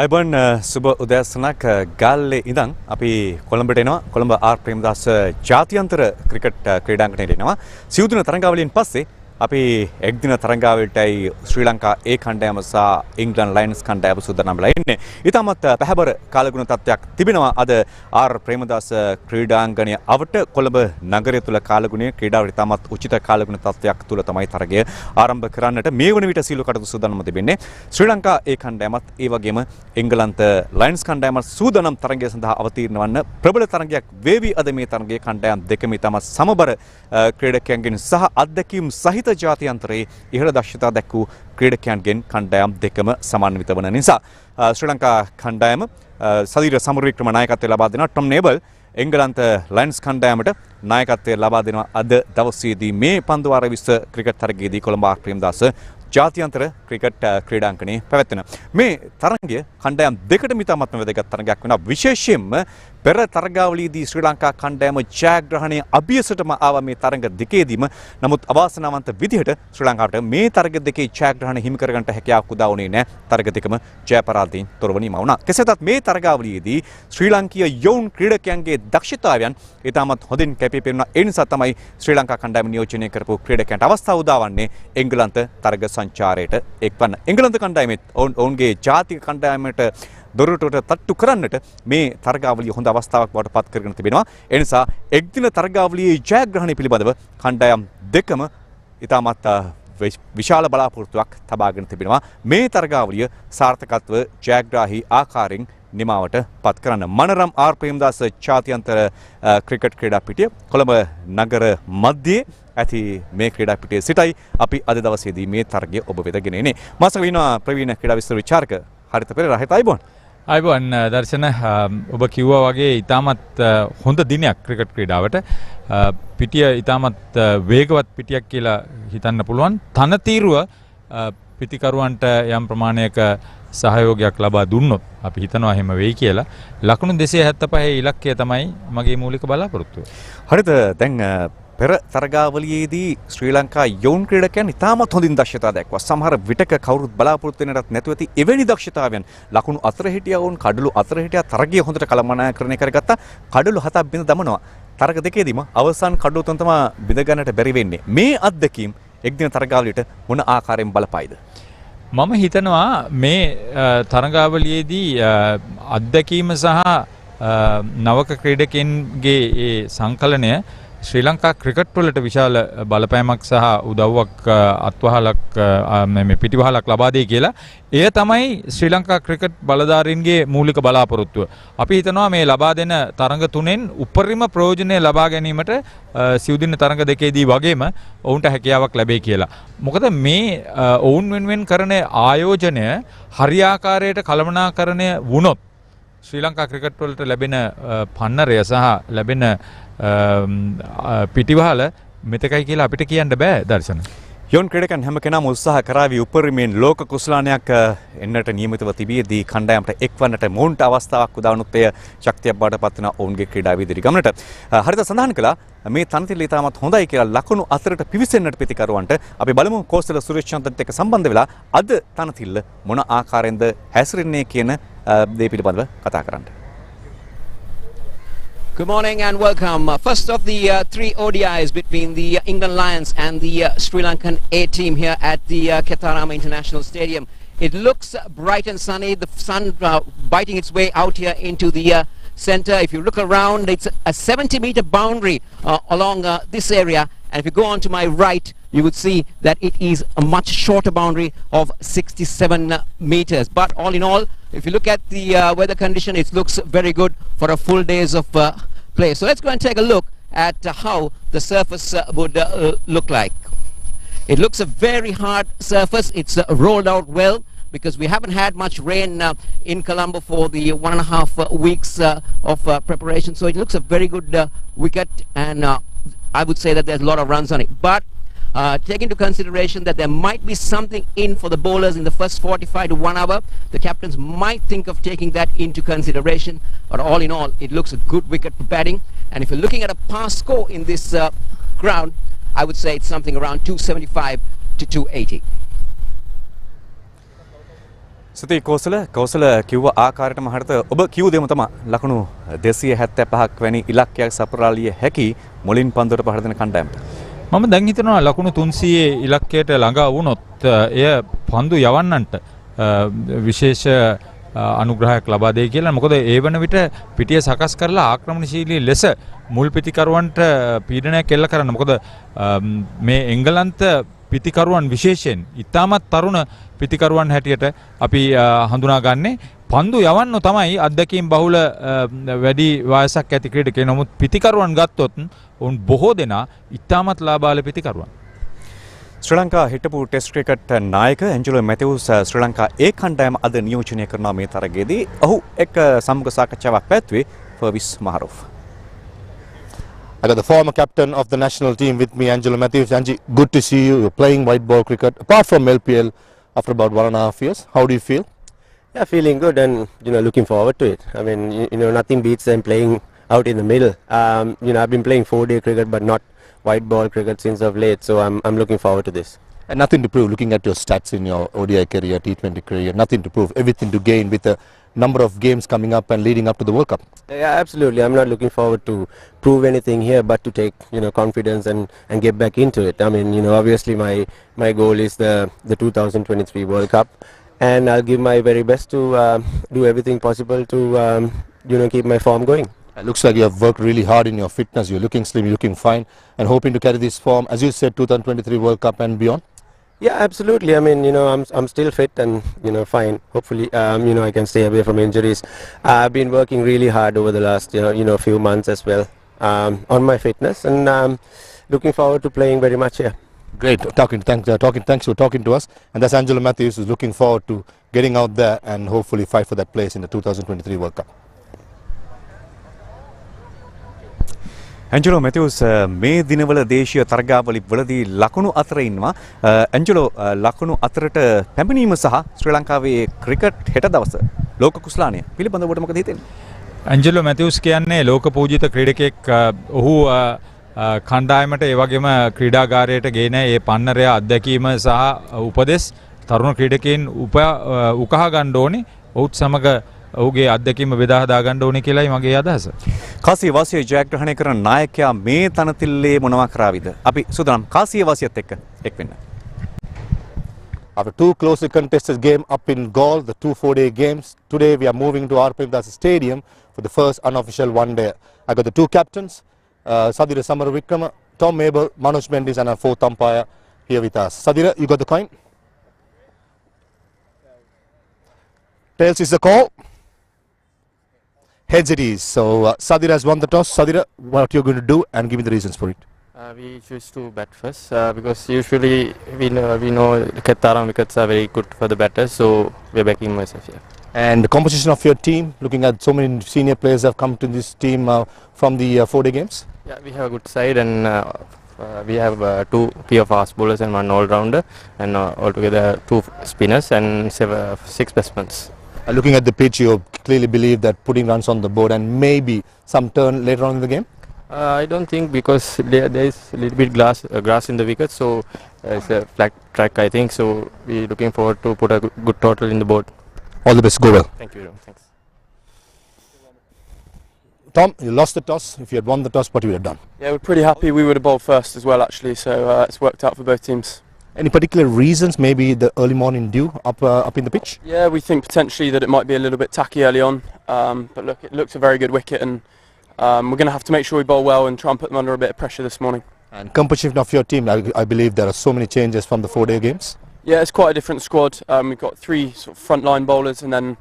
අයිබන් සුබ උදෑසනක් ගාල්ලේ ඉඳන් අපි කොළඹට එනවා. කොළඹ ආර් ප්‍රේමදාස ජාත්‍යන්තර ක්‍රිකට් ක්‍රීඩාංගණයට එනවා. සිව් දින තරඟාවලියෙන් පස්සේ අපි එක් දින තරඟාවලටයි ශ්‍රී ලංකා ඒ කණ්ඩායම සහ ඉංග්ලන්ඩ් ලයන්ස් කණ්ඩායම සූදානම් වෙලා ඉන්නේ. ඊටමත් පැහැබර කාලගුණ තත්ත්වයක් තිබෙනවා අද ආර් ප්‍රේමදාස ක්‍රීඩාංගණය අවට කොළඹ නගරය තුල කාලගුණයේ ක්‍රීඩාවට ඉතාමත් උචිත කාලගුණ තත්ත්වයක් තුල තමයි තරගය ආරම්භ කරන්නට මේ වන විට සීළු කටයුතු සූදානම් තිබෙන්නේ. ශ්‍රී ලංකා ඒ කණ්ඩායමත් ඒ වගේම එංගලන්ත ලයන්ස් කණ්ඩායමත් සූදානම් තරගය සඳහා අවතීර්ණ වන්න ප්‍රබල තරගයක් වේවි අද මේ තරගයේ කණ්ඩායම් දෙකම ඉතාමත් සමබර ක්‍රීඩකයන්ගෙන් සහ අත්දැකීම් සහිත ජාත්‍යන්තරයේ ඉහළ දක්ෂතා දැක්වූ ක්‍රීඩකයන්ගෙන් කණ්ඩායම් දෙකම සමන්විත වන නිසා ශ්‍රී ලංකා කණ්ඩායම සදීර සමරවික්‍රම නායකත්වය ලබා දෙනවා. ටොම් නේබල් එංගලන්ත ලයන්ස් කණ්ඩායමට නායකත්වය ලබා දෙනවා. අද දවසේදී මේ පන්දුවාර 20 ක්‍රිකට් තරගයේදී කොළඹ ආර් ප්‍රේමදාස ජාත්‍යන්තර ක්‍රිකට් ක්‍රීඩාංගණයේ පැවැත්වෙන මේ තරගය කණ්ඩායම් දෙකටම ඉතාමත්ම වැදගත් තරගයක් වෙනවා. විශේෂයෙන්ම පෙර තරගාවලියේදී ශ්‍රී ලංකා කණ්ඩායම ජයග්‍රහණය අභියසටම ආවා මේ තරග දෙකේදීම. නමුත් අවාසනාවන්ත විදිහට ශ්‍රී ලංකාවට මේ තරග දෙකේ ජයග්‍රහණ හිමි කරගන්නට හැකියාවක් උදා වුණේ නැහැ. තරග දෙකම ජය පරාජයෙන් තොරව නිමා වුණා. කෙසේතත් මේ තරගාවලියේදී ශ්‍රී ලංකීය යොවුන් ක්‍රීඩකයන්ගේ දක්ෂතාවයන් ඉතාමත් හොඳින් කැපී පෙනුණා. ඒ නිසා තමයි ශ්‍රී ලංකා කණ්ඩායම නියෝජනය කරපු ක්‍රීඩකයන්ට අවස්ථාව උදා වන්නේ එංගලන්ත තරග සංචාරයට එක්වන්න. එංගලන්ත කණ්ඩායමෙත් ඔවුන්ගේ ජාතික කණ්ඩායමට දොරටුවට තට්ටු කරන්නට මේ තරගාවලිය හොඳ අවස්ථාවක් බවට පත් කරගෙන තිබෙනවා. ඒ නිසා එක් දින තරගාවලියේ ජයග්‍රහණය පිළිබඳව කණ්ඩායම් දෙකම ඉතාමත් විශාල බලාපොරොත්තුවක් තබාගෙන තිබෙනවා. මේ තරගාවලිය සාර්ථකත්ව ජයග්‍රාහී ආකාරයෙන් නිමාවට පත් කරන්න. මනරම් ආර් ප්‍රේමදාස ජාත්‍යන්තර ක්‍රිකට් ක්‍රීඩා පිටිය කොළඹ නගර මැදයේ ඇති මේ ක්‍රීඩා පිටියේ සිටයි අපි අද දවසේදී මේ තරගය ඔබ වෙත ගෙන එන්නේ. මාසක විනා ප්‍රවීණ ක්‍රීඩා විස්තර විචාරක හරිත පෙරේරා හිතයිබෝන්. අයිබෝන් දර්ශන ඔබ කිව්වා වගේ ඉතාමත් හොඳ දිනයක් ක්‍රිකට් ක්‍රීඩාවට. පිටිය ඉතාමත් වේගවත් පිටියක් කියලා හිතන්න පුළුවන්. තනතිරුව පිටිකරුවන්ට යම් ප්‍රමාණයක සහයෝගයක් ලබා දුන්නොත් අපි හිතනවා එහෙම වෙයි කියලා. ලකුණු 275 ඉලක්කය තමයි මගේ මූලික බලාපොරොත්තුව. හරිද? දැන් පෙර තරගාවලියේදී ශ්‍රී ලංකා යොවුන් ක්‍රීඩකයන් ඉතාමත් හොඳින් දක්ෂතා දැක්වා. සමහර විටක කවුරුත් බලාපොරොත්තු වෙන්නටත් නැතුව ඇති එවැනි දක්ෂතාවයන් ලකුණු අතර හිටියා වුන් කඩලු අතර හිටියා තරගය හොඳට කළමනාකරණය කරගත්තා. කඩලු 7ක් බිඳ දමනවා. තරග දෙකේදීම අවසන් කඩලු තුන තමයි බිඳ ගන්නට බැරි වෙන්නේ. මේ අත්දැකීම් එක් දින තරගාවලියට මොන ආකාරයෙන් බලපායිද? මම හිතනවා මේ තරගාවලියේදී අත්දැකීම සහ නවක ක්‍රීඩකයන්ගේ ඒ සංකලනය ශ්‍රී ලංකා ක්‍රිකට් වලට විශාල බලපෑමක් සහ උදව්වක් අත්වහලක් මේ පිටිවහලක් ලබා දෙයි කියලා. එය තමයි ශ්‍රී ලංකා ක්‍රිකට් බලධාරීන්ගේ මූලික බලාපොරොත්තුව. අපි හිතනවා මේ ලබා දෙන තරඟ තුනෙන් උපරිම ප්‍රයෝජනය ලබා ගැනීමට සිව් දින තරඟ දෙකේදී වගේම ඔවුන්ට හැකියාවක් ලැබේ කියලා. මොකද මේ ඔවුන් වෙනුවෙන් කරන ආයෝජනය හරියාකාරයට කළමනාකරණය වුණොත් ශ්‍රී ලංකා ක්‍රිකට් වලට ලැබෙන පන්නරය සහ ලැබෙන පිටිවහල මෙතකයි කියලා අපිට කියන්න බෑ දර්ශන. යොවුන් ක්‍රීඩකයන් හැම කෙනාම උත්සාහ කරાવી උපරිමයෙන් ලෝක කුසලානයක් එන්නට නියමිතව තිබියදී කණ්ඩායමට එක්වන්නට මොවුන්ට අවස්ථාවක් උදා වුණොත් එය ශක්තියක් බවට පත් වෙන ඔවුන්ගේ ක්‍රීඩා විදිරි ගමනට. හරිත සඳහන් කළා මේ තනතිල ඉතාමත් හොඳයි කියලා ලකුණු අතරට පිවිසෙන්නට පිටිකරුවන්ට අපි බලමු කෝස්තල සුරේෂ් චන්ද්‍රත් එක්ක සම්බන්ධ වෙලා අද තනතිල මොන ආකාරයෙන්ද හැසිරෙන්නේ කියන දේ පිළිබඳව කතා කරන්න. Good morning and welcome. First of the three ODIs between the England Lions and the Sri Lankan A team here at the Ketarama International Stadium. It looks bright and sunny. The sun biting its way out here into the centre. If you look around, it's a 70-meter boundary along this area. And if you go on to my right, you would see that it is a much shorter boundary of 67 meters. But all in all, if you look at the weather condition, it looks very good for a full days of play. So let's go and take a look at how the surface would look like. It looks a very hard surface. It's rolled out well because we haven't had much rain in Colombo for the 1.5 weeks of preparation. So it looks a very good wicket, and I would say that there's a lot of runs on it. But take into consideration that there might be something in for the bowlers in the first 45 to 1 hour. The captains might think of taking that into consideration. But all in all, it looks a good wicket for batting. And if you're looking at a pass score in this ground, I would say it's something around 275 to 280. සුති Kosala කිව්ව ආකාරයටම හරිත ඔබ කිව් දෙම තමයි ලකුණු 275ක් වැනි ඉලක්කයක් සපුරාලිය හැකි මුලින් පන්දුවට පහර දෙන කණ්ඩායමට. මම දැන් හිතනවා ලකුණු 300 ඉලක්කයට ළඟා වුණොත් එය පන්දු යවන්නන්ට විශේෂ අනුග්‍රහයක් ලබා දෙයි කියලා. මොකද ඒ වන විට පිටිය සකස් කරලා ආක්‍රමණශීලී ලෙස මුල් පිටිකරුවන්ට පීඩනයක් එල්ල කරන්න. මොකද මේ එංගලන්ත පිතිකරුවන් විශේෂයෙන් ඉතාමත් තරුණ පිතිකරුවන් හැටියට අපි හඳුනාගන්නේ පන්දු යවන්න තමයි අත්දැකීම් බහුල වැඩි වයසක් ඇති ක්‍රීඩකයෝ. නමුත් පිතිකරුවන් ගත්තොත් උන් බොහෝ දෙනා ඉතාමත් ලාබාල පිතිකරුවන්. ශ්‍රී ලංකා හිටපු ටෙස්ට් ක්‍රිකට් නායක ඇන්ජලෝ මැතිව්ස් ශ්‍රී ලංකා ඒ කණ්ඩායම අද නියෝජනය කරනවා මේ තරගයේදී. ඔහු එක් සමුග සාකච්ඡාවක් පැවැත්වුවේ ෆර්විස් මහරොෆ්. I got the former captain of the national team with me, Angelo Matthews. Angie, good to see you. You're playing white ball cricket. Apart from LPL, after about 1.5 years, how do you feel? Yeah, feeling good and looking forward to it. I mean, nothing beats them playing out in the middle. I've been playing 4-day cricket, but not white ball cricket since of late. So I'm looking forward to this. And nothing to prove. Looking at your stats in your ODI career, T20 career, nothing to prove. Everything to gain with the number of games coming up and leading up to the World Cup. Yeah, absolutely. I'm not looking forward to prove anything here, but to take confidence and get back into it. I mean, obviously my goal is the 2023 World Cup, and I'll give my very best to do everything possible to keep my form going. It looks like you have worked really hard in your fitness. You're looking slim, you're looking fine, and hoping to carry this form, as you said, 2023 World Cup and beyond. Yeah, absolutely. I mean, I'm still fit and fine. Hopefully, I can stay away from injuries. I've been working really hard over the last few months as well on my fitness, and looking forward to playing very much here. Great. Thanks for talking to us. And that's Angelo Matthews, who's looking forward to getting out there and hopefully fight for that place in the 2023 World Cup. Angelo Mathews මේ දිනවල දේශීය තරගාවලි වලදී ලකුණු අතර ඉන්නවා. Angelo ලකුණු අතරට පැමිණීම සහ ශ්‍රී ලංකාවේ ක්‍රිකට් හෙට දවස ලෝක කුස්ලානය පිළිබඳව ඔබට මොකද හිතෙන්නේ? ඇන්ජලෝ මැතිව්ස් කියන්නේ ලෝක පූජිත ක්‍රීඩකයෙක්. ඔහු කණ්ඩායමට ඒ වගේම ක්‍රීඩාගාරයට ගෙන ඒ පන්නරය අත්දැකීම සහ උපදෙස් තරුණ ක්‍රීඩකයන් උකහා ගන්න ඕනේ. ඔහුත් සමග ඔහුගේ අත්දැකීම බෙදා හදා ගන්න ඕනේ කියලායි මගේ අදහස. කාසිය වාසිය ජයග්‍රහණය කරන නායකයා මේ තනතිල්ලේ මොනවා කරාවිද? අපි සූදානම් කාසිය වාසියත් එක්ක එක් වෙන්න. After two closely contested games up in Gaul, the 2 4-day games, today we are moving to our Premadasa Stadium for the first unofficial one-day. I got the two captains, Sadira Samaravikrama, Tom Mabel, Manoj Mendis, and our fourth umpire here with us. Sadira, you got the coin? Tails is the call. Heads it is. So Sadira has won the toss. Sadira, what you're going to do and give me the reasons for it. We choose to bat first because usually we know the Kataram wickets are very good for the batters, so we're backing myself here. And the composition of your team, looking at so many senior players have come to this team from the 4-day games. Yeah, we have a good side and we have 2 pure fast bowlers and 1 all-rounder, and altogether 2 spinners and 6 batsmen. Looking at the pitch, you clearly believe that putting runs on the board and maybe some turn later on in the game? I don't think, because there is a little bit grass in the wicket, so it's a flat track, I think. So we're looking forward to put a good total in the board. All the best. Go well. Thank you very much. Thanks. Tom, you lost the toss. If you had won the toss, what you would have done? Yeah, we're pretty happy. We would have bowled first as well, actually. So it's worked out for both teams. Any particular reasons? Maybe the early morning dew up in the pitch? Yeah, we think potentially that it might be a little bit tacky early on. But look, it looks a very good wicket, and we're going to have to make sure we bowl well and try and put them under a bit of pressure this morning. And composition of your team, I believe there are so many changes from the 4-day games. Yeah, it's quite a different squad. We've got 3 sort of frontline bowlers and then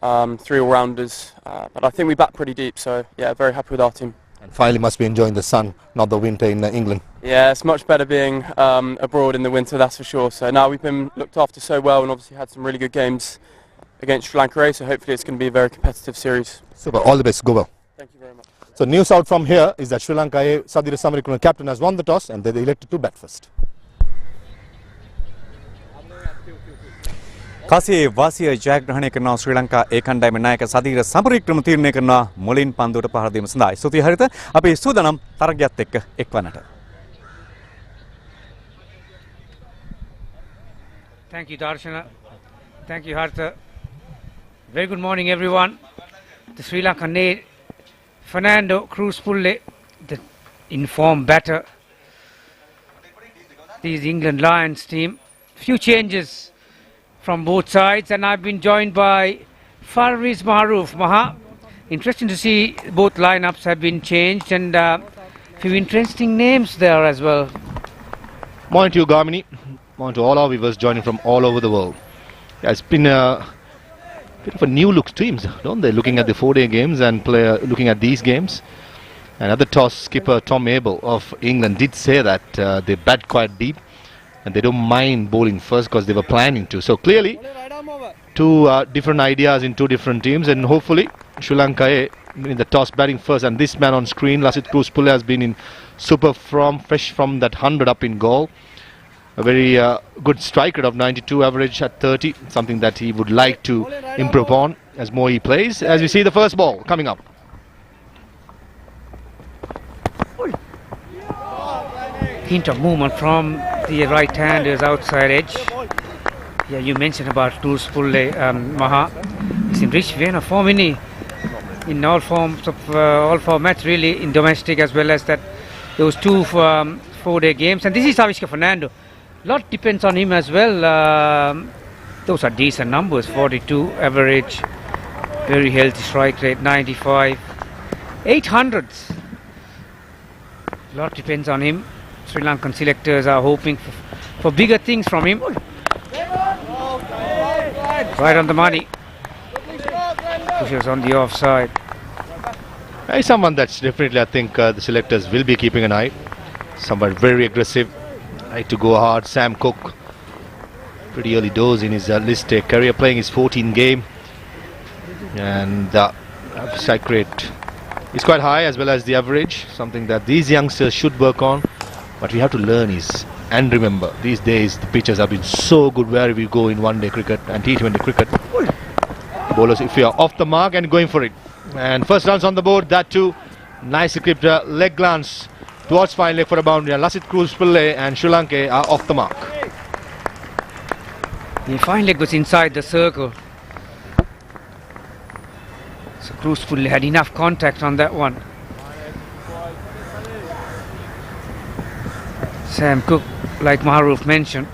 3 all-rounders. But I think we bat pretty deep, so yeah, very happy with our team. And finally must be enjoying the sun, not the winter in England. Yeah, it's much better being abroad in the winter, that's for sure. So now we've been looked after so well and obviously had some really good games against Sri Lanka, so hopefully it's going to be a very competitive series. Super, all the best, go well. Thank you very much. So news out from here is that Sri Lanka Sadira Samaravikrama captain has won the toss and they elected to bat first. කාසියේ වාසිය ජයග්‍රහණය කරනවා ශ්‍රී ලංකා ඒ කණ්ඩායමේ නායක සදීර සමරවික්‍රම තීරණය කරනවා මුලින් පන්දුවට පහර දීම සඳහා. ස්තුතියි හරිත. අපි සූදානම් තරගයත් එක්ක එක්වන්නට. Thank you, Darshana. Thank you, Hartha. Very good morning, everyone. The Sri Lankan native Fernando Cruz Pulle, the informed batter. This is the England Lions team. Few changes from both sides, and I've been joined by Farviz Maroof. Maha, interesting to see both lineups have been changed, and few interesting names there as well. Morning to you, Gamini. Morning to all our viewers joining from all over the world. Yeah, it's been a bit of a new look teams, don't they? Looking at the 4-day games and looking at these games. And at the toss, skipper Tom Abel of England did say that they bat quite deep and they don't mind bowling first because they were planning to. So clearly, two different ideas in two different teams, and hopefully Sri Lanka in the toss batting first. And this man on screen, Lasith Cruz Pulle, has been in super form, fresh from that 100 up in goal. A very good strike rate of 92, average at 30, something that he would like to improve on as more he plays. As we see the first ball coming up. Hint of movement from the right-hander's outside edge. Yeah, you mentioned about Cruz Pulle, Maha. He's in rich vein of form, in all forms of all formats, really, in domestic as well as that those two 4-day games. And this is Avishka Fernando. Lot depends on him as well. Those are decent numbers. 42 average, very healthy strike rate, 95, 800s. Lot depends on him. Sri Lankan selectors are hoping for bigger things from him. Right on the money. Pushes on the offside. He's someone that's definitely, I think, the selectors will be keeping an eye. Someone very aggressive, like to go hard. Sam Cook, pretty early doors in his list career, playing his 14th game, and the strike rate is quite high as well as the average, something that these youngsters should work on. But we have to learn is, and remember, these days the pitches have been so good wherever we go in one-day cricket and T20 cricket. Bowlers, if you are off the mark and going for it. And first runs on the board, that too. Nicely clipped leg glance towards fine leg for a boundary. And Lasith Cruz Pulle and Sri Lanka are off the mark. The fine leg was inside the circle. So Cruz Pulle had enough contact on that one. Sam Cook, like Maroof mentioned,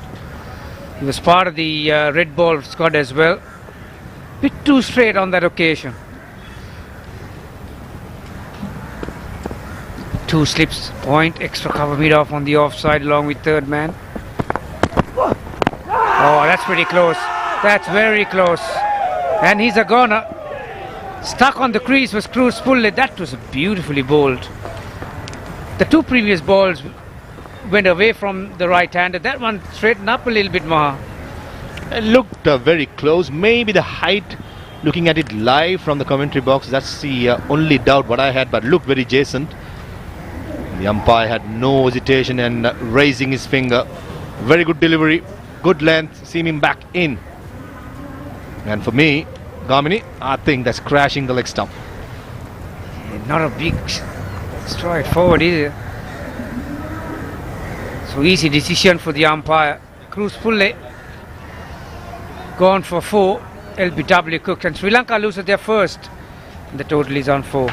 he was part of the red ball squad as well. Bit too straight on that occasion. Two slips, point, extra cover mid off on the offside along with third man. Oh, that's pretty close. That's very close. And he's a goner. Stuck on the crease was Cruz Pulle. That was beautifully bowled. The two previous balls went away from the right-hander. That one straightened up a little bit more. It looked very close. Maybe the height, looking at it live from the commentary box, that's the only doubt what I had, but looked very adjacent. The umpire had no hesitation and raising his finger. Very good delivery, good length, seaming back in. And for me, Gamini, I think that's crashing the leg stump. Not a big stride forward either. So easy decision for the umpire. Cruz Pulle gone for 4. LBW cooked, and Sri Lanka loses their first. And the total is on 4.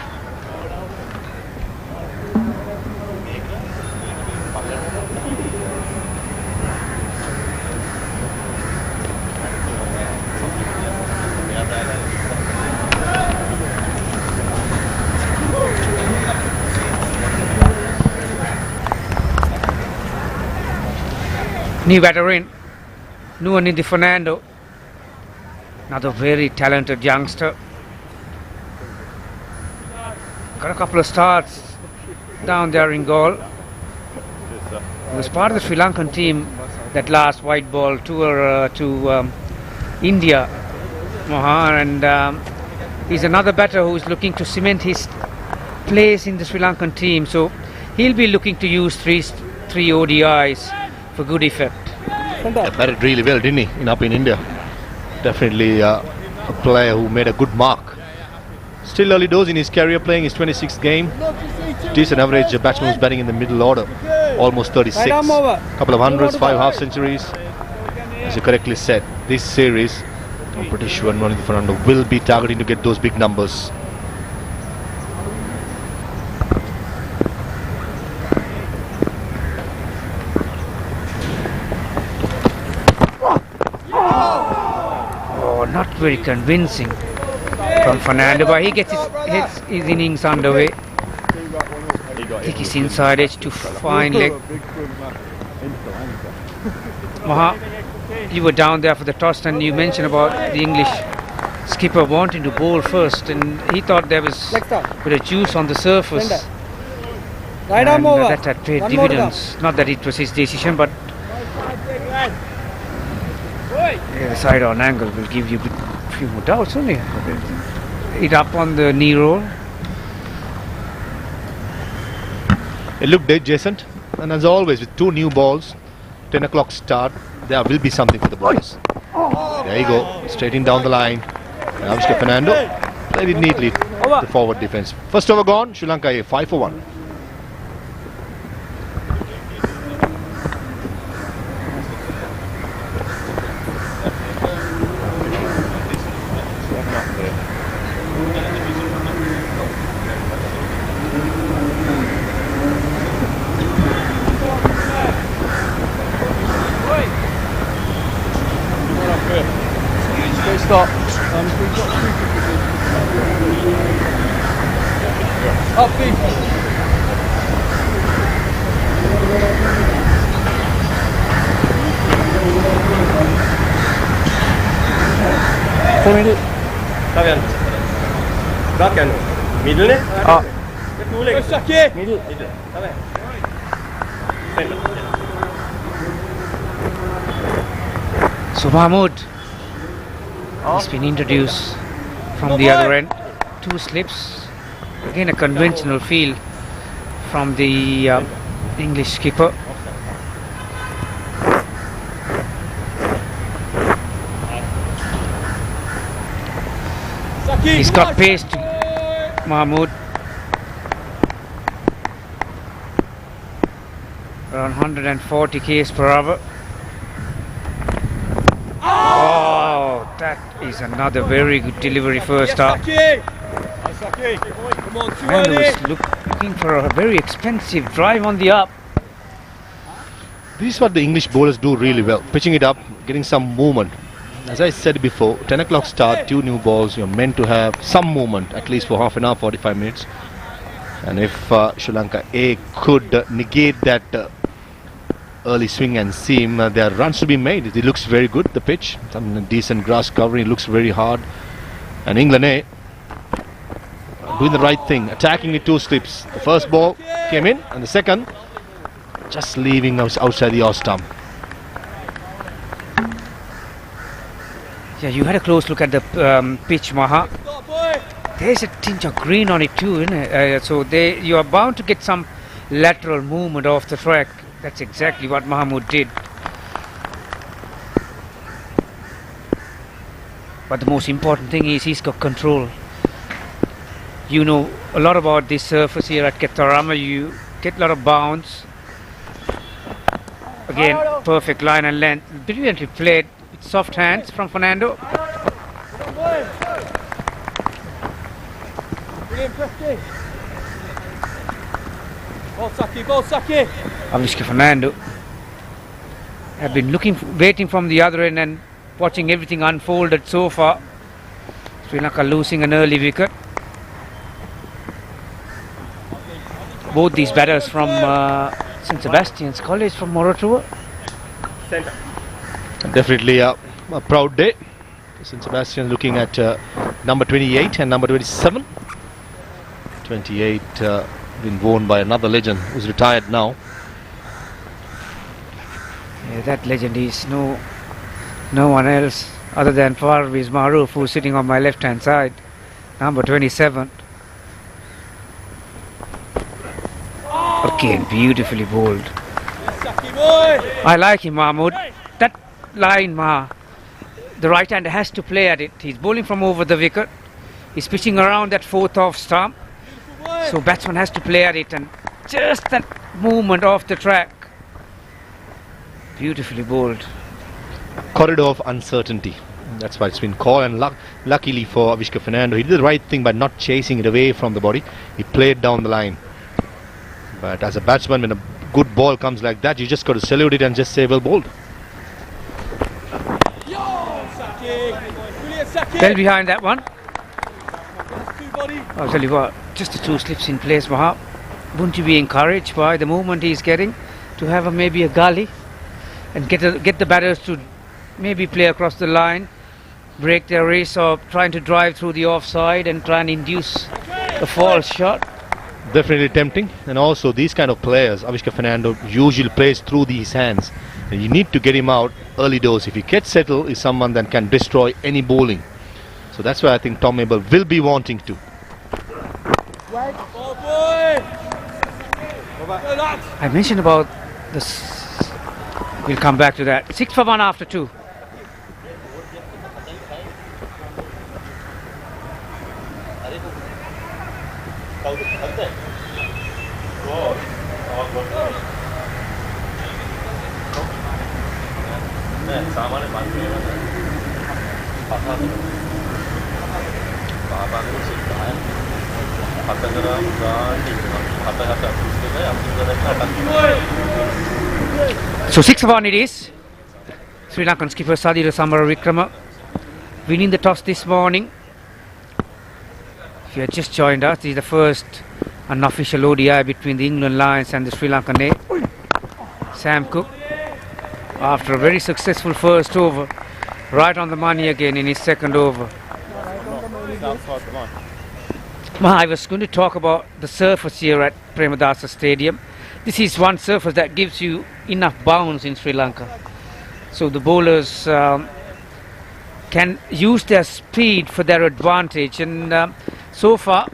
New batter in, Nuanindi Fernando, another very talented youngster. Got a couple of starts down there in goal. He was part of the Sri Lankan team that last white ball tour to India, Mohan, and he's another batter who's looking to cement his place in the Sri Lankan team. So he'll be looking to use three ODIs for good effect. He batted really well, didn't he, up in India. Definitely a player who made a good mark. Still early doors in his career, playing his 26th game. Decent average batsman who's batting in the middle order. Almost 36. Couple of hundreds, 5 half centuries. As you correctly said, this series I'm pretty sure Nonitha Fernando will be targeting to get those big numbers. Oh, not very convincing from Fernando, but he gets his innings underway. I think he's inside edge to fine leg. Maha, you were down there for the toss and you mentioned about the English skipper wanting to bowl first, and he thought there was a bit of juice on the surface. Right arm over. That had paid dividends. Not that it was his decision, but the side on angle will give you a few more doubts, only. It up on the knee roll. It looked dead, Jason. And as always, with two new balls, 10 o'clock start, there will be something for the bowlers. There you go, straighting down the line. And obviously Fernando played it neatly, the forward defense. First over gone, Sri Lanka A 5 for 1. Stop. Up, feet. Middle ne? Middle. So Mahmood, he's been introduced from the other end. 2 slips. Again a conventional feel from the English skipper. He's got pace to Mahmood. Around 140 k's per hour. Oh, that is another very good delivery first up. Fernando was looking for a very expensive drive on the up. This is what the English bowlers do really well, pitching it up, getting some movement. As I said before, 10 o'clock start, 2 new balls, you're meant to have some movement, at least for half an hour, 45 minutes. And if Sri Lanka A could negate that early swing and seam, there are runs to be made. It looks very good, the pitch, some decent grass covering, it looks very hard. And England A doing the right thing, attacking with 2 slips. The first ball came in, and the second just leaving outside the off stump. Yeah, you had a close look at the pitch, Maha. There's a tinge of green on it too, isn't it? So you are bound to get some lateral movement off the track. That's exactly what Mahmood did. But the most important thing is he's got control. You know a lot about this surface here at Ketarama. You get a lot of bounce. Again, perfect line and length. Brilliantly played with soft hands from Fernando. Obviously Fernando have been waiting from the other end and watching everything unfolded so far. Sri Lanka losing an early wicket. Both these batters from St. Sebastian's College from Moratuwa. Definitely a proud day. St. Sebastian looking at number 28 and number 27. 28 been worn by another legend who's retired now. Yeah, that legend is no one else other than Parvez Maroof, who's sitting on my left hand side, number 27. Again, beautifully bowled. I like him, Mahmood. That line, the right hander has to play at it. He's bowling from over the wicket. He's pitching around that 4th off stump. So batsman has to play at it, and just that movement off the track. Beautifully bowled. Corridor of uncertainty. That's why it's been called. And luckily for Avishka Fernando, he did the right thing by not chasing it away from the body. He played down the line. But as a batsman, when a good ball comes like that, you just got to salute it and just say, well bowled. Well behind that one. I'll tell you what, just the two slips in place, Maha. Wouldn't you be encouraged by the movement he's getting to have maybe a gully and get the batters to maybe play across the line, break their race, or trying to drive through the offside and try and induce a false shot? Definitely tempting. And also these kind of players, Avishka Fernando usually plays through these hands. And you need to get him out early doors. If he gets settled, is someone that can destroy any bowling. So that's why I think Tom Abel will be wanting to. I mentioned about this. We'll come back to that. 6 for 1 after 2. So 6 for 1 it is. Sri Lankan skipper Sadira Samaravikrama winning the toss this morning. If you have just joined us, this is the first unofficial ODI between the England Lions and the Sri Lankan A. Sam Cook, after a very successful first over, right on the money again in his second over. I was going to talk about the surface here at Premadasa Stadium. This is one surface that gives you enough bounce in Sri Lanka. So the bowlers can use their speed for their advantage. And so far,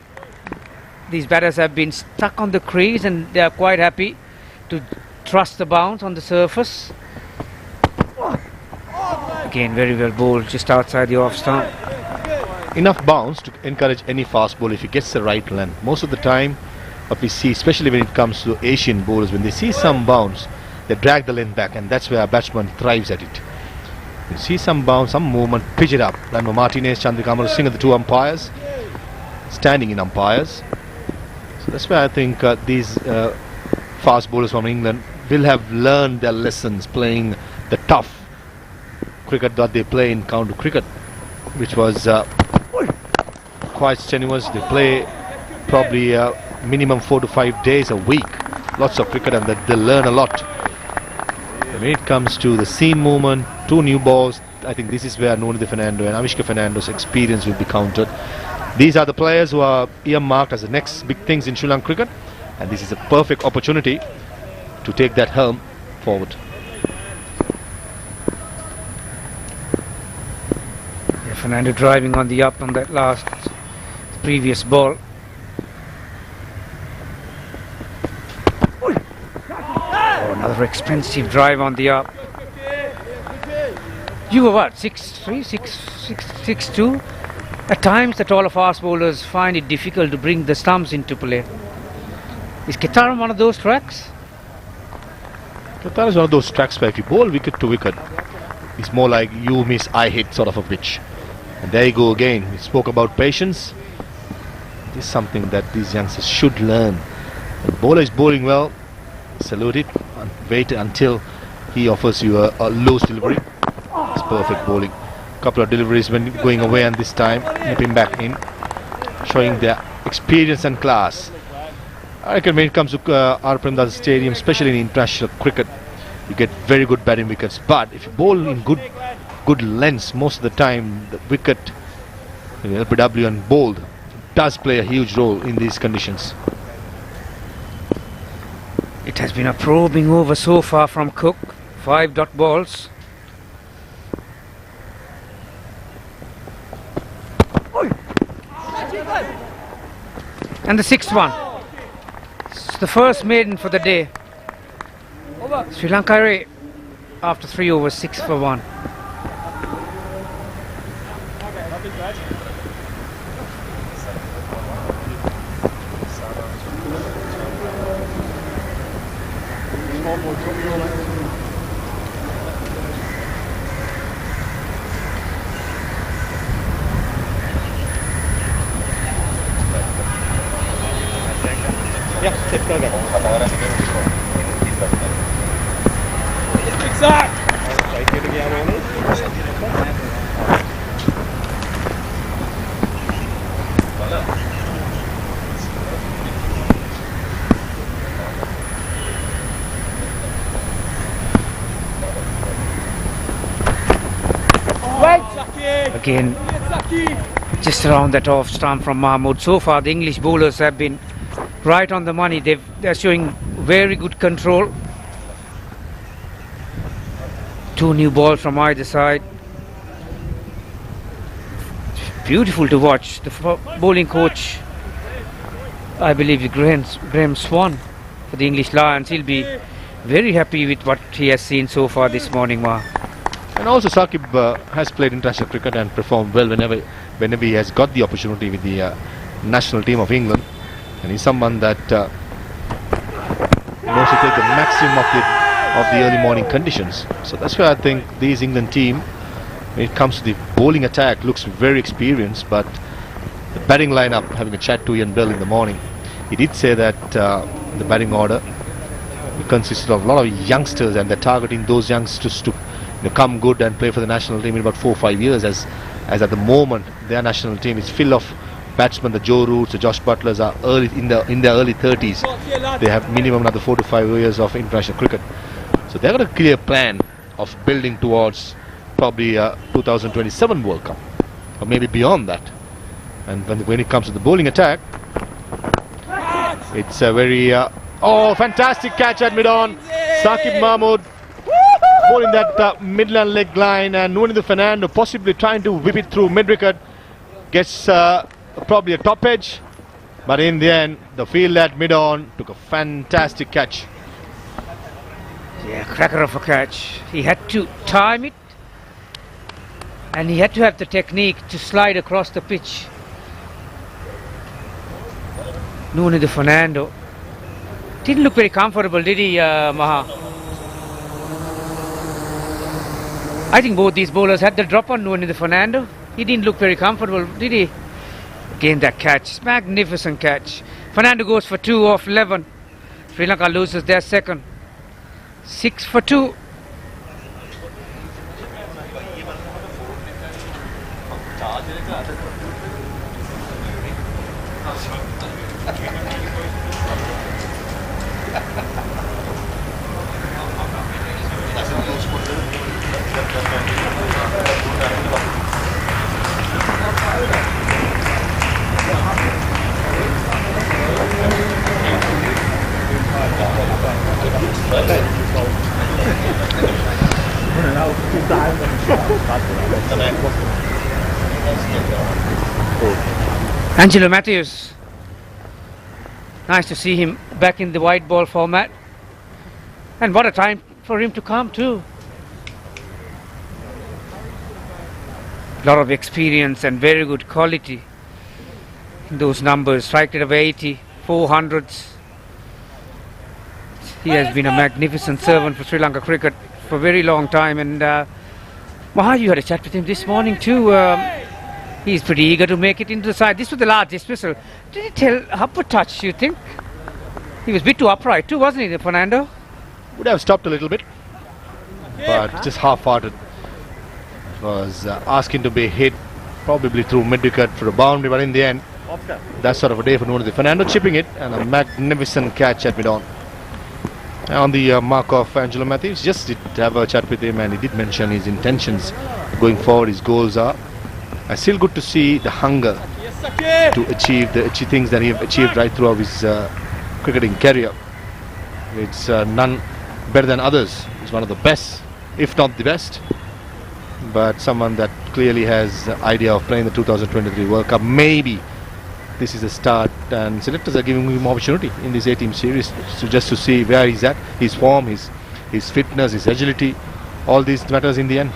these batters have been stuck on the crease and they are quite happy to trust the bounce on the surface. Again, very well bowled, just outside the off stump. Enough bounce to encourage any fast bowler if he gets the right length. Most of the time, what we see, especially when it comes to Asian bowlers, when they see some bounce, they drag the length back, and that's where a batsman thrives at it. You see some bounce, some movement, pitch it up. Lando Martinez, Chandrika Amaru Singh are the two umpires, standing in umpires. So that's where I think these fast bowlers from England will have learned their lessons playing the tough cricket that they play in county cricket, which was quite strenuous. They play probably minimum 4 to 5 days a week. Lots of cricket, and that they learn a lot. And when it comes to the seam movement, 2 new balls, I think this is where Nonide Fernando and Avishka Fernando's experience will be counted. These are the players who are earmarked as the next big things in Sri Lankan cricket, and this is a perfect opportunity to take that helm forward. Yeah, Fernando driving on the up on that last previous ball. Another expensive drive on the up. You were what, 6'3", 6'2"? At times the taller fast bowlers find it difficult to bring the stumps into play. Is Ketaram one of those tracks? Qatar is one of those tracks where if you bowl wicket to wicket, it's more like you miss, I hit sort of a pitch. And there you go again. We spoke about patience. This is something that these youngsters should learn. When the bowler is bowling well, salute it and wait until he offers you a loose delivery. It's perfect bowling. Couple of deliveries when going away, and this time nipping back in, showing their experience and class. I reckon when it comes to Premadasa Stadium, especially in international cricket, you get very good batting wickets. But if you bowl in good lengths, most of the time the wicket, LPW and bowled, does play a huge role in these conditions. It has been a probing over so far from Cook. 5 dot balls. And the 6th one. It's the first maiden for the day. Sri Lanka after 3 overs, 6 for 1. Again, just around that off stump from Mahmood. So far, the English bowlers have been right on the money. They're showing very good control. 2 new balls from either side. Beautiful to watch. The bowling coach, I believe, Graham Swan for the English Lions. He'll be very happy with what he has seen so far this morning, Ma. And also Saqib has played international cricket and performed well whenever he has got the opportunity with the national team of England, and he's someone that knows to take the maximum of the early morning conditions. So that's why I think this England team, when it comes to the bowling attack, looks very experienced, but the batting lineup, having a chat to Ian Bell in the morning, he did say that the batting order consists of a lot of youngsters, and they're targeting those youngsters to come good and play for the national team in about 4 or 5 years, as at the moment their national team is full of batsmen. The Joe Roots, the Josh Butlers are in their early 30s. They have minimum another 4 to 5 years of international cricket. So they've got a clear plan of building towards probably a 2027 World Cup, or maybe beyond that. And when it comes to the bowling attack, it's a very fantastic catch at mid-on. Saqib Mahmood bowling that midland leg line, and Nuanithu Fernando possibly trying to whip it through mid-wicket, gets probably a top edge, but in the end the field at mid-on took a fantastic catch. Yeah, cracker of a catch. He had to time it, and he had to have the technique to slide across the pitch. Nuanithu Fernando didn't look very comfortable, did he, Maha? I think both these bowlers had the drop on Nuanithu Fernando. He didn't look very comfortable, did he? Again, that catch, magnificent catch. Fernando goes for 2 off 11. Sri Lanka loses their second. 6 for 2. Angelo Matthews, nice to see him back in the white ball format, and what a time for him to come too. A lot of experience and very good quality in those numbers. Strike rate of 80, 400s. He has been a magnificent servant for Sri Lanka cricket for a very long time, and Maha, you had a chat with him this morning too. He's pretty eager to make it into the side. This was the last dismissal. Did he tell upper touch, you think? He was a bit too upright too, wasn't he, Fernando? Would have stopped a little bit, but just half-hearted. Was asking to be hit probably through mid-wicket for a boundary, but in the end, that's sort of a day for Nuanithu Fernando, chipping it, and a magnificent catch at mid-on. On the mark of Angelo Matthews, just did have a chat with him, and he did mention his intentions going forward. His goals are still good to see the hunger to achieve the things that he have achieved right throughout his cricketing career. It's none better than others. He's one of the best, if not the best, but someone that clearly has the idea of playing the 2023 World Cup. Maybe this is a start, and selectors are giving him opportunity in this A-team series just to see where he's at, his form, his fitness, his agility. All these matters in the end.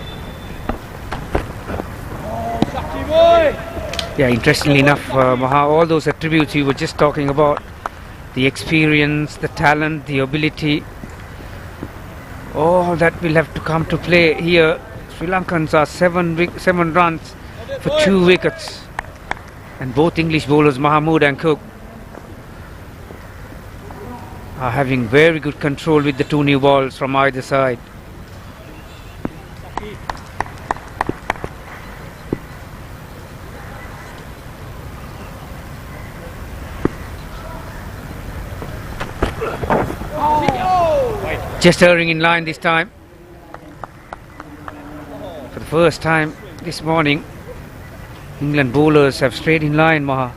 Yeah, interestingly enough, Maha, all those attributes you were just talking about, the experience, the talent, the ability, all that will have to come to play here. Sri Lankans are 7 runs for 2 wickets, and both English bowlers, Mahmood and Cook, are having very good control with the two new balls from either side. Just erring in line this time. For the first time this morning, England bowlers have strayed in line, Maha.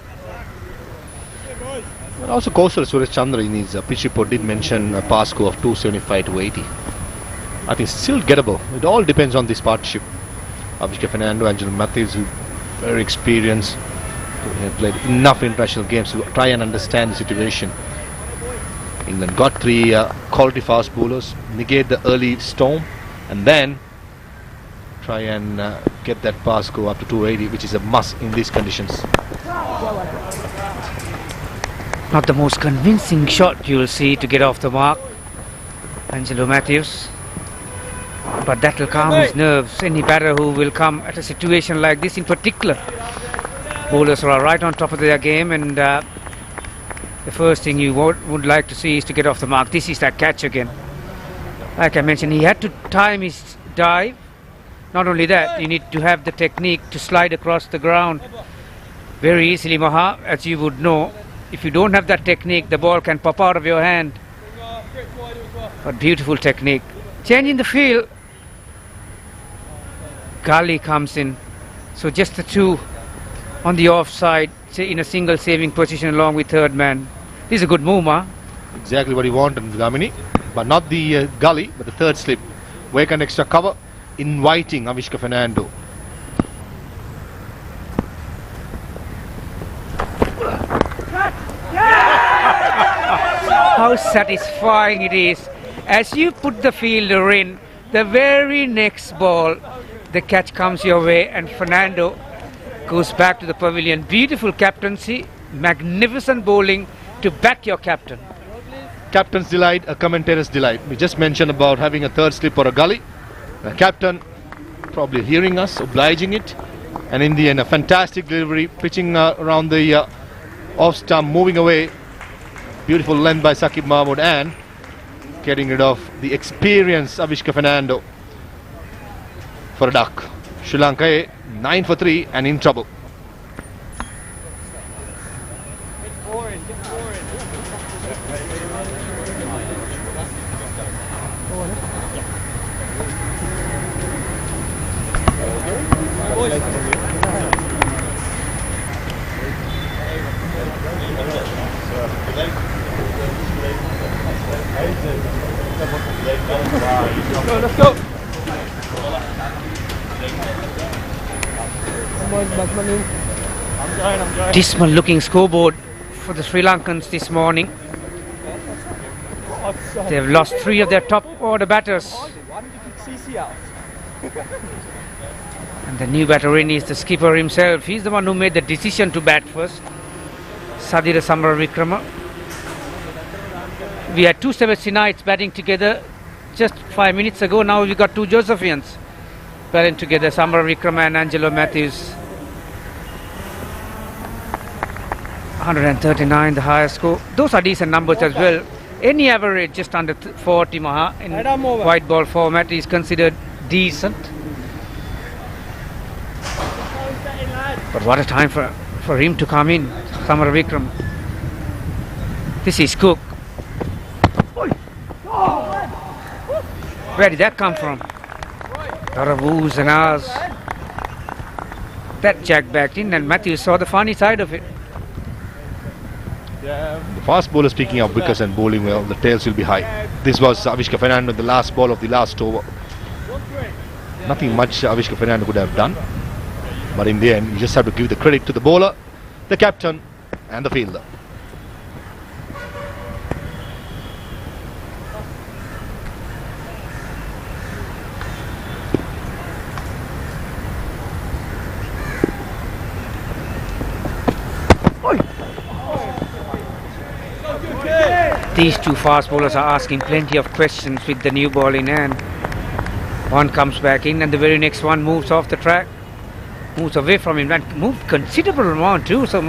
And also Kausal Suresh Chandra in his pitch report did mention a pass score of 275 to 80. I think it's still gettable. It all depends on this partnership. Avishka Fernando, Angelo Matthews, who very experienced, who have played enough international games to try and understand the situation. England got three quality fast bowlers, negate the early storm, and then try and get that pass score up to 280, which is a must in these conditions. Not the most convincing shot you will see to get off the mark, Angelo Matthews. But that will calm his nerves. Any batter who will come at a situation like this in particular. Bowlers are right on top of their game, and the first thing you would like to see is to get off the mark. This is that catch again. Like I mentioned, he had to time his dive. Not only that, you need to have the technique to slide across the ground very easily, Maha. As you would know, if you don't have that technique, the ball can pop out of your hand. But beautiful technique. Changing the field. Gully comes in. So just the two on the offside, in a single saving position along with third man. This is a good move, Maha. Exactly what he wanted, Gamini. But not the gully, but the third slip. Wake an extra cover, inviting Avishka Fernando. How satisfying it is. As you put the fielder in, the very next ball, the catch comes your way and Fernando goes back to the pavilion. Beautiful captaincy, magnificent bowling to back your captain. Captain's delight, a commentator's delight. We just mentioned about having a third slip or a gully. The captain probably hearing us, obliging it, and in the end a fantastic delivery, pitching around the off stump, moving away. Beautiful length by Saqib Mahmood and getting rid of the experienced Avishka Fernando for a duck. Sri Lanka 9 for 3 and in trouble. Let's go. Dismal looking scoreboard for the Sri Lankans this morning. They have lost 3 of their top order batters. And the new batter in is the skipper himself. He's the one who made the decision to bat first. Sadira Samaravikrama. We had 2 Sevastinites batting together just 5 minutes ago. Now we got 2 Josephians batting together, Samaravikrama and Angelo Matthews. 139, the highest score. Those are decent numbers as well. Any average just under 40, Maha, in white ball format is considered decent. But what a time for him to come in, Samaravikrama. This is Cook. Where did that come from? Lot of oohs and ahs. That jack backed in and Matthews saw the funny side of it. The fast bowlers picking up wickets and bowling well, the tails will be high. This was Avishka Fernando, the last ball of the last over. Nothing much Avishka Fernando could have done. But in the end, you just have to give the credit to the bowler, the captain and the fielder. These 2 fast bowlers are asking plenty of questions with the new ball in hand. One comes back in and the very next one moves off the track. Moves away from him and moved considerable amount too. So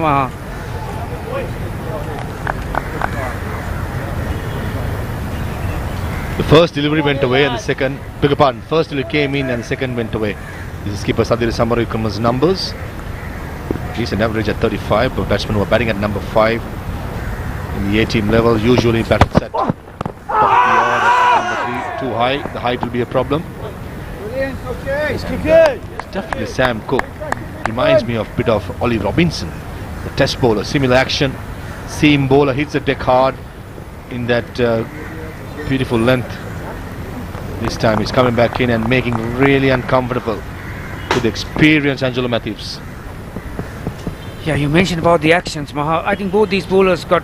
The first delivery went away and the second, beg your pardon, first delivery came in and the second went away. This is skipper Sadira Samaravikrama's numbers. He's an average at 35, but batsmen who are batting at number 5 in the A-team level usually bat at top of the order at number 3. Too high, the height will be a problem. It's definitely Sam Cook. Reminds me of a bit of Ollie Robinson, the test bowler, similar action. Seam bowler hits the deck hard in that beautiful length. This time he's coming back in and making really uncomfortable to the experienced Angelo Matthews. Yeah, you mentioned about the actions, Maha. I think both these bowlers got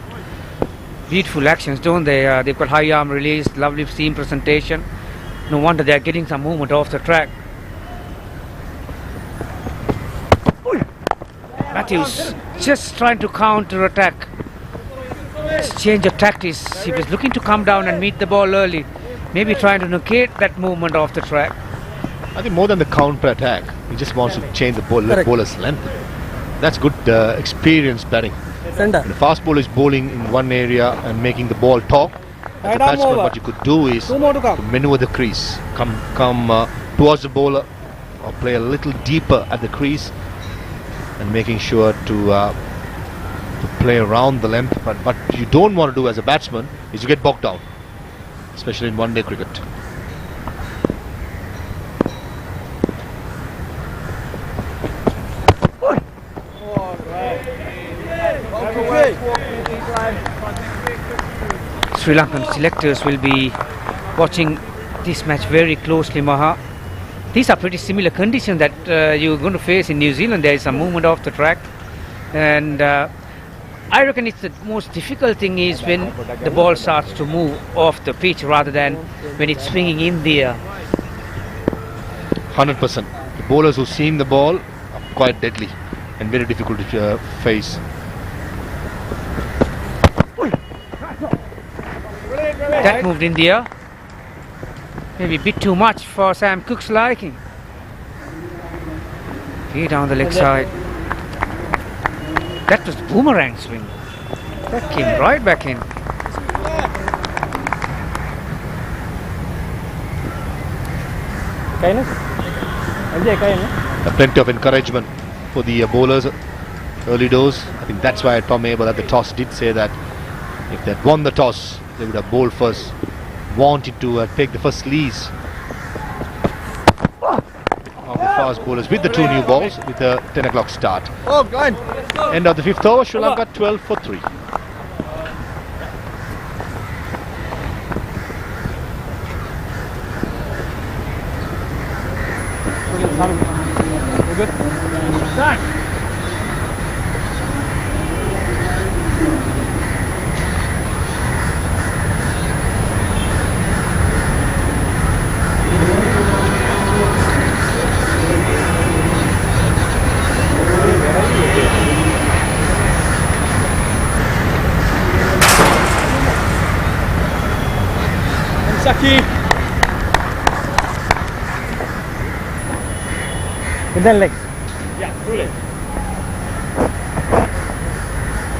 beautiful actions, don't they? They've got high arm release, lovely seam presentation. No wonder they're getting some movement off the track. Matthews just trying to counter attack. Change of tactics. He was looking to come down and meet the ball early. Maybe trying to negate that movement off the track. I think more than the counter attack, he just wants to change the bowler's length. That's good experience batting. When the fast bowler is bowling in one area and making the ball talk, as a batsman, what you could do is to maneuver the crease, come towards the bowler, or play a little deeper at the crease, and making sure to play around the length. But what you don't want to do as a batsman is you get bogged down, especially in one-day cricket. Sri Lankan selectors will be watching this match very closely, Maha. These are pretty similar conditions that you're going to face in New Zealand. There is some movement off the track, and I reckon it's the most difficult thing is when the ball starts to move off the pitch rather than when it's swinging in the air. 100%. The bowlers who seam the ball are quite deadly and very difficult to face. That moved in the air. Maybe a bit too much for Sam Cook's liking. Way down the leg side. That was boomerang swing. That came right back in. Plenty of encouragement for the bowlers early doors. I think that's why Tom Abel at the toss did say that if they had won the toss, they would have bowled first. Wanted to take the first leads of the fast bowlers with the two new balls with a 10 o'clock start. End of the 5th over, Sri Lanka 12 for 3. Saki. And then legs. Yeah, two legs.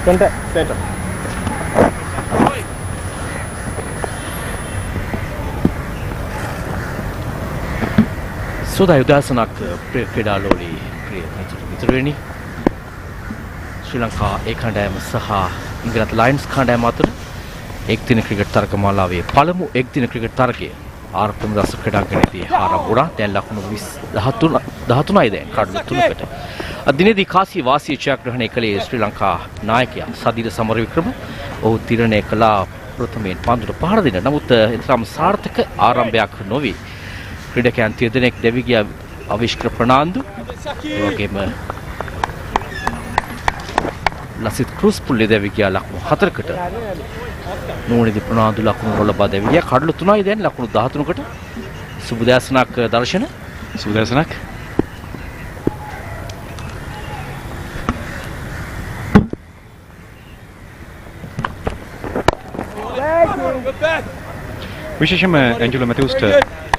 Center. සෝදා උදෑසනක් ප්‍රිය ක්‍රීඩාලෝලී ප්‍රිය මිතුරෙනි ශ්‍රී ලංකා ඒ කණ්ඩායම සහ ඉංග්‍රීසි lions කණ්ඩායම අතර එක්දින cricket තරගමාලාවේ පළමු එක්දින cricket තරගය R Premadasa ක්‍රීඩාංගණයේදී ආරම්භ වුණා. දැන් ලකුණු 13යි දැන් කඩලු 3කට. අදිනේදී කාසිය වාසිය ජයග්‍රහණය කළේ ශ්‍රී ලංකා නායකයා සදීර සමරවික්‍රම. ඔහු තීරණය කළා ප්‍රථමයෙන් පන්දුට පහර දෙන්න. නමුත් එතරම් සාර්ථක ආරම්භයක් නොවේ. ක්‍රීඩකයන් 30 දෙනෙක් දෙවි ගියා අවිෂ්කර ප්‍රනාන්දු. ඒ වගේම ලසිත් ක්‍රූස් පුල්ලේ දෙවි ගියා ලකුණු 4කට. නෝනිදි ප්‍රනාන්දු ලකුණු වල ලබා දෙවි ගියා කඩලු 3යි දැන් ලකුණු 13කට. සුබදෑසනක් දර්ශන. සුබදෑසනක්. විශේෂයෙන්ම ඇන්ජලෝ මැතිව්ස්ට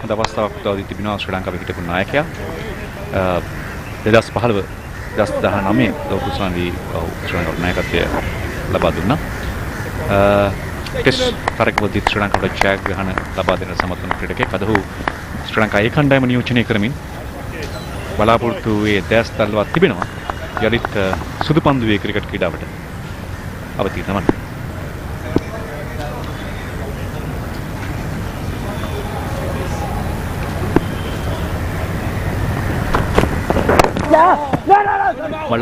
හොඳ අවස්ථාවක් උදා දී තිබෙනවා ශ්‍රී ලංකාවේ හිටපු නායකයා 2015 2019 ලෝකුසන්වි ශ්‍රී ලංකාවේ නායකත්වය ලබා දුන්නා. ටෙස්ට් තරගවලදී ශ්‍රී ලංකාවට ජයග්‍රහණ ලබා දෙන සමත් වන ක්‍රීඩකයෙක්. අද ඔහු ශ්‍රී ලංකා ඒ කණ්ඩායම නියෝජනය කරමින් බලාපොරොත්තු වූයේ දැස් තල්වා තිබෙනවා. යලිත් සුදු පන්දුවේ ක්‍රිකට් ක්‍රීඩාවට අවතීර්ණ වන්න.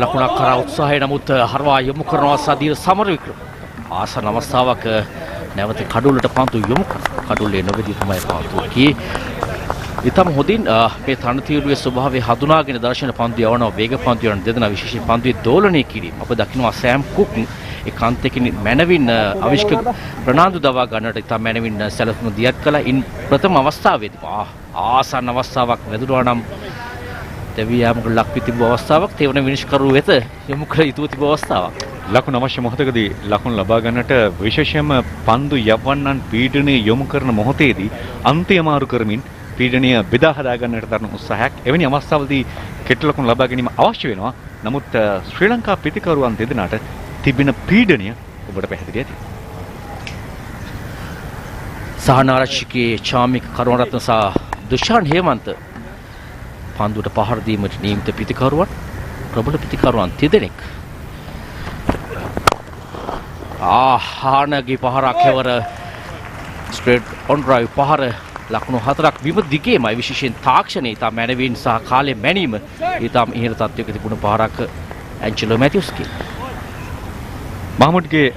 ලකුණක් කරා උත්සාහය නමුත් හරවා යොමු කරනවා සදීර සමරවික්‍රම. ආසන අවස්ථාවක නැවත කඩුල්ලට පන්දු යොමු කරනවා. කඩුල්ලේ නොවේදී තමයි පන්දු ගියේ. ඊටම හොඳින් මේ තනතිරුවේ ස්වභාවය හඳුනාගෙන දර්ශන පන්දු යවනවා. වේග පන්දු යන දෙදෙනා විශේෂයෙන් පන්දුවේ දෝලනය කිරීම. අප දකිනවා සෑම් කුක් ඒ කාන්තකින් මැනවින් අවිෂ්ක ප්‍රනාන්දු දවා ගන්නට ඉතා මැනවින් සැලසුම දියත් කළා. ඉන් ප්‍රථම අවස්ථාවේදී ආසන්න අවස්ථාවක් වැදුනා නම් දෙවියන්ගේ ලක් පිටිබු අවස්ථාවක් තේවන විනිශ්කරු වෙත යොමු කර යුතු තිබු අවස්ථාවක්. ලකුණු අවශ්‍ය මොහොතකදී ලකුණු ලබා ගන්නට විශේෂයෙන්ම පන්දු යවන්නන් පීඩනය යොමු කරන මොහොතේදී අන්තය මාරු කරමින් පීඩනය බෙදා හදා ගන්නට දරන උත්සාහයක් එවැනි අවස්ථාවලදී කෙටි ලකුණු ලබා ගැනීම අවශ්‍ය වෙනවා. නමුත් ශ්‍රී ලංකා පිටිකරුවන් දෙදෙනාට තිබෙන පීඩනය ඔබට පැහැදිලි ඇති. සහනාරක්ෂකේ චාමික කරුණරත්න සහ දුෂාන් හේමන්ත පන්දුවට පහර දීමට නියමිත පිටිකරුවන් ප්‍රබල පිටිකරුවන් තිදෙනෙක්. හානගේ පහරක් හැවර ස්ට්‍රේට් ඔන් ඩ්‍රයිව් පහර ලකුණු 4ක් විම දිගේමයි විශේෂයෙන් තාක්ෂණයේ තා මැනවින් සහ කාලේ මැනීම ඊටම ඉහළ තත්ත්වයක තිබුණ පහරක් ඇන්ජලෝ මැතිව්ස්ගේ. මහමුඩ්ගේ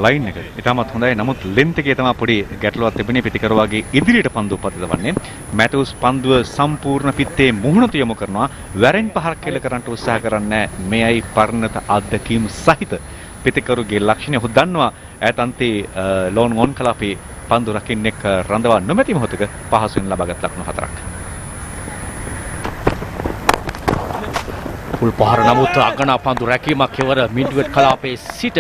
ලයින් එක ඉතාමත් හොඳයි. නමුත් ලෙන්ත් එකේ තමයි පොඩි ගැටලුවක් තිබුණේ පිටිකරුවාගේ ඉදිරියට පන්දුව පතිතවන්නේ. මැතිව්ස් පන්දුව සම්පූර්ණ පිත්තේ මුහුණට යොමු කරනවා. වැරෙන් පහරක් කෙල කරන්නට උත්සාහ කරන්නේ මේයි පරණත අත්දැකීම් සහිත පිටිකරුගේ ලක්ෂණය. ඔහු දන්නවා ඈත අන්තේ ලෝන් ඔන් කලාපේ පන්දු රකින්නෙක් රඳවා නොමැති මොහොතක පහසුවෙන් ලබාගත් ලකුණු 4ක්. පුල් පහර නමුත් අගනා පන්දු රැකීමක් කෙවර මිඩ්වෙට් කලාපයේ සිට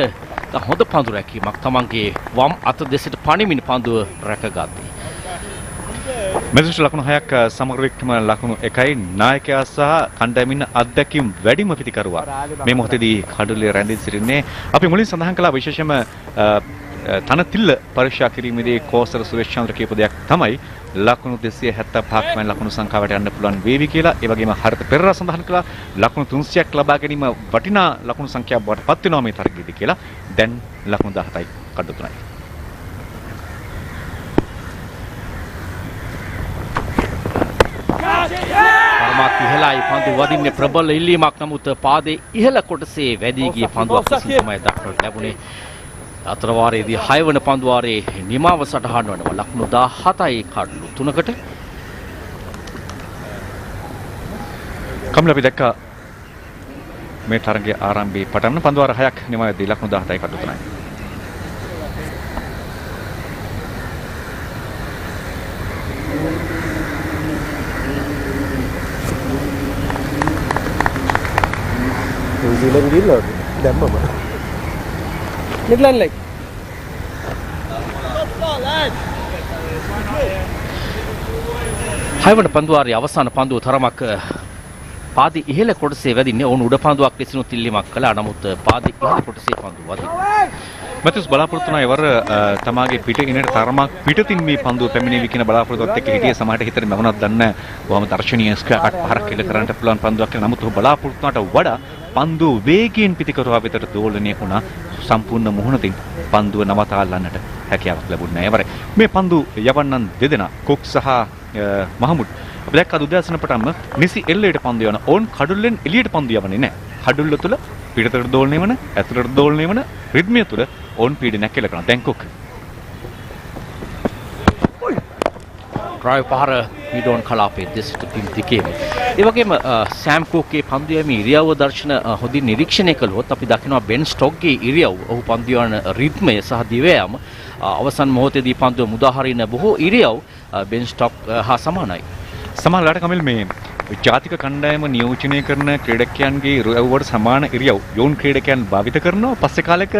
හොඳ පන්දු රැකීමක් තමන්ගේ වම් අත දෙසට පණිමින් පන්දුව රැකගත්තේ. මෙදිට ලකුණු 6ක් සමරවික්‍රම ලකුණු 1යි නායකයා සහ කණ්ඩායමින් අත්දැකීම් වැඩිම පිටිකරුවා මේ මොහොතේදී කඩුල්ලේ රැඳී සිටින්නේ. අපි මුලින් සඳහන් කළා විශේෂයෙන්ම තනතිල්ල පරීක්ෂා කිරීමේදී කෝසර සුරේෂ් චන්ද්‍ර කියපු දෙයක් තමයි ලකුණු 275ක් වැනි ලකුණු සංඛ්‍යාවට යන්න පුළුවන් වේවි කියලා. ඒ වගේම හරිත පෙරේරා සඳහන් කළා ලකුණු 300ක් ලබා ගැනීම වටිනා ලකුණු සංඛ්‍යාවක් බවට පත් වෙනවා මේ තරගයේදී කියලා. දැන් ලකුණු 17යි කඩ 3යි. පරමාත් ඉහළයි පන්දු වදින්නේ ප්‍රබල ඉල්ලීමක්. නමුත් පාදයේ ඉහළ කොටසේ වැදී ගිය පන්දුවක් තමයි දක්නට ලැබුණේ. අතරවාරයේදී 6 වන පන්දු වාරයේ නිමාව සටහන් වනවා. ලකුණු 17යි කඩලු 3කට. කම්ල අපි දැක්කා මේ තරගයේ ආරම්භයේ පටන් පන්දු වාර 6ක් නිමාවේදී ලකුණු 17යි කඩලු 3යි. Zealand gila දැම්මම Midland leg හයවන පන්දුවාරයේ අවසාන පන්දුව තරමක් පාදි ඉහළ කොටසේ වැදින්නේ. ඔවුන් උඩ පන්දුවක් ලෙසිනුත් ඉල්ලීමක් කළා. නමුත් පාදි ඉහළ කොටසේ පන්දුව වදිනවා. මැතිස් බලාපොරොත්තු වුණා ඉවර තමාගේ පිට ඉනට තරමක් පිටතින් මේ පන්දුව පැමිණෙවි කියන බලාපොරොත්තුවත් එක්ක හිටියේ. සමහරට හිතට මැවුණක් දන්නේ වහම දර්ශනීය ස්ක්‍රැප් පහරක් කෙල කරන්නට පුළුවන් පන්දුවක් කියලා. නමුත් ඔහු බලාපොරොත්තු වුණාට වඩා පන්දුව වේගයෙන් පිටිකරුවා වෙතට දෝලනය වුණා. සම්පූර්ණ මුහුණතින් පන්දුව නවතා අල්ලන්නට හැකියාවක් ලැබුණේ නැහැ. ඉවරයි. මේ පන්දු යවන්නන් දෙදෙනා කුක් සහ මහමුඩ් අපි දැක්කා උදෑසන පටන්ම නිසි එල්ලයට පන්දු යවන. ඕන් කඩුල්ලෙන් එළියට පන්දු යවන්නේ නැහැ. කඩුල්ල තුල පිටතට දෝලනය වන, ඇතුළට දෝලනය වන රිද්මය තුල ඕන් පීඩනයක් කෙල කරනවා. දැන් කුක් ඩ්‍රයිව් පහර මිඩෝන් කලාපයේ දෙසට පින් දිකේම. ඒ වගේම සෑම් කෝක්ගේ පන්දු යෑමේ ඉරියව්ව දර්ශන හොඳින් නිරීක්ෂණය කළොත් අපි දකිනවා බෙන් ස්ටොක්ගේ ඉරියව් ඔහු පන්දු යවන රිද්මය සහ දිවෑම අවසන් මොහොතේදී පන්දුව මුදා හරින බොහෝ ඉරියව් බෙන් ස්ටොක් හා සමානයි. සමහරවිට කමිල් මේ ජාතික කණ්ඩායම නියෝජනය කරන ක්‍රීඩකයන්ගේ ඉරියව්වට සමාන ඉරියව් යෝන් ක්‍රීඩකයන් භාවිත කරනවා. පස්සේ කාලෙක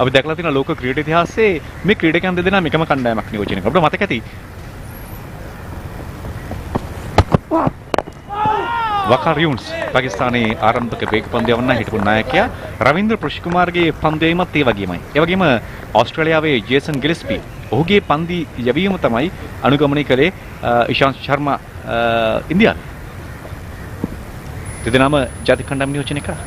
අපි දැකලා තියෙන ලෝක ක්‍රීඩා ඉතිහාසයේ මේ ක්‍රීඩකයන් දෙදෙනා එකම කණ්ඩායමක් නියෝජනය කරනවා. අපිට මතක ඇති වකාරියුන්ස් පාකිස්තානයේ ආරම්භක වේග පන්දු යවන්න හිටපු නායකයා රවින්ද්‍ර ප්‍රශිකුමාර්ගේ පන්දු යැවීමත් ඒ වගේමයි. ඒ වගේම ඕස්ට්‍රේලියාවේ ජේසන් ගිලිස්පි ඔහුගේ පන්දු යැවීම තමයි අනුගමනය කළේ ඉෂාන්ත් ශර්මා ඉන්දියාවේ. දෙදෙනාම ජාතික කණ්ඩායම නියෝජනය කරා.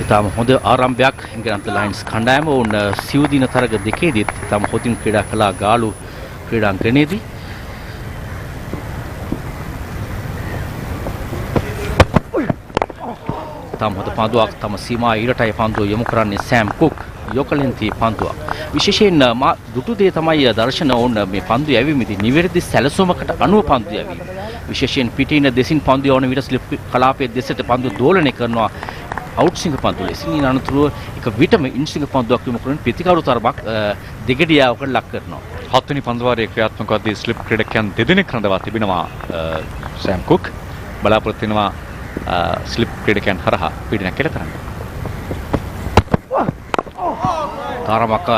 ඉතාම හොඳ ආරම්භයක් ඉංග්‍රීසි ලයන්ස් කණ්ඩායම වුණ සිව් දින තරග දෙකේදීත් ඉතාම හොඳින් ක්‍රීඩා කළා ගාලු ක්‍රීඩාංගණයේදී. ඉතාම හොඳ පන්දුවක් තම සීමා ඊරටයි පන්දුව යොමු කරන්නේ සෑම් කුක් යොකලෙන්ති පන්දුවක්. විශේෂයෙන් දුටු දේ තමයි දර්ශන ඕන මේ පන්දු යැවීමේදී නිවැරදි සැලසුමකට අනුව පන්දු යැවීම. විශේෂයෙන් පිටින දෙසින් පන්දු යවන විට ස්ලිප් කලාපයේ දෙසට පන්දු දෝලනය කරනවා අවුට්සිංග පන්දු ලෙසින්. ඊන අනතුරුව එක විටම ඉන්සිංග පන්දුවක් යොමු කරන ප්‍රතිකාරු තරමක් දෙගඩියාවකට ලක් කරනවා. 7 වෙනි පන්දු වාරයේ ක්‍රියාත්මක වදී ස්ලිප් ක්‍රීඩකයන් දෙදෙනෙක් රඳවා තිබෙනවා. සෑම් කුක් බලාපොරොත්තු වෙනවා ස්ලිප් ක්‍රීඩකයන් හරහා පීඩනයක් කෙල කරන්න. තරමක්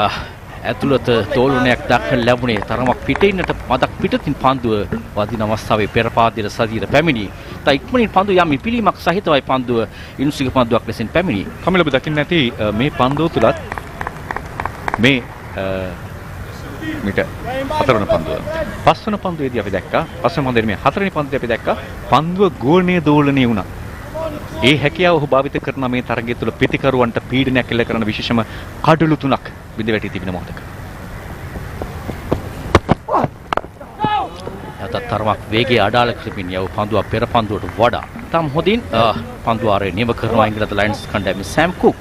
ඇතුළත තෝලනයක් දක්වන ලැබුණේ තරමක් පිටින්නට මදක් පිටතින් පන්දුව වදින අවස්ථාවේ පෙර පාදයට සදීර පැමිණි. තා ඉක්මනින් පන්දුව යම් පිළීමක් සහිතවයි පන්දුව ඉන්සික පන්දුවක් ලෙසින් පැමිණි. කමිල ඔබ දකින්න ඇති මේ පන්දුව තුලත් මේ මිට 4 වන පන්දුව 5 වන පන්දුවේදී අපි දැක්කා 5 වන පන්දුවේ මේ 4 වෙනි පන්දුවේ අපි දැක්කා පන්දුව ගෝලණය දෝලණය වුණා. ඒ හැකියාව ඔහු භාවිත කරන මේ තරගය තුළ පිටිකරුවන්ට පීඩනයක් එල්ල කරන විශේෂම කඩළු තුනක් බිඳ වැටී තිබෙන මොහොතක. යත තරමක් වේගයේ අඩාල කරමින් යව පන්දුව පෙර පන්දුවට වඩා තම හොඳින් පන්දුව ආරේ නියම කරනවා ඉංග්‍රීසි ලයන්ස් කණ්ඩායමේ සෑම් කුක්.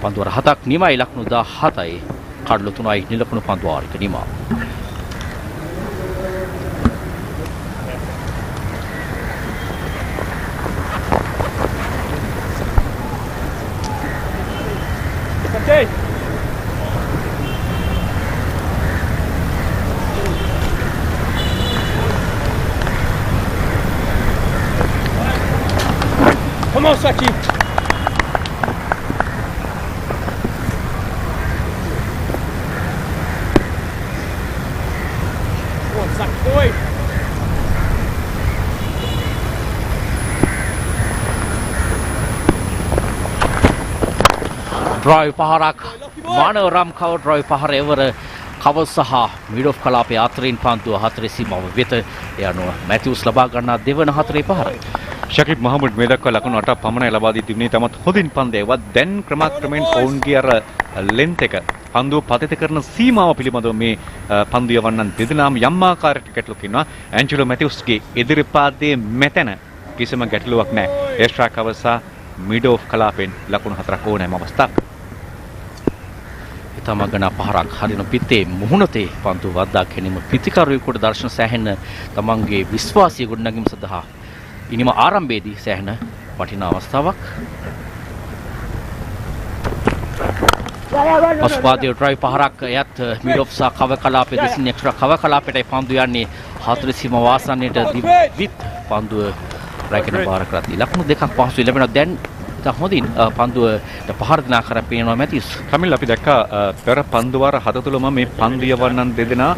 පන්දුව 7ක් නිමයි ලකුණු 17යි කඩළු 3යි නිලකුණු පන්දුව ආරේක නිමා. Okay. Come on, Saki. Come on, Saki boy. Drive පහරක් මානව රම්කව ඩ්‍රයිව් පහර එවර කව සහ මිඩ් ඔෆ් කලාපයේ අතරින් පන්දුව 4 සීමාව වෙත ඒ අනුව මැතිව්ස් ලබා ගන්නා දෙවන 4 පහර. ශකීබ් මහමුඩ් මේ දක්වා ලකුණු 8ක් පමණයි ලබා දී තිබුණේ. තමත් හොඳින් පන්දේවත් දැන් ක්‍රමක්‍රමයෙන් ඔවුන්ගේ අර ලෙන්ත් එක පන්දුව පතිත කරන සීමාව පිළිබඳව මේ පන්දු යවන්නන් දෙදෙනාම යම් ආකාරයකට ගැටලුවක් ඉන්නවා. ඇන්ජලෝ මැතිව්ස්ගේ ඉදිරිපාදයේ මෙතන කිසිම ගැටලුවක් නැහැ. එස්ට්‍රා කව සහ මිඩ් ඔෆ් කලාපෙන් ලකුණු 4ක් ඕනෑම අවස්ථාවක්. තමගන පහරක් හරින පිත්තේ මුහුණතේ පන්දු වද්දා ගැනීම පිතිකරුවෙකුට දර්ශන සෑහෙන තමන්ගේ විශ්වාසය ගොඩනැගීම සඳහා ඉනිම ආරම්භයේදී සෑහෙන වටිනා අවස්ථාවක්. පසුපාදයේ ඩ්‍රයිව් පහරක් එයත් මිඩ් ඔෆ් සහ කව කලාපයේ දෙසින් එක්ස්ට්‍රා කව කලාපයටයි පන්දු යන්නේ 4 සීම වාසන්නයට දිවිත් පන්දුව රැකෙන බාර කරති. ලකුණු දෙකක් පහසු ලැබෙනවා. දැන් හොඳින් පන්දුවට පහර දෙන ආකාරයක් පේනවා මැතිස්. කමිල් අපි දැක්කා පෙර පන්දු වාර 7 තුලම මේ පන්දු යවන්නන් දෙදෙනා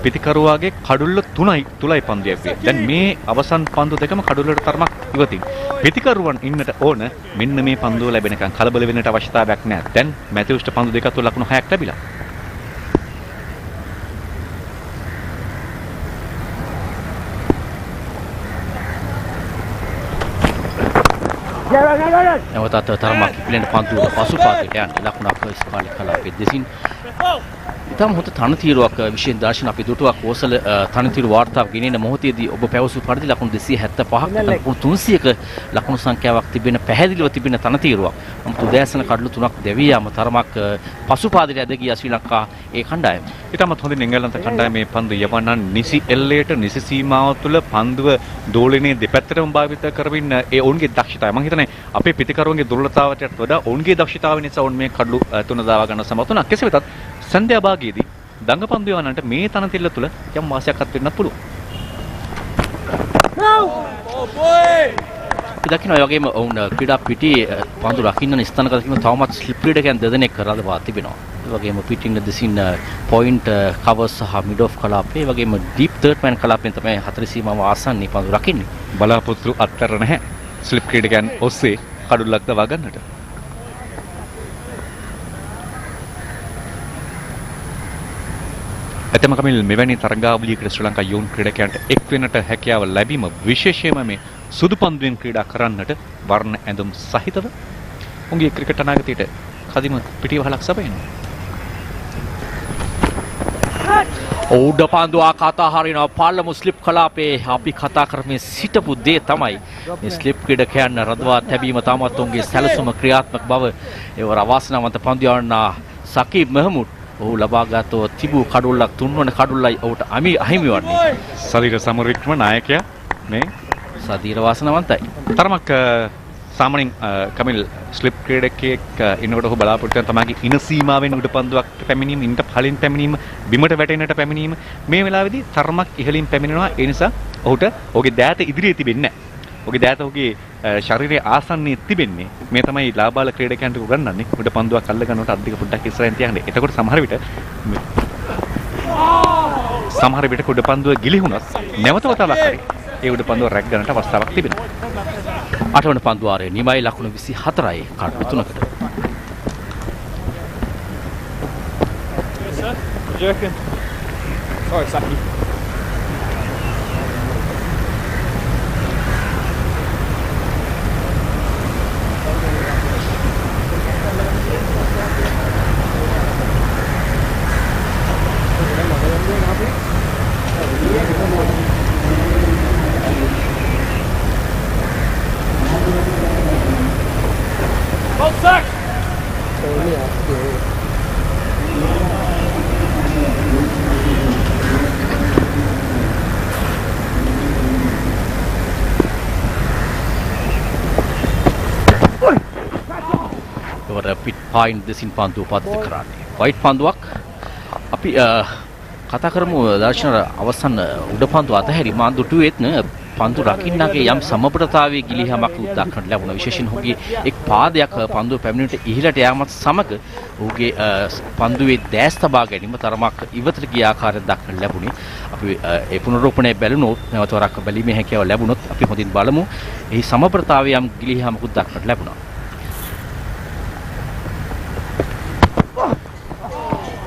පිටිකරුවාගේ කඩුල්ල 3යි පන්දු යැව්වේ. දැන් මේ අවසන් පන්දු දෙකම කඩුල්ලට තරමක් ඉවතින්. පිටිකරුවන් ඉන්නට ඕන මෙන්න මේ පන්දුව ලැබෙනකන් කලබල වෙන්නට අවශ්‍යතාවයක් නැහැ. දැන් මැතිව්ස්ට පන්දු දෙකක් තුල ලකුණු 6ක් ලැබිලා. නැවතත් තරමක් ඉක්ලෙන පන්දුව පසුපාතයට යන්නේ ලකුණක් ඉස්පාලි කලාපයේ දෙසින්. ඉතාම හොඳ තනතිරුවක් විශේෂ දර්ශන අපි දුටුවක් ඕසල තනතිරු වාර්තාව ගෙනෙන මොහොතේදී ඔබ පැවසු පරිදි ලකුණු 275ක් ලකුණු 300ක ලකුණු සංඛ්‍යාවක් තිබෙන පැහැදිලිව තිබෙන තනතිරුවක්. නමුත් උදෑසන කඩලු 3ක් දැවී යාම තරමක් පසුපාතයට ඇද ගියා ශ්‍රී ලංකා ඒ කණ්ඩායම. ඊටමත් හොඳින් එංගලන්ත කණ්ඩායමේ පන්දු යවන්නන් නිසි එල්ලයට නිසි සීමාව තුළ පන්දුව දෝලනයේ දෙපැත්තටම භාවිත කරමින් ඒ ඔවුන්ගේ දක්ෂතාවය මම හිතන්නේ අපේ පිටිකරුවන්ගේ දුර්වලතාවයට වඩා ඔවුන්ගේ දක්ෂතාවය නිසා ඔවුන් මේ කඩලු තුන දාවා ගන්න සමත් වුණා. කෙසේ වෙතත් සන්ධ්‍යා භාගයේදී දඟපන්දු යවන්නන්ට මේ තනතිල්ල තුළ යම් වාසියක් අත් වෙන්නත් පුළුවන්. දකින්න ඔය වගේම ඔවුන් ක්‍රීඩා පිටියේ පන්දු රකින්න ස්ථානගත කිරීම තවමත් ස්ලිප් ක්‍රීඩකයන් දෙදෙනෙක් කරලා තිබෙනවා. වගේම පිටින් දෙසින් පොයින්ට් කවර්ස් සහ මිඩ් ඔෆ් කලාපේ වගේම ඩීප් තර්ඩ් මෑන් කලාපෙන් තමයි 40 සීමාව ආසන්නී පන්දු රකින්නේ. බලාපොරොත්තු අත්තර නැහැ. ස්ලිප් ක්‍රීඩකයන් ඔස්සේ කඩුල්ලක් දවා ගන්නට. ඇතම කමිල් මෙවැනි තරගාවලියකට ශ්‍රී ලංකා යෝන් ක්‍රීඩකයන්ට එක් වෙන්නට හැකියාව ලැබීම විශේෂයෙන්ම මේ සුදු පන්දුවෙන් ක්‍රීඩා කරන්නට වර්ණ ඇඳුම් සහිතව උන්ගේ ක්‍රිකට් අනාගතයට කදිම පිටිවහලක් සපයනවා. උඩ පන්දු ආකාතා හරිනවා පළමු ස්ලිප් කලාපේ අපි කතා කරමින් සිටපු දේ තමයි මේ ස්ලිප් ක්‍රීඩකයන් රඳවා තැබීම තාමත් උන්ගේ සැලසුම ක්‍රියාත්මක බව ඒවර අවාසනාවන්ත පන්දු යවන්න සකීබ් මෙහමුඩ් ඔහු ලබාගත්ව තිබූ කඩුල්ලක් තුන්වන කඩුල්ලයි ඔහුට අහිමි වන්නේ. සදීර සමරික්ම නායකයා මේ සදීර වාසනාවන්තයි. තරමක් සාමාන්‍යයෙන් කමිල් ස්ලිප් ක්‍රීඩකයෙක් ඉන්නකොට ඔහු බලාපොරොත්තු වෙන තමයිගේ ඉන සීමාවෙන් උඩ පන්දුවක් පැමිණීම, ඉන්ට පලින් පැමිණීම, බිමට වැටෙන්නට පැමිණීම මේ වෙලාවේදී තරමක් ඉහළින් පැමිණෙනවා. ඒ නිසා ඔහුට ඔහුගේ දෑත ඉදිරියේ තිබෙන්නේ නැහැ. ඔහුගේ දෑත ඔහුගේ ශරීරයේ ආසන්නයේ තිබෙන්නේ. මේ තමයි ලාබාල ක්‍රීඩකයන්ට උගන්වන්නේ. උඩ පන්දුවක් අල්ල ගන්නකොට අද්දික පොඩ්ඩක් ඉස්සරහින් තියන්නේ. එතකොට සමහර විට උඩ පන්දුව ගිලිහුණත් නැවත වතාවක් හරි ඒ උඩ පන්දුව රැග් ගන්නට අවස්ථාවක් තිබෙනවා. 8 වන පන්දු වාරයේ නිමයි ලකුණු 24යි කඩු 3කට. Sorry, Saki. පිට් පොයින්ට් දෙසින් පන්දුව පදිත කරන්නේ. වයිට් පන්දුවක් අපි කතා කරමු දර්ශන අවසන් උඩ පන්දුව අතහැරි මාන්දු 2 පන්දු රකින්නගේ යම් සමබරතාවයේ ගිලිහමක් උදක්වන්න ලැබුණා. විශේෂයෙන් ඔහුගේ එක් පාදයක් පන්දුව පැමිණෙන්නට ඉහළට යාමත් සමග ඔහුගේ පන්දුවේ දැස් තබා ගැනීම තරමක් ඉවතට ගිය ආකාරයක් දක්වන්න ලැබුණේ. අපි ඒ පුනරුත්පනය බැලුණොත් නැවත වරක් බැලීමේ හැකියාව ලැබුණොත් අපි හොඳින් බලමු. එහි සමබරතාවයේ යම් ගිලිහමක් උදක්වන්න ලැබුණා.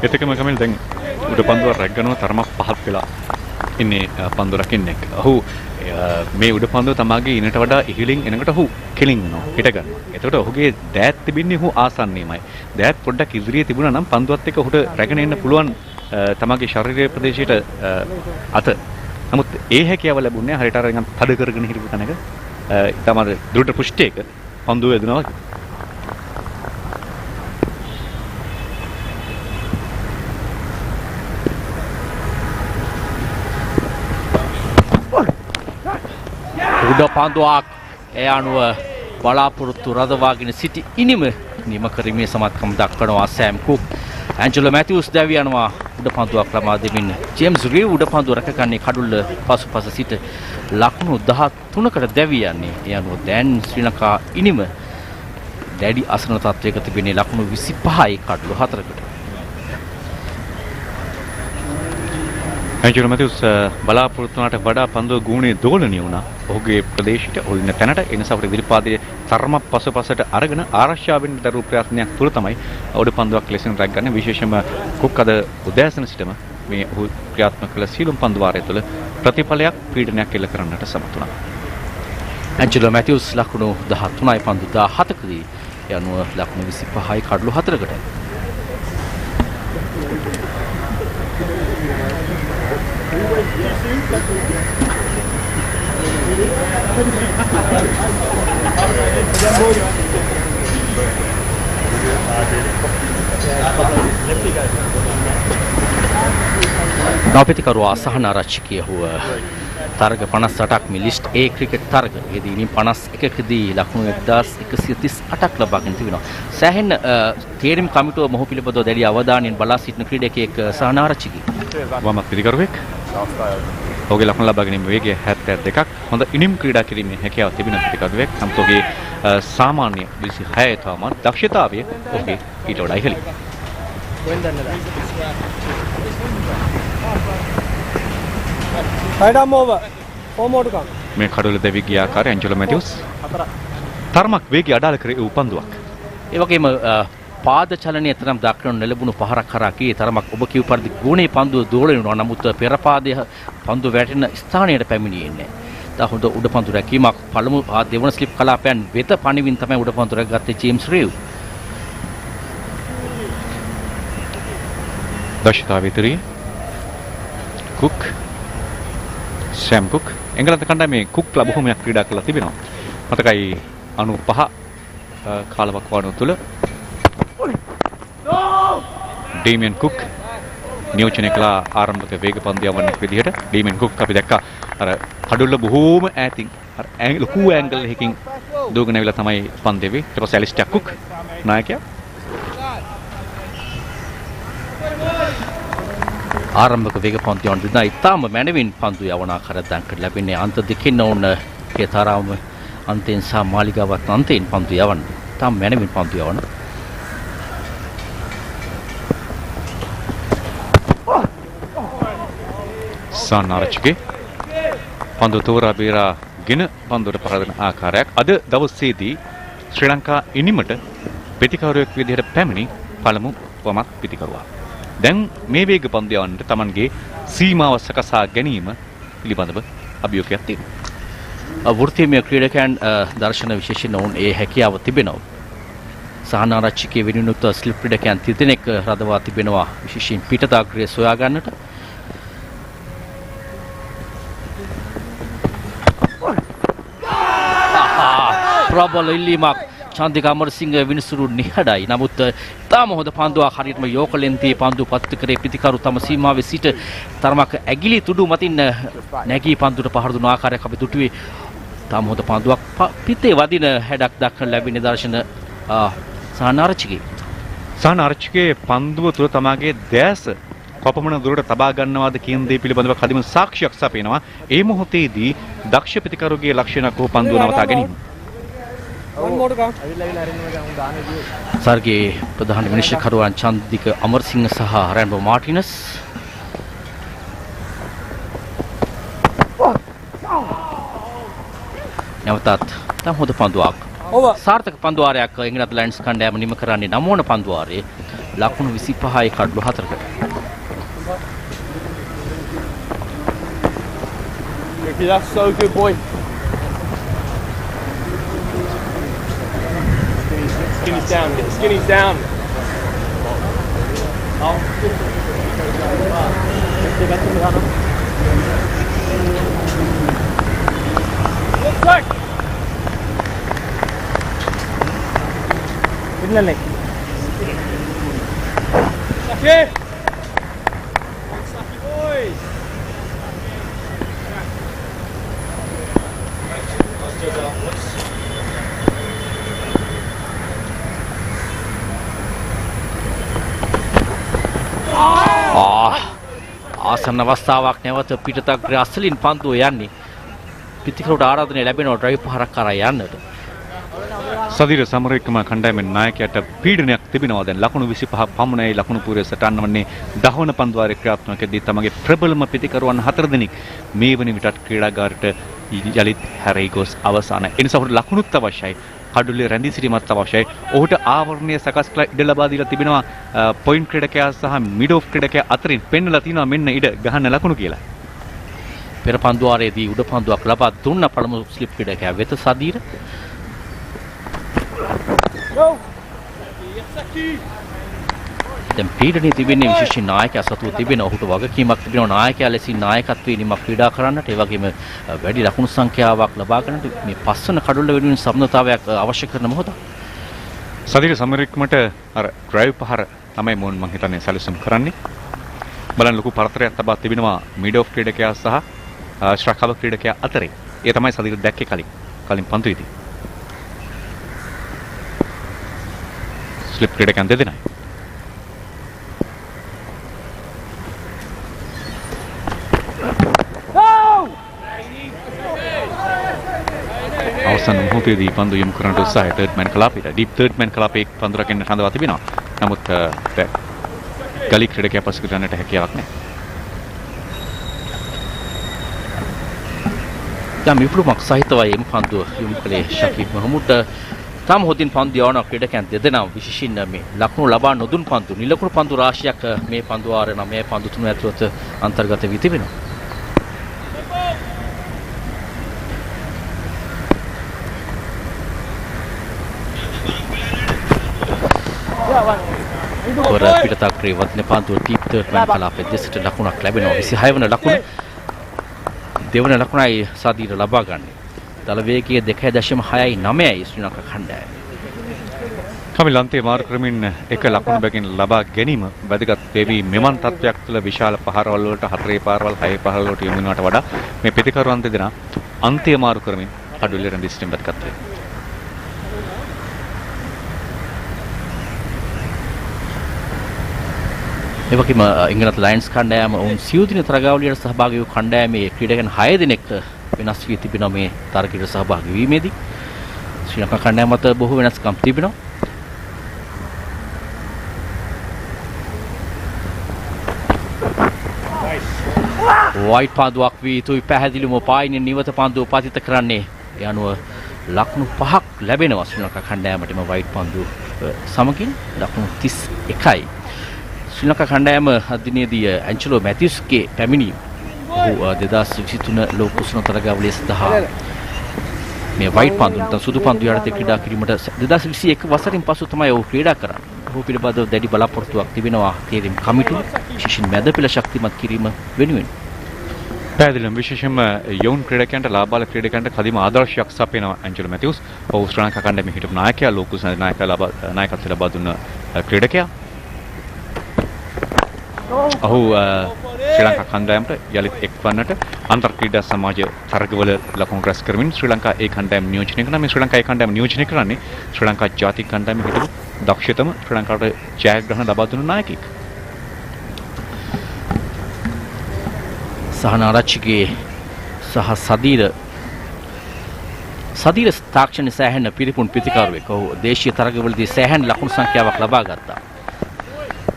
එතකම කමිල් දැන් උඩ පන්දුව රැග් ගන්නවා තරමක් පහත් වෙලා ඉන්නේ පන්දු රකින්නෙක්. ඔහු මේ උඩ පන්දුව තමාගේ ඉනට වඩා ඉහළින් එනකොට ඔහු කෙලින් වෙනවා, හිට ගන්නවා. එතකොට ඔහුගේ දෑත් තිබින්නේ ඔහු ආසන්නයේමයි. දෑත් පොඩ්ඩක් ඉදිරියේ තිබුණා නම් පන්දුවත් එක්ක ඔහුට රැගෙන එන්න පුළුවන් තමාගේ ශාරීරික ප්‍රදේශයට අත. නමුත් ඒ හැකියාව ලැබුණේ හරියට අර නිකන් තද කරගෙන හිටපු තැනක තමයි දුරට පුෂ්ටියක පන්දුව එදනවා. උඩ පන්දුවක් ඒ අනුව බලාපොරොත්තු රඳවාගෙන සිටි ඉනිම නිම කිරීමේ සමත්කම් දක්වනවා සෑම් කුක්. ඇන්ජලෝ මැතිව්ස් දැවි යනවා උඩ පන්දුවක් ළමා දෙමින්. ජේම්ස් රීව් උඩ පන්දුව රැකගන්නේ කඩුල්ල පසුපස සිට ලකුණු 13කට දැවි යන්නේ. ඒ අනුව දැන් ශ්‍රී ලංකා ඉනිම දැඩි අසරණ තත්වයක තිබෙන්නේ ලකුණු 25යි කඩුළු 4කට. ඇන්ජලෝ මැතිව්ස් බලාපොරොත්තු වුණාට වඩා පන්දුව ගුණේ දෝලණය වුණා. ඔහුගේ ප්‍රදේශයට ඔහු ඉන්න තැනට ඒ නිසා අපිට ඉදිරිපාදයේ තරමක් පසුපසට අරගෙන ආරක්ෂාවෙන් දරු ප්‍රයත්නයක් තුළ තමයි උඩ පන්දුවක් ලෙසින් රැග් ගන්න. විශේෂයෙන්ම කුක් අද උදෑසන සිටම මේ ඔහු ක්‍රියාත්මක කළ සීලම් පන්දු වාරය තුළ ප්‍රතිඵලයක් පීඩනයක් එල්ල කරන්නට සමත් වුණා. ඇන්ජලෝ මැතිව්ස් ලකුණු 13යි පන්දු 17කදී ඒ අනුව ලකුණු 25යි කඩලු 4කට. නවපිතිකරුවා සහන ආරච්චිකය හුව තරග 58ක් මේ ලිස්ට් A ක්‍රිකට් තරග. එෙහිදී ඉනිං 51කදී ලකුණු 1138ක් ලබාගෙන තිබෙනවා. සෑහෙන තීරම් කමිටුව මොහු පිළිබඳව දැඩි අවධානයෙන් බලා සිටින ක්‍රීඩකයෙක් සහන ආරච්චිකය. වමත් පිළිකරුවෙක්. ඔහුගේ ලකුණු ලබා ගැනීම වේගය 72ක්. හොඳ ඉනිම් ක්‍රීඩා කිරීමේ හැකියාව තිබෙන පිළිකරුවෙක්. නමුත් ඔහුගේ සාමාන්‍ය 26 තවමත් දක්ෂතාවය ඔහුගේ ඊට වඩා ඉහළයි. මේ කඩොල දෙවි ගිය ආකාරය ඇන්ජලෝ මැතිව්ස් තරමක් වේගය අඩාල කරේ උපන්දුවක්. ඒ වගේම පාද චලනයේ තරම් දක්වන ලැබුණු පහරක් කරා කී තරමක් ඔබ කියු පරිදි ගුණේ පන්දුව දෝලනවා. නමුත් පෙර පාදයේ පන්දුව වැටෙන ස්ථානයට පැමිණියේ නැහැ. තා හොඳ උඩ පන්දු රැකීමක් පළමු දෙවන ස්ලිප් කලාපයන් වෙත පණිවින් තමයි උඩ පන්දු රැකගත්තේ ජේම්ස් රීව්. දක්ෂතාව විතරයි. කුක් සෑම් කුක් එංගලන්ත කණ්ඩායමේ කුක්ලා බොහොමයක් ක්‍රීඩා කරලා තිබෙනවා. මතකයි 95 කාලවකවානුව තුළ ඩේමියන් කුක් නියෝජනය කළ ආරම්භක වේග පන්දියවන්නෙක් විදිහට ඩේමියන් කුක් අපි දැක්කා අර කඩොල්ල බොහෝම ඈතින් අර ලොකු ඇන්ගල් එකකින් දුවගෙන ඇවිල්ලා තමයි පන්දෙවි. ඊට පස්සේ ඇලිස්ටර් කුක් නායකයා ආරම්භක වේග පන්දියවන් දිනා ඉතාම මැනවින් පන්දු යවන ආකාරයක් දැක්කට ලැබෙන්නේ අන්ත දෙකෙන් ඕන කේතරාම අන්තෙන් සහ මාලිගාවත් අන්තෙන් පන්දු යවන්න. ඉතාම මැනවින් පන්දු යවන. සානාරච්චගේ පන්දු තෝරා බේරා ගෙන පන්දුවට පහර දෙන ආකාරයක් අද දවසේදී ශ්‍රී ලංකා ඉනිමට පිටිකරුවෙක් විදිහට පැමිණි පළමු වමත් පිටිකරුවා. දැන් මේ වේග පන්දියවන්ට Tamanගේ සීමාව සකසා ගැනීම පිළිබඳව අභියෝගයක් තියෙනවා. වෘත්තීය ක්‍රීඩකයන් දර්ශන විශේෂයෙන් ඔවුන් ඒ හැකියාව තිබෙනවා. සානාරච්චිකේ වෙනුනුත් ස්ලිප් ක්‍රීඩකයන් 30 දෙනෙක් රඳවා තිබෙනවා විශේෂයෙන් පිටතාග්‍රය සොයා ගන්නට. ප්‍රබල ඉල්ලීමක් චන්දික අමරසිංහ විනිසුරු නිහඬයි. නමුත් තාම හොඳ පන්දුවක් හරියටම යෝකලෙන්තේ පන්දු පත් කරේ පිටිකරු තම සීමාවේ සිට තරමක් ඇගිලි තුඩු මතින් නැගී පන්දුට පහර දුන ආකාරයක් අපි දුටුවේ. තාම හොඳ පන්දුවක් පිටේ වදින හැඩක් දක්වන ලැබෙන දර්ශන සානාරච්චිගේ පන්දුව තුළ තමාගේ දැස කොපමණ දුරට තබා ගන්නවාද කියන දේ පිළිබඳව කදිම සාක්ෂියක් සපයනවා. ඒ මොහොතේදී දක්ෂ පිටිකරුගේ ලක්ෂණක් වූ පන්දුව නවතා ගැනීම. සර්ගේ ප්‍රධාන විනිශ්චයකරුවන් චන්දික අමරසිංහ සහ රැන්බෝ මාටිනස් නැවතත් තම හොඳ පන්දුවක් සාර්ථක පන්දුවාරයක් ඉංග්‍රීසි ලයන්ස් කණ්ඩායම නිම කරන්නේ 9 වන පන්දුවාරයේ ලකුණු 25යි කඩලු 4කට. That's so good, boy. Skinny's down. Get the skinnies down. Looks like. Saki. Saki boys. ආසන්න අවස්ථාවක් නැවත පිටතග්‍ර අසලින් පන්දුව යන්නේ. පිටිකරුට ආරාධනය ලැබෙනවා ඩ්‍රයිව් පහරක් කරා යන්නට. සදිර සමරේකම කණ්ඩායමේ නායකයාට පීඩනයක් තිබෙනවා. දැන් ලකුණු 25 පමණයි ලකුණු පුරේ සටහන් වන්නේ 10 වන පන්දුවාරයේ ක්‍රියාත්මකදී තමගේ ප්‍රබලම පිටිකරුවන් 4 දෙනෙක් මේ වන විටත් ක්‍රීඩාගාරයට යලිත් හැරී ගොස් අවසానයි. ඒ නිසා ඔහුට ලකුණුත් අවශ්‍යයි. කඩුල්ලේ රැඳී සිටීමත් අවශ්‍යයි. ඔහුට ආවරණය සකස් කළ ඉඩ ලබා දීලා තිබෙනවා. පොයින්ට් ක්‍රීඩකයා සහ මිඩ් ඔෆ් ක්‍රීඩකයා අතරින් පෙන්නලා තිනවා මෙන්න ඉඩ ගහන්න ලකුණු කියලා. පෙර පන්දුවාරයේදී උඩ පන්දුවක් ලබා දුන්න පළමු ස්ලිප් ක්‍රීඩකයා වෙත සදීර. දැන් පීඩනයේ තිබෙන්නේ විශේෂ නායකයා සතුව තිබෙන ඔහුට වගකීමක් තිබෙනවා නායකයා ලෙසින් නායකත්වයේ නිමක් ක්‍රීඩා කරන්නට ඒ වගේම වැඩි ලකුණු සංඛ්‍යාවක් ලබා ගන්නට මේ පස්වන කඩොල්ල වෙනුවෙන් සම්මතතාවයක් අවශ්‍ය කරන මොහොත. සදිර සමරික්මට අර ඩ්‍රයිව් පහර තමයි මොන් මං හිතන්නේ සැලසුම් කරන්නේ. බලන්න ලොකු පරතරයක් තබා තිබෙනවා මිඩ් ඔෆ් ක්‍රීඩකයා සහ ශ්‍රාකව ක්‍රීඩකයා අතරේ. ඒ තමයි සදිර දැක්කේ කලින් පන්දුවේදී. ස්ලිප් ක්‍රීඩකයන් දෙදෙනයි. අවසන් මොහොතේදී පන්දු යොමු කරන්නට උත්සාහය තර්ඩ් මෑන් කලාපයට ඩීප් තර්ඩ් මෑන් කලාපයේ පන්දු රකින්න හඳවා තිබෙනවා. නමුත් ගලි ක්‍රීඩකයා පසු කරන්නට හැකියාවක් නැහැ. දැන් විප්ලවයක් සහිතවයි එම් පන්දුව යොමු කළේ ශකීබ් මහමුඩ්. තාම හොදින් පන්දු යවන ක්‍රීඩකයන් දෙදෙනා විශේෂයෙන් මේ ලකුණු ලබා නොදුන් පන්දු නිලකුණු පන්දු රාශියක් මේ පන්දු වාරේ 9 පන්දු තුන ඇතුළත අන්තර්ගත වී තිබෙනවා. වර පිටතක්‍රේ වදින පන්දුව ටීප් තර්ඩ් මෑන් කලාපයේ දෙසට ලකුණක් ලැබෙනවා. 26 වන ලකුණ දෙවන ලකුණයි සදීර ලබා ගන්නේ. දල වේගයේ 2.69යි ශ්‍රී ලංකා කණ්ඩායම. කමිල් අන්තයේ මාරු කරමින් එක ලකුණු බැගින් ලබා ගැනීම වැදගත් වේවි. මෙවන් තත්ත්වයක් තුළ විශාල පහරවල් වලට 4 පාරවල් 6 පාරවල් වලට යොමු වෙනවට වඩා මේ ප්‍රතිකරුවන් දෙදෙනා අන්තයේ මාරු කරමින් කඩුල්ලේ රැඳී සිටින වැදගත් වේ. එවැගේම ඉංග්‍රීසි ලයන්ස් කණ්ඩායම වුන් සියලු දින තරගාවලියට සහභාගී වූ කණ්ඩායමේ ක්‍රීඩකයන් 6 දෙනෙක් වෙනස් වී තිබෙනවා මේ තරගයට සහභාගී වීමේදී. ශ්‍රී ලංකා කණ්ඩායම මත බොහෝ වෙනස්කම් තිබෙනවා. වයිට් පන්දුවක් වී යුතුයි පැහැදිලිවම පායිනේ නිවත පන්දුව පතිත කරන්නේ. ඒ අනුව ලකුණු 5ක් ලැබෙනවා ශ්‍රී ලංකා කණ්ඩායමටම වයිට් පන්දුව සමගින් ලකුණු 31යි. ශ්‍රී ලංකා කණ්ඩායම අදිනේදී ඇන්චලෝ මැතිව්ස්ගේ පැමිණීම ඔහු 2023 ලෝක කුසන තරගාවලිය සඳහා මේ වයිට් පන්දු නැත්නම් සුදු පන්දු යටතේ ක්‍රීඩා කිරීමට 2021 වසරින් පසු තමයි ඔහු ක්‍රීඩා කරන්නේ. ඔහු පිළිබඳව දැඩි බලාපොරොත්තුවක් තිබෙනවා තීරීම් කමිටුව විශේෂයෙන් මැද පෙළ ශක්තිමත් කිරීම වෙනුවෙන්. පැහැදිලිවම විශේෂයෙන්ම යෝන් ක්‍රීඩකයන්ට ලාබාල ක්‍රීඩකයන්ට කදිම ආදර්ශයක් සපයනවා ඇන්ජලෝ මැතිව්ස්. ඔහු ශ්‍රී ලංකා කණ්ඩායමේ හිටපු 나යකයා ලෝක කුසන නායකත්වය ලබා දුන්න ක්‍රීඩකයා. ඔහු ශ්‍රී ලංකා කණ්ඩායමට යලිත් එක්වන්නට අන්තර් ක්‍රීඩා සමාජ තරගවල ලකුණු රැස් කරමින් ශ්‍රී ලංකා ඒ කණ්ඩායම නියෝජනය කරනවා. මේ ශ්‍රී ලංකා ඒ කණ්ඩායම නියෝජනය කරන්නේ ශ්‍රී ලංකා ජාතික කණ්ඩායමේ හිටපු දක්ෂතම ශ්‍රී ලංකාවට ජයග්‍රහණ ලබා දුන්න නායකයෙක්. සහනාරච්චිගේ සහ සදීර තාක්ෂණ සෑහෙන පිරිපුන් ප්‍රතිකාරවෙක්. ඔහු දේශීය තරගවලදී සෑහෙන ලකුණු සංඛ්‍යාවක් ලබා ගත්තා.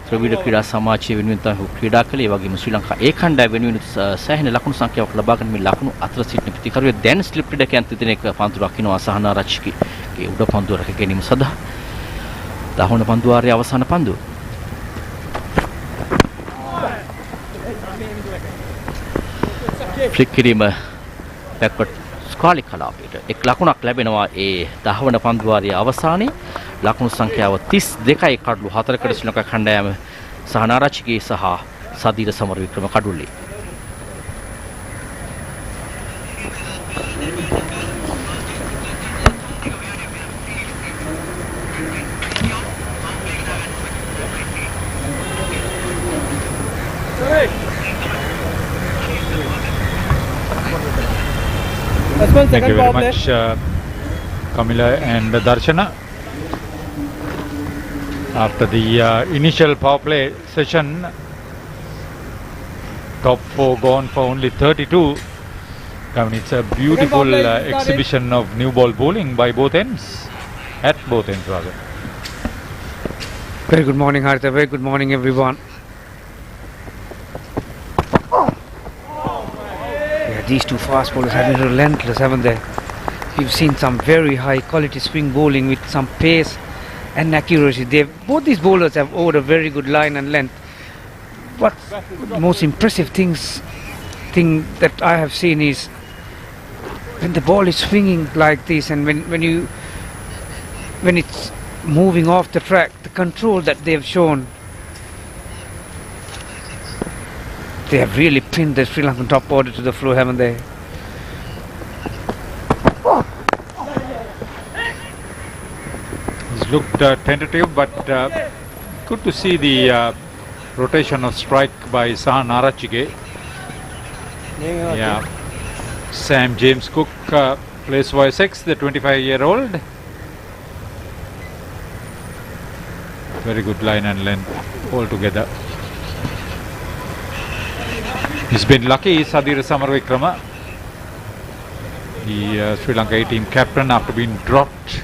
ත්‍රිවිධ ක්‍රීඩා සමාජය වෙනුවෙන් තමයි ක්‍රීඩා කළේ. ඒ වගේම ශ්‍රී ලංකා ඒ කණ්ඩායම වෙනුවෙන් සෑහෙන ලකුණු සංඛ්‍යාවක් ලබා ගන්න මේ ලකුණු අතර සිටින ප්‍රතිකාරවෙක් දැන් ස්ලිප් ක්‍රීඩකයන් දෙදෙනෙක් පන්දු රකින්නවා සහනාරච්චිගේ උඩ පන්දුව රැක ගැනීම සඳහා. 10 වන පන්දු වාරයේ අවසාන පන්දුව. ෆ්ලික් කිරීම බැක්වර්ඩ් ස්කාලි කලාපයට එක් ලකුණක් ලැබෙනවා. ඒ 10 වන පන්දු වාරයේ අවසානයේ ලකුණු සංඛ්‍යාව 32යි කඩලු 4කට ශ්‍රී ලංකා කණ්ඩායම සහනාරච්චිගේ සහ සදීර Samarawickrama කඩුල්ලේ. Thank you very much, Kamila and Darshana. After the initial power play session, top 4 gone for only 32. I mean, it's a beautiful exhibition of new ball bowling by both ends, at both ends rather. Very good morning, Harita. Very good morning, everyone. These two fast bowlers have been relentless, haven't they? We've seen some very high quality swing bowling with some pace and accuracy. Both these bowlers have owed a very good line and length. What the most impressive thing that I have seen is when the ball is swinging like this and when it's moving off the track, the control that they've shown. They have really pinned the Sri Lankan top order to the floor, haven't they? He's looked tentative, but good to see the rotation of strike by Sahanarachige. Yeah. Sam James Cook plays for Essex, the 25-year-old. Very good line and length altogether. He's been lucky, Sadira Samarvikrama, the Sri Lanka A team captain, after being dropped.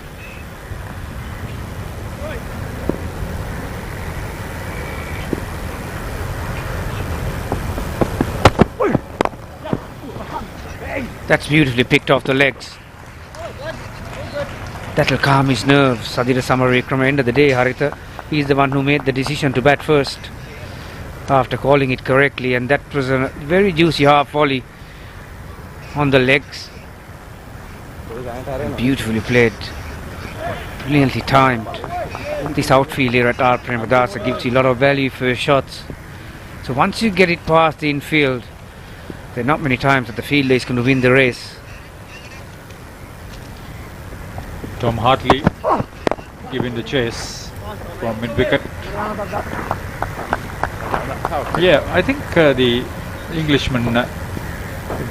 That's beautifully picked off the legs. That'll calm his nerves. Sadira Samarekram, end of the day, Haritha, he's the one who made the decision to bat first after calling it correctly, and that was a very juicy half volley on the legs. Beautifully played, brilliantly timed. This outfield here at R. Premadasa gives you a lot of value for your shots. So once you get it past the infield, there are not many times that the fielder is going to win the race. Tom Hartley giving the chase from mid-wicket. Yeah, I think the Englishman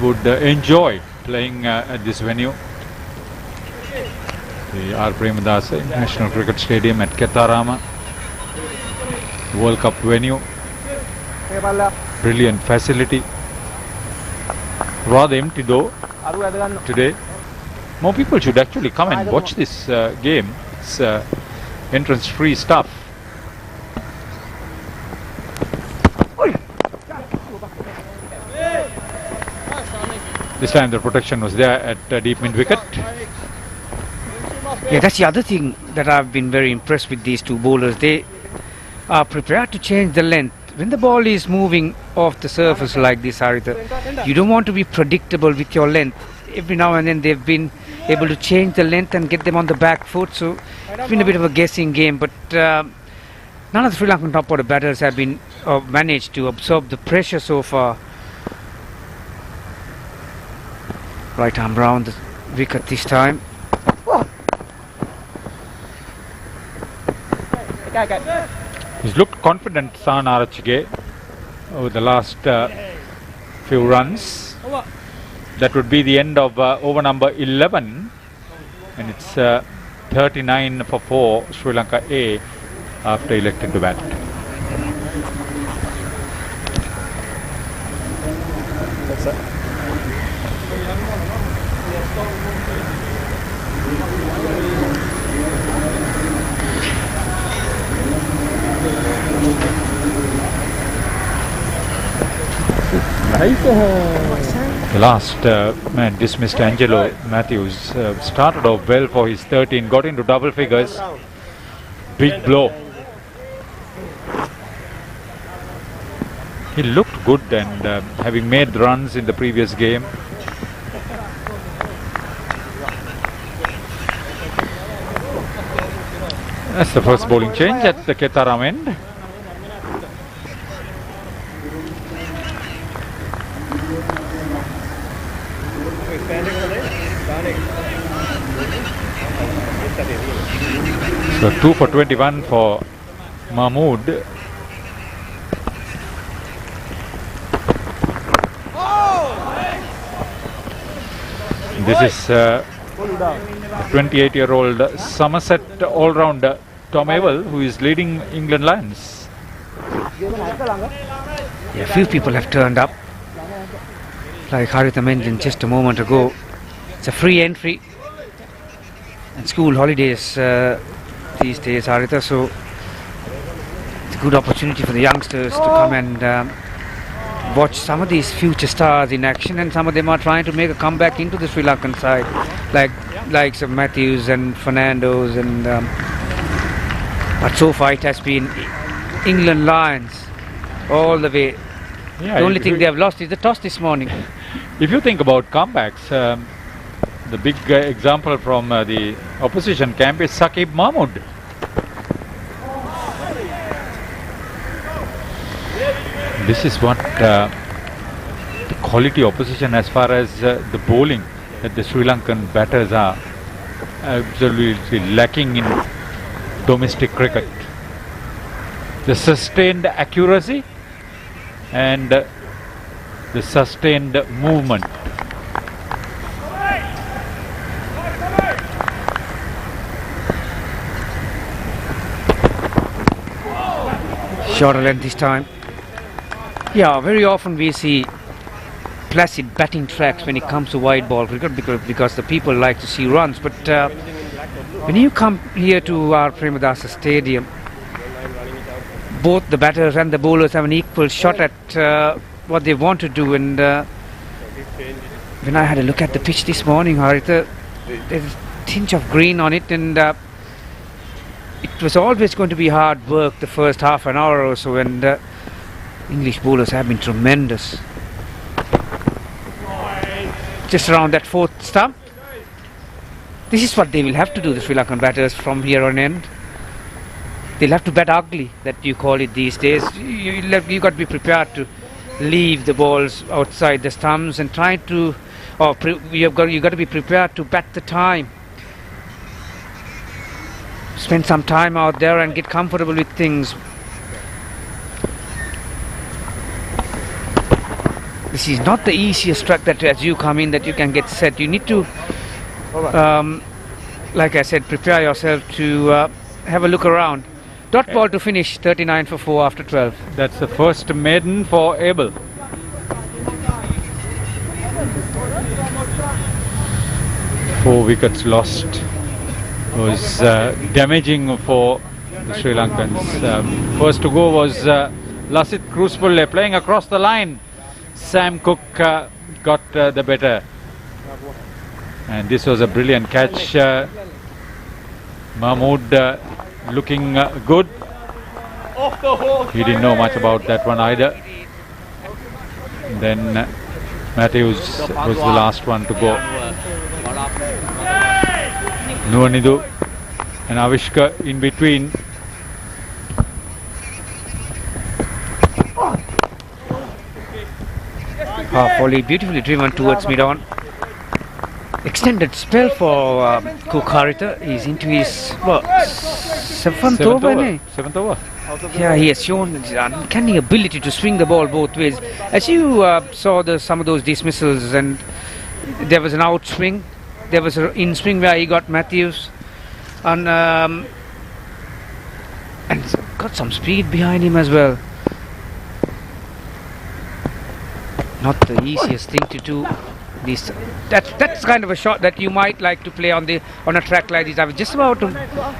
would enjoy playing at this venue. The R. Premadasa International Cricket Stadium at Ketarama, World Cup venue. Brilliant facility. Rather empty though today. More people should actually come and watch this game. It's entrance free stuff. This time the protection was there at deep mid wicket. Yeah, that's the other thing that I've been very impressed with these two bowlers. They are prepared to change the length. When the ball is moving off the surface like this, Haritha, you don't want to be predictable with your length. Every now and then they've been able to change the length and get them on the back foot, so it's been a bit of a guessing game, but none of the Sri Lankan top order batters have been managed to absorb the pressure so far. Right arm round the wicket this time. He's looked confident, San Arachige, over the last few runs. That would be the end of over number 11, and it's 39 for 4, Sri Lanka A, after electing to bat. The last man dismissed, Angelo Matthews, started off well for his 13, got into double figures. Big blow. He looked good, and having made runs in the previous game. That's the first bowling change at the Ketaram end. So 2 for 21 for Mahmood. This is 28-year-old Somerset all-rounder Tom Ewell, who is leading England Lions. Yeah, few people have turned up. Like Haritha mentioned just a moment ago, it's a free entry and school holidays these days, Haritha, so it's a good opportunity for the youngsters to come and watch some of these future stars in action, and some of them are trying to make a comeback into the Sri Lankan side, likes of Matthews and Fernandos, and but so far it has been England Lions all the way. Yeah, the only thing they have lost is the toss this morning. If you think about comebacks, the big example from the opposition camp is Saqib Mahmood. This is what the quality opposition as far as the bowling that the Sri Lankan batters are absolutely lacking in domestic cricket. The sustained accuracy and the sustained movement. Shorter length this time. Yeah, very often we see placid batting tracks when it comes to wide ball cricket because the people like to see runs. But when you come here to our Premadasa Stadium, both the batters and the bowlers have an equal shot at what they want to do, and when I had a look at the pitch this morning, Haritha, there's a tinge of green on it, and it was always going to be hard work the first half an hour or so, and English bowlers have been tremendous. Just around that fourth stump. This is what they will have to do, the Sri Lankan batters, from here on end. They'll have to bat ugly, that you call it these days. You got to be prepared to leave the balls outside the stumps and try to, you got to be prepared to bat the time. Spend some time out there and get comfortable with things. This is not the easiest track that as you come in that you can get set. You need to, like I said, prepare yourself to have a look around. Dot ball to finish, 39 for 4 after 12. That's the first maiden for Abel. Four wickets lost was damaging for the Sri Lankans. First to go was Lasith Crucible playing across the line. Sam Cook got the better, and this was a brilliant catch. Mahmood looking good. He didn't know much about that one either. Then Matthews was the last one to go. Nuanidu and Avishka in between. Half volley beautifully driven towards mid-on. Extended spell for Cook, Haritha. He's into his seventh over. Seventh over. Yeah, he has shown his uncanny ability to swing the ball both ways. As you saw some of those dismissals, and there was an out swing, there was an in swing where he got Matthews, and got some speed behind him as well. Not the easiest thing to do. That's kind of a shot that you might like to play on a track like this. I was just about to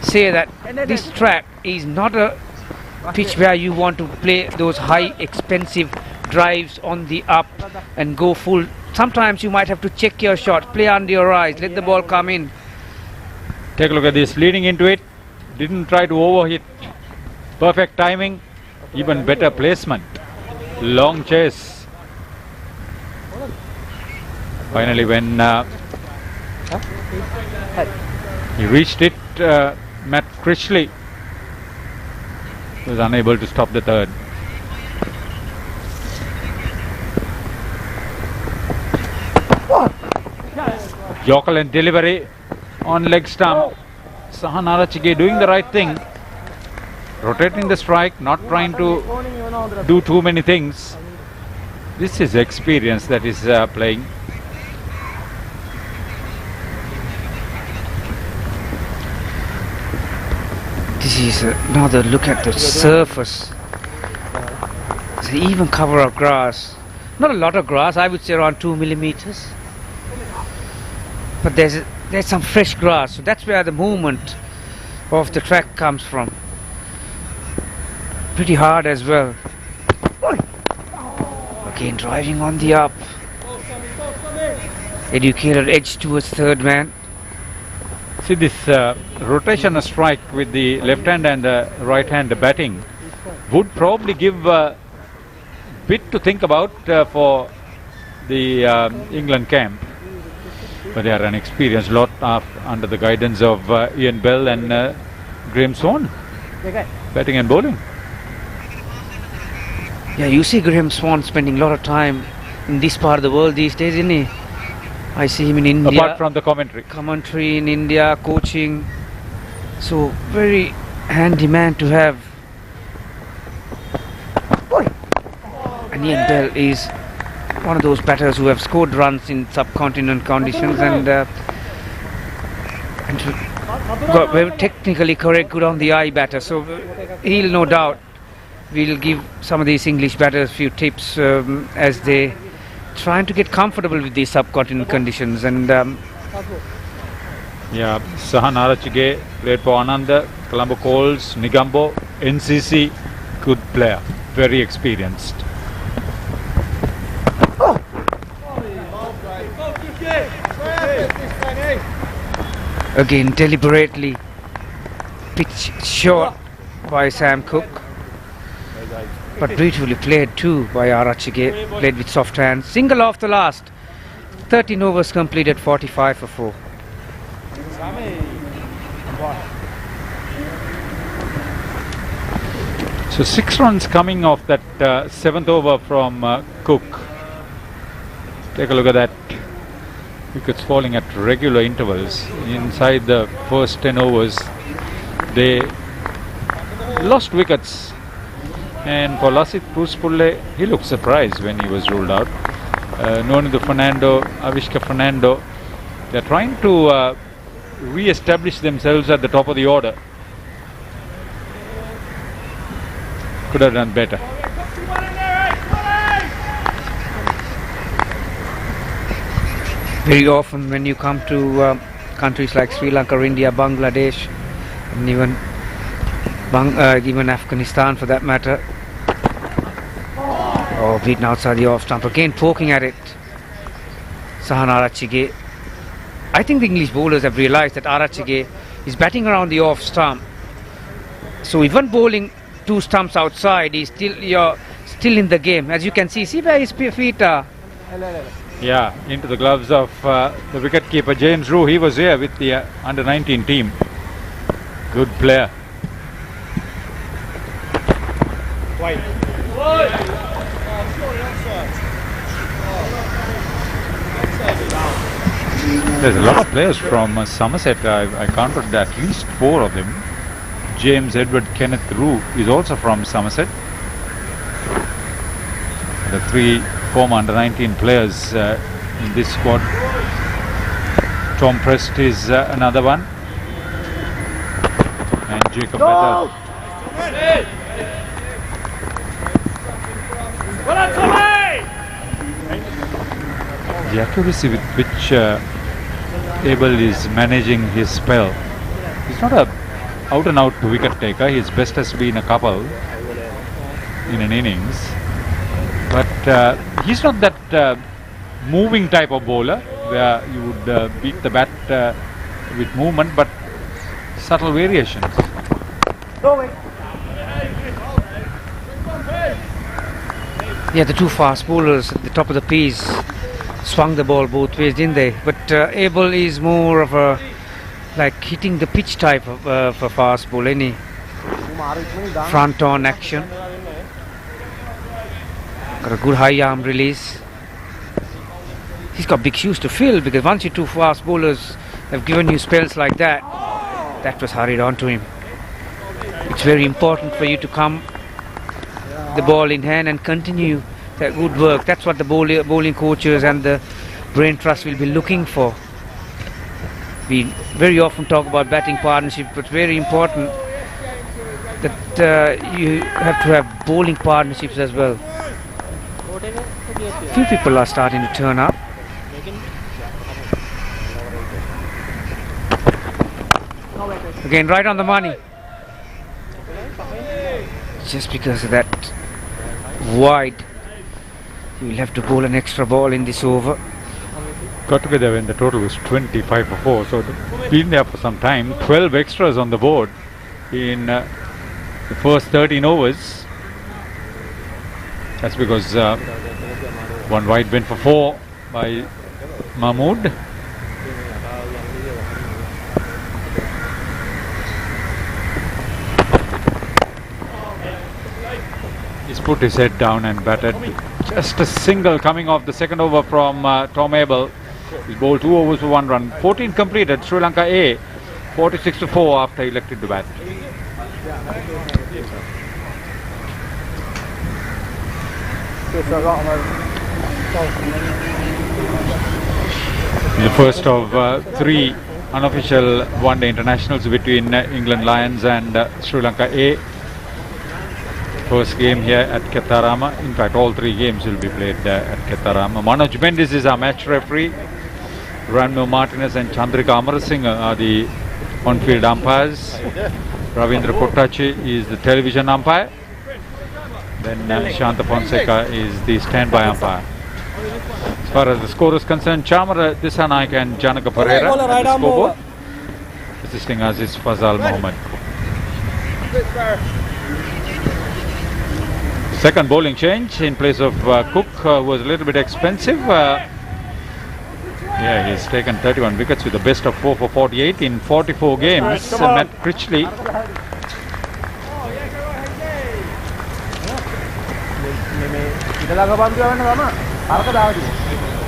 say that this track is not a pitch where you want to play those high expensive drives on the up and go full. Sometimes you might have to check your shot, play under your eyes, let the ball come in. Take a look at this, leading into it, didn't try to overhit. Perfect timing, even better placement. Long chase. Finally, when he reached it, Matt Critchley was unable to stop the third. Yorker and delivery on leg stump. Sahan Arachige doing the right thing, rotating the strike, not trying to do too many things. This is experience that is playing. This is another look at the surface. It's an even cover of grass. Not a lot of grass, I would say around 2 millimeters. But there's some fresh grass, so that's where the movement of the track comes from. Pretty hard as well. Again driving on the up. Educated edge towards third man. See this rotational strike with the left hand and the right hand batting would probably give a bit to think about for the England camp. But they are an experienced lot under the guidance of Ian Bell and Graham Swan, batting and bowling. Yeah, you see Graham Swan spending a lot of time in this part of the world these days, isn't he? I see him in India. Apart from the commentary. Commentary in India, coaching. So, very handy man to have. And Ian Bell is one of those batters who have scored runs in subcontinent conditions and got very technically correct, good on the eye batter. So, he'll no doubt will give some of these English batters a few tips as they trying to get comfortable with these subcontinent conditions. And yeah, Sahan Arachige played for Ananda, Colombo Coles, Nigambo, NCC, good player, very experienced. Again, deliberately pitch short by Sam Cook. But beautifully played too by Arachige. Played with soft hands. Single off the last. 13 overs completed, 45 for 4. So 6 runs coming off that 7th over from Cook. Take a look at that. Wickets falling at regular intervals. Inside the first 10 overs, they lost wickets. And for Lasith Puspulle, he looked surprised when he was ruled out. Nonidu Fernando, Avishka Fernando, they're trying to re-establish themselves at the top of the order. Could have done better. Very often when you come to countries like Sri Lanka, India, Bangladesh, and even Afghanistan for that matter. Oh, beaten outside the off stump. Again poking at it. Sahan Arachige. I think the English bowlers have realized that Arachige is batting around the off stump. So even bowling 2 stumps outside, you're still in the game. As you can see where his feet are. Yeah, into the gloves of the wicketkeeper James Rue. He was here with the under-19 team. Good player. There's a lot of players from Somerset. I counted at least 4 of them. James Edward Kenneth Rue is also from Somerset. The 3 former under-19 players in this squad. Tom Prest is another one. And Jacob Bethel. The accuracy with which Abel is managing his spell. He's not a out-and-out wicket taker. His best has been a couple in an innings. But he's not that moving type of bowler where you would beat the bat with movement, but subtle variations. Yeah, the 2 fast bowlers at the top of the piece swung the ball both ways, didn't they? But Abel is more of a hitting the pitch type of a fast ball, any front on action. Got a good high arm release. He's got big shoes to fill, because once your 2 fast bowlers have given you spells like that, that was hurried on to him. It's very important for you to come the ball in hand and continue that good work. That's what the bowling coaches and the brain trust will be looking for. We very often talk about batting partnership, but very important that you have to have bowling partnerships as well. Few people are starting to turn up. Again, right on the money. Just because of that wide, you will have to bowl an extra ball in this over. Got together when the total was 25 for 4, so been there for some time. 12 extras on the board in the first 13 overs. That's because 1 wide went for 4 by Mahmood. He's put his head down and batted. Just a single coming off the second over from Tom Abel. He's bowled 2 overs for 1 run. 14 completed. Sri Lanka A 46 to 4 after elected to bat. The first of 3 unofficial one-day internationals between England Lions and Sri Lanka A. First game here at Kettarama. In fact, all 3 games will be played at Kettarama. Manoj Bendis is our match referee. Ranmil Martinez and Chandrika Amarasinghe are the on-field umpires. Ravindra Kottachi is the television umpire. Then Shanta Fonseca is the standby umpire. As far as the score is concerned, Chamara Disanaik and Janaka Pereira at the scoreboard. assisting us is Fazal Mohammed. Second bowling change in place of Cook was a little bit expensive. Yeah, he's taken 31 wickets with the best of 4 for 48 in 44 games. Matt Critchley.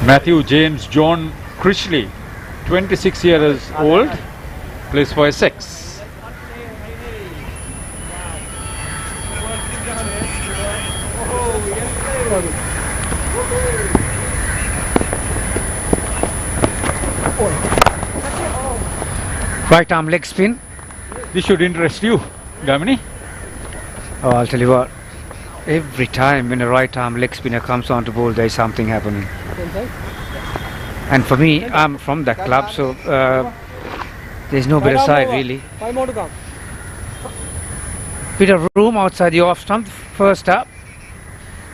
Matthew James John Critchley, 26 years old, plays for Essex. Right arm leg spin. This should interest you, Gamini. Oh, I'll tell you what. Every time when a right arm leg spinner comes on to bowl, there is something happening. And for me, I'm from that club, so there's no better side really. 5 more to come. Bit of room outside the off stump, first up.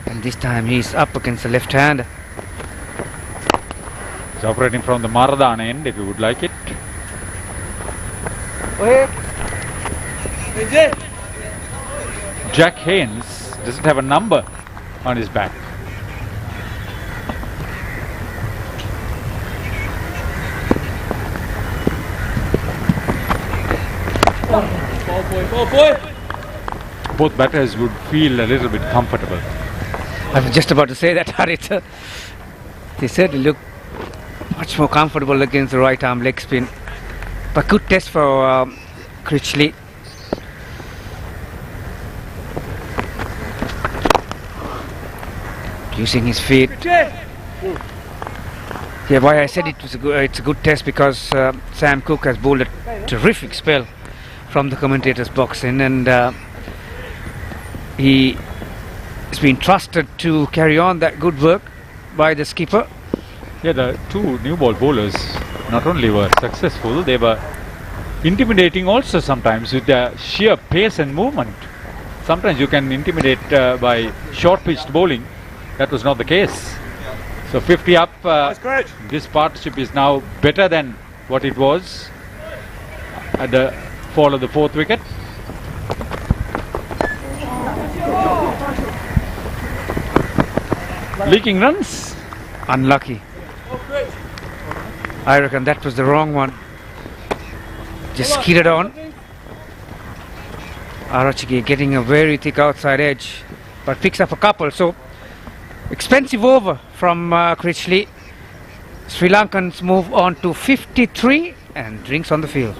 And this time he's up against the left hand. He's operating from the Maradan end, if you would like it. Jack Haynes doesn't have a number on his back. Ball boy. Both batters would feel a little bit comfortable. I was just about to say that, Harit. They certainly look much more comfortable against the right arm leg spin. But good test for Critchley. Using his feet. Yeah, why I said it was it's a good test because Sam Cooke has bowled a terrific spell from the commentator's box in, and he has been trusted to carry on that good work by the skipper. Yeah, the two new ball bowlers not only were successful, they were intimidating also sometimes with their sheer pace and movement. Sometimes you can intimidate by short pitched bowling. That was not the case. So 50 up, this partnership is now better than what it was at the fall of the 4th wicket. Leaking runs. Unlucky. I reckon that was the wrong one. Just skidded on. Arachigi getting a very thick outside edge, but picks up a couple. So expensive over from Critchley. Sri Lankans move on to 53 and drinks on the field.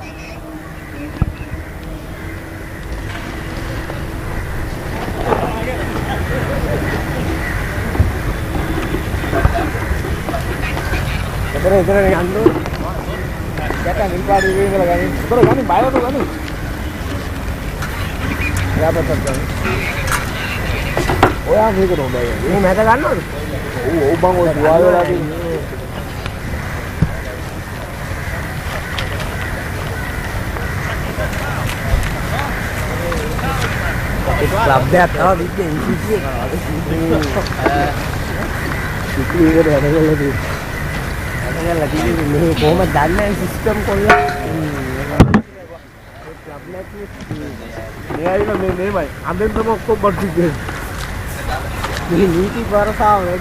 Làm đẹp đó, đi chơi là cái bố mà đánh lên system con nhá. Này là mình mày, anh đến nó có bật gì kìa. Mình nghĩ thì vào sao đấy.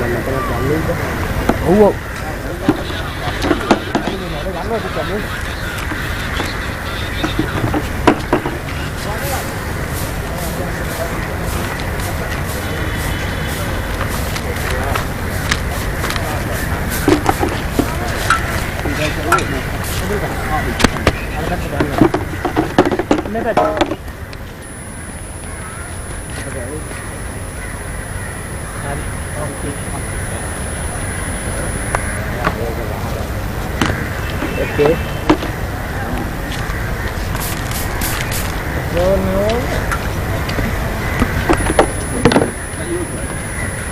Mình là cái chọn lên đó. Ủa. Nó gắn vào cái chọn lên. Okay.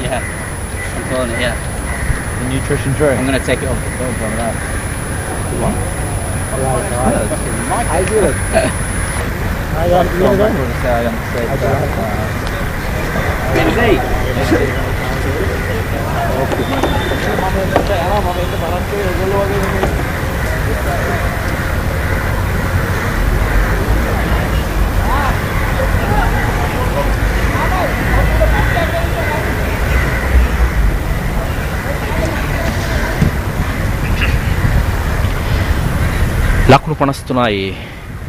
Yeah, I'm calling it, yeah. The nutrition drink. I'm going to take it off the phone from that. What? I do it. I got it. I ලකුණු 53යි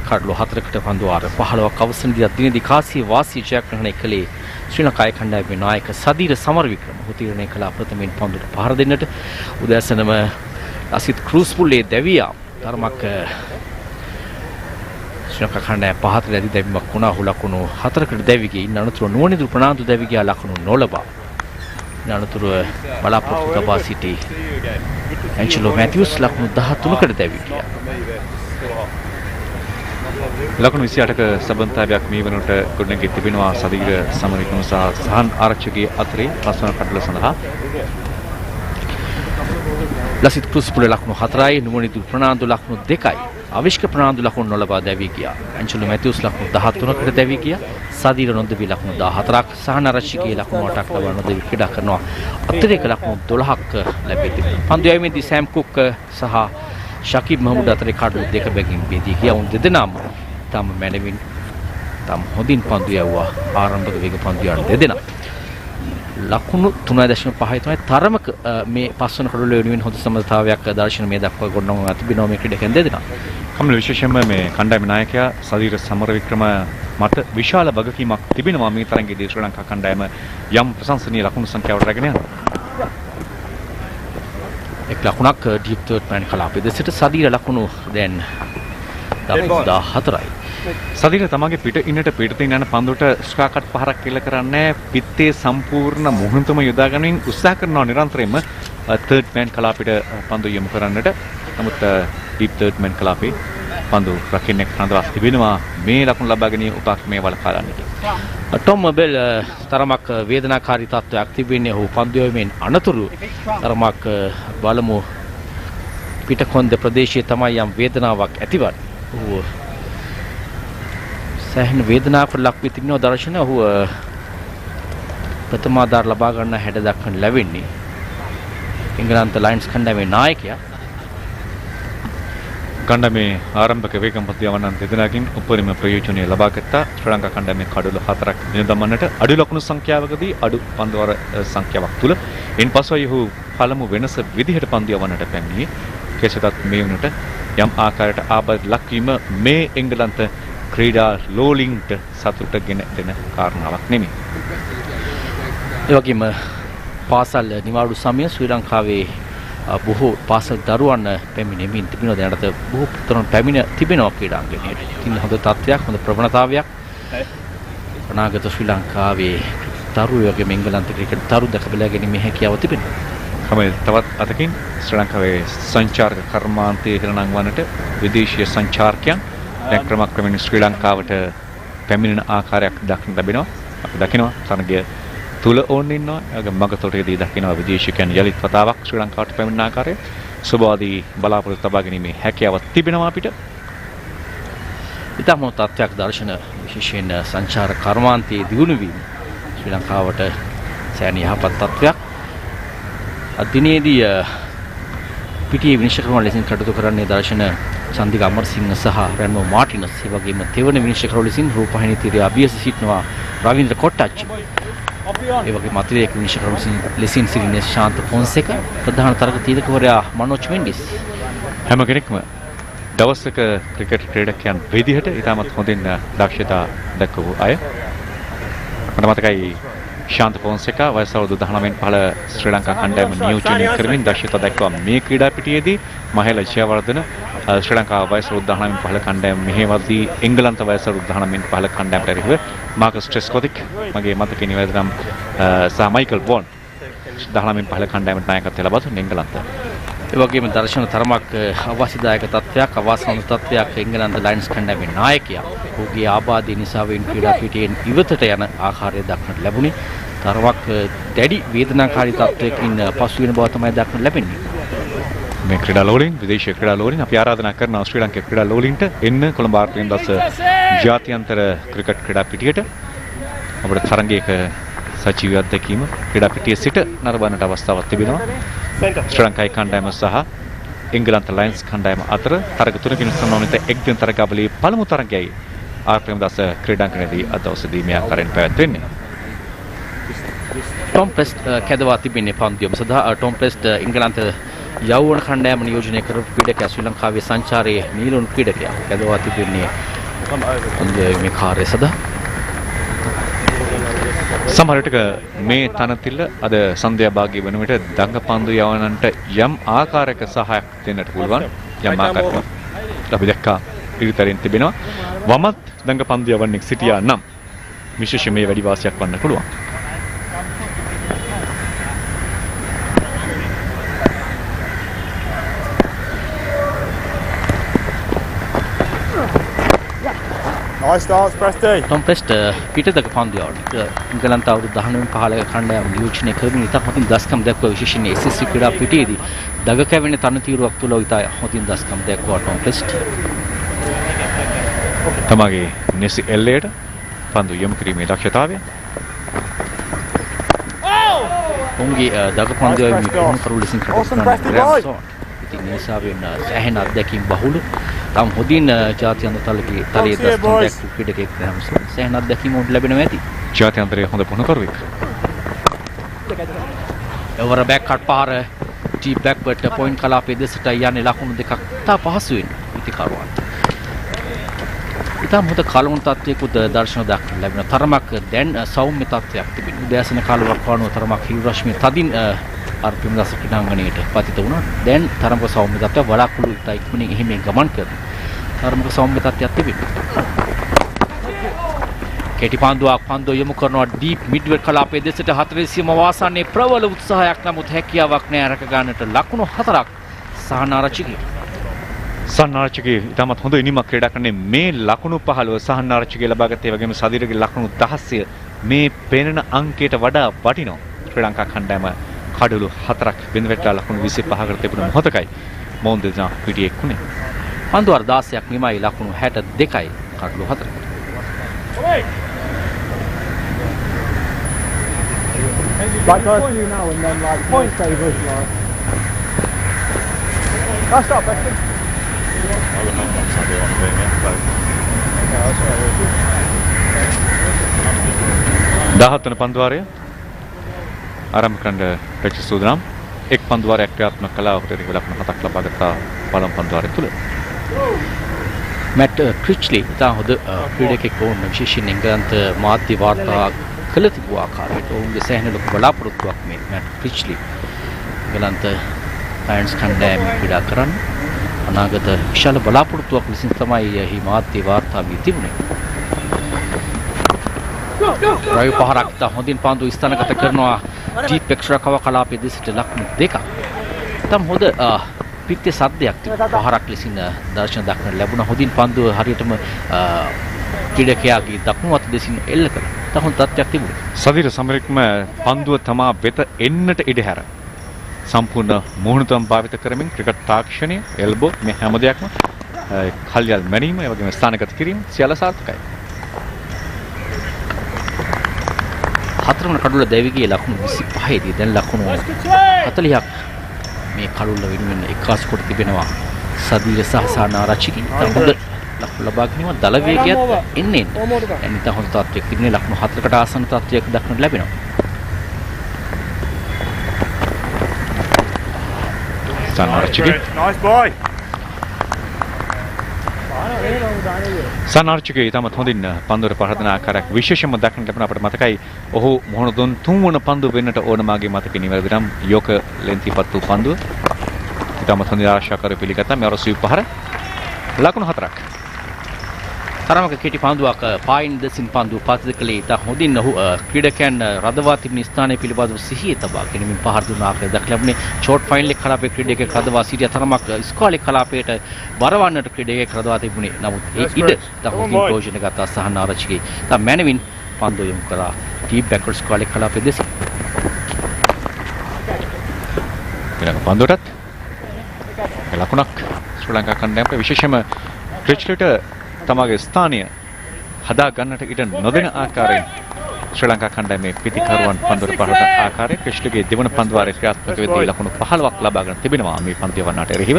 කඩලු 4කට පන්දු ආර 15ක් අවසන්දී දිනේදී කාසිය වාසිය ජයග්‍රහණය කළේ ශ්‍රී ලංකාවේ කණ්ඩායමේ නායක සදීර සමරවික්‍රම හුතිරණය කළ ප්‍රථමයෙන් පන්දුට පහර දෙන්නට උදෑසනම අසිත් ක්‍රූස් පුල්ලේ දැවියා තරමක් ශ්‍රී ලංකා කණ්ඩායම පහතට ඇති දැවීමක් වුණා. ඔහු ලකුණු 4කට දැවි ගියේ. ඉන් අනතුරුව නුවණිදුරු ප්‍රනාන්දු දැවි ගියා ලකුණු නොලබා. ඉන් අනතුරුව බලාපොරොත්තු තබා සිටි ඇන්ජලෝ මැතිව්ස් ලකුණු 13කට දැවි ගියා. ලකුණු 28ක සබන්තාවයක් මේ වෙනකොට ගොඩනැගී තිබෙනවා සදීර සමරවික්‍රම සහ සහන් ආරච්චිගේ අතරේ පස්වන කඩල සඳහා. ලසිත් ක්‍රූස් පුල ලකුණු 4යි, නුවණිදුරු ප්‍රනාන්දු ලකුණු 2යි, අවිෂ්ක ප්‍රනාන්දු ලකුණු නොලබා දැවී ගියා. ඇන්ජලෝ මැතිව්ස් ලකුණු 13කට දැවී ගියා. සදීර නොදෙවි ලකුණු 14ක්, සහන් ආරච්චිගේ ලකුණු 8ක් ලබා නොදෙවි ක්‍රීඩා කරනවා. අතිරේක ලකුණු 12ක් ලැබී තිබෙනවා. පන්දු යැවීමේදී සෑම් කුක් සහ ශකීබ් මහමුඩ් අතරේ කඩලු දෙක බැගින් බෙදී ගියා. උන් දෙදෙනාම තම මැනවින් තම හොඳින් පන්දු යවුවා. ආරම්භක වේග පන්දු යන දෙදෙනා ලකුණු 3.5යි තමයි තරමක මේ පස්වන කඩල වෙනුවෙන් හොඳ සමතාවයක් දර්ශන මේ දක්වා ගොඩනගා තිබෙනවා මේ ක්‍රීඩකයන් දෙදෙනා. කමල විශේෂයෙන්ම මේ කණ්ඩායම නායකයා සදීර සමරවික්‍රම මත විශාල වගකීමක් තිබෙනවා මේ තරඟයේදී ශ්‍රී ලංකා කණ්ඩායම යම් ප්‍රශංසනීය ලකුණු සංඛ්‍යාවක් රැගෙන යනවා. එක් ලකුණක් ඩීප් තර්ඩ් මෑන් කලාපයේ දෙසට සදීර ලකුණු දැන් 14යි. සදීර තමගේ පිට ඉන්නට පිටින් යන පන්දුවට ස්ක්‍රාකට් පහරක් කෙල කරන්නේ පිත්තේ සම්පූර්ණ මුහුණුතම යොදා ගැනීම උත්සාහ කරනවා නිරන්තරයෙන්ම තර්ඩ් මෑන් කලාපයට පන්දු යොමු කරන්නට. නමුත් ඩීප් තර්ඩ් මෑන් කලාපේ පන්දු රකින්නෙක් රඳවා තිබෙනවා මේ ලකුණු ලබා ගැනීම උපක්‍රමයේ වලකා ගන්නට. ටොම් බෙල් තරමක් වේදනාකාරී තත්ත්වයක් තිබෙන්නේ. ඔහු පන්දු යොමුෙන් අනතුරු තරමක් බලමු පිටකොන්ද ප්‍රදේශයේ තමයි යම් වේදනාවක් ඇතිවන්නේ. ඔහු සෑහෙන වේදනාවකට ලක් වී තිබෙනවා දර්ශන. ඔහු ප්‍රථම ආධාර ලබා ගන්න හැඩ දක්වන්න ලැබෙන්නේ ඉංග්‍රීසි ලයන්ස් කණ්ඩායමේ නායකයා. කණ්ඩායමේ ආරම්භක වේගම් පන්දුවන්නන් දෙදෙනාකින් උපරිම ප්‍රයෝජනය ලබා ගත්තා. ශ්‍රී ලංකා කණ්ඩායමේ කඩලු 4ක් දින දමන්නට අඩු ලකුණු සංඛ්‍යාවකදී අඩු පන්දුවර සංඛ්‍යාවක් තුල එන් පසුයි ඔහු පළමු වෙනස විදිහට පන්දුවන්නට පැමිණියේ. කෙසේදත් මේ වුණට යම් ආකාරයට ආබාධ ලක්වීම මේ එංගලන්ත ක්‍රීඩා ලෝලින්ට සතුට ගෙන දෙන කාරණාවක් නෙමෙයි. ඒ වගේම පාසල් නිවාඩු සමය ශ්‍රී ලංකාවේ බොහෝ පාසල් දරුවන් පැමිණෙමින් තිබෙනවා. දැනට බොහෝ පුතරුන් පැමිණ තිබෙනවා ක්‍රීඩාංගණයට. ඉතින් හොඳ තත්ත්වයක්, හොඳ ප්‍රවණතාවයක් අනාගත ශ්‍රී ලංකාවේ දරුවෝ වගේම එංගලන්ත ක්‍රිකට් දරු දැක බලා ගැනීමේ හැකියාව තිබෙනවා. කමල් තවත් අතකින් ශ්‍රී ලංකාවේ සංචාරක කර්මාන්තයේ හිරණම්වන්නට විදේශීය සංචාරකයන් දැන් ක්‍රමක්‍රමයෙන් ශ්‍රී ලංකාවට පැමිණෙන ආකාරයක් දක්න ලැබෙනවා. අපි දකිනවා තරගය තුල ඕන් ඉන්නවා. ඒගොල්ලෝ මගතොටේදී දකිනවා විදේශිකයන් යලිත් වතාවක් ශ්‍රී ලංකාවට පැමිණෙන ආකාරය. සුබවාදී බලාපොරොත්තු තබා ගැනීමේ හැකියාවක් තිබෙනවා අපිට. ඊටම තත්ත්වයක් දර්ශන විශේෂයෙන් සංචාර කර්මාන්තයේ දියුණු වීම ශ්‍රී ලංකාවට සෑහෙන යහපත් තත්ත්වයක්. අදිනේදී පිටියේ විනිශ්චයකරුවන් ලෙසින් කටයුතු කරන්නේ දර්ශන චන්දික අමරසිංහ සහ රැන්මෝ මාටිනස්. ඒ වගේම තෙවන විනිශ්චයකරුවන් ලෙසින් රූපවාහිනී තීරය අභියස සිටිනවා රවීන්ද්‍ර කොට්ටච්චි. ඒ වගේම අතිරේක විනිශ්චයකරුවන් ලෙසින් සිටින්නේ ශාන්ත ෆොන්සේක. ප්‍රධාන තරග තීරකවරයා මනෝජ් මෙන්ඩිස්. හැම කෙනෙක්ම දවසක ක්‍රිකට් ක්‍රීඩකයන් විදිහට ඉතාමත් හොඳින් දක්ෂතා දක්වපු අය. මට මතකයි ශාන්ත ෆොන්සේකා වයස අවුරුදු 19න් පහළ ශ්‍රී ලංකා කණ්ඩායම නියෝජනය කරමින් දක්ෂතා දක්වා මේ ක්‍රීඩා පිටියේදී මහේල ජයවර්ධන ශ්‍රී ලංකා වයස අවුරුදු 19න් පහළ කණ්ඩායම මෙහෙවද්දී එංගලන්ත වයස අවුරුදු 19න් පහළ කණ්ඩායමට එරෙහිව මාකස් ට්‍රෙස්කොතික් මගේ මතකයේ නිවැරදිනම් සහ මයිකල් වොන් 19න් පහළ කණ්ඩායමට නායකත්වය ලබා දුන් එංගලන්ත. ඒ වගේම දර්ශන තරමක් අවාසිදායක තත්ත්වයක් අවාසනාවන්ත තත්ත්වයක් එංගලන්ත ලයන්ස් කණ්ඩායමේ නායකයා ඔහුගේ ආබාධය නිසා වෙන ක්‍රීඩා පිටියෙන් ඉවතට යන ආකාරය දක්නට ලැබුණේ. තරමක් දැඩි වේදනාකාරී තත්ත්වයකින් පසු වෙන බව තමයි දක්නට ලැබෙන්නේ. මේ ක්‍රීඩා ලෝලින් විදේශීය ක්‍රීඩා ලෝලින් අපි ආරාධනා කරනවා ශ්‍රී ලංකේ ක්‍රීඩා ලෝලින්ට එන්න කොළඹ ආර්ප්‍රේමදාස ජාත්‍යන්තර ක්‍රිකට් ක්‍රීඩා පිටියට අපේ තරඟයක සජීවී අත්දැකීම ක්‍රීඩා පිටියේ සිට නරඹන්නට අවස්ථාවක් තිබෙනවා. ශ්‍රී ලංකාවේ කණ්ඩායම සහ එංගලන්ත ලයන්ස් කණ්ඩායම අතර තරග තුනකින් සම්මානිත එක් දින තරගාවලියේ පළමු තරගයයි ආර් ප්‍රේමදාස ක්‍රීඩාංගණයේදී අද දවසේදී මේ ආකාරයෙන් පැවැත්වෙන්නේ. ටොම් ප්‍රෙස්ට් කැදවා තිබෙන්නේ පන්දුවම සඳහා ටොම් ප්‍රෙස්ට් එංගලන්ත යෞවන කණ්ඩායම නියෝජනය කරපු ක්‍රීඩකයා ශ්‍රී ලංකාවේ සංචාරයේ නියලුණු ක්‍රීඩකයා කැදවා තිබෙන්නේ මේ කාර්යය සඳහා. සමහර විටක මේ තනතිල්ල අද සන්ධ්‍යා භාගයේ වන විට දඟපන්දු යවන්නන්ට යම් ආකාරයක සහායක් දෙන්නට පුළුවන්. යම් ආකාරයක අපි දැක්කා පිළිතරින් තිබෙනවා. වමත් දඟපන්දු යවන්නෙක් සිටියා නම් විශේෂ මේ වැඩි වාසියක් වන්න පුළුවන්. Nice stance, Presty. ටොම් ප්‍රෙස්ට් පිටදක පන්දුවට එංගලන්ත අවුරුදු 19 15 කණ්ඩායම නියෝජනය කරමින් ඉතා හොඳින් දස්කම් දැක්වුවා. විශේෂයෙන් SSC ක්‍රීඩා පිටියේදී දග කැවෙන තනතිරුවක් තුල ඉතා හොඳින් දස්කම් දැක්වුවා ටොම් ප්‍රෙස්ට්. තමගේ නිසි එල්ලයට පන්දු යොමු කිරීමේ දක්ෂතාවය. උන්ගේ දග පන්දුවේ මේ පුහුණු කරු ලෙසින් කරනවා. ඉතින් මේ නිසාවෙන් සෑහෙන අත්දැකීම් බහුල තම හොඳින් ජාත්‍යන්තර තලයේ දස්කම් දැක්වූ ක්‍රීඩකෙක් නම් සෑහෙන අත්දැකීම් උන්ට ලැබෙනවා ඇති. ජාත්‍යන්තරයේ හොඳ පුහුණු කරුවෙක්. එවර බෑක් කට් පාර ටී බෑක්වර්ඩ් පොයින්ට් කලාපයේ දෙසට යන්නේ ලකුණු දෙකක් තා පහසුවෙන් ඉතිකරුවන්. ඉතාම හොඳ කලවුණු තත්ත්වයකුත් දර්ශන දක්වන්න ලැබෙන තරමක් දැන් සෞම්‍ය තත්ත්වයක් තිබෙනවා. උදෑසන කාලවක වano තරමක් හිරු රශ්මිය තදින් ආර් ප්‍රේමදාස ක්‍රීඩාංගණයට පතිත වුණා. දැන් තරමක සෞම්‍ය තත්ත්වයක් වලාකුළු ඉතා ඉක්මනින් එහෙම ගමන් කරනවා. තරමක සෞම්‍ය තත්ත්වයක් තිබෙනවා. කෙටි පන්දුවක් පන්දුව යොමු කරනවා ඩීප් මිඩ්වර්ඩ් කලාපයේ දෙසට 400ම වාසන්නේ ප්‍රබල උත්සාහයක් නමුත් හැකියාවක් නැහැ රැක ගන්නට ලකුණු 4ක් සහනාරච්චිගේ. සහනාරච්චිගේ ඉතාමත් හොඳ ඉනිමක් ක්‍රීඩා කරන්නේ මේ ලකුණු 15 සහනාරච්චිගේ ලබාගත්තේ වගේම සදිරගේ ලකුණු 16 මේ පෙනෙන අංකයට වඩා වටිනවා. ශ්‍රී ලංකා කණ්ඩායම කඩලු 4ක් බිඳවැටලා ලකුණු 25කට තිබුණ මොහොතකයි මොවුන් දෙදෙනා පිටියේ එක්ුණේ. පන්දු වර 16ක් නිමයි ලකුණු 62යි කඩලු 4කට. Like you now and then, like point savers, like. That's not Presty. 17 වන පන්දුවාරය ආරම්භ කරන්න ප්‍රචාර සූදානම්. එක් පන්දුවාරයක් ක්‍රියාත්මක කළා. ඔහුට ලකුණු 7ක් ලබා ගත්තා පළමු පන්දුවාරය තුල. මැට් ක්‍රිච්ලි ඉතා හොඳ ක්‍රීඩකෙක් වුණ විශේෂයෙන් එංගලන්ත මාධ්‍ය වාර්තා කළ තිබූ ආකාරයට ඔවුන්ගේ සෑහෙන ලොකු බලාපොරොත්තුවක් මේ මැට් ක්‍රිච්ලි එංගලන්ත ලයන්ස් කණ්ඩායම ක්‍රීඩා කරන්න අනාගත විශාල බලාපොරොත්තුවක් ලෙසින් තමයි එහි මාධ්‍ය වාර්තා වී තිබුණේ. රායු පහරක් ඉතා හොඳින් පන්දු ස්ථානගත කරනවා ඩීප් එක්ස්ට්‍රා කව කලාපයේ දෙසට ලකුණු 2ක්. තම හොඳ පිටේ සද්දයක් තිබුණා. පහරක් ලෙසින් දර්ශන දක්වන්න ලැබුණා. හොඳින් පන්දුව හරියටම ක්‍රීඩකයාගේ දකුණු අත දෙසින් එල්ල කරා. තහොන් තත්ත්වයක් තිබුණා. සදිර සමරික්ම පන්දුව තමා වෙත එන්නට ඉඩ හැර සම්පූර්ණ මුහුණුතම් භාවිත කරමින් ක්‍රිකට් තාක්ෂණය එල්බෝ මේ හැම දෙයක්ම කල්යල් මැනීම ඒ වගේම ස්ථානගත කිරීම සියල්ල සාර්ථකයි. හතරවන කඩුල දෙවිගේ ලකුණු 25 දී දැන් ලකුණු 40ක් මේ කඩුල වෙනුවෙන් එකාස් කොට තිබෙනවා. සදීර සහ සානාරච්චිගේ හොඳ ලකුණු ලබා ගැනීම දල වේගයත් එන්නේ. එනිත හොඳ තත්ත්වයක් තිබුණේ ලකුණු 4කට ආසන්න තත්ත්වයක් දක්නට ලැබෙනවා. Nice boy. සනාර්චිකේ ඉතාමත් හොඳින් පන්දුවට පහරදන ආකාරයක් විශේෂයෙන්ම දක්නට ලැබෙන අපට මතකයි. ඔහු මොහොන දුන් 3 වන පන්දුව වෙන්නට ඕන මාගේ මතකෙ නිවැරදි නම් යෝක ලෙන්තිපත් වූ පන්දුව. ඉතාමත් හොඳින් ආශාකාරව පිළිගත්තා. මේ අර සුවි පහර ලකුණු 4ක්. තරමක කෙටි පන්දුවක් පායින් දෙසින් පන්දුව පාතිද කළේ ඉතා හොඳින් ඔහු ක්‍රීඩකයන් රඳවා තිබෙන ස්ථානයේ පිළිබඳව සිහිය තබා ගැනීමෙන් පහර දුන්න ආකාරය දක්වලා ලැබුණේ. ෂෝට් ෆයිනල් එක කලාපයේ ක්‍රීඩකයෙක් රඳවා සිටිය තරමක් ස්කෝලේ කලාපයට වරවන්නට ක්‍රීඩකයෙක් රඳවා තිබුණේ. නමුත් ඒ ඉඩ තහොඳින් ප්‍රයෝජන ගත්තා සහනාරච්චිගේ. තා මැනවින් පන්දුව යොමු කරා ඩීප් බෑක්වර්ඩ් ස්කෝලේ කලාපයේ දෙසින්. ඊළඟ පන්දුවටත් ලකුණක් ශ්‍රී ලංකා කණ්ඩායමට විශේෂයෙන්ම ක්‍රිච්ලිට තමගේ ස්ථානීය හදා ගන්නට ඉඩ නොදෙන ආකාරයෙන් ශ්‍රී ලංකා කණ්ඩායමේ පිටිකරුවන් පන්දුවට පහරන ආකාරයේ ක්‍රිෂ්ලගේ දෙවන පන්දුවාරයේ ක්‍රියාත්මක වෙද්දී ලකුණු 15ක් ලබාගෙන තිබෙනවා මේ පන්දු යවන්නට එරෙහිව.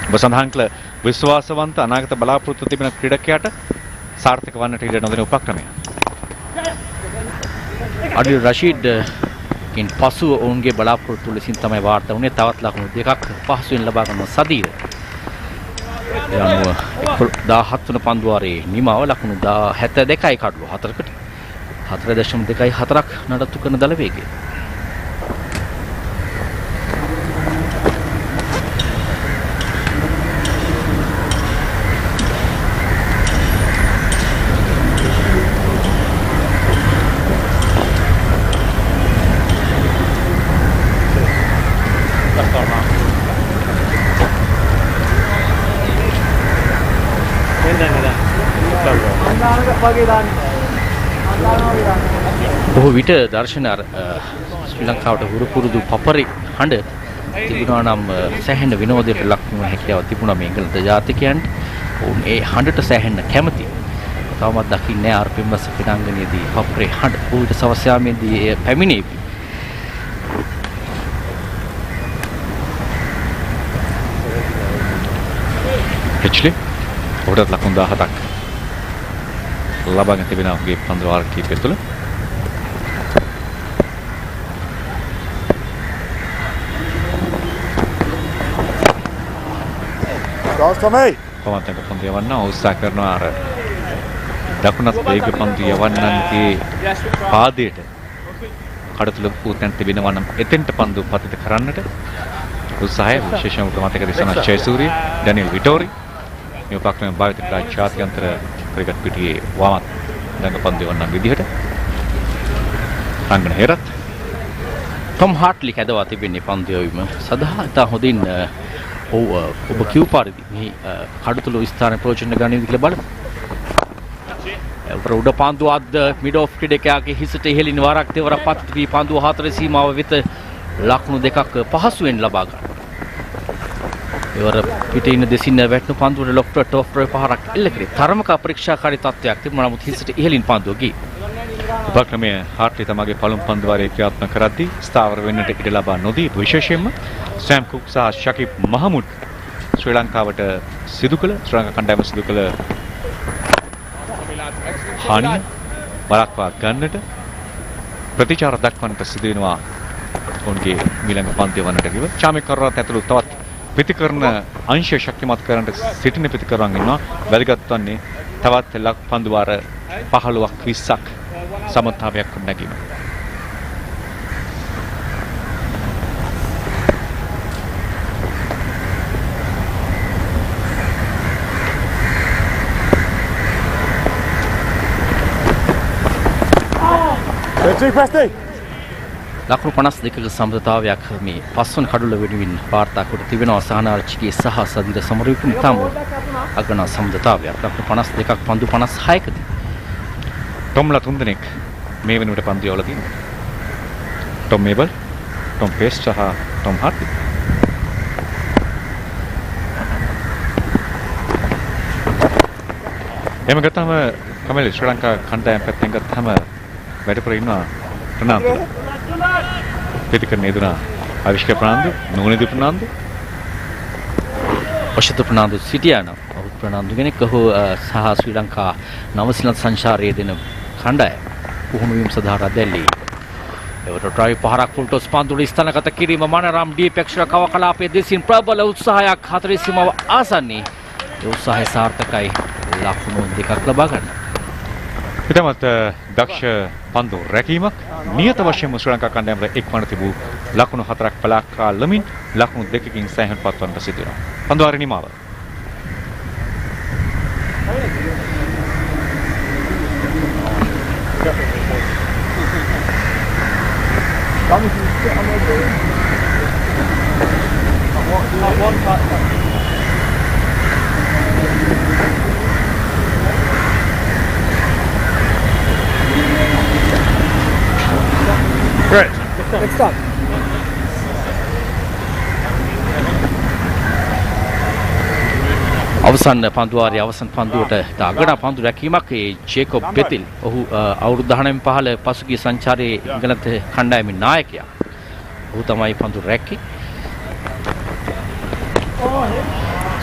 ඔබ සඳහන් කළ විශ්වාසවන්ත අනාගත බලාපොරොත්තු තිබෙන ක්‍රීඩකයාට සාර්ථක වන්නට ඉඩ නොදෙන උපක්‍රමය. අඩිල් රෂීඩ් කින් පසුව ඔවුන්ගේ බලාපොරොත්තු ලෙසින් තමයි වාර්තා වුණේ. තවත් ලකුණු දෙකක් පහසුවෙන් ලබා ගන්න සදීර. ඒ අනුව 17 වන පන්දුවාරයේ නිමාව ලකුණු 72යි කඩලු 4කට 4.24ක් නඩත්තු කරන දල වේගය. බොහෝ විට දර්ශන ශ්‍රී ලංකාවට හුරු පුරුදු පපරි හඬ තිබුණා නම් සෑහෙන විනෝදයට ලක් වුණ හැකියාව තිබුණා මේ එංගලන්ත ජාතිකයන්ට. ඔවුන් ඒ හඬට සෑහෙන කැමති. තවමත් දකින්නේ ආර්පිම්ස් ක්‍රීඩාංගණයේදී පපරි හඬ පොවිට සවස් යාමේදී එය පැමිණේවි. හෙච්ලි ඔහුටත් ලකුණු 17ක් ලබාගෙන තිබෙනවා ඔහුගේ පන්දු වාර කීපය තුළ. පවන්තක පන්දු යවන්න උත්සාහ කරනවා අර දකුණත් වේග පන්දු යවන්නන්ගේ පාදයට කඩතුල පුතෙන් තිබෙනවා නම් එතෙන්ට පන්දු පතිත කරන්නට උත්සාහය විශේෂම ප්‍රමාණයක දිසන ජයසූරිය ඩැනියල් විටෝරි මේ උපක්‍රම භාවිත කළ ජාත්‍යන්තර ක්‍රිකට් පිටියේ වමත් දඟ පන්දු යවන්න විදිහට රංගන හේරත් ටොම් හාට්ලි කැදවා තිබෙන්නේ පන්දු යවීම සඳහා ඉතා හොඳින් ඔබ කිව් පරිදි මේ කඩතුළු ස්ථාන ප්‍රයෝජන ගනිමු කියලා බලමු. උඩ පන්දු අද්ද මිඩ් ඔෆ් ක්‍රීඩකයාගේ හිසට ඉහළින් වරක් දෙවරක් පත් වී පන්දුව හතර සීමාව වෙත ලකුණු දෙකක් පහසුවෙන් ලබා ගන්න. ඒවර පිටින් දෙසින් වැටෙන පන්දුවට ලොෆ්ටර් ටොෆ්ටර් පහරක් එල්ල කරේ. තරමක අපරීක්ෂාකාරී තත්ත්වයක් තිබුණා නමුත් හිසට ඉහළින් පන්දුව ගියේ. උපක්‍රමයේ හාට්ලි තමගේ පළමු පන්දු වාරයේ ක්‍රියාත්මක කරද්දී ස්ථාවර වෙන්නට ඉඩ ලබා නොදී විශේෂයෙන්ම සෑම් කුක් සහ ශකීබ් මහමුඩ් ශ්‍රී ලංකාවට සිදු කළ ශ්‍රී ලංකා කණ්ඩායම සිදු කළ හානිය වළක්වා ගන්නට ප්‍රතිචාර දක්වන්නට සිදු වෙනවා ඔවුන්ගේ මීළඟ පන්දු යවන්නට කිව්ව. චාමික කරරත් ඇතුළු තවත් ප්‍රතිකරණ අංශය ශක්තිමත් කරන්නට සිටින ප්‍රතිකරණ ඉන්නවා. වැදගත් වන්නේ තවත් පන්දු වාර 15ක් 20ක් සමතාවයක් නැගීම. ලකුණු 52ක සමතාවයක් මේ පස්වන කඩුල වෙනුවෙන් වාර්තා කොට තිබෙනවා. සහනාර්චිගේ සහ සදිර සමරවිකුන් තම අගන සමතාවයක්. ලකුණු 52ක් පන්දු 56කදී. ටොම්ලා තුන්දෙනෙක් මේ වෙනුවට පන්දු යවලා තියෙනවා. ටොම් මේබල්, ටොම් පේස් සහ ටොම් හාට්ලි. එහෙම ගත්තම කමල් ශ්‍රී ලංකා කණ්ඩායම් පැත්තෙන් ගත්තම වැඩිපුර ඉන්නවා ප්‍රනාන්දු. පිටිකරන එදුනා අවිෂ්ක ප්‍රනාන්දු, නෝනිදු ප්‍රනාන්දු, ඔෂිත ප්‍රනාන්දු සිටියා නම් ඔහු ප්‍රනාන්දු කෙනෙක් ඔහු සහ ශ්‍රී ලංකා නවසීලන්ත සංචාරයේ දෙන කණ්ඩායම පුහුණු වීම සඳහා රැඳෙල්ලේ. ඒවට ඩ්‍රයිව් පහරක් ෆුල් ටොස් පන්දුවල ස්ථානගත කිරීම මනරම් ඩීපෙක්ෂර කව කලාපයේ දෙසින් ප්‍රබල උත්සාහයක් හතරේ සීමාව ආසන්නයේ. ඒ උත්සාහය සාර්ථකයි. ලකුණු දෙකක් ලබා ගන්න. ඉතමත් දක්ෂ පන්දු රැකීමක් නියත වශයෙන්ම ශ්‍රී ලංකා කණ්ඩායමට එක්වන තිබූ ලකුණු 4ක් පලාක්කා ලමින් ලකුණු 2කින් සෑහෙන පත්වන්නට සිදු වෙනවා. පන්දු වාරේ නිමාව. Great. Let's start. අවසන් පන්දුවාරයේ අවසන් පන්දුවට අගනා පන්දු රැකීමක් ඒ ජේකොබ් බෙතිල් ඔහු අවුරුදු 19 15 පසුගිය සංචාරයේ ඉංගලන්ත කණ්ඩායමේ නායකයා. ඔහු තමයි පන්දු රැක්කේ.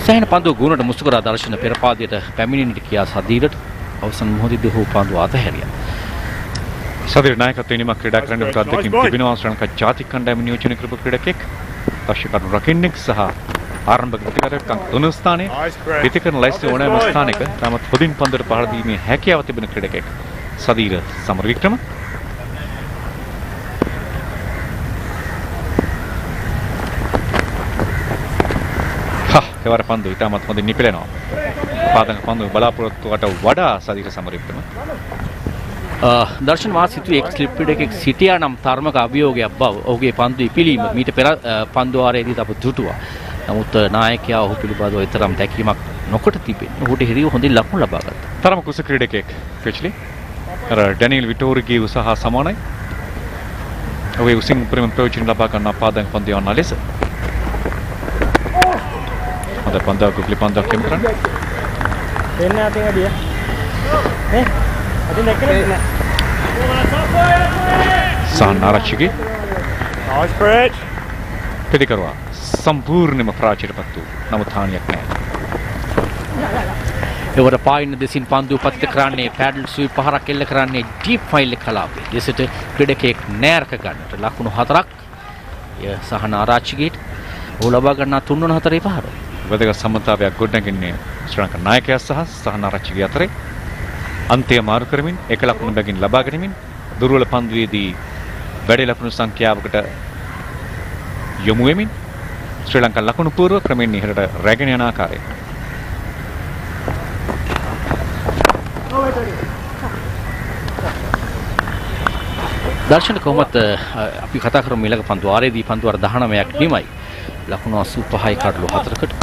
සෑහෙන පන්දු ගුණට මුස්තු කරා දර්ශන පෙරපාදියට පැමිණෙන්නට කියා සදීරට අවසන් මොහොතේදී ඔහු පන්දු අතහැරියා. සදීර නායකත්වයේ නිමක් ක්‍රීඩා කරන්න කොට අධ්‍යක්ෂින් තිබෙනවා ශ්‍රී ලංකා ජාතික කණ්ඩායම නියෝජනය කරපු ක්‍රීඩකෙක්. දර්ශකයන් රකින්නෙක් සහ ආරම්භක ප්‍රතිකාරක තුන ස්ථානයේ පිටිකරන ලයිස්ට් ඕනෑම ස්ථානයක තාමත් පොදින් පන්දුවට පහර දීමේ හැකියාව තිබෙන ක්‍රීඩකෙක් සදීර සමරවික්‍රම. එවර පන්දු ඉතාමත් හොඳින් නිපිලෙනවා. පාදක පන්දු බලාපොරොත්තුවට වඩා සදීර සමරවික්‍රම. දර්ශන මා සිතුවේ එක් ස්ලිප් එකක් සිටියා නම් තරමක අභියෝගයක් බව ඔහුගේ පන්දු ඉපිලීම මීට පෙර පන්දුවාරයේදී තව දුටුවා. නමුත් නායකයා ඔහු පිළිබඳව තරම් දැකීමක් නොකොට තිබෙන්නේ. ඔහුට හිරිය හොඳින් ලකුණු ලබා ගත්තා. තරම කුස ක්‍රීඩකෙක් ෆෙච්ලි. අර ඩැනියල් විටෝරිගේ උසහ සමානයි. ඔහුගේ උසින් උපරිම ප්‍රයෝජන ලබා ගන්න පාදක පන්දු යවන ලෙස. හොඳ පන්දුවක් කුලි පන්දුවක් කෙම් කරන්නේ. දෙන්න අතින් වැඩිය. නේ? අතින් දැක්කේ නෑ. සහන් ආරච්චිගේ. Nice bridge. පිළිකරුවා. සම්පූර්ණයෙන්ම පරාජයටපත් වූ නමුත් හානියක් නැහැ. එවර පායින් දෙසින් පන්දු පතිත කරන්නේ පැඩල් ස්වීප් පහරක් එල්ල කරන්නේ ඩීප් ෆයිල් කලාපේ. දෙසට ක්‍රීඩකයෙක් නෑරක ගන්නට ලකුණු 4ක්. එය සහන ආරච්චිගේට ඔහු ලබා ගන්නා 3-4 පහර. වැදගත් සම්මතාවයක් ගොඩනගන්නේ ශ්‍රී ලංකා නායකයා සහ සහන ආරච්චිගේ අතරේ. අන්තය මාරු කරමින් එක ලකුණු බැගින් ලබා ගැනීමෙන් දුර්වල පන්දුවේදී වැඩි ලකුණු සංඛ්‍යාවකට යොමු වෙමින් ශ්‍රී ලංකා ලකුණු පූර්ව ක්‍රමෙන් ඉහළට රැගෙන යන ආකාරය. දර්ශන කොහොමද අපි කතා කරමු ඊළඟ පන්දුවාරයේදී පන්දුවාර 19ක් නිමයි. ලකුණු 85යි කඩලු 4කට.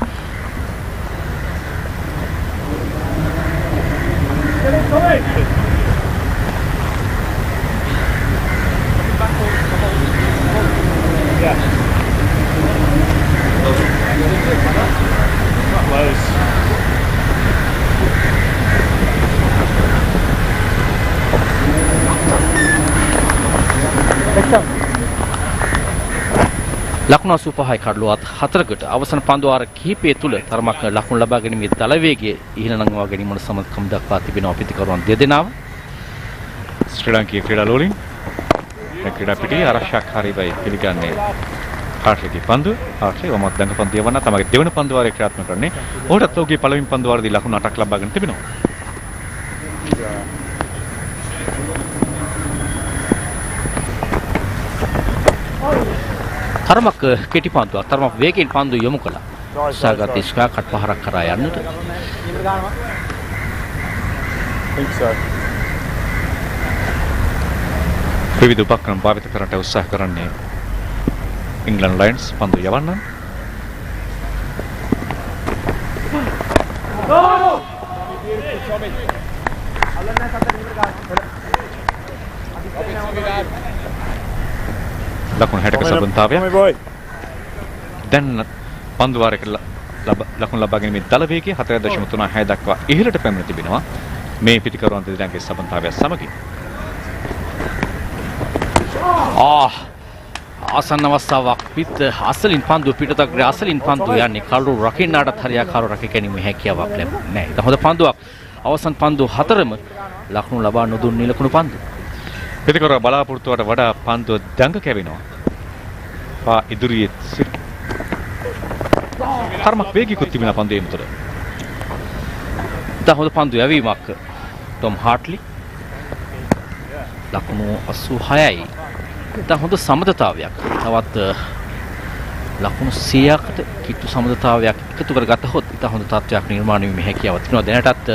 ලකුණු 85යි කඩලු 4කට අවසන් පන්දුවාර කිහිපය තුල තරමක් ලකුණු ලබා ගැනීමේ දල වේගයේ ඉහළ නංවා ගැනීමට සමත්කම් දක්වා තිබෙනවා පිටිකරුවන් දෙදෙනාම. ශ්‍රී ලාංකීය ක්‍රීඩාලෝලින් ක්‍රීඩා පිටියේ ආරක්ෂකකාරීවයි පිළිගන්නේ කාර්යකී පන්දුව. ආර්චේ වමත් දඟ පන්දුව යවන්න තමයි දෙවන පන්දුවාරයේ ක්‍රියාත්මක කරන්නේ. ඔහුටත් ඔහුගේ පළවෙනි පන්දුවාරයේදී ලකුණු 8ක් ලබාගෙන තිබෙනවා. තරමක් කෙටි පන්දුවක් තරමක් වේගයෙන් පන්දු යොමු කළා. උත්සාහගත ස්ක්වයර් කට් පහරක් කරා යන්නට. විවිධ උපක්‍රම භාවිත කරන්නට උත්සාහ කරන්නේ ඉංග්ලන්ඩ් ලයන්ස් පන්දු යවන්න. ලකුණු 60ක සබඳතාවය. දැන් පන්දුවාරයක ලකුණු ලබා ගැනීමේ දල වේගය 4.36 දක්වා ඉහළට පැමිණ තිබෙනවා. මේ පිටිකරුවන් දෙදෙනාගේ සබඳතාවය සමගින්. ආසන්න අවස්ථාවක් පිට අසලින් පන්දු පිටතට අසලින් පන්දු යන්නේ කළු රකින්නාටත් හරියාකාරව රැක ගැනීමේ හැකියාවක් ලැබුණේ නැහැ. ඒක හොඳ පන්දුවක්. අවසන් පන්දු 4ම ලකුණු ලබා නොදුන් නිලකුණු පන්දු. පිටිකරුවා බලාපොරොත්තුවට වඩා පන්දුව දඟ කැවෙනවා. පා ඉදිරියේ තරමක් වේගිකුත් තිබෙන පන්දුවේ මුතර. ඉතා හොඳ පන්දු යැවීමක් ටොම් හාට්ලි. ලකුණු 86යි. ඉතා හොඳ සමතතාවයක්. තවත් ලකුණු 100කට කිට්ටු සමතතාවයක් එකතු කරගත්තහොත් ඉතා හොඳ තත්ත්වයක් නිර්මාණය වීමේ හැකියාවක් තියෙනවා. දැනටත්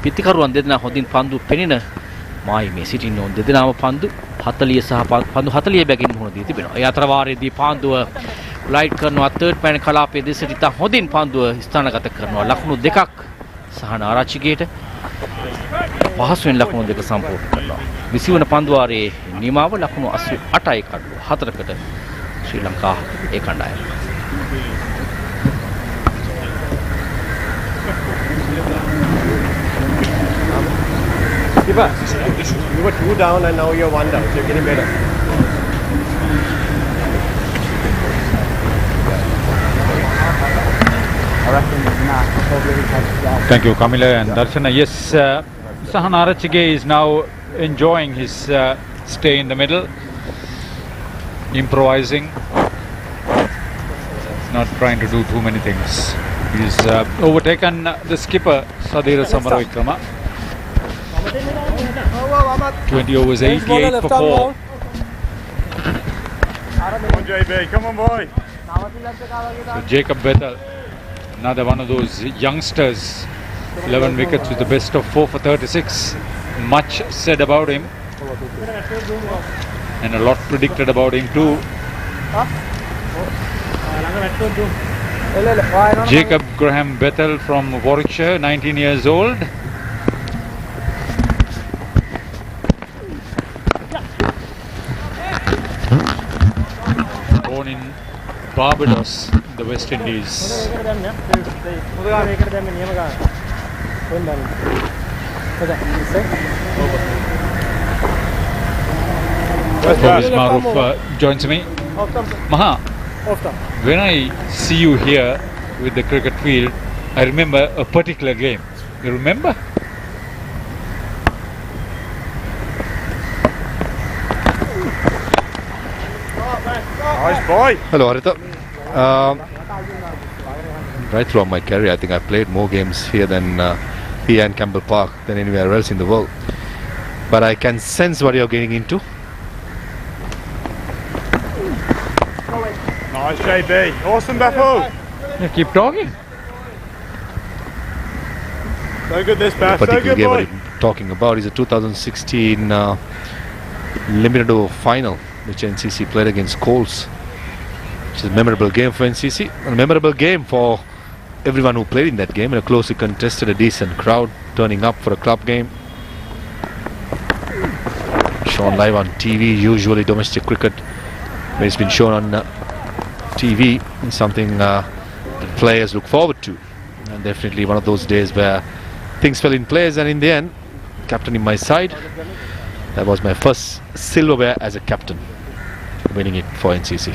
පිටිකරුවන් දෙදෙනා හොඳින් පන්දු පෙනෙන මායි මේ සිටින ඕන දෙදෙනාම පන්දු 40 සහ පන්දු 40 බැගින් මුහුණ දී තිබෙනවා. ඒ අතර වාරයේදී පන්දුව ලයිට් කරනවා තර්ඩ් මෑන් කලාපයේ දෙසට ඉතා හොඳින් පන්දුව ස්ථානගත කරනවා. ලකුණු 2ක් සහන ආරච්චිගේට පහසුවෙන් ලකුණු 2 සම්පූර්ණ කරනවා. 20 වන පන්දුවාරයේ නිමාව ලකුණු 88යි කඩලු 4කට ශ්‍රී ලංකා ඒ කණ්ඩායම. Keeper, you were 2 down and now you're 1 down, so you're getting better. Thank you, Kamila and Darshana. Yes, Sahan Arachige is now enjoying his stay in the middle, improvising, not trying to do too many things. He's overtaken the skipper, Sadira Samaravikrama. 20 overs, 88 for 4. Come on, JB, come on, boy. So Jacob Bethel, another one of those youngsters, 11 wickets with the best of 4 for 36. Much said about him, and a lot predicted about him too. Jacob Graham Bethel from Warwickshire, 19 years old. Born in Barbados, the West Indies. Fawaz Maruf joins me. Maha, when I see you here with the cricket field, I remember a particular game. You remember? Nice boy. Hello, Haritha. Right throughout my career, I think I've played more games here and Campbell Park than anywhere else in the world. But I can sense what you're getting into. Nice, JB. Awesome, Bethel. Yeah, keep talking. So good this, Beth. The So particular good, game boy. what I'm talking about is a 2016 limited over final which NCC played against Coles, which is a memorable game for NCC, a memorable game for everyone who played in that game, and a closely contested, a decent crowd turning up for a club game. Shown live on TV, usually domestic cricket, when it's been shown on TV, is something that players look forward to, and definitely one of those days where things fell in place, and in the end, captain in my side, that was my first silverware as a captain, winning it for NCC.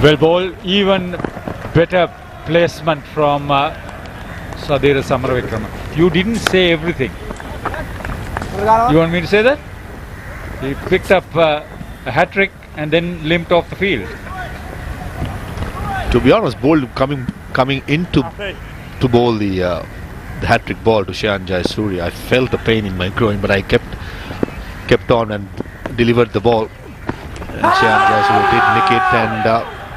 Well bowled, even better placement from Sadira Samaravikrama. You didn't say everything. You want me to say that? He picked up a hat-trick and then limped off the field. To be honest, bowled coming into to bowl the hat-trick ball to Shayan Jayasuriya, I felt the pain in my groin, but I kept on and delivered the ball. And Shayan Jayasuriya did nick it and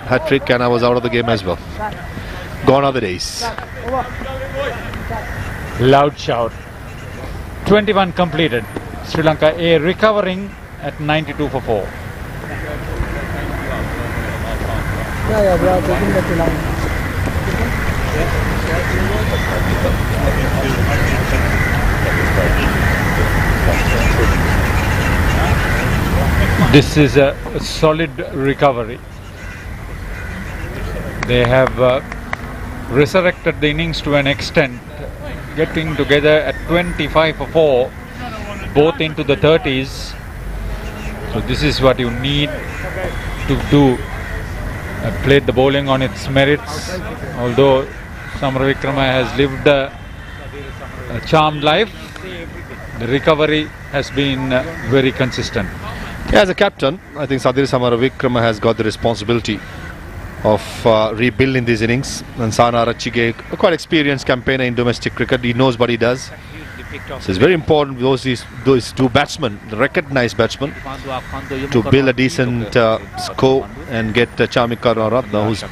hat-trick, and I was out of the game as well. Gone are the days. Loud shout. 21 completed. Sri Lanka A recovering at 92 for 4. Yeah, bro, taking the line. This is a solid recovery. They have resurrected the innings to an extent, getting together at 25 for 4, both into the 30s. So this is what you need to do. Played the bowling on its merits, although Samaravikrama has lived a charmed life. The recovery has been very consistent. Yeah, as a captain, I think Sadira Samaravikrama has got the responsibility of rebuilding these innings. And Sana Arachige, a quite experienced campaigner in domestic cricket, he knows what he does. So it's very important those two batsmen, the recognised batsmen, to build a decent score and get Chamik Karunaratne, who's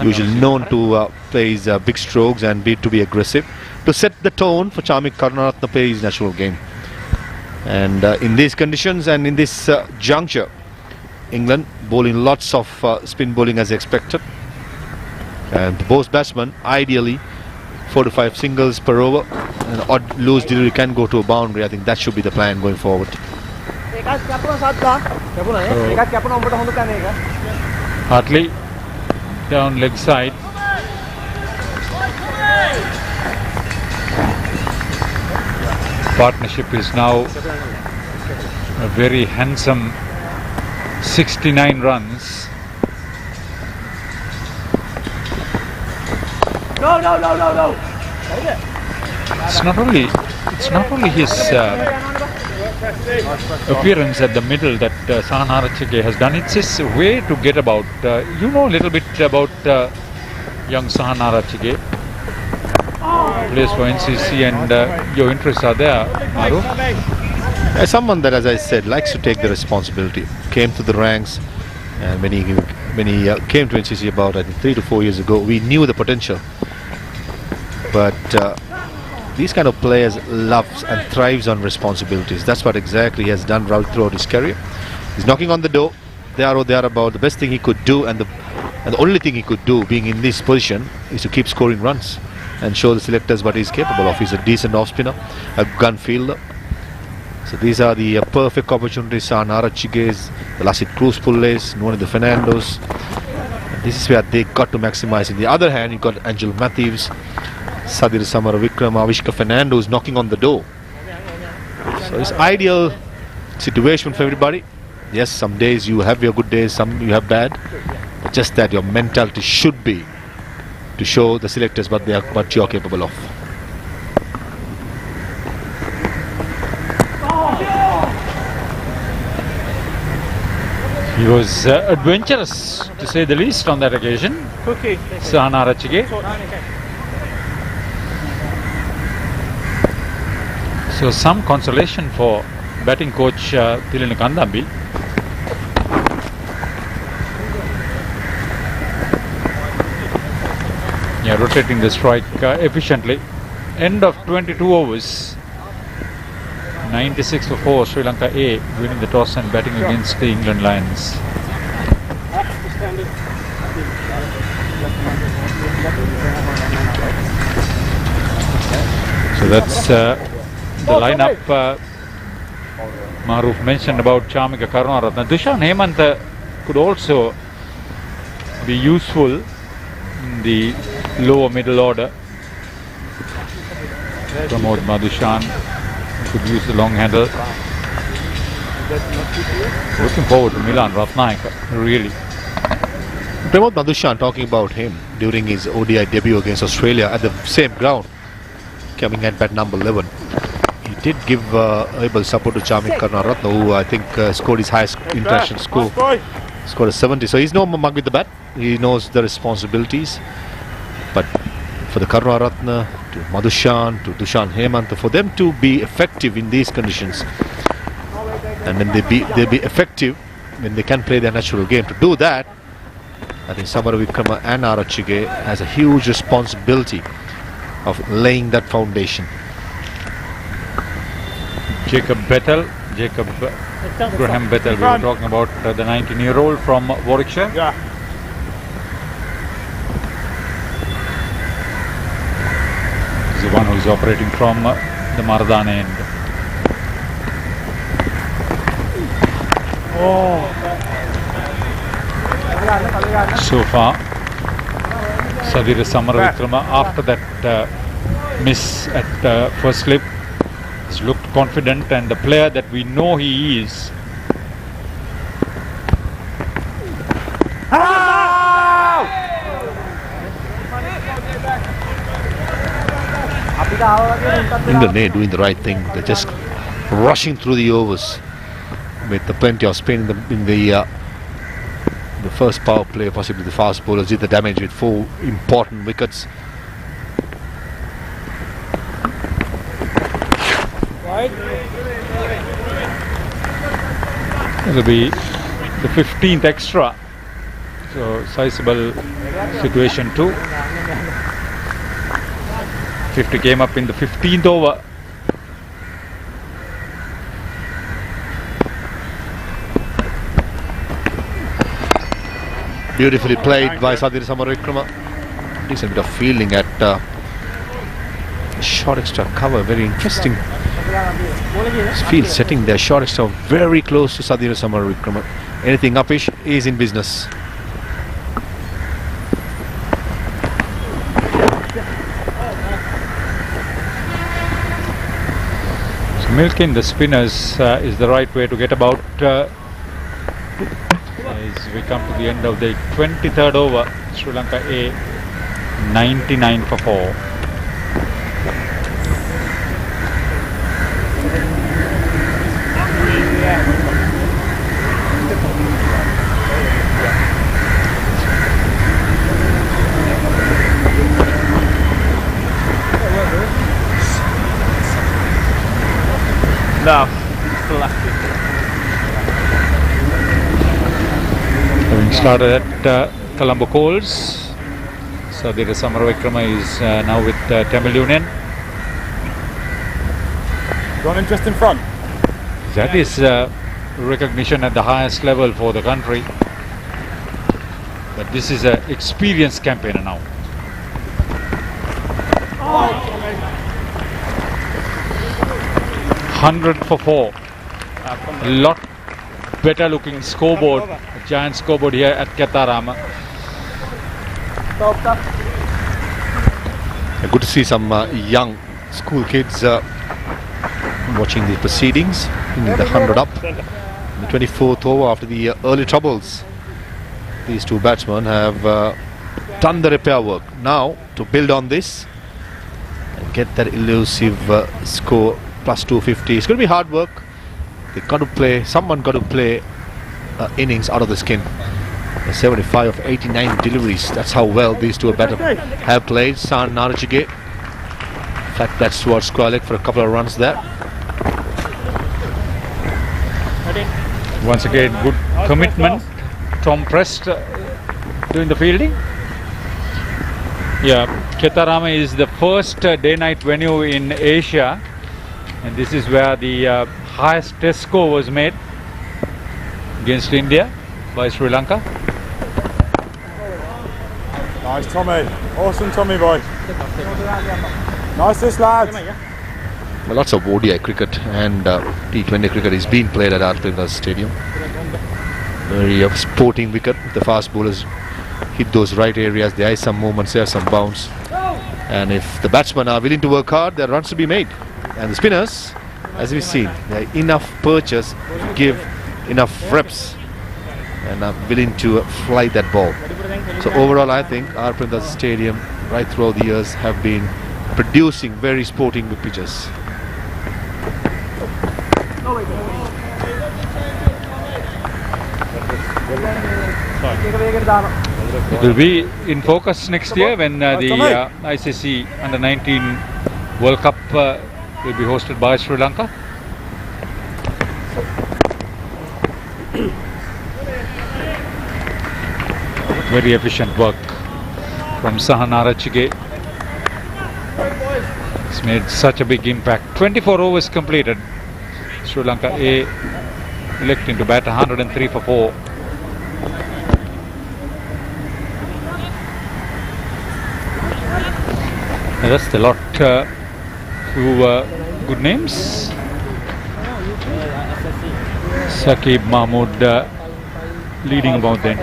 usually known to play his big strokes and to be aggressive, to set the tone for Chamik Karunaratne to play his natural game. And in these conditions and in this juncture, England bowling lots of spin bowling as expected, and both batsmen ideally 4 to 5 singles per over, and odd loose delivery can go to a boundary. I think that should be the plan going forward. Hartley down leg side. partnership is now a very handsome 69 runs. No. It's not only his appearance at the middle that Sahan Arachige has done. It's his way to get about. You know a little bit about young Sahan Arachige. Plays for NCC, and your interests are there, Maru. As someone that, as I said, likes to take the responsibility, came to the ranks, and when he came to NCC about, I think, 3 to 4 years ago, we knew the potential. But these kind of players loves and thrives on responsibilities. That's what exactly he has done throughout his career. He's knocking on the door, there or thereabout. The best thing he could do, and the only thing he could do, being in this position, is to keep scoring runs and show the selectors what he's capable of. He's a decent off spinner, a gun fielder. So these are the perfect opportunities. Sahan Arachige's, the Lasit Cruz Pulle's, Nuani the Fernandos. This is where they got to maximize. On the other hand, you got Angel Matthews, Sadir Samaravikrama, Avishka Fernandos knocking on the door. So it's ideal situation for everybody. Yes, some days you have your good days, some you have bad. But just that your mentality should be to show the selectors what you are capable of. He was adventurous, to say the least, on that occasion. Sahan Arachige. So some consolation for batting coach Thilina Kandambi. Yeah, rotating the strike efficiently. End of 22 overs. 96 for 4, Sri Lanka A winning the toss and batting against the England Lions. So that's the lineup. Maruf mentioned about Chamika Karunaratne. Dushan Hemanta could also be useful in the lower middle order. Pramod Madushan could use the long handle. Looking forward to Milan Ratnayaka, really. Pramod Madushan, talking about him during his ODI debut against Australia at the same ground, coming at bat number 11. He did give able support to Chamik Karunaratne, who I think scored his highest international score. Scored a 70. So he's no mug with the bat. He knows the responsibilities. But for the Karunaratne, to Madushan, to Dushan Hemanta, for them to be effective in these conditions, and when they'll be effective when they can play their natural game. To do that, I think Samaravikrama and Arachige has a huge responsibility of laying that foundation. Jacob Graham Bethel, we were talking about the 19-year-old from Warwickshire. Yeah. He's the one who is operating from the Mardana end. So far, Sadir Samaravikrama, after that miss at first slip, has looked confident, and the player that we know he is. England are doing the right thing. They're just rushing through the overs with plenty of spin in the first power play. Possibly the fast bowlers did the damage with 4 important wickets. This will be the 15th extra, so sizable situation too. 50 came up in the 15th over. Beautifully played by Sadir Samaravikrama. Decent bit of fielding at short extra cover. Very interesting. His field setting there, short extra, very close to Sadir Samaravikrama. Anything upish is in business. Milking the spinners is the right way to get about as we come to the end of the 23rd over. Sri Lanka A 99 for 4. No. Having started at Colombo Coals, Sadira Samaravikrama is now with Tamil Union. Got interest in front. That is recognition at the highest level for the country. But this is an experienced campaigner now. 100 for 4. A lot better looking scoreboard, a giant scoreboard here at Ketarama. Good to see some young school kids watching the proceedings in the 100 up. In the 24th over, after the early troubles, these two batsmen have done the repair work. Now to build on this and get that elusive score plus 250. It's going to be hard work. They've got to play, someone got to play innings out of the skin. 75 of 89 deliveries. That's how well these two have played. San Narachige. In fact, that's towards square leg for a couple of runs there. Once again, good commitment. Tom Prest doing the fielding. Yeah, Ketarama is the first day-night venue in Asia, and this is where the highest test score was made against India by Sri Lanka. Nice Tommy. Awesome Tommy boy. Nice this lad. Well, lots of ODI cricket and T20 cricket is being played at Premadasa Stadium. Very sporting wicket. The fast bowlers hit those right areas. There is some movements there, some bounce. And if the batsmen are willing to work hard, there are runs to be made. And the spinners, as we've seen, they are enough perches to give enough reps and are willing to fly that ball. So overall, I think our Premadasa Stadium right throughout the years have been producing very sporting pitches. It will be in focus next year when the ICC Under-19 World Cup will be hosted by Sri Lanka. Very efficient work from Sahan Narachige. It's made such a big impact. 24 overs completed. Sri Lanka A electing to bat 103 for 4. That's a lot. Few good names. Saqib Mahmood leading about then.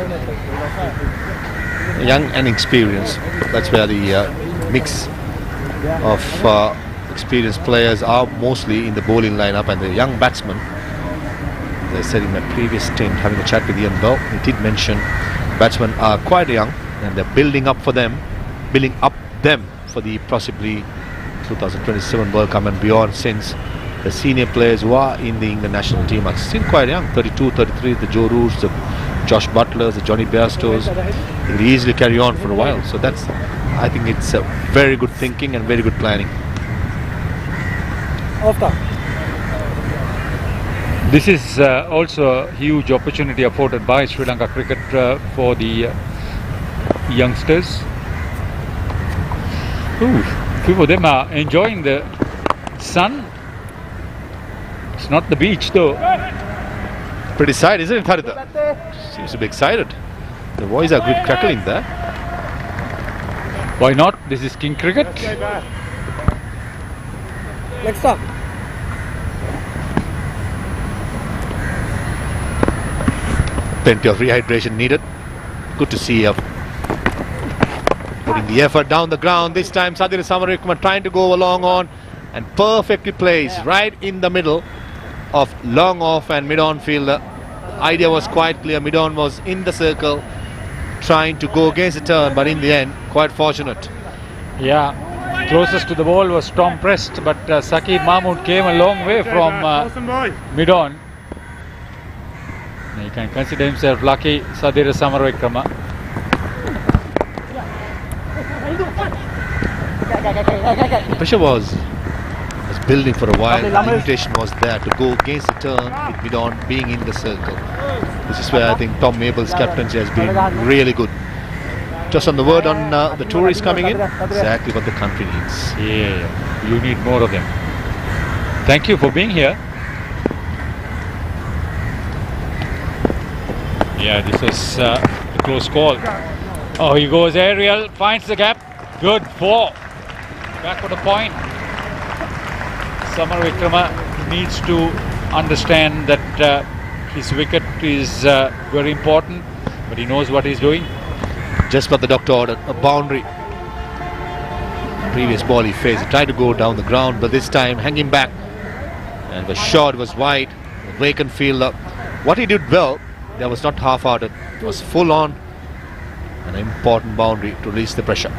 Young and experienced. That's where the mix of experienced players are mostly in the bowling lineup, and the young batsmen. As I said in my previous stint, having a chat with Ian Bell, he did mention batsmen are quite young and they're building up them for the possibly 2027 World Cup and beyond, since the senior players who are in the England national team are still quite young, 32, 33, the Joe Roots, the Josh Butlers, the Johnny Bairstows. They will easily carry on for a while. So that's, I think it's a very good thinking and very good planning. This is also a huge opportunity afforded by Sri Lanka cricket for the youngsters. Ooh, few of them are enjoying the sun. It's not the beach though. Pretty side, isn't it, Haritha? Seems to be excited. The boys are good crackling there. Why not? This is King Cricket. Next up. Plenty of rehydration needed. Good to see putting the effort down the ground. This time Sadira Samaravikrama trying to go along on and perfectly placed right in the middle of long off and mid-on field. The idea was quite clear. Mid-on was in the circle trying to go against the turn, but in the end quite fortunate. Yeah, closest to the ball was Tom Prest, but Sakib Mahmood came a long way from mid-on. He can consider himself lucky. Sadira Samaravikrama. The pressure was building for a while. The invitation was there to go against the turn with mid-on being in the circle. This is where I think Tom Mabel's captaincy has been really good. Just on the word on the tourists coming in, exactly what the country needs. Yeah, you need more of them. Thank you for being here. Yeah, this was a close call. Oh, he goes aerial, finds the gap. Good 4. Back for the point. Samaravikrama needs to understand that his wicket is very important, but he knows what he's doing. Just what the doctor ordered, a boundary. Previous ball he faced, he tried to go down the ground, but this time hanging back, and the shot was wide, vacant field. What he did well, that was not half-hearted, it was full on, an important boundary to release the pressure.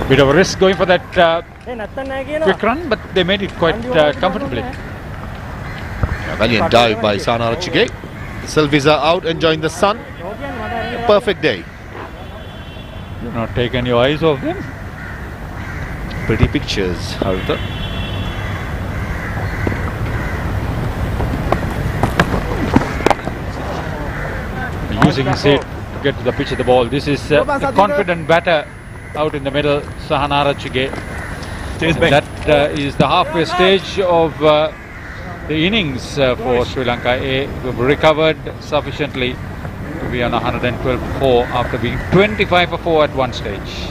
Bit of a risk going for that quick run, but they made it quite comfortably. A valiant dive by Sana Rachige. The selfies are out enjoying the sun. A perfect day. You've not taken your eyes off them. Pretty pictures, Haruta. Using his head to get to the pitch of the ball. This is a confident batter out in the middle, Sahana Rachige. That is the halfway stage of the innings for Sri Lanka. We've recovered sufficiently to be on 112 for 4 after being 25 for 4 at one stage.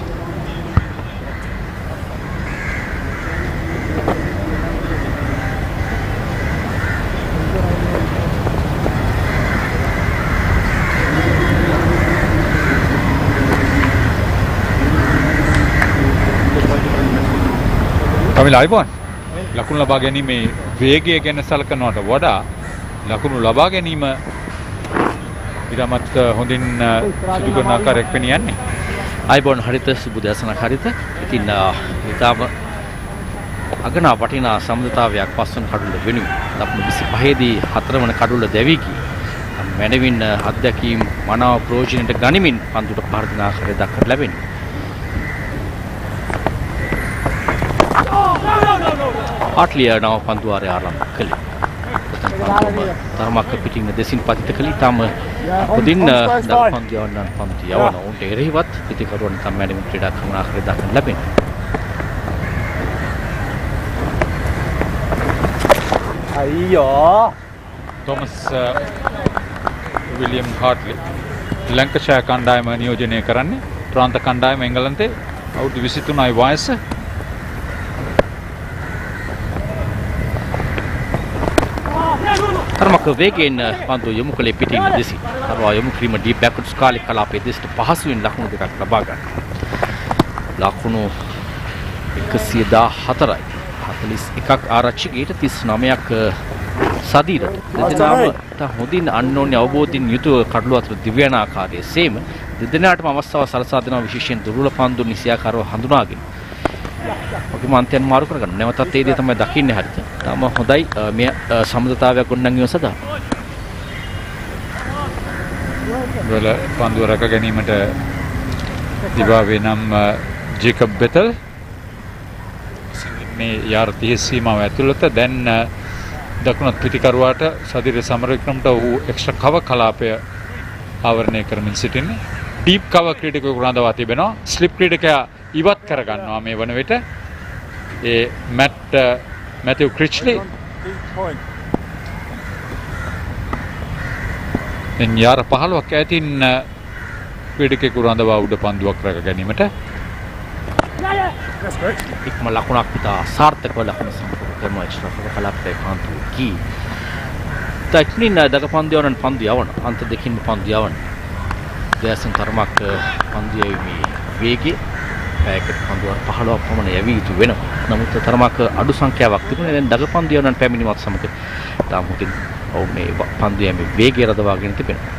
Kamil Aibon, ලකුණු ලබා ගැනීමේ වේගය ගැන සලකනවට වඩා ලකුණු ලබා ගැනීම ඉරමත් හොඳින් සිදු කරන ආකාරයක් පෙනියන්නේ. Aibon හරිත සුබුදෑසනක් හරිත. ඉතින් ඊටම අගනා වටිනා සම්බන්ධතාවයක් පස්වන කඩුල්ල වෙනුයි. ලකුණු 25 දී 4 වන කඩුල්ල දැවි ගියේ. මැනවින් අත්දැකීම් මනාව ප්‍රයෝජනයට ගනිමින් පන්දුට පහර දෙන ආකාරය දක්වන්න ලැබෙනවා. Atlia now Panduare ආරම්භ කළේ. තරමක් පිටින් දෙසින් පතිත කළේ. තාම උදින් දල්පන්දියවන්න පන්දියවන උන්ට එරෙහිවත් පිටිකරුවන් තම මැඩමින් ක්‍රීඩා කරන ආකාරය දක්වන්න ලැබෙනවා. අයියෝ තොමස් විලියම් හාට්ලි ලංකෂාය කණ්ඩායම නියෝජනය කරන්නේ. ප්‍රාන්ත කණ්ඩායම එංගලන්තේ අවුරුදු 23යි වයස. තරමක වේගයෙන් පන්දු යොමු කළේ පිටින් දෙසින්. අරවා යොමු කිරීම ඩීප් බෑක්වර්ඩ්ස් කාලේ කලාපයේ දෙසට පහසුවෙන් ලකුණු දෙකක් ලබා ගන්න. ලකුණු 114යි. 41ක් ආරච්චිගේට 39ක් සදීරට. දෙදෙනාම හොඳින් අන්‍යෝන්‍ය අවබෝධයෙන් යුතුව කඩළු අතර දිව්‍යන ආකාරයේ සේම දෙදෙනාටම අවස්ථාව සලසා දෙනවා විශේෂයෙන් දුර්වල පන්දු නිසියාකාරව හඳුනාගෙන. ඔකේ මන්තයන් මාරු කරගන්න. නැවතත් ඒ දේ තමයි දකින්නේ හරියට. තාම හොඳයි මේ සම්බන්ධතාවයක් ගොඩනැගීම සඳහා. වල පන්දුව රැක ගැනීමට දිවාවේ නම් ජේකබ් බෙතල් මේ යාර 30 සීමාව ඇතුළත දැන් දකුණත් පිටිකරුවාට සදිර සමරවික්‍රමට වූ එක්ස්ට්‍රා කව කලාපය ආවරණය කරමින් සිටින්නේ. ඩීප් කව ක්‍රීඩකයෙකු රඳවා තිබෙනවා. ස්ලිප් ක්‍රීඩකයා ඉවත් කරගන්නවා මේ වන විට. ඒ මැතිව් ක්‍රිච්ලි දැන් යාර 15ක් ඈතින් ක්‍රීඩකයෙකු රඳවා උඩ පන්දුවක් රැක ගැනීමට ඉක්ම ලකුණක් පිටා සාර්ථකව ලකුණු සම්පූර්ණ කරනවා. එක්ස්ට්‍රා කලාපයේ කාන්තු කී ඉක්මනින් දක පන්දු යවන පන්දු යවන අන්ත දෙකින්ම පන්දු යවන දැසන් තරමක් පන්දු යවීමේ වේගය පැයකට පන්දුවක් 15ක් පමණ යවී යුතු වෙනවා. නමුත් තරමක් අඩු සංඛ්‍යාවක් තිබුණේ දැන් දක පන්දු යවන පැමිණීමත් සමග තාම මුකින් ඔව් මේ පන්දු යමේ වේගය රඳවාගෙන තිබෙනවා.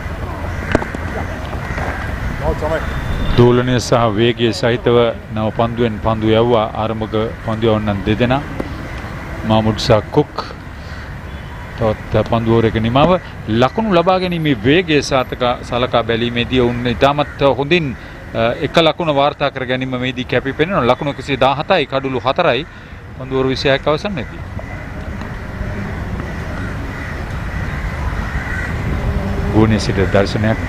දෝලනය සහ වේගයේ සහිතව නව පන්දුවෙන් පන්දු යවුවා ආරම්භක පන්දු යවන්නන් දෙදෙනා මාමුඩ් සහ කුක් තවත් පන්දුවරක නිමාව ලකුණු ලබා ගැනීමේ වේගය සලකා බැලීමේදී ඔවුන් ඉතාමත් හොඳින් එක ලකුණ වාර්තා කර ගැනීමේදී කැපී පෙනෙනවා. ලකුණු 117යි කඩුළු 4යි පන්දුවර 26ක් අවසන්යේදී. ගුණේ සිට දර්ශනයක්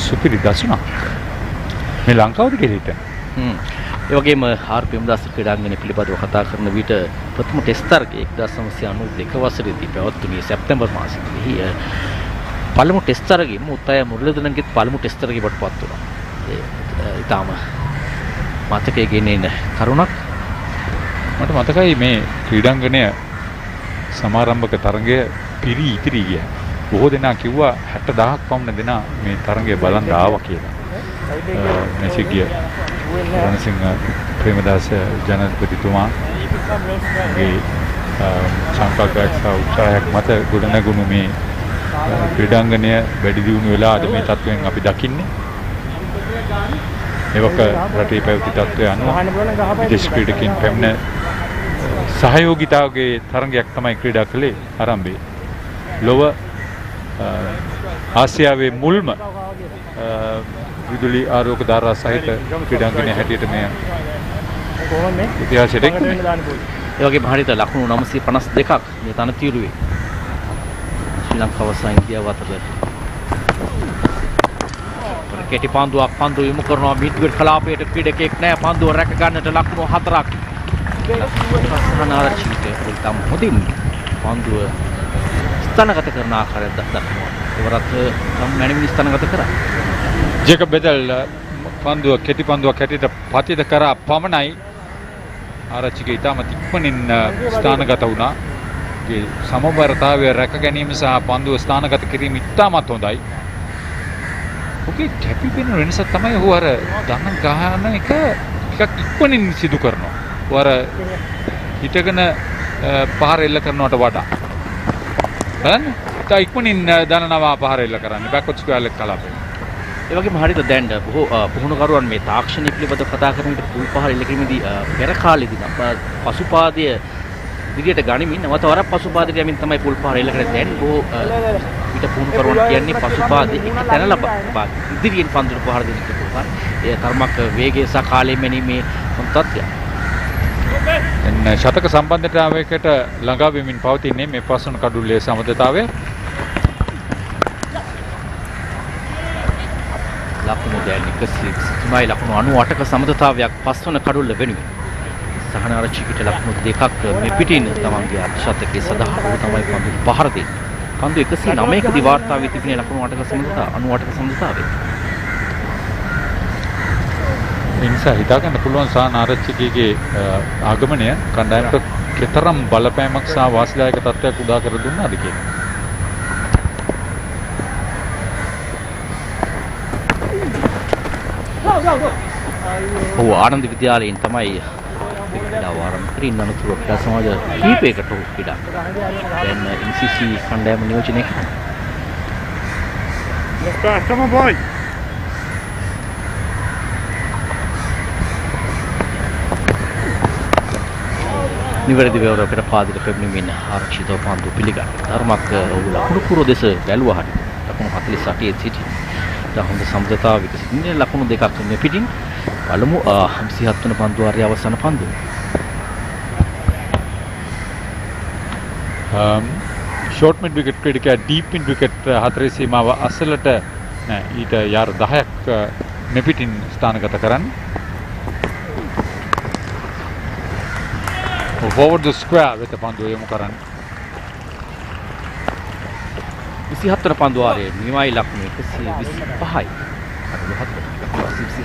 සුපිරි දසුණක් මේ ලංකාවද කියලා හිතන්නේ. ඒ වගේම ප්‍රේමදාස ක්‍රීඩාංගණය පිළිබඳව කතා කරන විට ප්‍රථම ටෙස්ට් තරගය 1992 වසරේදී පැවැත්වුණේ සැප්තැම්බර් මාසයේදී. පළමු ටෙස්ට් තරගයේම උත්තය මුරලිදරන්ගේ පළමු ටෙස්ට් තරගය බටපත් වුණා. ඒ ඊටාම මතකයේ ගෙනෙන කරුණක්. මට මතකයි මේ ක්‍රීඩාංගණය සමාරම්භක තරගය පිරී ඉතිරී ගියා. බොහෝ දෙනා කිව්වා 60000ක් පමණ දෙනා මේ තරගය බලන්න ආවා කියලා. මෙසිගිය රණසිංහ ප්‍රේමදාස ජනාධිපතිතුමාගේ සංකල්පයක් සහ උත්සාහයක් මත ගොඩනැගුණු මේ ක්‍රීඩාංගණය වැඩි දියුණු වෙලා අද මේ තත්වයෙන් අපි දකින්නේ. ඒවක රටේ පැවති තත්ත්වය අනුව විදේශ ක්‍රීඩකයන් පැමිණ සහයෝගිතාවගේ තරගයක් තමයි ක්‍රීඩා කළේ ආරම්භයේ. ලොව ආසියාවේ මුල්ම විදුලි ආරෝග්‍ය ධාරා සහිත ක්‍රීඩාංගණය හැටියට මේ ඉතිහාසයට එක්වුණේ. ඒ වගේම හරියට ලකුණු 952ක් මේ තනතිරුවේ ශ්‍රී ලංකාව සහ ඉන්දියාව අතර කෙටි පන්දුවක් පන්දු යොමු කරනවා මිඩ්විඩ් කලාපයට ක්‍රීඩකෙක් නැහැ පන්දුව රැක ගන්නට ලකුණු 4ක් සහනාරචිත තම හොඳින් පන්දුව ස්ථානගත කරන ආකාරය දක්වනවා. ඒවරත් මැනවින් ස්ථානගත කරා. ජේකබ් බෙදල් පන්දුව කෙටි පන්දුවක් හැටියට පතිත කරා පමණයි ආරච්චිගේ ඉතාමත් ඉක්මනින් ස්ථානගත වුණා. ඒ සමබරතාවය රැක ගැනීම සහ පන්දුව ස්ථානගත කිරීම ඉතාමත් හොඳයි. ඔකේ කැපී පෙනෙන වෙනස තමයි ඔහු අර දන්න ගහන එක ටිකක් ඉක්මනින් සිදු කරනවා. ඔහු අර හිටගෙන පහර එල්ල කරනවට වඩා. බලන්න ඉක්මනින් දනනවා පහර එල්ල කරන්නේ බෑක්වර්ඩ් ස්ක්වයර් එක කලාපේ. ඒ වගේම හරියට දැන් බොහෝ පුහුණුකරුවන් මේ තාක්ෂණය පිළිබඳව කතා කරන විට පුල් පහර එල්ල කිරීමේදී පෙර කාලෙදී නම් පසුපාදය ඉදිරියට ගනිමින් නැවත වරක් පසුපාදයට යමින් තමයි පුල් පහර එල්ල කරන්නේ. දැන් බොහෝ පිට පුහුණුකරුවන් කියන්නේ පසුපාදයේ එක තැන ලබා ඉදිරියෙන් පන්දුර පහර දෙන එක පුල් පහර. ඒ තරමක් වේගය සහ කාලය මැනීමේ හොඳ තත්ත්වයක්. දැන් ශතක සම්බන්ධතාවයකට ළඟා වෙමින් පවතින්නේ මේ පස්වන කඩුල්ලේ සමතතාවය. ලකුණු දැන් 103යි ලකුණු 98ක සමතතාවයක් පස්වන කඩුල්ල වෙනුවෙන්. සහනාරච්චිකට ලකුණු දෙකක් මේ පිටින් තමන්ගේ අර්ධශතකයේ සඳහා ඔහු තමයි පන්දු පහර දෙන්නේ. පන්දු 109කදී වාර්තා වී තිබෙන ලකුණු 8ක සමතතාව 98ක සමතතාවය. ඒ නිසා හිතා ගන්න පුළුවන් සහනාරච්චිකගේ ආගමනය කණ්ඩායමට කෙතරම් බලපෑමක් සහ වාසිදායක තත්ත්වයක් උදා කර දුන්නාද කියලා. ඔව් ආනන්ද විද්‍යාලයෙන් තමයි ක්‍රීඩාව ආරම්භ කරන්නේ. අනතුරුව ක්‍රීඩා සමාජ කීපයකට ක්‍රීඩා කරා. දැන් MCC කණ්ඩායම නියෝජනය කරනවා. Come on, boy. නිවැරදි වේවර පෙර පාදිත පැමිණීමෙන් ආරක්ෂිතව පන්දු පිළිගන්න. ධර්මක් ඔහු ලකුණු පුරෝ දෙස බැලුවා හරි. ලකුණු 48 සිටි. හොඳ සම්බන්ධතාව විකසින්නේ ලකුණු දෙකක් මේ පිටින්. බලමු 57 වන පන්දු වාරයේ අවසාන පන්දුව. ෂෝට් මිඩ් විකට් ක්‍රීඩකයා ඩීප් මිඩ් විකට් හතරේ සීමාව අසලට නෑ ඊට යාර 10ක් මේ පිටින් ස්ථානගත කරන්නේ. forward the square වෙත පන්දුව යොමු කරන්නේ. 27 වන පන්දු වාරයේ නිමයි ලකුණු 125යි. කඩලු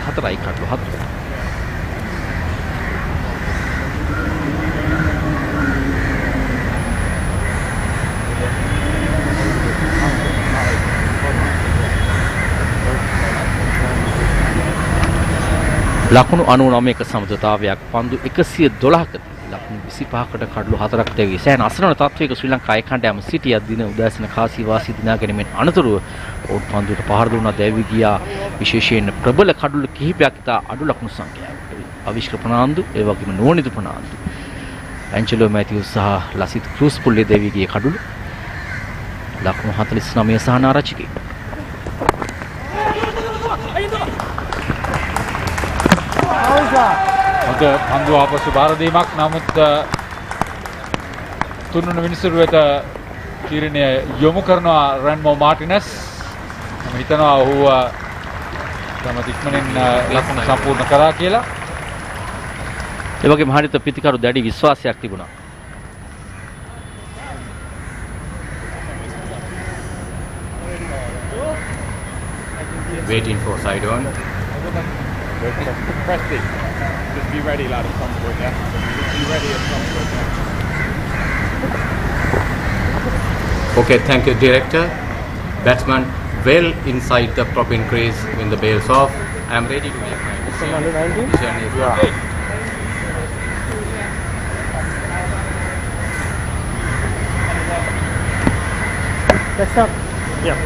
24යි කඩලු 4. ලකුණු 99ක සමතුලිතතාවයක් පන්දු 112ක ලකුණු 25කට කඩලු 4ක් දැවී සෑහෙන අසරණ තත්වයක ශ්‍රී ලංකා ඒකණ්ඩායම සිටිය දින උදෑසන කාසි වාසී දිනා ගැනීමෙන් අනතුරුව ඔවුන් පන්දුවට පහර දුන්නා දැවී ගියා විශේෂයෙන් ප්‍රබල කඩලු කිහිපයක් ඉතා අඩු ලකුණු සංඛ්‍යාවක් අවිශ්ක ප්‍රනාන්දු ඒ වගේම නෝනිදු ප්‍රනාන්දු ඇන්ජලෝ මැතිව්ස් සහ ලසිත් ක්‍රූස් පුල්ලේ දැවී ගිය කඩලු ලකුණු 49 සහ නාරචිකේ හොඳ පන්දු ආපසු බාර දීමක් නමුත් තුන්වන විනිසුරු වෙත තීරණය යොමු කරනවා රැන්මෝ මාටිනස් මම හිතනවා ඔහු තම ඉක්මනින් ලකුණු සම්පූර්ණ කරා කියලා ඒ වගේම හරිත පිටිකරු දැඩි විශ්වාසයක් තිබුණා waiting for side on. Press it. Just be ready, lad, at some point, yeah? Just be ready at some point, yeah? Okay, thank you, director. Batsman well inside the propping crease when the bail's off. I am ready to make my decision. That's up. Yeah.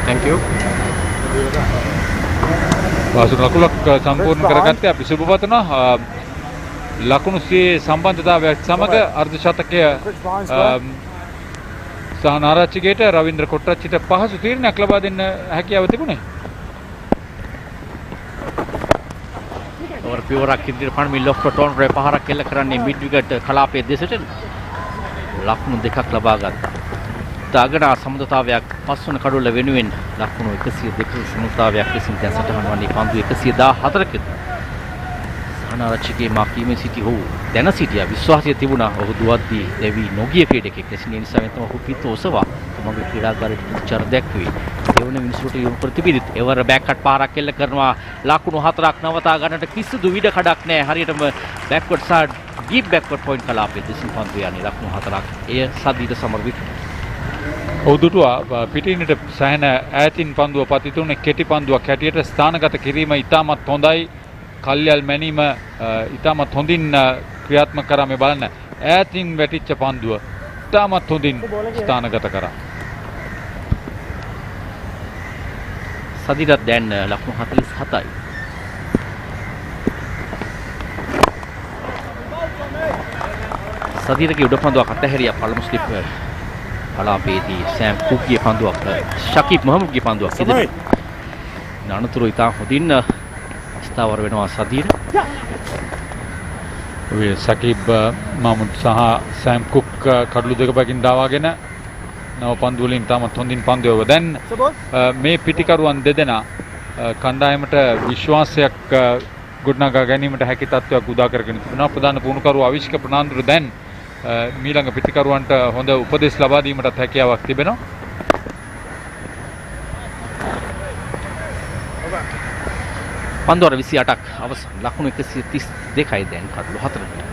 Thank you. වාසු ලකුණක් සම්පූර්ණ කරගත්තේ අපි සුබ පතනවා ලකුණු සියේ සම්බන්ධතාවයත් සමග අර්ධ ශතකය සහනාරච්චිගේට රවීන්ද්‍ර කොට්ටච්චිට පහසු තීරණයක් ලබා දෙන්න හැකියාව තිබුණේ. ඕවර් පියවරක් ඉදිරියට පණ මිල් ඔෆ් ටෝන් රේ පහරක් එල්ල කරන්නේ මිඩ් විකට් කලාපයේ දෙසට ලකුණු දෙකක් ලබා ගත්තා. දාගනා සමතුලිතතාවයක් පස්වන කඩුල්ල වෙනුවෙන් ලකුණු 102 සමතුලිතතාවයක් ලෙසින් දැන් සටහන් වන්නේ පන්දු 114ක. සහනාරච්චිගේ මාකීමේ සිටි ඔහු දැන සිටියා විශ්වාසය තිබුණා ඔහු දුවද්දී දෙවි නොගිය ක්‍රීඩකෙක් ලෙසින් ඒ නිසා තමයි ඔහු පිට ඔසවා තමගේ ක්‍රීඩාගාරයට ප්‍රතිචාර දැක්වේ. දෙවන මිනිසුන්ට යොමු කර තිබිදිත් එවර බෑක් කට් පාරක් එල්ල කරනවා ලකුණු 4ක් නවතා ගන්නට කිසිදු විඩ කඩක් නැහැ. හරියටම backward side deep backward point කලාපයේ දෙසින් පන්දු යන්නේ ලකුණු 4ක්. එය සදීට සමර විකට්. ඔවුදුටුවා පිටිනට සෑහෙන ඈතින් පන්දුව පතිතුනේ කෙටි පන්දුවක් හැටියට ස්ථානගත කිරීම ඉතාමත් හොඳයි. කල්යල් මැනීම ඉතාමත් හොඳින් ක්‍රියාත්මක කරා මේ බලන්න. ඈතින් වැටිච්ච පන්දුව ඉතාමත් හොඳින් ස්ථානගත කරා. සදිරත් දැන් ලකුණු 47යි. සදිරගේ උඩ පන්දුවක් අතහැරියා පළමු ස්ලිප් කලාපයේදී සෑම් කුක්ගේ පන්දුවක් ශකීබ් මොහමඩ්ගේ පන්දුවක් ඉදිරියට අනතුරු ඉතා හොඳින් ස්ථාවර වෙනවා සදීර. ඔය ශකීබ් මහමුඩ් සහ සෑම් කුක් කඩලු දෙක බැගින් දාවාගෙන නව පන්දු වලින් තාමත් හොඳින් පන්දුව. දැන් මේ පිටිකරුවන් දෙදෙනා කණ්ඩායමට විශ්වාසයක් ගොඩනගා ගැනීමට හැකි තත්ත්වයක් උදා කරගෙන තිබෙනවා. ප්‍රධාන පුහුණුකරු අවිෂ්ක ප්‍රනාන්දුර දැන් මීළඟ පිටිකරුවන්ට හොඳ උපදෙස් ලබා දීමටත් හැකියාවක් තිබෙනවා. පන්දුවර 28ක් අවසන් ලකුණු 132යි දැන් කඩලු 4ට.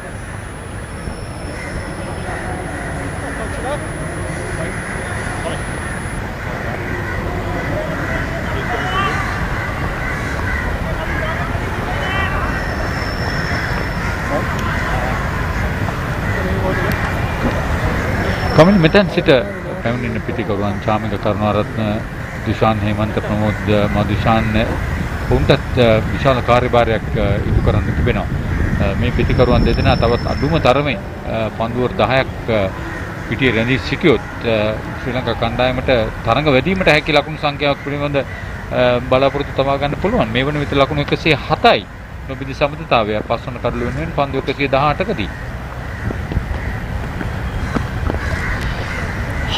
කමින් මෙතෙන් සිට පැමිණෙන පිටිකරුවන් චාමික කරුණාරත්න දුෂාන් හේමන්ත ප්‍රමෝද් මදුෂාන් උන්ටත් විශාල කාර්යභාරයක් ඉටු කරන්න තිබෙනවා. මේ පිටිකරුවන් දෙදෙනා තවත් අඩුම තරමේ පන්දුවර 10ක් පිටියේ රැඳී සිටියොත් ශ්‍රී ලංකා කණ්ඩායමට තරඟ වැඩිවීමට හැකි ලකුණු සංඛ්‍යාවක් පිළිබඳ බලාපොරොත්තු තබා ගන්න පුළුවන්. මේ වන විට ලකුණු 107යි. නොබිදි සමතුලිතතාවය පස්වන කඩලු වෙනුවෙන් පන්දු 118කදී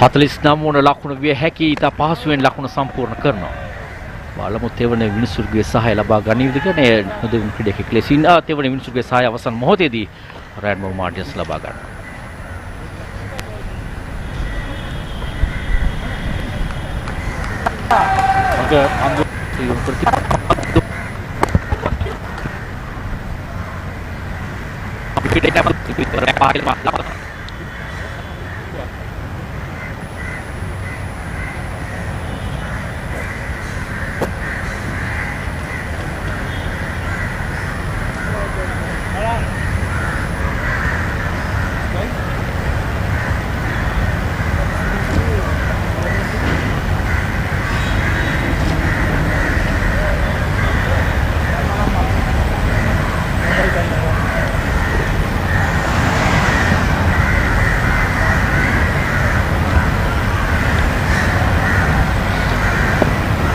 49 වන ලකුණ විය හැකි ඉතා පහසුවෙන් ලකුණ සම්පූර්ණ කරනවා. බලමු තෙවන විනිසුරුගේ සහාය ලබා ගනිවද කියන නොදෙවන ක්‍රීඩකෙක් ලෙසින් තෙවන විනිසුරුගේ සහාය අවසන් මොහොතේදී රැන්මෝ මාර්ටින්ස් ලබා ගන්නවා.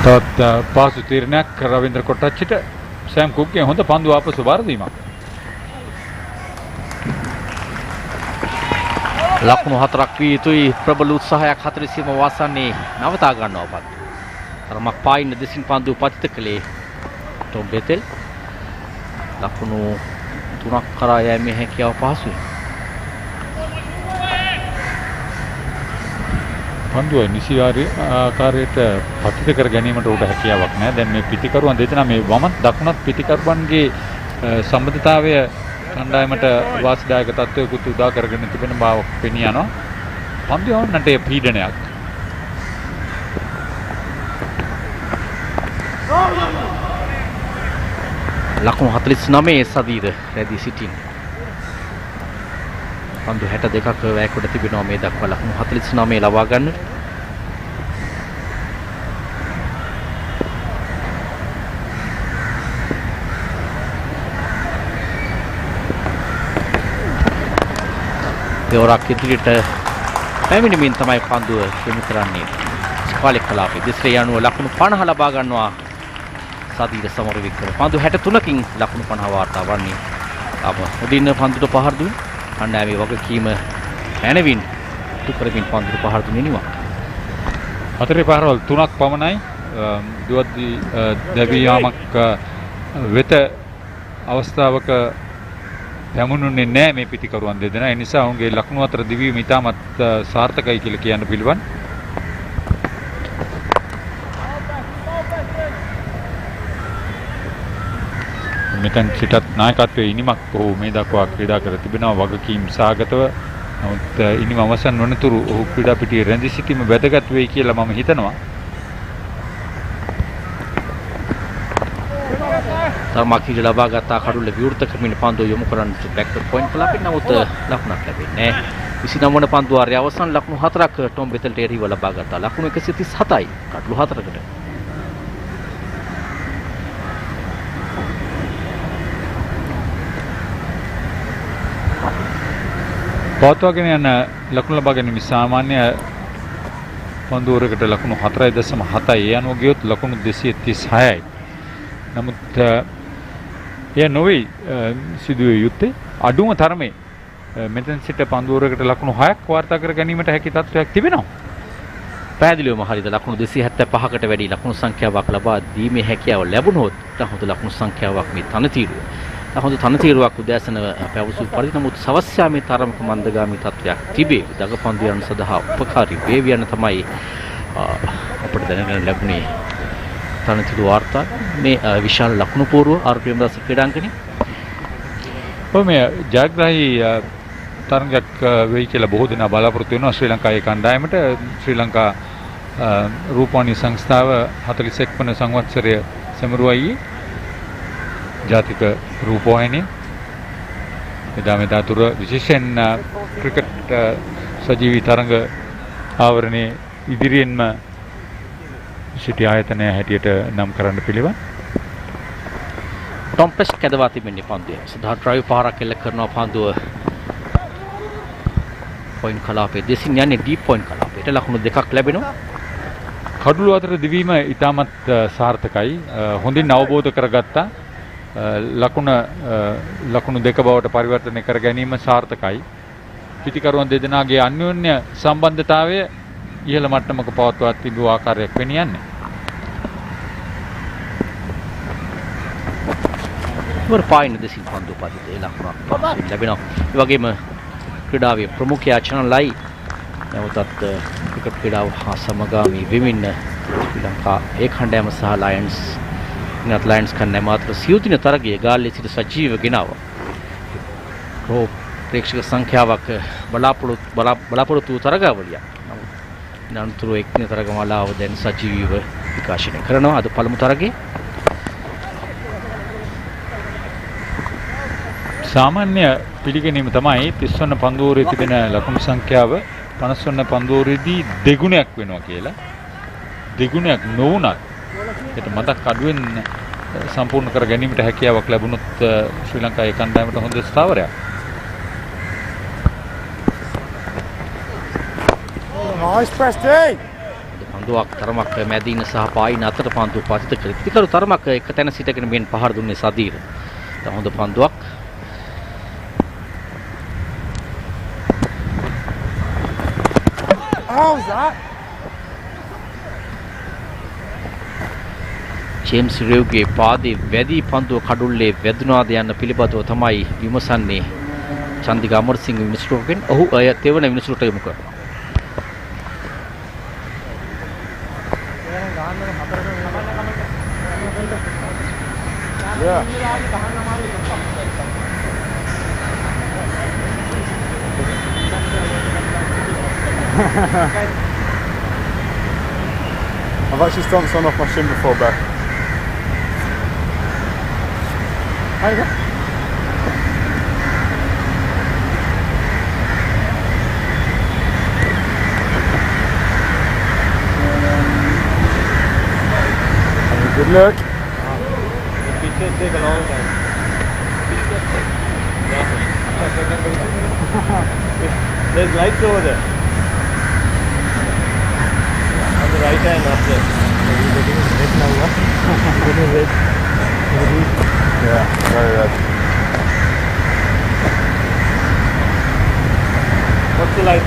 තවත් පාසු තීරණයක් රවීන්ද්‍ර කොට්ටච්චිට සෑම් කුක්ගේ හොඳ පන්දු ආපසු බාර දීමක්. ලකුණු 4ක් විය යුතුයි. ප්‍රබල උත්සාහයක් 40ම වාසන්නේ නවතා ගන්නවා පන්දු. තරමක් පායින් දෙසින් පන්දු පතිත කළේ ටොම් බෙතෙල්. ලකුණු 3ක් කරා යෑමේ හැකියාව පහසුයි. පන්දුව නිසි ආකාරයට පතිත කර ගැනීමට උඩ හැකියාවක් නැහැ. දැන් මේ පිටිකරුවන් දෙදෙනා මේ වමත් දකුණත් පිටිකරුවන්ගේ සම්බන්ධතාවය කණ්ඩායමට වාසිදායක තත්ත්වයකට උදා කරගෙන තිබෙන බවක් පෙනී යනවා. පන්දුව යන්නට පීඩනයක්. ලකුණු 49 සදීද රැඳී සිටින්. පන්දු 62ක වැයකට තිබෙනවා මේ දක්වා ලකුණු 49 ලබා ගන්න. දෙවරක් ඉදිරියට පැමිණීමෙන් තමයි පන්දුව යොමු කරන්නේ. ස්කාලේ කලාපේ දෙස්රේ යනුව ලකුණු 50 ලබා ගන්නවා. සදීද සමරවික්‍රම පන්දු 63කින් ලකුණු 50 වාර්තා වන්නේ. අප උදින්න පන්දුට පහර දුන් කණ්ඩායමේ වගකීම පැනවින් තුකරමින් පන්දුට පහර දුන්නේ නිවා. හතරේ පහරවල් 3ක් පමණයි දුවද්දී දැවියාමක් වෙත අවස්ථාවක පැමුණුනේ නැහැ මේ පිටිකරුවන් දෙදෙනා. ඒ නිසා ඔවුන්ගේ ලකුණු අතර දිවීම ඉතාමත් සාර්ථකයි කියලා කියන්න පිළිවන්. මෙතන සිටත් නායකත්වයේ ඉනිමක් ඔහු මේ දක්වා ක්‍රීඩා කර තිබෙනවා වගකීම් සහගතව. නමුත් ඉනිම අවසන් වනතුරු ඔහු ක්‍රීඩා පිටියේ රැඳී සිටීම වැදගත් වෙයි කියලා මම හිතනවා. තරමක් ලබා ගත්තා කඩුල්ල විවෘත කරමින් පන්දුව යොමු කරන්නට බැක්වර්ඩ් පොයින්ට් කලාපෙන් නමුත් ලකුණක් ලැබෙන්නේ නැහැ. 29 වන පන්දු වාරයේ අවසන් ලකුණු 4ක් ටොම් බෙතල්ට එරෙහිව ලබා ගත්තා. ලකුණු 137යි කඩලු 4කට. පවත්වාගෙන යන ලකුණු ලබා ගැනීම සාමාන්‍ය පන්දුවරකට ලකුණු 4.7යි. ඒ අනුව ගියොත් ලකුණු 236යි. නමුත් එය නොවේ සිදුවේ යුත්තේ අඩුම තරමේ මෙතන සිට පන්දුවරකට ලකුණු 6ක් වාර්තා කර ගැනීමට හැකි තත්ත්වයක් තිබෙනවා. පැහැදිලිවම හරිද ලකුණු 275කට වැඩි ලකුණු සංඛ්‍යාවක් ලබා දීමේ හැකියාව ලැබුණොත් හොඳ ලකුණු සංඛ්‍යාවක් මේ තනතිරුව. හොඳ තනතිරුවක් උදෑසන පැවසූ පරිදි නමුත් සවස් යාමේ තරමක මන්දගාමී තත්ත්වයක් තිබේ. දගපන්දුයන් සඳහා උපකාරී වේවි යන තමයි අපට දැනගන්න ලැබුණේ තනතිරු වාර්තා මේ විශාල ලකුණු පූර්ව ආර්.ප්‍රේමදාස ක්‍රීඩාංගණේ. මේ ජයග්‍රාහී තරගයක් වෙයි කියලා බොහෝ දෙනා බලාපොරොත්තු වෙනවා ශ්‍රී ලංකාවේ කණ්ඩායමට. ශ්‍රී ලංකා රූපවාහිනී සංස්ථාව 41 වන සංවත්සරය සැමරුවයි ජාතික රූපවාහිනිය. එදා මෙදා තුර විශේෂයෙන් ක්‍රිකට් සජීවී තරඟ ආවරණයේ ඉදිරියෙන්ම සිටි ආයතනය හැටියට නම් කරන්න පිළිවන්. ටොම්පස් කැදවා තිබෙන්නේ පන්දුවේ. සදා ඩ්‍රයිව් පහරක් එල්ල කරනවා පන්දුව. පොයින්ට් කලාපේ දෙසින් යන්නේ ඩීප් පොයින්ට් කලාපේට ලකුණු 2ක් ලැබෙනවා. කඩුළු අතර දිවීම ඉතාමත් සාර්ථකයි. හොඳින් අවබෝධ කරගත්තා. ලකුණු 2 බවට පරිවර්තනය කර ගැනීම සාර්ථකයි. පිටිකරුවන් දෙදෙනාගේ අන්‍යෝන්‍ය සම්බන්ධතාවය ඉහළ මට්ටමක පවත්වා තිබූ ආකාරයක් වෙනියන්නේ. වර පායින් දෙසින් පන්දු පදිත ලකුණක් ලැබෙනවා. ඒ වගේම ක්‍රීඩාවේ ප්‍රමුඛයා ChannelEye නැවතත් ක්‍රිකට් ක්‍රීඩාව හා සමගාමී වෙමින් ශ්‍රී ලංකා ඒ කණ්ඩායම සහ ලයන්ස් ලයන්ස් කණ්ඩායම අතර සියුදින තරගයේ ගාල්ලේ සිට සජීව ගෙනාවා. ප්‍රේක්ෂක සංඛ්‍යාවක් බලාපොරොත්තු තරගාවලියක්. නමුත් එක්දින තරගමාලාව දැන් සජීවීව විකාශනය කරනවා. අද පළමු තරගයේ සාමාන්‍ය පිළිගැනීම තමයි 30 වන පන්දුවරේ තිබෙන ලකුණු සංඛ්‍යාව 50 වන පන්දුවරේදී දෙගුණයක් වෙනවා කියලා. දෙගුණයක් නොවුණත් ඒක මතක් අඩුවෙන් සම්පූර්ණ කර ගැනීමට හැකියාවක් ලැබුණොත් ශ්‍රී ලංකාවේ කණ්ඩායමට හොඳ ස්ථාවරයක්. Nice press D. පන්දුවක් තරමක් මැදින සහ පායින අතර පන්දුව පතිත කර ක්‍රිකරු තරමක් එක තැන සිටගෙන මෙන් පහර දුන්නේ සදීර. හොඳ පන්දුවක්. How's that? ජේම්ස් රෙව්ගේ පාදේ වැඩි පන්දුව කඩුල්ලේ වැදුනාද යන්න පිළිබඳව තමයි විමසන්නේ චන්දික අමරසිංහ විනිසුරුවෙන්. ඔහු අය තෙවන විනිසුරුට යොමු කරනවා. Yeah. I've actually stomped someone off my shin before, Beth. How you go? Good luck. Pictures take a long time. There's lights over there. On the right hand up there. Yeah, very red. What's the light?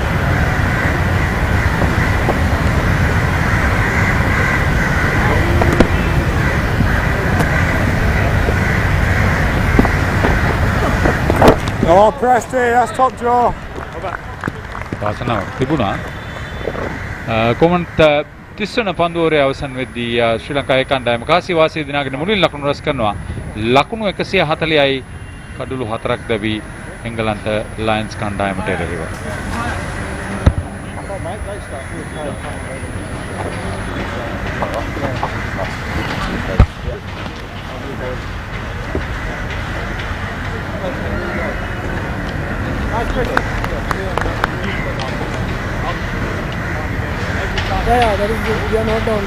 Oh, Presty, that's top draw. වාසනාව තිබුණා. Comment 30 වන පන්දුවරේ අවසන් වෙද්දී ශ්‍රී ලංකා කණ්ඩායම කාසි වාසිය දිනාගෙන මුලින් ලකුණු රැස් කරනවා. ලකුණු 140යි කඩුළු 4ක් දැවි එංගලන්ත ලයන්ස් කණ්ඩායමට එරෙහිව. Yeah, that is good. We are not down.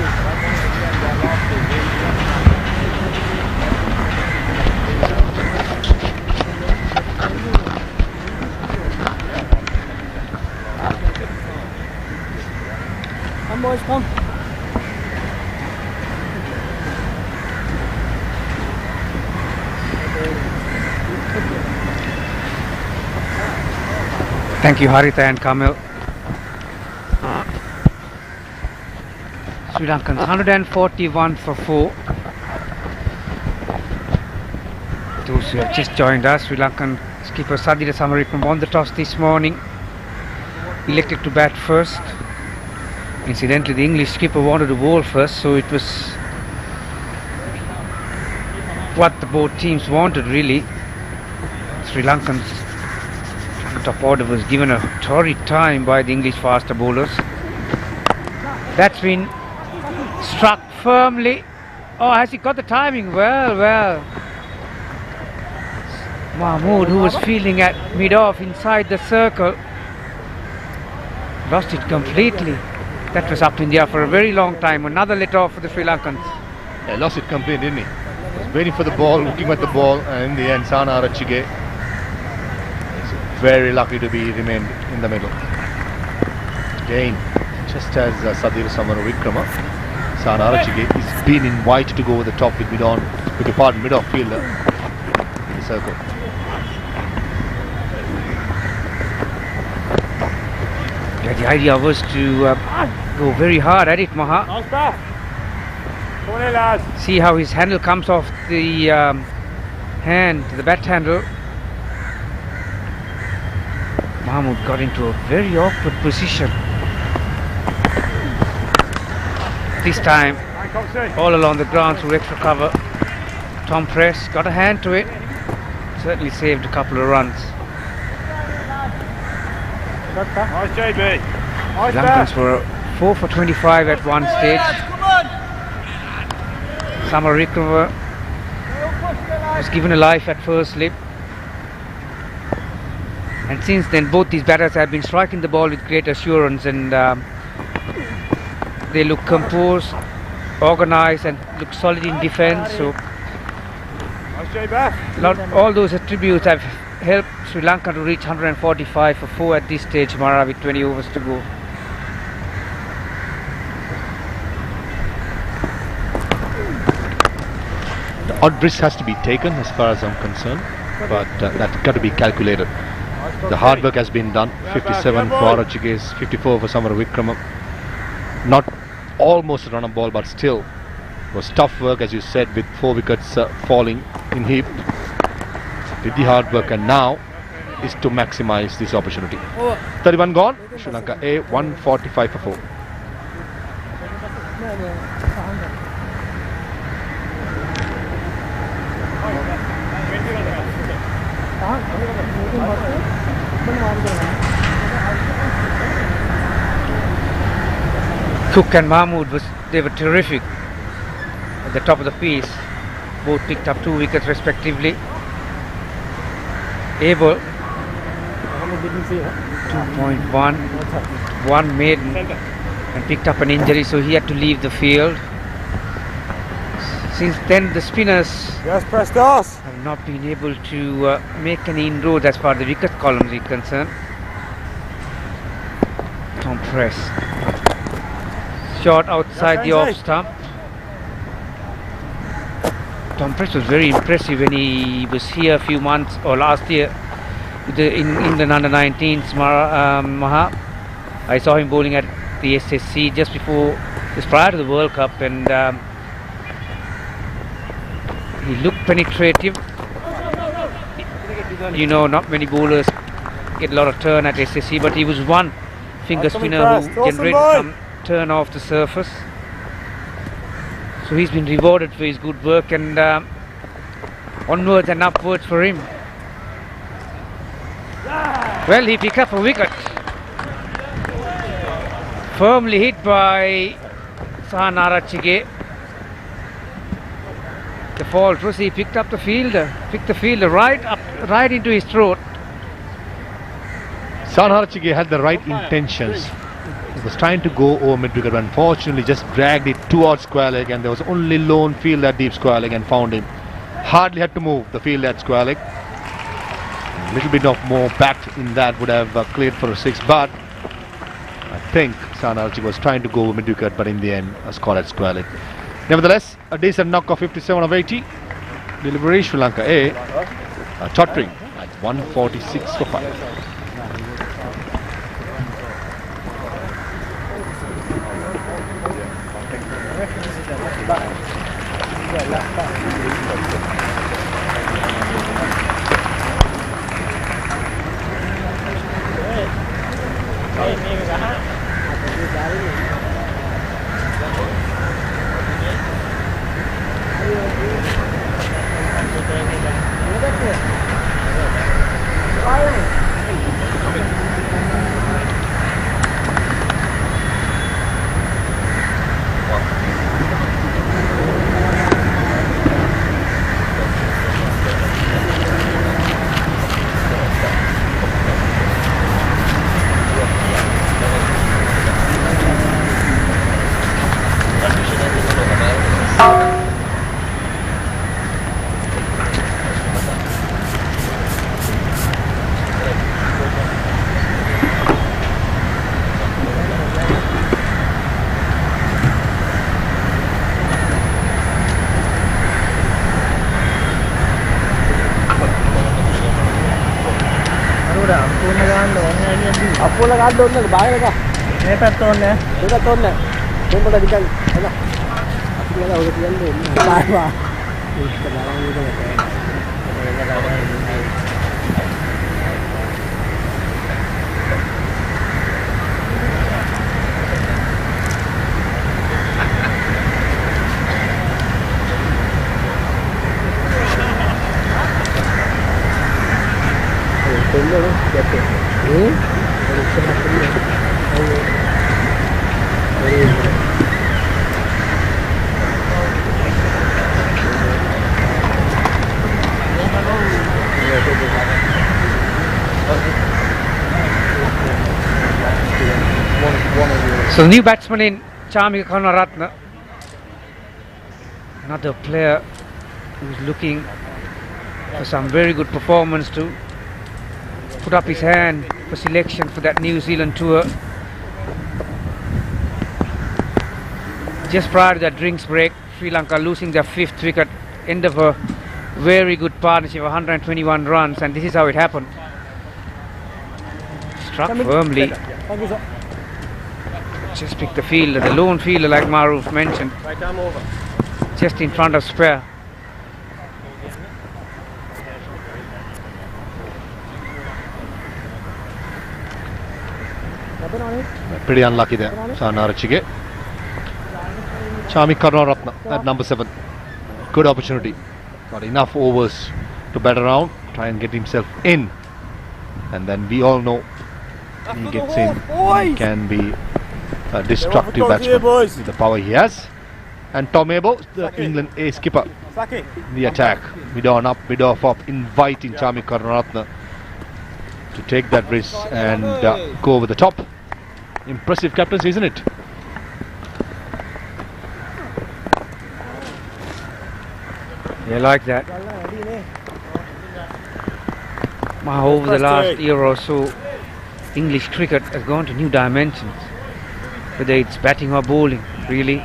Come boys, come. Thank you, Haritha and Kamil. Sri Lankans 141 for 4. Those who have just joined us, Sri Lankan skipper Sadira Samaripan won the toss this morning, elected to bat first. Incidentally, the English skipper wanted to bowl first, so it was what the both teams wanted really. Sri Lankans top order was given a torrid time by the English faster bowlers. That's been struck firmly. Oh, has he got the timing? Well. Mahmood, who was fielding at mid-off inside the circle, lost it completely. That was up in the air for a very long time. Another let off for the Sri Lankans. Yeah, lost it completely, didn't he? Was waiting for the ball, looking at the ball, and in the end, Sana Arachige is very lucky to be remained in the middle. Again, just as Sadir Samara Vikrama, Sana Arachige is been invited to go over the top with mid-off fielder in the circle. Yeah, the idea was to go very hard at it, Maha. Nice bat. Come on in, lads. See how his handle comes off the hand, the bat handle. Mahmood got into a very awkward position. This time, all along the ground through extra cover. Tom Press got a hand to it. Certainly saved a couple of runs. Nice JB. Nice Lankans were 4 for 25 at one stage. Samar Vikrama was given a life at first slip. And since then, both these batters have been striking the ball with great assurance, and they look composed, organised, and look solid in defence. So, all those attributes have helped Sri Lanka to reach 145 for 4 at this stage, Mara, with 20 overs to go. odd risk has to be taken as far as I'm concerned, but that's got to be calculated. The hard work has been done. 57 for Arachige, 54 for Samara Wickrama. Not almost a run of ball, but still was tough work, as you said, with 4 wickets falling in heap. Did the hard work, and now is to maximize this opportunity. 31 gone. Sri Lanka A 145 for 4. Cook and Mahmood they were terrific at the top of the piece. Both picked up 2 wickets respectively. Abel 2.1, 1 maiden, and picked up an injury, so he had to leave the field. Since then, the spinners have not been able to make any inroads as far as the wicket columns is concerned. Tom Press, shot outside the off stump. Tom Press was very impressive when he was here a few months or last year with the England under-19s. Maha, I saw him bowling at the SSC just prior to the World Cup, and he looked penetrative. You know, not many bowlers get a lot of turn at SSC, but he was one finger spinner who generated some turn off the surface. So he's been rewarded for his good work, and onwards and upwards for him. Well, he picked up a wicket. Firmly hit by Sahan Arachige. The fault was he picked the fielder right into his throat. Sahan Arachige had the right intentions. He was trying to go over mid-wicket, but unfortunately just dragged it towards square leg, and there was only lone field at deep square leg and found him. Hardly had to move the field at square leg. A little bit of more back in that would have cleared for a 6, but I think Sahan Arachige was trying to go over mid-wicket, but in the end a score at square leg. Nevertheless, a decent knock of 57 of 80. Delivery Sri Lanka A tottering at 146 for 5. අපෝල ගන්න ඕනේ බාහිර එක. මේ පැත්ත ඕනේ. මේ පැත්ත ඕනේ. කොම්බල දිගයි. එන්න. අපි නේද ඔය කියන්නේ ඕනේ. බාහිර. ඒක බලන්න So new batsman in Chamika Karunaratne, another player who's looking for some very good performance to put up his hand for selection for that New Zealand tour. Just prior to that drinks break, Sri Lanka losing their 5th wicket end of a very good partnership, 121 runs, and this is how it happened. Struck firmly. Thank you, sir. Just picked the fielder, the lone fielder, like Maruf mentioned. Right arm over. Just in front of spare. Pretty unlucky there, Sanarachige. Chami Karunaratne at number 7. Good opportunity. Got enough overs to bat around, try and get himself in. And then we all know he gets in, he can be a destructive batsman with the power he has. And Tom Abel, the England ace skipper, in the attack. Mid on up, mid off up, inviting Chami Karunaratne to take that risk and go over the top. Impressive captaincy, isn't it? Yeah, like that. Over the last year or so, English cricket has gone to new dimensions. Whether it's batting or bowling, really.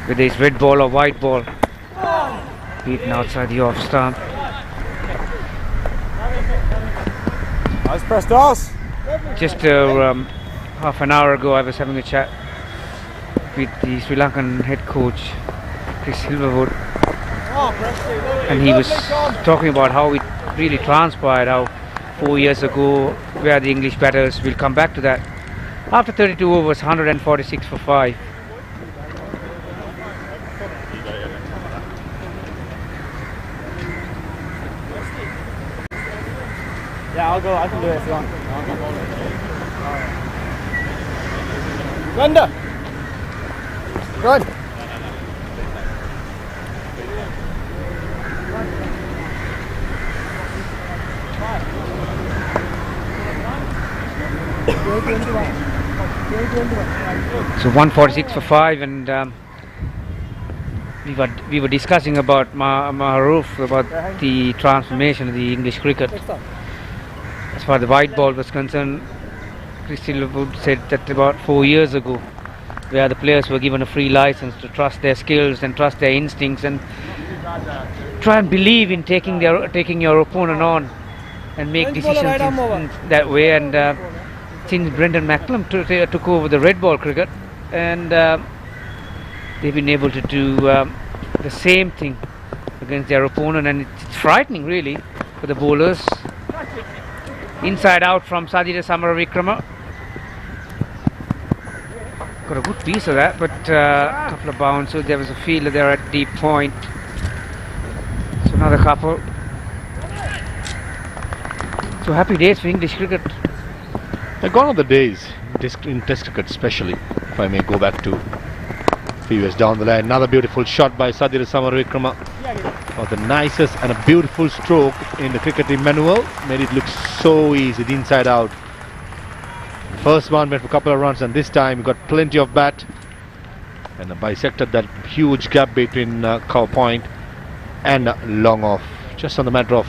Whether it's red ball or white ball. Beaten outside the off stump. Nice press, Das. Just half an hour ago, I was having a chat with the Sri Lankan head coach, Chris Silverwood, and he was talking about how it really transpired, how 4 years ago, where the English batters will come back to that. After 32 overs, 146 for 5. Yeah, I'll go. I can do it if you want. Glenda! Good. So 146 for 5, and we were discussing about Maharoof, about the transformation of the English cricket. As far as the white ball was concerned, Christian Wood said that about 4 years ago, where the players were given a free license to trust their skills and trust their instincts and try and believe in taking your opponent on and make decisions in that way. And since Brendan McCallum took over the red ball cricket, and they've been able to do the same thing against their opponent, and it's frightening really for the bowlers. Inside out from Sajida Samaravikrama. Got a good piece of that, but a couple of bounces. There was a fielder there at deep point. So another couple. So happy days for English cricket. They're gone are the days in Test cricket, especially. If I may go back to a few years down the line. Another beautiful shot by Sajida Samaravikrama. The nicest and a beautiful stroke in the cricketing manual, made it look so easy, the inside out. The first one went for a couple of runs, and this time he got plenty of bat and bisected that huge gap between cover point and long off, just on the matter of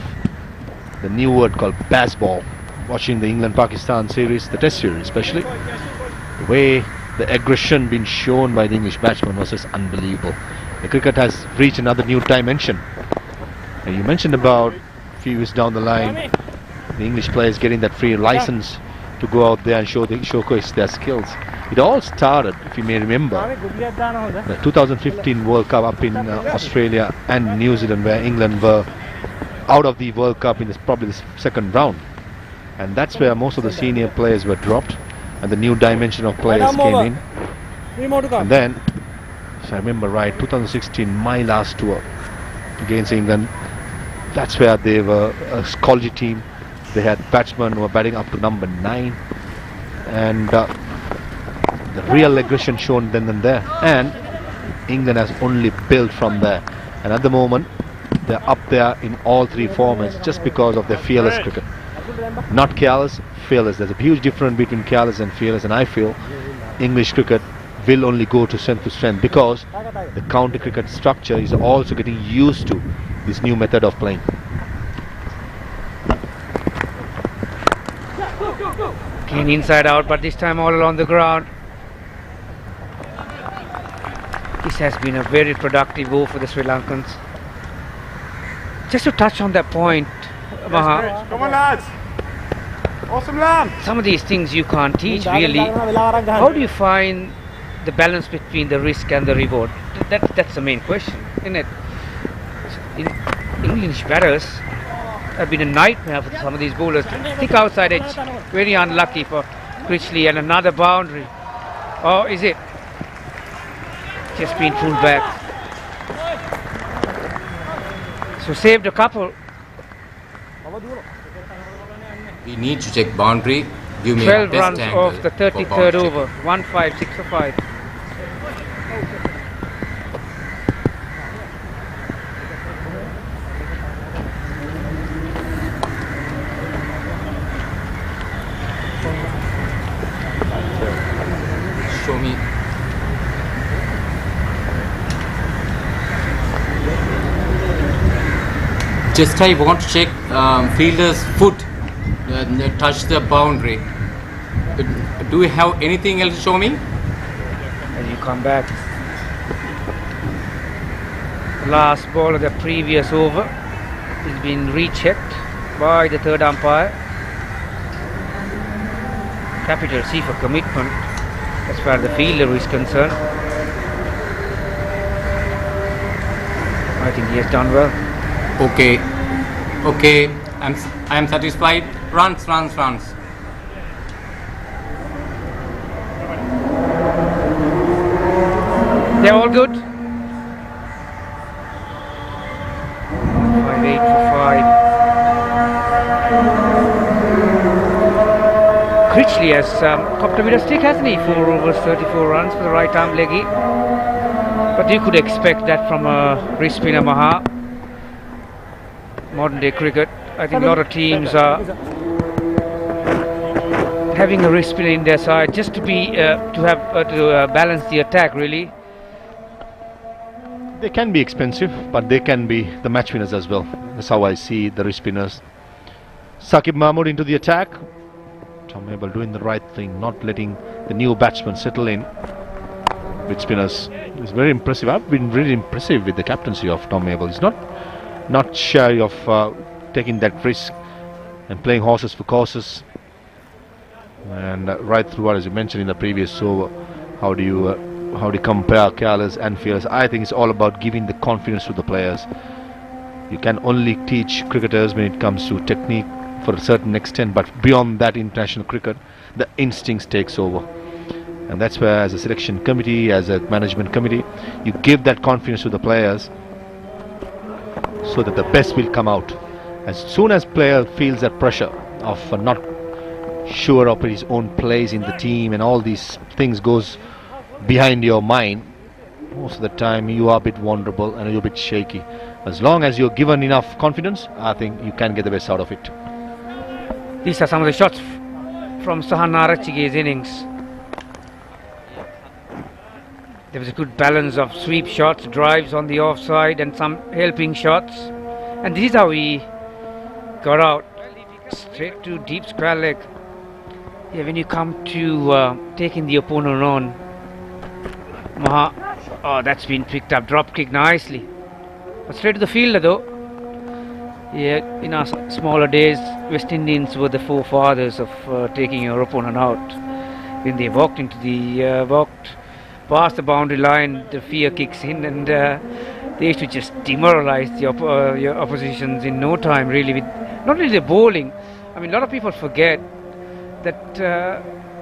the new word called baseball. Watching the England-Pakistan series, the Test series especially, the way the aggression being shown by the English batsman was just unbelievable. The cricket has reached another new dimension. And you mentioned about a few years down the line, the English players getting that free license to go out there and showcase their skills. It all started, if you may remember, the 2015 World Cup up in Australia and New Zealand, where England were out of the World Cup in probably the second round. And that's where most of the senior players were dropped and the new dimension of players came in. And then, if I remember right, 2016, my last tour against England, that's where they were a college team. They had batsmen who were batting up to number 9, and the real aggression shown then and there. And England has only built from there. And at the moment, they're up there in all three formats just because of their fearless cricket. Not careless, fearless. There's a huge difference between careless and fearless, and I feel English cricket will only go to strength because the county cricket structure is also getting used to this new method of playing. Again inside out, but this time all along the ground. This This has been a very productive over for the Sri Lankans. Just to touch on that point, Maha, Come on, lads. Awesome, Lam. some of these things you can't teach really. How do you find the balance between the risk and the reward? That's the main question, isn't it? English batters have been a nightmare for some of these bowlers. Thick outside edge, very unlucky for Critchley, and another boundary. Or is it just been pulled back? So saved a couple. We need to check boundary. Give me 12 best runs angle off the for 33rd boundary. over. 1-5, 6 for 5. Show me. Just I want to check fielder's foot touch the boundary. Do we have anything else to show me? And you come back. Last ball of the previous over is being rechecked by the third umpire. Capital C for commitment as far as the fielder is concerned. I think he has done well. Okay, okay. I am satisfied. Runs. They're all good. 5-8 for 5. Critchley has copped a bit of stick, hasn't he? 4 overs, 34 runs for the right arm leggy. But you could expect that from a wrist spinner, Maha. Modern day cricket, I think a lot of teams are having a wrist spinner in their side just to be to balance the attack, really. They can be expensive, but they can be the match winners as well. That's how I see the wrist spinners. Saqib Mahmood into the attack. Tom Abel doing the right thing, not letting the new batsman settle in. With spinners, it's very impressive. I've been really impressive with the captaincy of Tom Abel. He's not shy of taking that risk and playing horses for courses. And right throughout, as you mentioned in the previous over, how do you compare careless and fearless? I think it's all about giving the confidence to the players. You can only teach cricketers when it comes to technique for a certain extent, but beyond that, international cricket, the instincts takes over. And that's where, as a selection committee, as a management committee, you give that confidence to the players so that the best will come out. As soon as player feels that pressure of not sure of his own place in the team and all these things goes behind your mind, most of the time you are a bit vulnerable and you're a bit shaky. As long as you're given enough confidence, I think you can get the best out of it. These are some of the shots from Sahan Narachige's innings. There was a good balance of sweep shots, drives on the offside and some helping shots. And this is how he got out. Straight to deep square leg. Yeah, when you come to taking the opponent on, Maha, oh, that's been picked up, drop kick nicely. But straight to the fielder though. Yeah, in our smaller days, West Indians were the forefathers of taking your opponent out. When they walked past the boundary line, the fear kicks in, and they used to just demoralize the your oppositions in no time, really. With not only the bowling, I mean, a lot of people forget that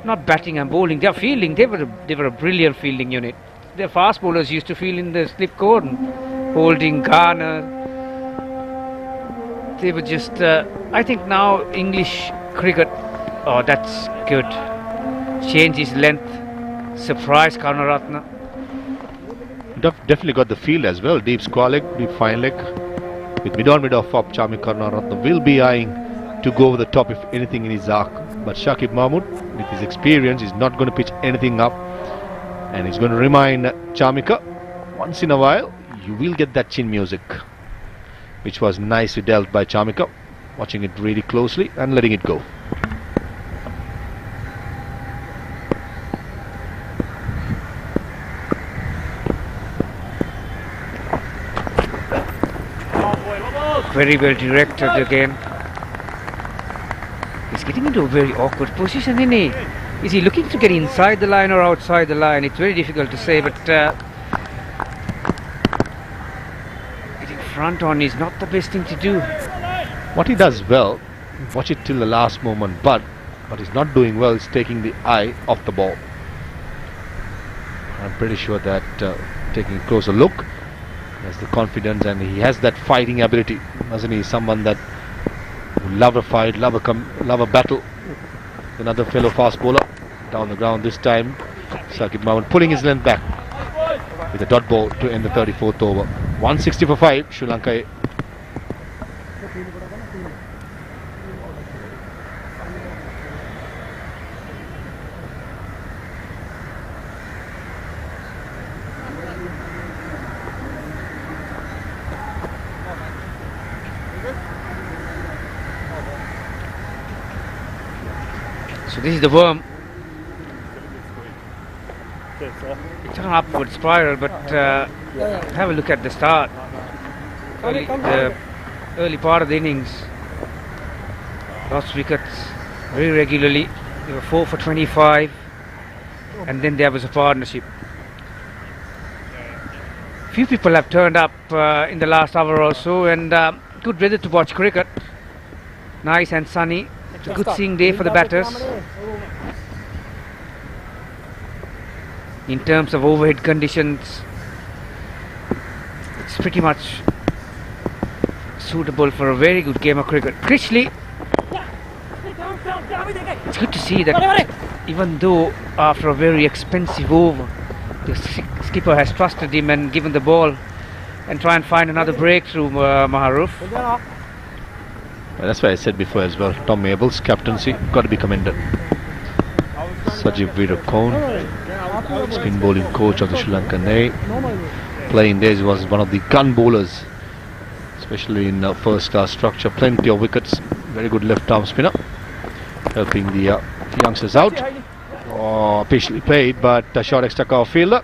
not batting and bowling, their fielding, they were a brilliant fielding unit. Their fast bowlers used to field in the slip cordon, Holding, Garner. They were just, I think now English cricket, oh, that's good. Change his length, surprise Karunaratne. Definitely got the field as well. Deep square leg, deep fine leg. With mid off up, Charming Karunaratne will be eyeing to go over the top if anything in his arc. But Saqib Mahmood, with his experience, is not going to pitch anything up. And he's going to remind Chamika, once in a while, you will get that chin music. Which was nicely dealt by Chamika, watching it really closely and letting it go. Very well directed again. He's getting into a very awkward position, isn't he? Is he looking to get inside the line or outside the line? It's very difficult to say, but getting front on is not the best thing to do. What he does well, watch it till the last moment, but what he's not doing well is taking the eye off the ball. I'm pretty sure that taking a closer look, he has the confidence and he has that fighting ability, doesn't he? Someone that would love a fight, love a battle. Another fellow fast bowler down the ground this time. Sakib Mahmood pulling his length back with a dot ball to end the 34th over. 160 for 5, Sri Lanka. So this is the worm. It's an upward spiral, but have a look at the start. Early part of the innings. Lost wickets very regularly. They were 4 for 25, and then there was a partnership. Few people have turned up in the last hour or so, and good weather to watch cricket. Nice and sunny. It's a good seeing day for the batters. In terms of overhead conditions, it's pretty much suitable for a very good game of cricket. Critchley, it's good to see that even though after a very expensive over, the skipper has trusted him and given the ball and try and find another breakthrough, Maharuf. Well, that's why I said before as well, Tom Mabel's captaincy got to be commended. Sajeev Veerakoon, spin bowling coach of the Sri Lankan A. Playing days was one of the gun bowlers, especially in first class structure. Plenty of wickets, very good left arm spinner, helping the youngsters out. Officially played, but a short extra cover fielder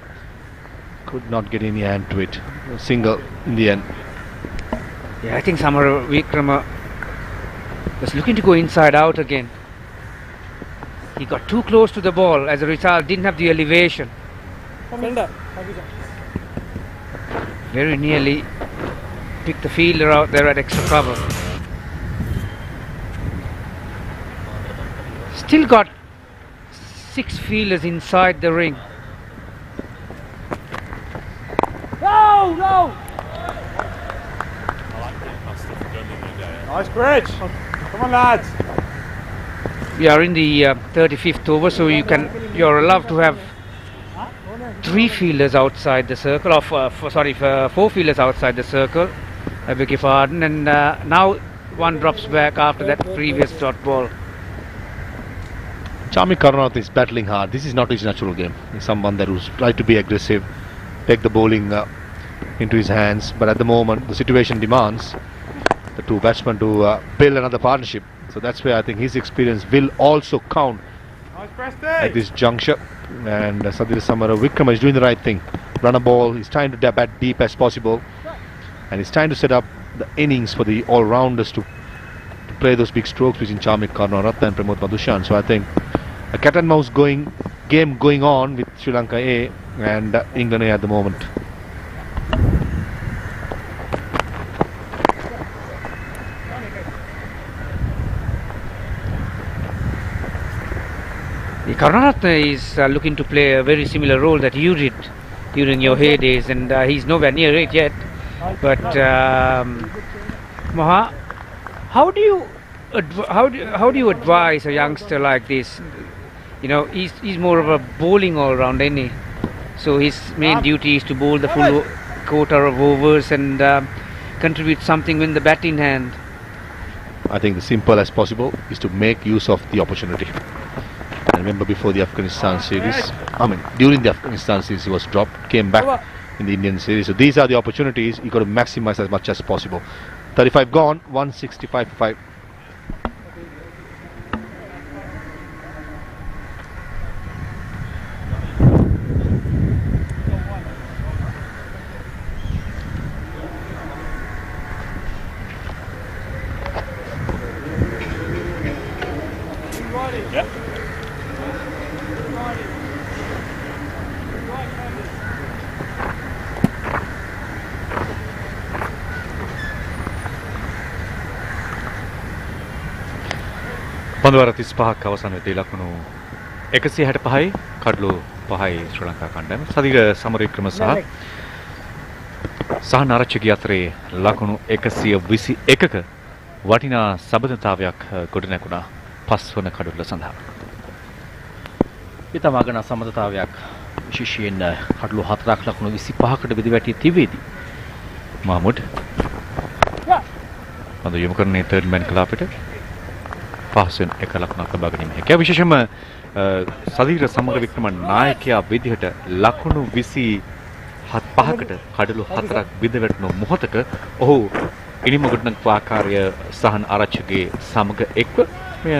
could not get any hand to it. A single in the end. Yeah, I think Samara Vikrama was looking to go inside out again. He got too close to the ball, as a result didn't have the elevation. Very nearly picked the fielder out there at extra cover. Still got 6 fielders inside the ring. No, no! Nice bridge. Come on, lads. We are in the 35th over, so you're allowed to have 3 fielders outside the circle, or 4 fielders outside the circle. I beg your pardon. And now one drops back after that previous dot ball. Charmi Karunaratne is battling hard. This is not his natural game. He's someone that will try to be aggressive, take the bowling into his hands. But at the moment, the situation demands the 2 batsmen to build another partnership. So that's where I think his experience will also count at this juncture. And Sadhir Samara Vikrama is doing the right thing. Run a ball. He's trying to bat deep as possible, and he's trying to set up the innings for the all-rounders to play those big strokes between Charmi Karunaratne and Pramod Madushan. So I think a cat and mouse game going on with Sri Lanka A and England A at the moment. Karunaratne is looking to play a very similar role that you did during your heydays, and he's nowhere near it yet. But Maha, how do you advise a youngster like this? You know, he's more of a bowling all-round, isn't he? So his main duty is to bowl the full quota of overs and contribute something with the bat in hand. I think the simple as possible is to make use of the opportunity. I remember before the Afghanistan series, during the Afghanistan series he was dropped, came back in the Indian series. So these are the opportunities you got to maximize as much as possible. 35 gone, 165 for 5. පන්දුවර 35ක් අවසන් වෙද්දී ලකුණු 165යි කඩලු 5යි ශ්‍රී ලංකා කණ්ඩායම. සදිර සමරවික්‍රම සහ නාරච්චිගේ අතරේ ලකුණු 121ක වටිනා සබඳතාවයක් ගොඩනැගුණා පස්වන කඩුල්ල සඳහා. ඊතමාගන සමඳතාවයක් විශේෂයෙන් කඩලු 4ක් ලකුණු 25කට බෙද වැටි තිබෙදී මහමුඩ් පන්දු යොමු කරන්නේ තර්ඩ් මෑන් කලාපට පහසෙන් එක ලකුණක් ලබා ගැනීම හැකියි. විශේෂයෙන්ම සදීර සමරවික්‍රම නායකයා විදිහට ලකුණු 25කට කඩලු 4ක් බිඳ වැටුණු මොහොතක ඔහු ඉනිම ගොඩනගපු ආකාරය සහන් ආරච්චිගේ සමග එක්ව මෙය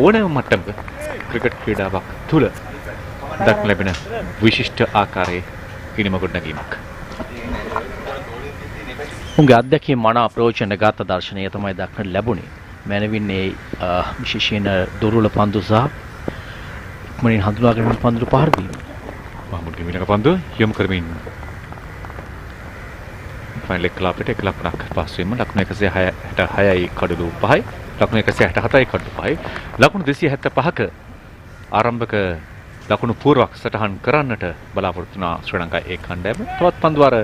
ඕනෑම මට්ටමක ක්‍රිකට් ක්‍රීඩාවක් තුල දක්න ලැබෙන විශිෂ්ට ආකාරයේ ඉනිම ගොඩනැගීමක්. උන්ගේ අධ්‍යක්ෂකේ මනා ප්‍රයෝජන ගත දර්ශනය තමයි දක්නට ලැබුණේ. මැනවින්නේ විශේෂයෙන් දොරුල පන්දු සහ ඉක්මනින් හඳුනා ගැනීම පන්දු පහර දීම. මහමුඩ්ගේ මිනක පන්දු යොමු කරමින් ෆයිනල් එක කලාපට එක ලකුණක් පස්සෙම ලකුණු 166යි කඩලු 5යි ලකුණු 167යි කඩලු 5යි ලකුණු 275ක ආරම්භක ලකුණු පූර්වක් සටහන් කරන්නට බලාපොරොත්තු වුණා ශ්‍රී ලංකා ඒ කණ්ඩායම. තවත් පන්දුවර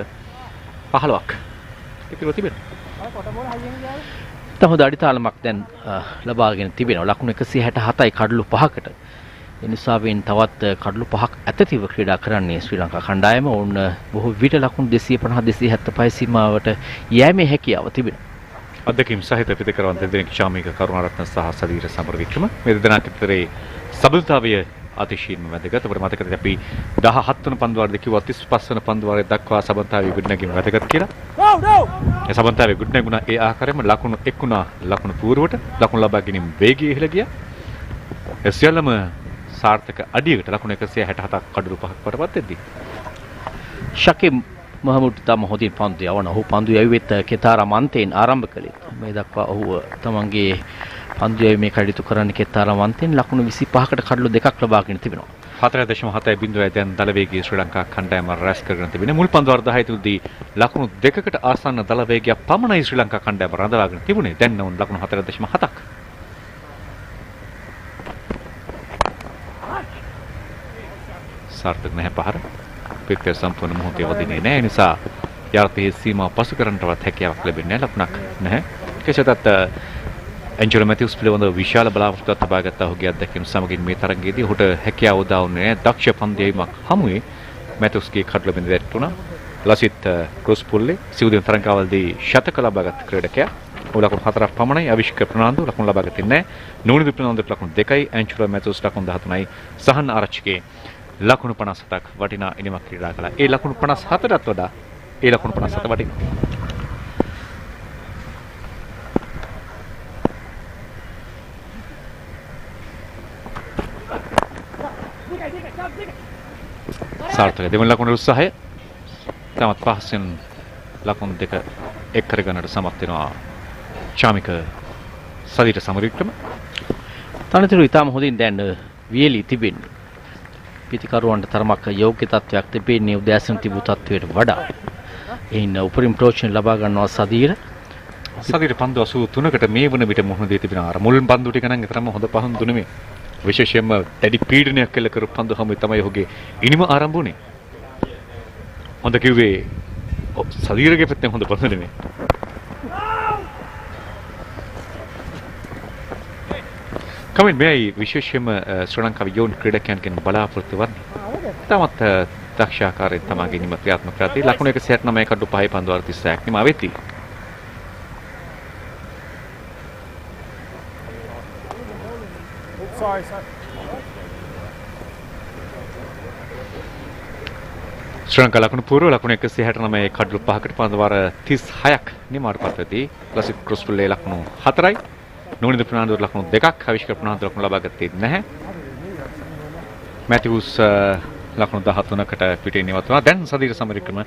15ක් ඉතිරි තිබෙනවා. තහොඳ අඩිතාලමක් දැන් ලබාගෙන තිබෙනවා. ලකුණු 167යි කඩලු 5කට. ඒ නිසාවෙන් තවත් කඩලු 5ක් ඇතතිව ක්‍රීඩා කරන්නේ ශ්‍රී ලංකා කණ්ඩායම. ඔවුන් බොහෝ විට ලකුණු 250 275 සීමාවට යෑමේ හැකියාව තිබෙනවා. අධ්‍යක්ෂක සහිත පිටකරවන් දෙදෙනෙක් ශාමික කරුණාරත්න සහ සදීර සමරවික්‍රම මේ දෙදෙනා අතරේ සබඳතාවය අතිශයින්ම වැදගත්. අපිට මතකද අපි 17 වන පන්දුවාරදී කිව්වා 35 වන පන්දුවාරේ දක්වා සබඳතාවය ගොඩනැගීම වැදගත් කියලා. ඒ සබඳතාවය ගොඩනැගුණා ඒ ආකාරයෙන්ම ලකුණු එක්ුණා ලකුණු පූර්වට ලකුණු ලබා ගැනීම වේගී ඉහළ ගියා. ඒ සියල්ලම සාර්ථක අඩියකට ලකුණු 167ක් කඩලු 5ක් වටපත් වෙද්දී ශකීබ් මහමුඩ් තම හොදින් පන්දු යවන ඔහු පන්දු යැවීමෙත් කෙතාරම් අන්තයෙන් ආරම්භ කළේ. මේ දක්වා ඔහු තමන්ගේ පන්දු යැවීමේ කටයුතු කරන්න කෙතාරම් අන්තයෙන් ලකුණු 25කට කඩලු 2ක් ලබාගෙන තිබෙනවා. 4.7 දැන් දල වේගයේ ශ්‍රී ලංකා කණ්ඩායම රැස් කරගෙන තිබෙනවා. මුල් පන්දු වර්ධ 10 තුනදී ලකුණු 2කට ආසන්න දල වේගයක් පමණයි ශ්‍රී ලංකා කණ්ඩායම රඳවාගෙන තිබුණේ. දැන් වුන් ලකුණු 4.7ක්. සාර්ථක නැහැ පහර. පිටේ සම්පූර්ණ මොහොතේ වදින්නේ නැහැ. ඒ නිසා යාර්ථයේ සීමාව පසු කරන්නටවත් හැකියාවක් ලැබෙන්නේ නැහැ. ලකුණක් නැහැ. කෙසේතත් ඇන්ජලෝ මැතිව්ස් පිළිබඳව විශාල බලාපොරොත්තුවක් තබාගත් ඔහුගේ අත්දැකීම් සමගින් මේ තරගයේදී ඔහුට හැකියාව උදා වුණේ නැහැ. දක්ෂ පන්දියීමක් හමුවේ මැතිව්ස්ගේ කඩල බිඳ වැටුණා. ලසිත් ක්‍රොස් පුල්ලේ සිවුදින තරගාවල්දී ශතක ලබාගත් ක්‍රීඩකයා. ඔහු ලකුණු 4ක් පමණයි. අවිෂ්ක ප්‍රනාන්දු ලකුණු ලබා ගත්තේ නැහැ. නෝනිදු ප්‍රනාන්දුට ලකුණු 2යි. ඇන්ජලෝ මැතිව්ස් ලකුණු 13යි. සහන් ආරච්චිගේ ලකුණු 57ක් වටිනා ඉනිමක් ක්‍රීඩා කළා. ඒ ලකුණු 57ටත් වඩා ඒ ලකුණු 57 වටිනවා. සාර්ථක දෙවන ලකුණු උත්සාහය තමත් පහසෙන් ලකුණු 2 එක් කරගන්නට සමත් වෙනවා ශාමික සදීර සමරවික්‍රම. තනතුරු ඉතාම හොඳින් දැන් වියලි තිබෙන්නේ. පිටිකරුවන්ට තරමක් යෝග්‍ය තත්වයක් තිබෙන්නේ උදෑසන තිබූ තත්වයට වඩා. එයින් උපරිම ප්‍රෝචන ලබා ගන්නවා සදීර. සදීර පන්දු 83කට මේ වන විට මුහුණ දී තිබෙනවා. අර මුල් පන්දු ටික නම් තරම හොඳ පන්දු නෙමෙයි. විශේෂයෙන්ම දැඩි පීඩනයක් කළ කරු පන්දු හැම තමයි ඔහුගේ ඉනිම ආරම්භ වුණේ. හොඳ කිව්වේ සදීරගේ පැත්තෙන් හොඳ පන්දු නෙමෙයි. කමෙන්ට් මෙයි විශේෂයෙන්ම ශ්‍රී ලංකාවේ යෝන් ක්‍රීඩකයන්ගෙන් බලාපොරොත්තු වන්නේ. තමත් දක්ෂ ආකාරයෙන් තමගේ නිම ක්‍රියාත්මක කරති ලකුණු 169 කඩු 5 පන්දුවර 36ක් නිමා වෙති. ශ්‍රී ලංකා ලකුණු පූර්ව ලකුණු 169 කඩු 5කට පන්දුවර 36ක් නිමාටපත් වෙති. ලසිත් ක්‍රොස්පුල්ලේ ලකුණු 4යි. නෝනිදු ප්‍රනාන්දුර ලකුණු 2ක් අවිෂ්ක ප්‍රනාන්දුර ලකුණු ලබා ගත්තේ නැහැ. මැතිව්ස් ලකුණු 13කට පිටින් ඉවතුනා. දැන් සදීර සමරවික්‍රම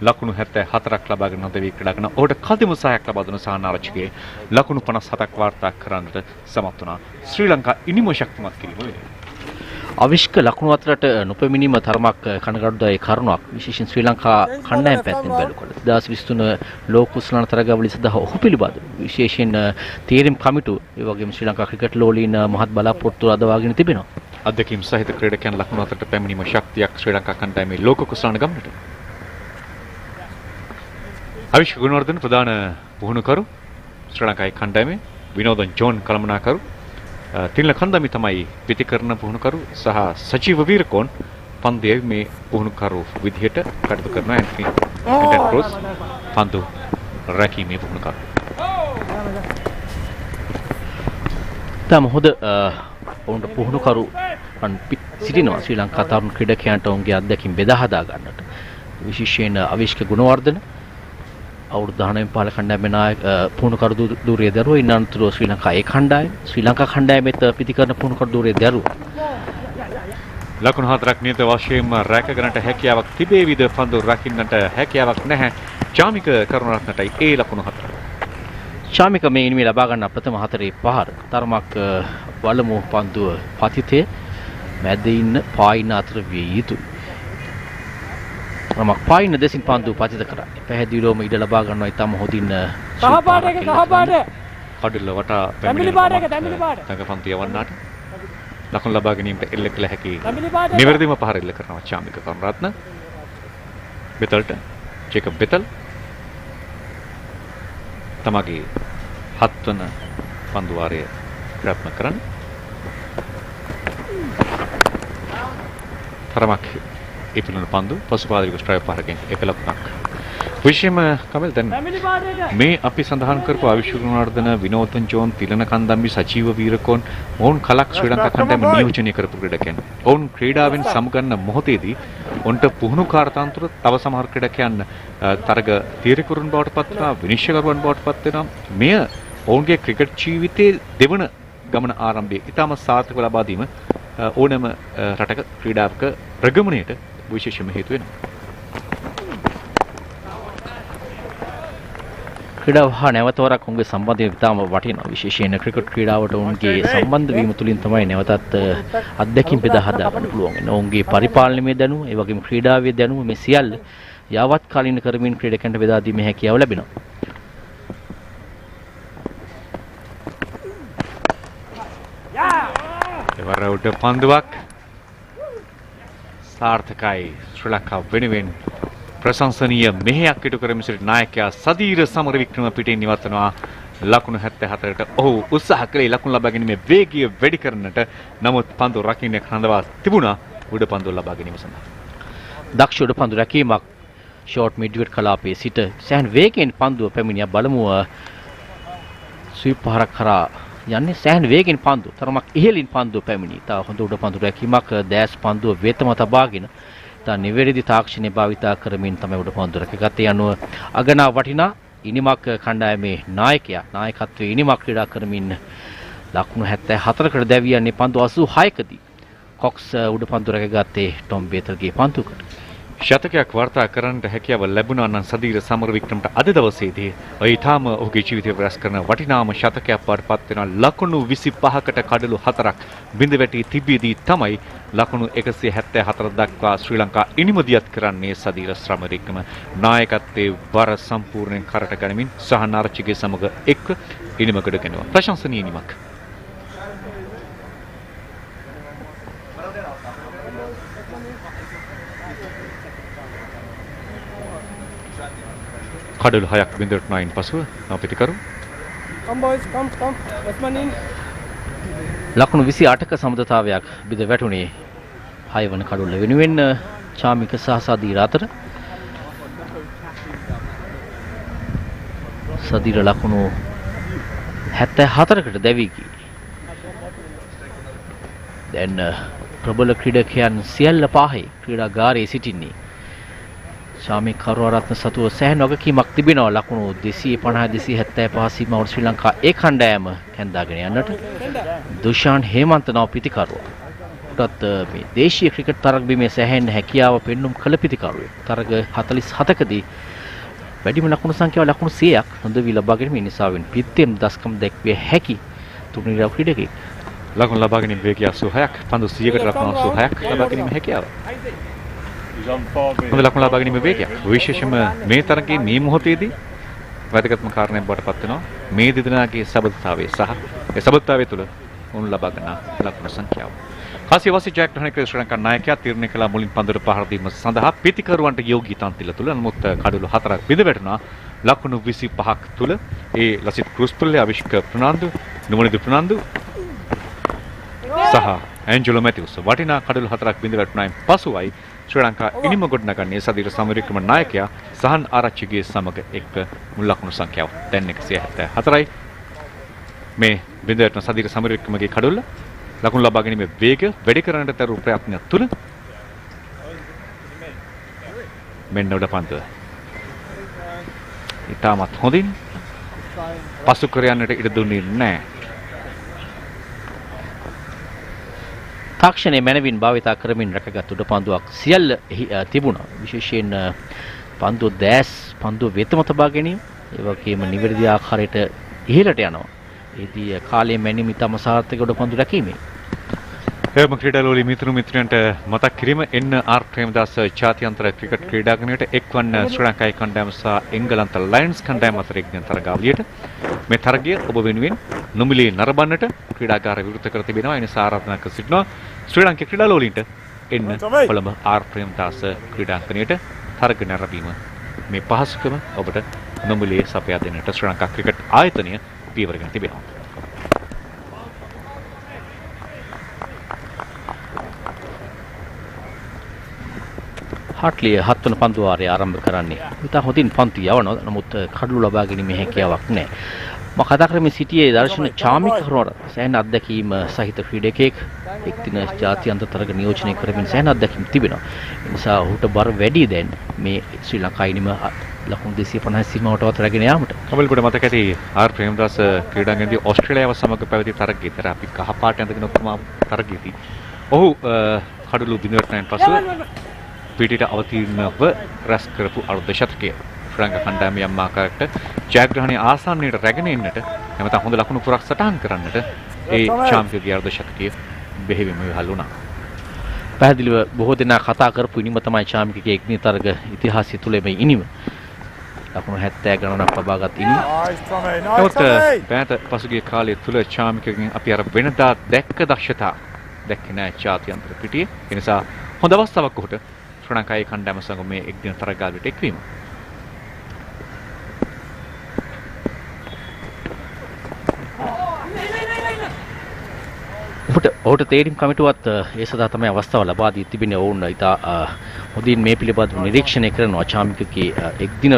ලකුණු 74ක් ලබාගෙන හදවි ක්‍රීඩා කරන. ඔහුට කදිම සහායක් ලබා දුන සානාරච්චිගේ ලකුණු 57ක් වාර්තා කරන්නට සමත් වුණා. ශ්‍රී ලංකා ඉනිම ශක්තිමත් කිරීම වෙනුවෙන්. අවිෂ්ක ලකුණු අතරට නොපැමිණීම තරමක් කනගාටුදායක කරුණක්. විශේෂයෙන් ශ්‍රී ලංකා කණ්ඩායම පැත්තෙන් බැලුවොත් 2023 ලෝක කුසලාන තරගාවලිය සඳහා ඔහු පිළිබඳ විශේෂයෙන් තීරම් කමිටු ඒ වගේම ශ්‍රී ලංකා ක්‍රිකට් ලෝලීන මහත් බලාපොරොත්තු අදවාගෙන තිබෙනවා. අධ්‍යක්ෂ සහිත ක්‍රීඩකයන් ලකුණු අතරට පැමිණීම ශක්තියක් ශ්‍රී ලංකා කණ්ඩායමේ ලෝක කුසලාන ගමනට. අවිෂ්ක ගුණවර්ධන ප්‍රධාන පුහුණුකරු ශ්‍රී ලංකාවේ කණ්ඩායමේ විනෝදන් ජෝන් කළමනාකරු තිල්න කන්දමි තමයි පිටිකරන පුහුණුකරු සහ සජීව වීරකෝන් පන්දේ මේ පුහුණුකරු විදිහට කටයුතු කරන ඇන්ටනි ක්‍රොස් පන්දු රැකීමේ පුහුණුකරු. තම හොඳ ඔවුන්ට පුහුණුකරු සිටිනවා ශ්‍රී ලංකා තරුණ ක්‍රීඩකයන්ට ඔවුන්ගේ අත්දැකීම් බෙදා හදා ගන්නට. විශේෂයෙන් අවිෂ්ක ගුණවර්ධන අවුරුදු 19 පාල කණ්ඩායමේ නායක පුහුණුකරු ධූරයේ දරුවා ඉන්න අනතුරුව ශ්‍රී ලංකා ඒ කණ්ඩායම ශ්‍රී ලංකා කණ්ඩායමෙත් පිටිකරන පුහුණුකරු ධූරයේ දරුවා ලකුණු 4ක් නියත වශයෙන්ම රැකගන්නට හැකියාවක් තිබේවිද පන්දු රකින්නට හැකියාවක් නැහැ. චාමික කරුණාරත්නටයි ඒ ලකුණු 4. චාමික මේ ඉනිමේ ලබා ගන්න ප්‍රථම 4 පහර තරමක් වලමු පන්දුව පතිතේ මැද ඉන්න පායින අතර විය යුතුයි. රමක් පායින දෙසින් පන්දු පතිත කරා. පැහැදිලිවම ඉඩ ලබා ගන්නවා ඊටම හොඳින් කහපාට එක කහපාට කඩුල්ල වටා පැමිණි පාට එක පැමිණි පාට තංගපන්තු යවන්නාට ලකුණු ලබා ගැනීමට එල්ල කළ හැකි නිවැරදිම පහර එල්ල කරනවා චාමික කරුණාරත්න. බෙතල්ට ජේකබ් බෙතල් තමගේ 7 වන පන්දු වාරය ක්‍රියාත්මක කරන්න. තරමක් ඉපිලුණු පන්දු පසුපාදරික ස්ට්‍රයික් පාරකින් එක ලකුණක්. විශේෂම කමල් දැන් මේ අපි සඳහන් කරපු අවිෂ්ක ගුණවර්ධන විනෝදන් ජෝන් තිලන කන්දම්බි සජීව වීරකෝන් ඔවුන් කලක් ශ්‍රී ලංකා කණ්ඩායම නියෝජනය කරපු ක්‍රීඩකයන්. ඔවුන් ක්‍රීඩාවෙන් සමුගන්න මොහොතේදී ඔවුන්ට පුහුණු කාර්යතන්ත්‍ර තව සමහර ක්‍රීඩකයන් තරග තීරකරුන් බවට පත් වෙනවා විනිශ්චයකරුවන් බවට පත් වෙනවා. මෙය ඔවුන්ගේ ක්‍රිකට් ජීවිතයේ දෙවන ගමන ආරම්භයේ ඉතාම සාර්ථකව ලබා දීම ඕනෑම රටක ක්‍රීඩාවක ප්‍රගමණයට විශේෂම හේතු වෙනවා. ක්‍රීඩාව හා නැවතවරක් ඔවුන්ගේ සම්බන්ධය ඉතාම වටිනවා. විශේෂයෙන් ක්‍රිකට් ක්‍රීඩාවට ඔවුන්ගේ සම්බන්ධ වීම තුළින් තමයි නැවතත් අත්දැකීම් බෙදා හදා ගන්න පුළුවන් වෙන්නේ. ඔවුන්ගේ පරිපාලනීය දැනුම, ඒ වගේම ක්‍රීඩාවේ දැනුම මේ සියල්ල යාවත් කාලීන කරමින් ක්‍රීඩකයන්ට බෙදා දීමේ හැකියාව ලැබෙනවා. එවර උඩ පන්දුවක් සාර්ථකයි. ශ්‍රී ලංකාව වෙනුවෙන් ප්‍රශංසනීය මෙහෙයක් ඉටු කරමින් සිටි නායකයා සදීර සමරවික්‍රම පිටින් ඉවත්වනවා. ලකුණු 74ට ඔහු උත්සාහ කළේ ලකුණු ලබා ගැනීමේ වේගය වැඩි කරන්නට. නමුත් පන්දු රකින්න හඳවා තිබුණා උඩ පන්දු ලබා ගැනීම සඳහා. දක්ෂ උඩ පන්දු රැකීමක් ෂෝට් මිඩ් විකට් කලාපයේ සිට සෑහෙන වේගයෙන් පන්දුව පැමිණියා. බලමු ස්වීප් පහරක් කරා යන්නේ සෑහෙන වේගෙන් පන්දු තරමක් ඉහළින් පන්දුව පැමිණි. තා හොඳ උඩ පන්දු රැකීමක් දැස් පන්දුව වෙතම තබාගෙන තා නිවැරදි තාක්ෂණය භාවිතා කරමින් තමයි උඩ පන්දු රැකගත්තේ. යනුව අගනා වටිනා ඉනිමක් කණ්ඩායමේ නායකයා නායකත්වයේ ඉනිමක් ක්‍රීඩා කරමින් ලකුණු 74කට දැවී යන්නේ පන්දු 86කදී. කොක්ස් උඩ පන්දු රැකගත්තේ ටොම් බේතල්ගේ පන්දුකට. ශතකයක් වාර්තා කරන්නට හැකියාව ලැබුණා නම් සදීර සමරවික්‍රමට අද දවසේදී ඊටාම ඔහුගේ ජීවිතය වෙනස් කරන වටිනාම ශතකයක් වඩපත් වෙන ලකුණු 25කට කඩලු 4ක් බිඳ වැටි තිබෙදී තමයි ලකුණු 174 දක්වා ශ්‍රී ලංකා ඉනිමදියත් කරන්නේ. සදීර සමරවික්‍රම නායකත්වයේ බර සම්පූර්ණයෙන් කරට ගනිමින් සහනාරච්චිගේ සමග එක්ව ඉනිමකට ගෙනවා. ප්‍රශංසනීය ඉනිමක්. කඩලු 6ක් බිඳට නයින් පසුව පිටිකරු come boys come let's man in ලකුණු 28ක සමතතාවයක් බිඳ වැටුනේ 6 වන කඩුල්ල වෙනුවෙන් චාමික සහ සදීර අතර. සදීර ලකුණු 74කට දැවී ගියේ. දැන් ප්‍රබල ක්‍රීඩකයන් සියල්ල පහේ ක්‍රීඩාගාරයේ සිටින්නේ. ශාමික කරුණාරත්න සතුව සෑහෙන වගකීමක් තිබෙනවා. ලකුණු 250 275 සීමාවට ශ්‍රී ලංකා ඒ කණ්ඩායම කැඳාගෙන යන්නට. දුෂාන් හේමන්ත නව පිටිකරුවා ඔහුටත් මේ දේශීය ක්‍රිකට් තරග බිමේ සැහැණ හැකියාව පෙන්눔 කළ පිතිකරුවෙක්. තරග 47කදී වැඩිම ලකුණු සංඛ්‍යාව ලකුණු 100ක් නොදවි ලබා ගැනීම නිසාවෙන් පිත්තෙන් දස්කම් දැක්විය හැකි තුන්වෙනි ක්‍රීඩකෙක්. ලකුණු ලබා ගැනීම වේගය 86ක් පන්දු 100කට ලකුණු 86ක් ලබා ගැනීම හැකියාව. හොඳ ලකුණු ලබා ගැනීම වේගයක්. විශේෂයෙන්ම මේ තරගයේ මේ මොහොතේදී වැදගත්ම කාරණයක් බවට පත් වෙනවා මේ දෙදෙනාගේ සබඳතාවය සහ ඒ සබඳතාවය තුළ උන් ලබා ගන්න ලකුණු සංඛ්‍යාව. කාසියවාසී ජයග්‍රහණය කළ ශ්‍රී ලංකා නායකයා තීරණය කළ මුලින් පන්දුවට පහර දීම සඳහා පිතිකරුවන්ට යෝගී තන්තිල තුළ නමුත් කඩලු 4ක් බිඳ වැටුණා. ලකුණු 25ක් තුළ ඒ ලසිත් ක්‍රූස්පල්ලේ අවිෂ්ක ප්‍රනාන්දු නුමනිදු ප්‍රනාන්දු සහ ඇන්ජලෝ මැතිව්ස් වටිනා කඩලු 4ක් බිඳ වැටුණායින් පසුවයි ශ්‍රී ලංකා ඉනිම ගොඩනගන්නේ සදීර සමරවික්‍රම නායකයා සහන් ආරච්චිගේ සමග එක්ක මුල් ලකුණු සංඛ්‍යාව දැන් 174යි. මේ බිඳ වැටෙන සදීර සමරවික්‍රමගේ කඩොල්ල ලකුණු ලබා ගැනීමේ වේග වැඩි කරන්නට තරු ප්‍රයත්න තුළ මෙන්න උඩ පන්දුව. ඊටමත් හොඳින් පසු කර යන්නට ඉඩ දුන්නේ නැහැ. තාක්ෂණයේ මැනවින් භාවිතා කරමින් රැකගත් උඩ පන්දුවක් සියල්ල තිබුණා. විශේෂයෙන් පන්දුව දැස් පන්දුව වෙතම තබා ගැනීම ඒ වගේම නිවැරදි ආකාරයට ඉහළට යනවා. ඒදී කාලයේ මැනීම ඉතාම සාර්ථක උඩ පන්දු රැකීමේ එම ක්‍රීඩාලෝලී මිතුරු මිත්‍රයන්ට මතක් කිරීම එන්න ආර් ප්‍රේමදාස ජාත්‍යන්තර ක්‍රිකට් ක්‍රීඩාංගණයට එක්වන්න ශ්‍රී ලංකාවේ කණ්ඩායම සහ එංගලන්ත ලයන්ස් කණ්ඩායම අතර එක්දින තරගාවලියට මේ තරගය ඔබ වෙනුවෙන් නොමිලේ නරඹන්නට ක්‍රීඩාගාරය විවෘත කර තිබෙනවා. ඒ නිසා ආරාධනා කර සිටිනවා ශ්‍රී ලංකේ ක්‍රීඩාලෝලීන්ට එන්න කොළඹ ආර් ප්‍රේමදාස ක්‍රීඩාංගණයට තරග නැරඹීම මේ පහසුකම ඔබට නොමිලේ සපයා දෙන්නට ශ්‍රී ලංකා ක්‍රිකට් ආයතනය පියවරගෙන තිබෙනවා. හට්ලිය 7 වන පන්දු වාරය ආරම්භ කරන්නේ. ඉතා හොඳින් පන්තු යවනවා. නමුත් කඩලු ලබා ගැනීමේ හැකියාවක් නැහැ. මම කතා කරමින් සිටියේ දර්ශන චාමික හරවර සෑහෙන අත්දැකීම සහිත ක්‍රීඩකයෙක් එක්දින ජාත්‍යන්තර තරග නියෝජනය කරමින් සෑහෙන අත්දැකීම් තිබෙනවා. ඒ නිසා ඔහුට බර වැඩි දැන් මේ ශ්‍රී ලංකා ඉනිම ලකුණු 250 සීමාවටවත් රැගෙන යාමට. කමල්ගොඩ මතක ඇති ආර් ප්‍රේමදාස ක්‍රීඩාංගණයේදී ඕස්ට්‍රේලියාව සමග පැවති තරගයේදී අපි කහ පාට ඇඳගෙන උතුමා තරගයේදී ඔහු කඩලු බිඳවටෙන් පසු පිටිට අවතීර්ණව රැස් කරපු අර්ධ ශතකය ශ්‍රී ලංකා කණ්ඩායම යම් ආකාරයකට ජයග්‍රහණයේ ආසන්නයට රැගෙන එන්නට නැවත හොඳ ලකුණු පුරක් සටහන් කරන්නට ඒ චාම්පියන්ගේ අර්ධ ශතකය බෙහෙවින්ම විහල් වුණා. පැහැදිලිව බොහෝ දෙනා කතා කරපු ඉනිම තමයි චාම්පියන්ගේ එක්දින තරග ඉතිහාසය තුළ මේ ඉනිම. ලකුණු 70 ගණනක් ලබාගත් ඉනිම. නමුත් බෑට පසුගිය කාලය තුළ චාම්පියන්ගෙන් අපි අර වෙනදා දැක්ක දක්ෂතා දැක්කේ නැහැ ජාත්‍යන්තර පිටියේ. ඒ නිසා හොඳ අවස්ථාවක් උහුට ශ්‍රී ලංකාවේ කණ්ඩායම සමග මේ එක්දින තරගාවලියට එක්වීම. ඔහුට තේරීම් කමිටුවත් ඒ සඳහා තමයි අවස්ථාව ලබා දී තිබෙන්නේ. ඔවුන් ඉතා හොඳින් මේ පිළිබඳව නිරීක්ෂණය කරනවා චාම්පියන්ගේ එක්දින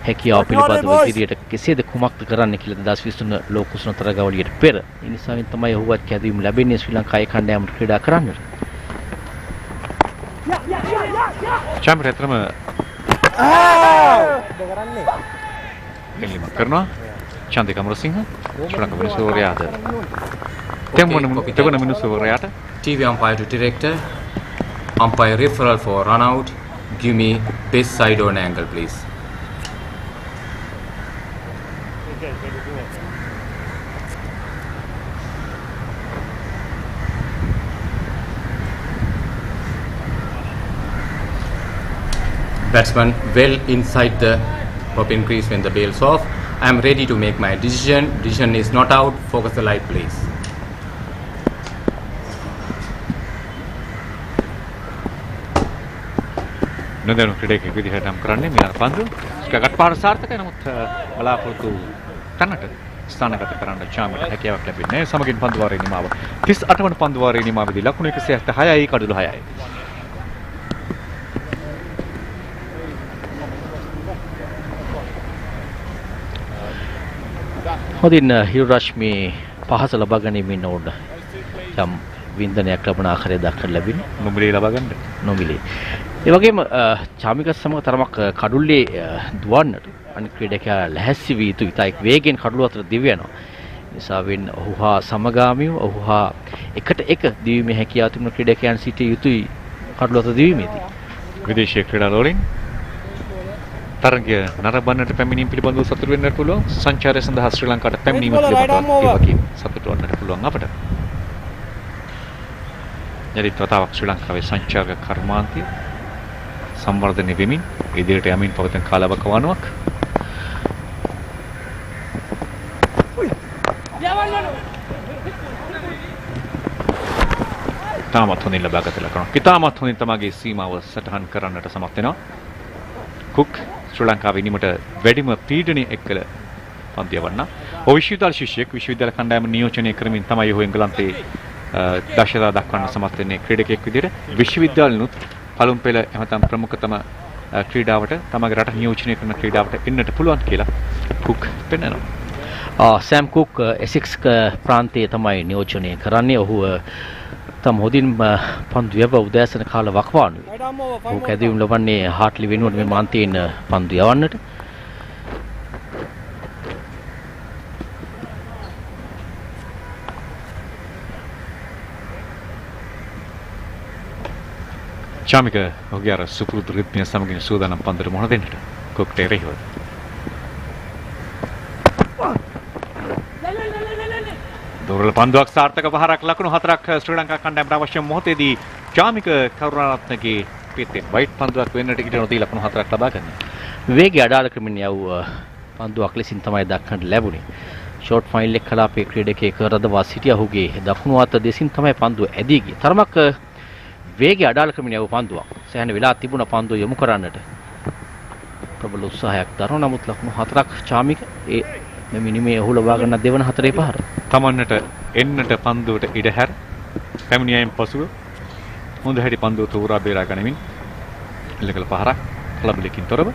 හැකියාව පිළිබඳව ඉදිරියට කෙසේද කුමක්ද කරන්න කියලා 2023 ලෝක කුසල තරගාවලියට පෙර. ඒ නිසා තමයි ඔහුවත් කැඳවීම ලැබෙන්නේ ශ්‍රී ලංකාවේ කණ්ඩායමට ක්‍රීඩා කරන්නට. චාම්පියන් රත්නම එලිම කරනවා චන්දික අමරසිංහ ශ්‍රී Lanka මිනිසුවරයාද තෙමන මිනිසුවරයාට TV umpire to director, umpire referral for run out, give me best side on angle please. Batsman well inside the popping crease when the bail's off. I am ready to make my decision. Decision is not out. Focus the light please. නොදැනු ක්‍රීඩකයෙක් විදිහට නම් කරන්නේ මේ පන්දු ස්කගට් පාර සාර්ථකයි. නමුත් බලාපොරොත්තු තැනට ස්ථානගත කරන්න චාම්පියන්ට හැකියාවක් ලැබෙන්නේ නැහැ. සමගින් පන්දු වාරයේ නිමාව 38 වන පන්දු වාරයේ නිමාවේදී ලකුණු 176යි කඩලු 6යි. හොඳින් හිරු රශ්මි පහස ලබා ගැනීමෙන් ඕන යම් වින්දනයක් ලබන ආකාරය දක්වන්න ලැබෙන්නේ. නොමිලේ ලබා ගන්න. නොමිලේ. ඒ වගේම චාමිකත් සමග තරමක් කඩුල්ලේ දුවන්නට අනිත් ක්‍රීඩකයා ලැහැස්සි වී යුතුයි. ඉතා එක් වේගෙන් කඩුව අතර දිව යනවා. නිසාවෙන් ඔහු හා සමගාමීව ඔහු හා එකට එක දිවීමේ හැකියාව තිබුණු ක්‍රීඩකයන් සිටිය යුතුයි කඩළු අත දිවීමේදී. විදේශීය ක්‍රීඩාවලින් තරගය නරඹන්නට පැමිණීම පිළිබඳව සතුටු වෙන්නට පුළුවන්. සංචාරය සඳහා ශ්‍රී ලංකාවට පැමිණීම පිළිබඳව ඒ වගේ සතුටු වෙන්නට පුළුවන් අපට. යලිත් වතාවක් ශ්‍රී ලංකාවේ සංචාරක කර්මාන්තය සංවර්ධනය වෙමින් ඉදිරියට යමින් පවතින කාලවකවානුවක්. තාමත් හොඳින් ලබාගත ලකුණු. ඉතාමත් හොඳින් තමගේ සීමාව සටහන් කරන්නට සමත් වෙනවා. කුක් ශ්‍රී ලංකාවේ ඉනිමට වැඩිම පීඩනය එක්කල පන්දු යවන්න. ඔහු විශ්වවිද්‍යාල ශිෂ්‍යයෙක්. විශ්වවිද්‍යාල කණ්ඩායම නියෝජනය කරමින් තමයි ඔහු එංගලන්තයේ දක්ෂතා දක්වන්න සමත් වෙන්නේ ක්‍රීඩකයෙක් විදිහට. විශ්වවිද්‍යාලනුත් පළමු පෙළ එහෙම ප්‍රමුඛතම ක්‍රීඩාවට තමගේ රට නියෝජනය කරන ක්‍රීඩාවට එන්නට පුළුවන් කියලා කුක් පෙන්නනවා. සෑම් කුක් එසෙක්ස් ප්‍රාන්තයේ තමයි නියෝජනය කරන්නේ. ඔහු තම හොඳින් පන්දු යව උදෑසන කාල වකවානුවේ. ඔහු කැදවීම් ලබන්නේ හාට්ලි වෙනුවට මේ මාන්තයෙන් පන්දු යවන්නට. චාමික ඔහුගේ අර සුපුරුදු රිද්මය සමගින් සූදානම් පන්දුවට මුහුණ දෙන්නට කුක්ට එරෙහිව. දුර්වල පන්දුවක් සාර්ථක පහරක් ලකුණු 4ක් ශ්‍රී ලංකා කණ්ඩායමට අවශ්‍ය මොහොතේදී චාමික කරුණාරත්නගේ පිටේ වයිට් පන්දුවක් වෙන්නට ඉඩ නොදී ලකුණු 4ක් ලබා ගන්නවා. වේගය අඩාල ක්‍රමෙන් යව් පන්දුවක් ලෙසින් තමයි දක්වන්නට ලැබුණේ. ෂෝට් ෆයිනල් එක කලාපයේ ක්‍රීඩකයෙක් රඳවා සිටිය ඔහුගේ දකුණු අත දෙසින් තමයි පන්දුව ඇදී ගියේ. තරමක් වේගය අඩාල ක්‍රමෙන් යව් පන්දුවක්. සෑහෙන වෙලා තිබුණ පන්දුව යොමු කරන්නට ප්‍රබල උත්සාහයක් දරන නමුත් ලකුණු 4ක් චාමික ඒ මෙමිනිමේ ඔහු ලබා ගන්න දෙවන හතරේ පහර. තමන්නට එන්නට පන්දුවට ඉඩ හැර පැමිණියයින් පසුව හොඳ හැටි පන්දුව තෝරා බේරා ගනිමින් එල්ලකල පහරක් කලබලකින් තොරව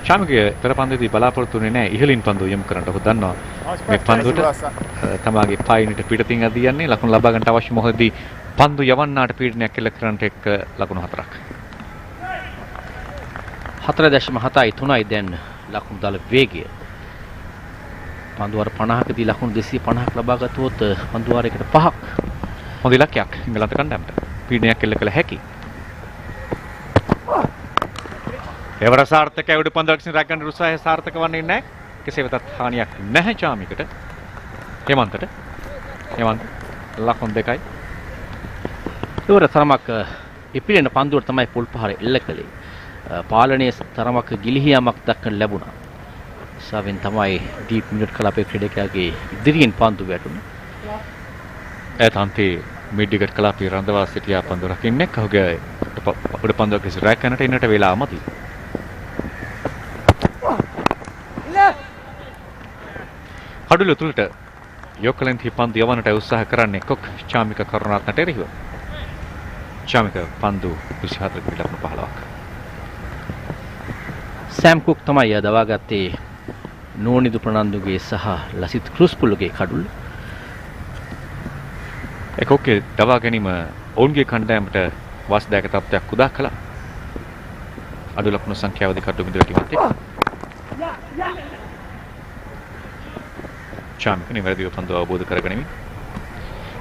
චාමිකගේ පෙර පන්දුවේදී බලාපොරොත්තු වෙන්නේ නැහැ ඉහළින් පන්දුව යොමු කරන්නට. ඔහු දන්නවා මේ පන්දුවට තමාගේ පායිනට පිටතින් අදී යන්නේ ලකුණු ලබා ගන්නට අවශ්‍ය මොහොතදී පන්දු යවන්නාට පීඩනයක් එල්ල කරන්නට එක්ක ලකුණු 4ක්. 4.73යි දැන් ලකුණු දල වේගය. පන්දුවාර 50කදී ලකුණු 250ක් ලබා ගත්තොත් පන්දුවාරයකට 5ක් හොඳ ඉලක්කයක් ඉංගලන්ත කණ්ඩායමට. පීඩනයක් එල්ල කළ හැකි. එවර සාර්ථක උඩ පන්දුවක් සින් රැක ගන්න උත්සාහය සාර්ථක වන්නේ නැහැ. කෙසේ වෙතත් හානියක් නැහැ චාමිකට. හේමන්තට. හේමන්ත ලකුණු 2යි. ඉවර තරමක් ඉපිලෙන පන්දුවට තමයි පොල් පහර එල්ල කළේ. පාලනයේ තරමක් ගිලිහියාමක් දක්වන්න ලැබුණා. සාවෙන් තමයි ඩීප් මිනිට් කලාපයේ ක්‍රීඩකයාගේ ඉදිරියෙන් පන්දු වැටුනේ. ඒතන්තේ මිඩ් විකට් කලාපයේ රඳවා සිටියා පන්දු රකින්නේ. කහුගේ උඩ පන්දුවක් කිසි රැක් කරන්නට එන්නට වෙලාව මදි. කඩුල තුලට යොකලෙන්ති පන්දු යවන්නට උත්සාහ කරන්නේ කොක් චාමික කරුණාරත්නට එරෙහිව. චාමික පන්දු 24ක ලකුණු 15ක්. සෑම් කුක් තමයි දවාගත්තේ නෝනිදු ප්‍රනන්දුගේ සහ ලසිත් ක්‍රුස්පුල්ගේ කඩුල්ල. ඒකෝකේ දවා ගැනීම ඔවුන්ගේ කණ්ඩායමට වාසිදායක තත්ත්වයක් උදා කළා. අඩු ලකුණු සංඛ්‍යාව දෙකට මිදුලටවත් එක්ක. චාමික නිවැරදිව පන්දු අවබෝධ කරගනිමින්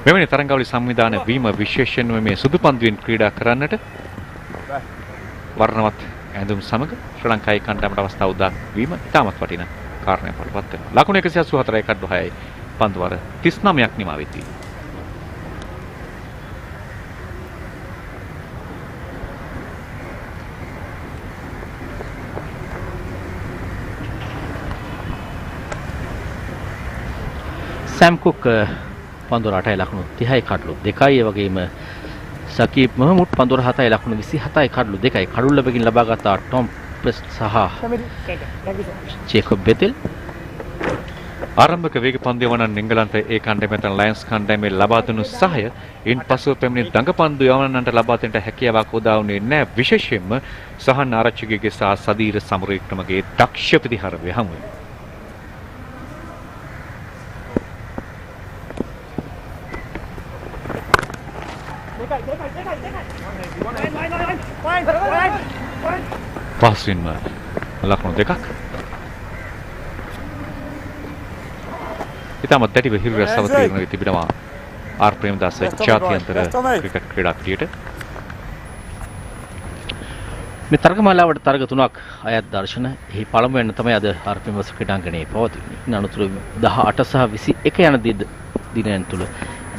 මෙවැනි තරංගාවලි සංවිධාන වීම විශේෂයෙන්ම මේ සුදු පන්දුවෙන් ක්‍රීඩා කරන්නට වර්ණවත් ඇඳුම් සමග ශ්‍රී ලංකාවේ කණ්ඩායමට අවස්ථාව උදා වීම ඉතාමත් වටිනා කාරණයක් බවට පත් වෙනවා. ලකුණු 184යි කඩු 6යි පන්දු වර 39ක් නිමා වෙති. සෑම් කුක් පන්දුර 8යි ලකුණු 30යි කඩලු 2යි. ඒ වගේම සකීබ් මහමුඩ් පන්දුර 7යි ලකුණු 27යි කඩලු 2යි. කඩුල්ල බැගින් ලබා ගත්ත ටොම් ප්‍රෙස් සහ ජේකබ් බෙතෙල්. ආරම්භක වේග පන්දු යවන එංගලන්ත ඒ කණ්ඩායමෙන් ලයන්ස් කණ්ඩායමේ ලබා දුණු සහාය ඉන්පසුව පැමිණි දඟ පන්දු යවන්නන්ට ලබා දෙන්නට හැකියාවක් උදා වුණේ නැහැ. විශේෂයෙන්ම සහන් ආරච්චිගේ සහ සදීර සමරේක්‍රමගේ දක්ෂ ප්‍රතිහාරය හමුවේ. පහසුවෙන්ම ලකුණු දෙකක්. ඉතාමත් දැඩිව හිරු රැස්සව තීරණය තිබෙනවා ආර් ප්‍රේමදාස ජාත්‍යන්තර ක්‍රිකට් ක්‍රීඩා පිටියට. මේ තරගමාලාවට තරග තුනක් අයත් දර්ශන. එහි පළමුවෙන් තමයි අද ආර් ප්‍රේමදාස ක්‍රීඩාංගණයේ පවතින්නේ. ඉන් අනතුරු 18 සහ 21 යන දිනයන් තුල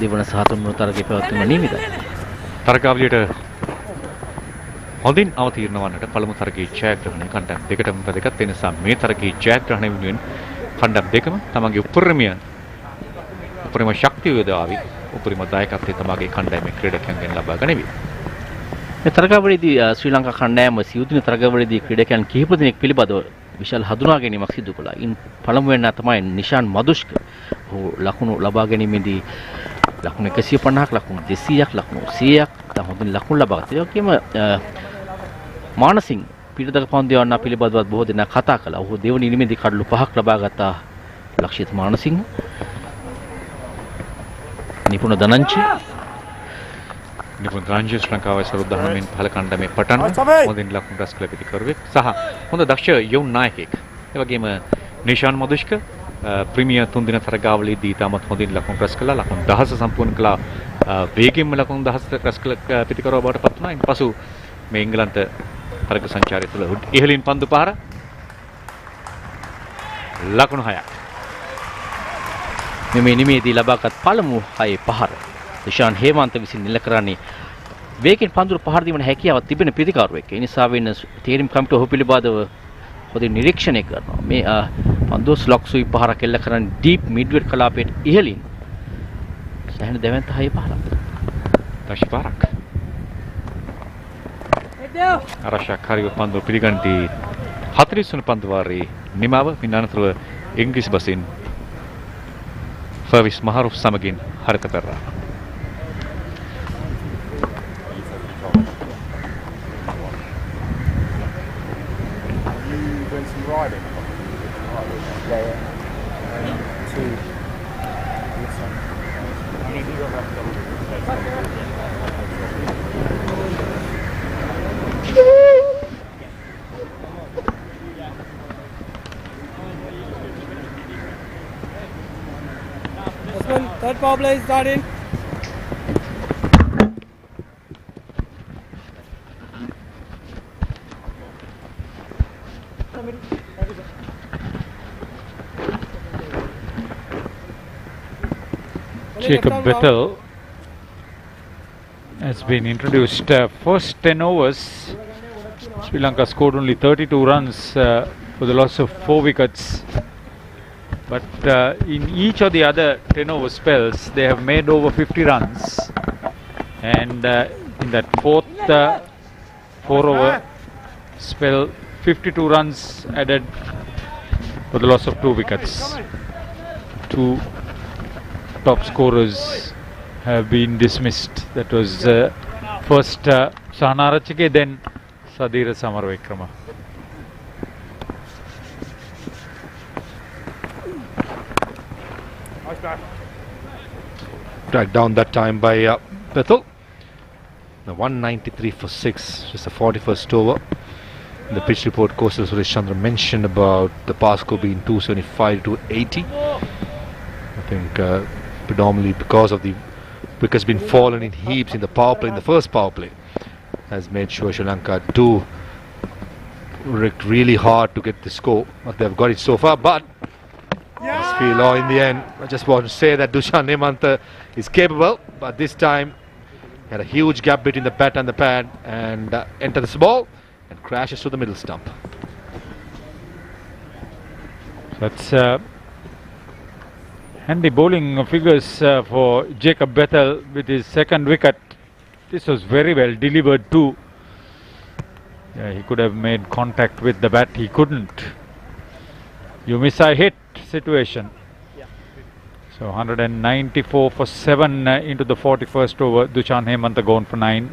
දෙවන සහ තුන්වන තරගයේ පැවැත්වීම නියමිතයි. තරගාවලියට හොඳින් අවතීර්ණ වන්නට පළමු තරගයේ ජයග්‍රහණය කණ්ඩායම් දෙකටම වැදගත්. ඒ නිසා මේ තරගයේ ජයග්‍රහණය වෙනුවෙන් කණ්ඩායම් දෙකම තමන්ගේ උපරිම ශක්තිය යොදාවි උපරිම දායකත්වය තමගේ කණ්ඩායමේ ක්‍රීඩකයන්ගෙන් ලබා ගනිවි. මේ තරගාවලියේදී ශ්‍රී ලංකා කණ්ඩායම සිවුදින තරගාවලියේදී ක්‍රීඩකයන් කිහිප දෙනෙක් පිළිබඳව විශාල හඳුනා ගැනීමක් සිදු කළා. ඉන් පළමුවෙන් තමයි නිෂාන් මදුෂ්ක. ඔහු ලකුණු ලබා ගැනීමේදී ලකුණු 150ක් ලකුණු 200ක් ලකුණු 100ක් තම හොඳින් ලකුණු ලබා ගත්තා. ඒ වගේම මානසිං පිටදක පන්දියවන්න පිළිබඳව බොහෝ දෙනා කතා කළා. ඔහු දෙවන ඉනිමේදී කඩලු 5ක් ලබා ගත්තා. ලක්ෂිත මානසිං නිපුණ ධනංජය ශ්‍රී ලංකාවේ සරුත් 19 පහළ කණ්ඩායමේ පටන් හොඳින් ලකුණු රැස් කළ පිටිකරුවෙක් සහ හොඳ දක්ෂ යොවුන් නායකයෙක්. ඒ වගේම නිෂාන් මදුෂ්ක ප්‍රීමියර් තුන් දින තරගාවලියේදී ඉතාමත් හොඳින් ලකුණු රැස් කළා. ලකුණු 10 සම්පූර්ණ කළා. වේගයෙන්ම ලකුණු 10 රැස් කළ පිටිකරුවා බවට පත් වුණා. ඉන්පසු මේ එංගලන්ත තරග සංචාරය තුළ ඉහළින් පන්දු පහර ලකුණු 6ක්. මෙම ඉනිමේදී ලබාගත් පළමු 6 පහර නිෂාන් හේමන්ත විසින් නිල කරන්නේ වේගෙන් පන්දුර පහර දීමන හැකියාවක් තිබෙන පිටිකරුවෙක්. ඒ නිසා වෙන තීරම් කමිටුව ඔහු පිළිබඳව හොඳින් නිරීක්ෂණය කරනවා. මේ පන්දුව ස්ලොක් සුයි පහරක් එල්ල කරන්නේ ඩීප් මිඩ්වෙට් කලාපයට ඉහළින්. සෑහෙන දැවැන්ත 6 පහරක්. දශ පහරක්. ආරක්ෂකකාරීව පන්දුව පිළිගන්ටි 40 වන පන්දු වාරයේ නිමාව. මින් අනතුරුව ඉංග්‍රීසි බසින් ෆර්විස් මහරුෆ් සමගින් හරිත පෙරා. Third power play is starting. Jacob Vettel has been introduced. First 10 overs, Sri Lanka scored only 32 runs for the loss of 4 wickets. But in each of the other 10 over spells, they have made over 50 runs. And in that fourth 4 over spell, 52 runs added for the loss of 2 wickets. 2 top scorers have been dismissed. That was first Sahanarachike, then Sadira Samarvikrama. Dragged down that time by Bethel. The 193 for 6, just the 41st over. In the pitch report, Coastal Suresh Chandra mentioned about the pass score being 275 to 80. I think predominantly because of the wickets been fallen in heaps in the power play, in the first power play, has made sure Sri Lanka do worked really hard to get the score, but they've got it so far. But in the end, I just want to say that Dushan Hemantha is capable, but this time had a huge gap between the bat and the pad, and enters the ball and crashes to the middle stump. That's handy bowling figures for Jacob Bethel with his second wicket. This was very well delivered too. Yeah, he could have made contact with the bat, he couldn't. You miss, I hit situation. So 194 for 7 into the 41st over. Dushan Hemantha gone for 9.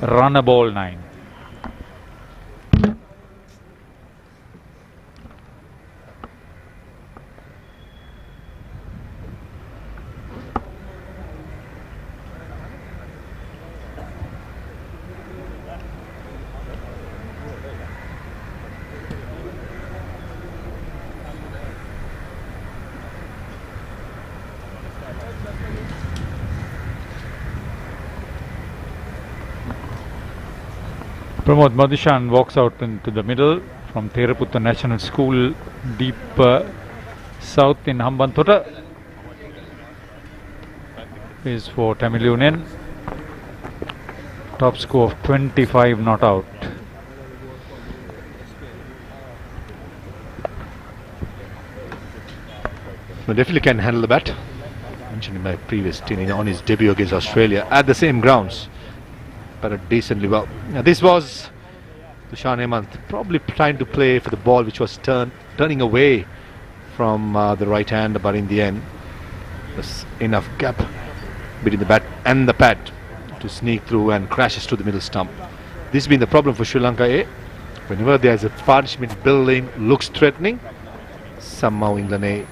Run a ball 9. Pramod Madhushan walks out into the middle from Theraputta National School, deep south in Hambantota. Is for Tamil Union. Top score of 25 not out. Well, definitely can handle the bat. Mentioned in my previous team on his debut against Australia at the same grounds, but decently well. Now, this was Dushan Hemant probably trying to play for the ball which was turning away from the right hand, but in the end there's enough gap between the bat and the pad to sneak through and crashes to the middle stump. This has been the problem for Sri Lanka A. Whenever there is a partnership building looks threatening, somehow England A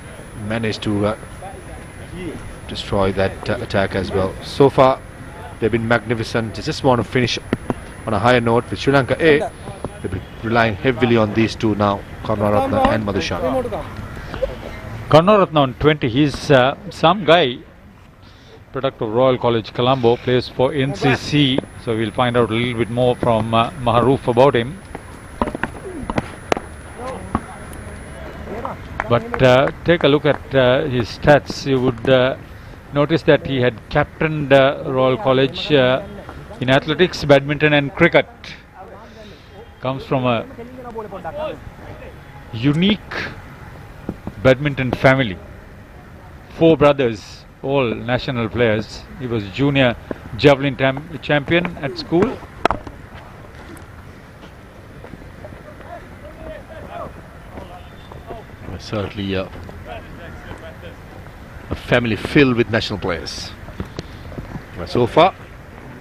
managed to destroy that attack as well. So far they've been magnificent. They just want to finish on a higher note with Sri Lanka A. They've been relying heavily on these two now, Karunaratne and Madhushan. Karunaratne on 20, he's some guy, product of Royal College Colombo, plays for NCC, so we'll find out a little bit more from Maharoof about him. But take a look at his stats. You would notice that he had captained Royal College in athletics, badminton and cricket. Comes from a unique badminton family. 4 brothers, all national players. He was junior javelin champion at school. Certainly a family filled with national players. But so far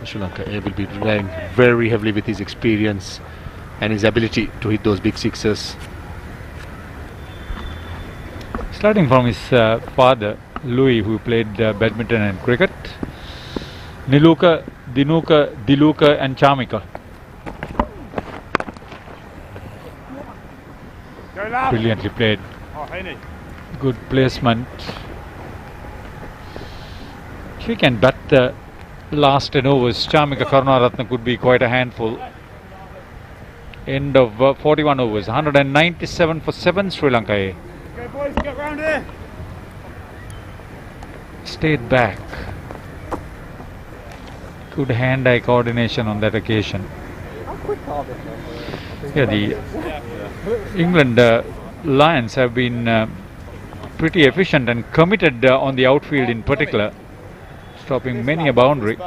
Sri Lanka will be relying very heavily with his experience and his ability to hit those big sixes. Starting from his father Louis, who played badminton and cricket, Niluka, Dinuka, Diluka and Chamika. Brilliantly played. Good placement. If he can bat the last 10 overs, Chamika Karunaratne could be quite a handful. End of 41 overs, 197 for 7 Sri Lanka A. Okay, boys, get round here. Stayed back. Good hand-eye coordination on that occasion. Yeah, the England Lions have been pretty efficient and committed on the outfield in particular, stopping many a boundary.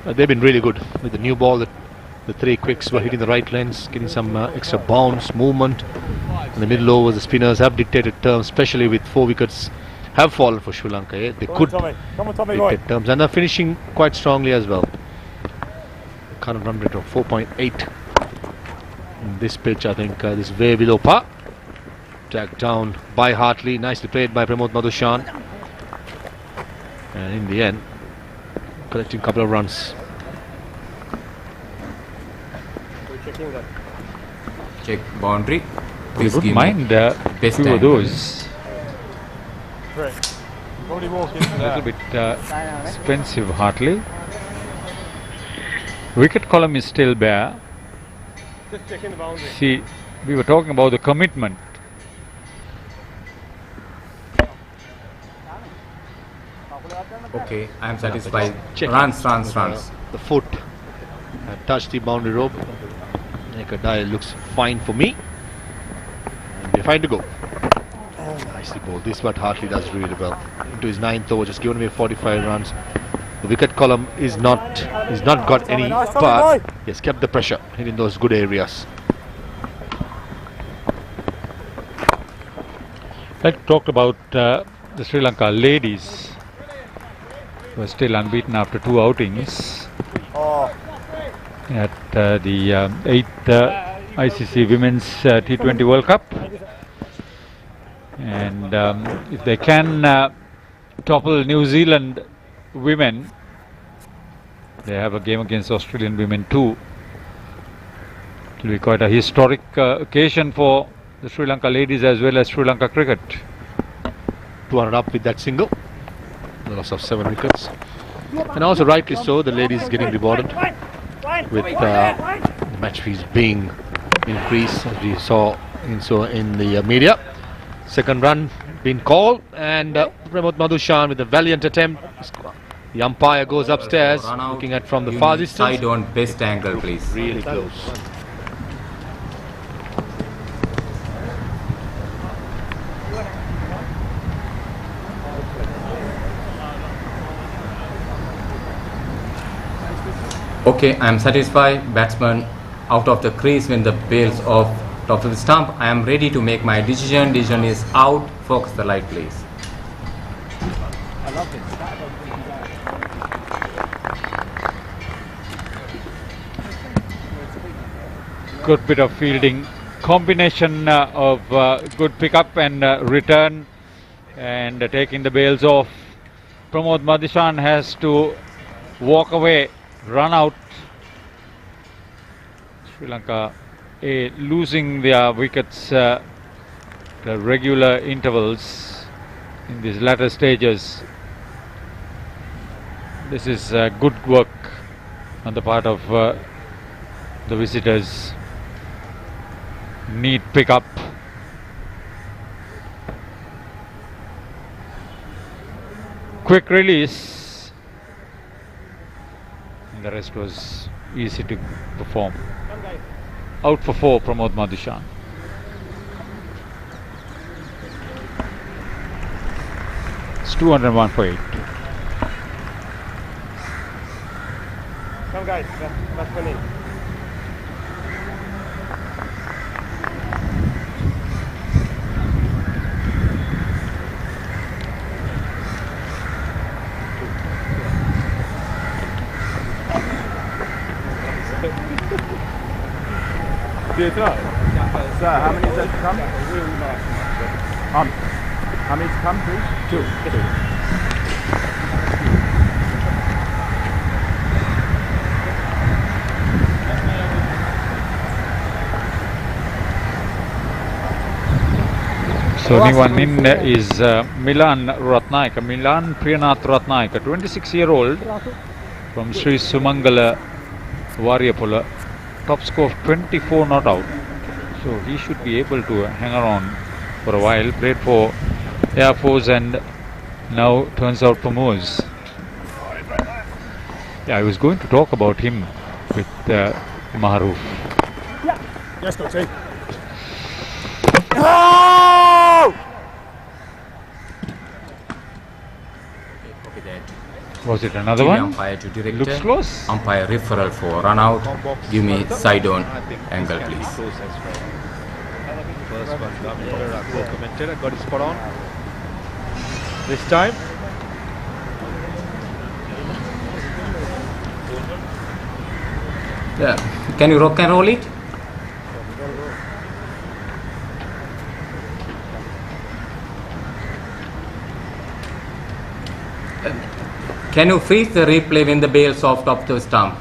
They've been really good with the new ball. The 3 quicks were hitting the right lens, getting some extra bounce, movement. In the middle overs, the spinners have dictated terms, especially with 4 wickets have fallen for Sri Lanka. They could dictate terms, and they're finishing quite strongly as well. Current run rate of 4.8 in this pitch. I think this is way below par. Tagged down by Hartley, nicely played by Pramod Madhushan, and in the end collecting a couple of runs. Check boundary. We wouldn't mind a few of those. A little bit expensive, Hartley. Wicket column is still bare. Just checking the boundary. See, we were talking about the commitment. Okay, I am satisfied. Checking. Runs. The foot touched the boundary rope. Naked eye looks fine for me. And they're fine to go. Nicely bowled. This is what Hartley does really well. Into his 9th over, just given away 45 runs. The wicket column is not got any part. He has kept the pressure, hitting those good areas. Let's talk about the Sri Lanka ladies, who are still unbeaten after 2 outings at the 8th ICC Women's T20 World Cup. And if they can topple New Zealand women, they have a game against Australian women too. It will be quite a historic occasion for the Sri Lanka ladies as well as Sri Lanka cricket. 200 up with that single. The loss of 7 wickets. And also rightly so, the ladies getting rewarded with the match fees being increased, as we saw in the media. Second run been called, and Premadasa with a valiant attempt. The umpire goes upstairs, looking at from the far distance. Side on best angle, please. Really close. Okay, I am satisfied. Batsman out of the crease when the bails off top of the stump. I am ready to make my decision. Decision is out. Focus the light, please. I love it. Good bit of fielding, combination of good pickup and return, and taking the bails off. Premadasa has to walk away, run out. Sri Lanka losing their wickets at regular intervals in these latter stages. This is good work on the part of the visitors. Neat pickup. Quick release. And the rest was easy to perform. Out for 4, Premadasa. It's 201 for 8. Come guys, that's winning. So, how many is that to come? How many to come, please? 2. So new one in is Milan Ratnayaka, Milan Priyanath Ratnayaka, 26-year-old from Sri Sumangala Warriapula. Top score of 24 not out. So he should be able to hang around for a while. Played for Air Force and now turns out for Moors. Yeah, I was going to talk about him with Maharoof. Yeah. Yes, Scotty. Oh! Was it another one? Umpire to director. Looks close. Umpire referral for run out. Give me side on angle, please. First one, co-commentator got it spot on. This time. Yeah. Can you rock and roll it? Can you freeze the replay when the bails off top to stump?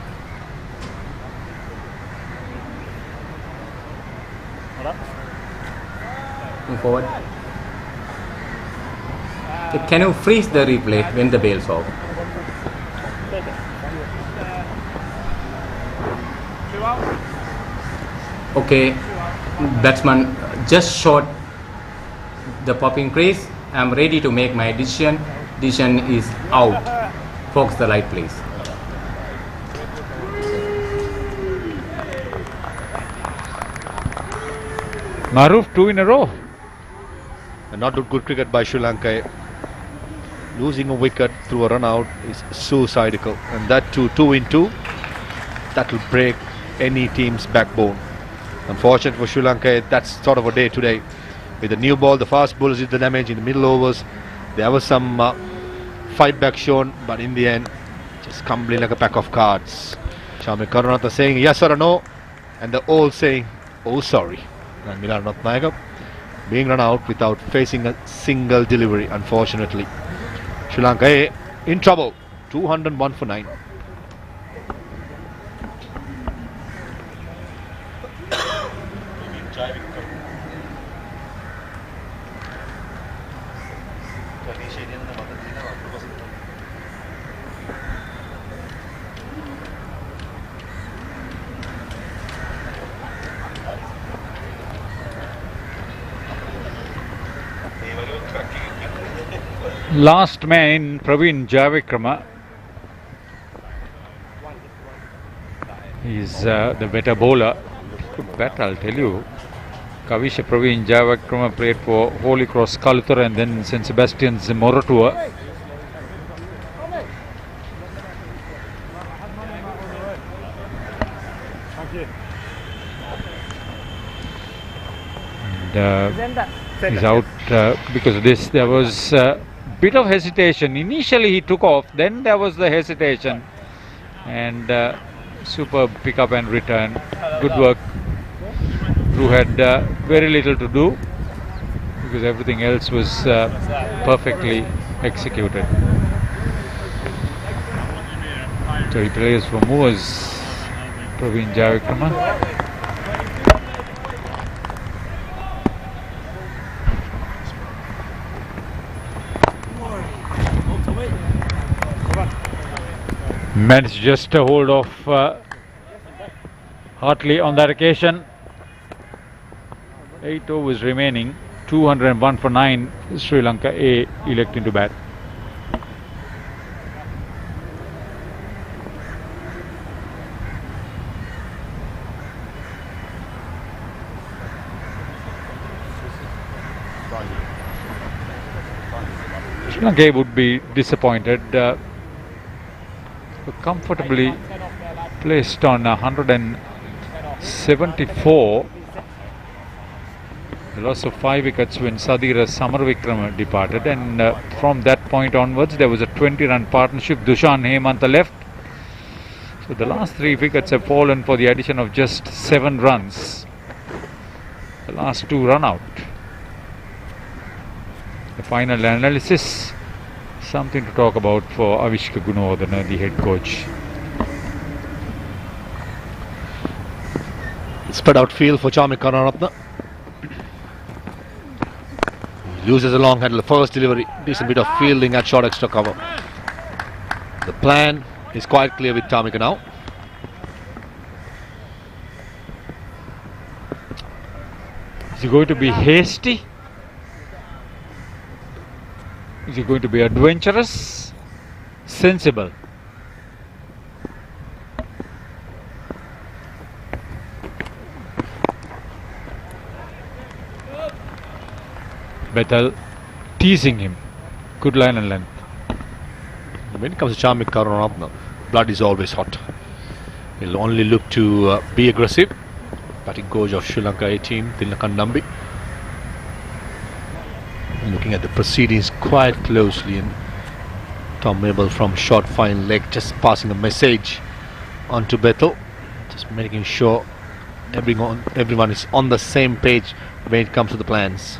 Move forward. Can you freeze the replay when the bails off? Okay, batsman just short the popping crease. I am ready to make my decision. Decision is out. Focus the light, please. Maharoof 2 in a row. And not good cricket by Sri Lanka. Losing a wicket through a run out is suicidal, and that too 2 in 2. That will break any team's backbone. Unfortunate for Sri Lanka, that's sort of a day today. With the new ball, the fast bowlers did the damage in the middle overs. There was some fight back shown, but in the end, just crumbling like a pack of cards. Shamil Karunatha saying yes or no, and the all saying, oh sorry. And Milan Ratnayaka being run out without facing a single delivery, unfortunately. Sri Lanka in trouble, 201 for 9. Last man, Praveen Javikrama. He's the better bowler. Good bat, I'll tell you. Kavisha Praveen Javikrama played for Holy Cross Kaluthur and then St. Sebastian's Moratua. And he's out because of this. There was a bit of hesitation. Initially he took off, then there was the hesitation. And superb pick-up and return. Good work. Drew had very little to do because everything else was perfectly executed. So he plays for Moors, Praveen Javikrama. Managed just to hold off Hartley on that occasion. 8 overs remaining, 201 for 9. Sri Lanka A electing to bat. Sri Lanka A would be disappointed. Comfortably placed on 174. The loss of 5 wickets when Sadira Samarvikrama departed, and from that point onwards there was a 20-run partnership. Dushan Hemanta left. So the last 3 wickets have fallen for the addition of just 7 runs. The last 2 run out. The final analysis. Something to talk about for Avishka Gunawardena, the head coach. Spread out field for Charmik Karunaratne. Loses a long handle, the first delivery, decent bit of fielding at short extra cover. The plan is quite clear with Charmik now. Is he going to be hasty? Is he going to be adventurous? Sensible? Bethel teasing him. Good line and length. When it comes to Charmik Karunaratne, blood is always hot. He'll only look to be aggressive. Batting coach of Sri Lanka A team, Tilnakan Nambi. Looking at the proceedings quite closely, and Tom Mabel from short fine leg just passing a message on to Bethel, just making sure everyone is on the same page when it comes to the plans.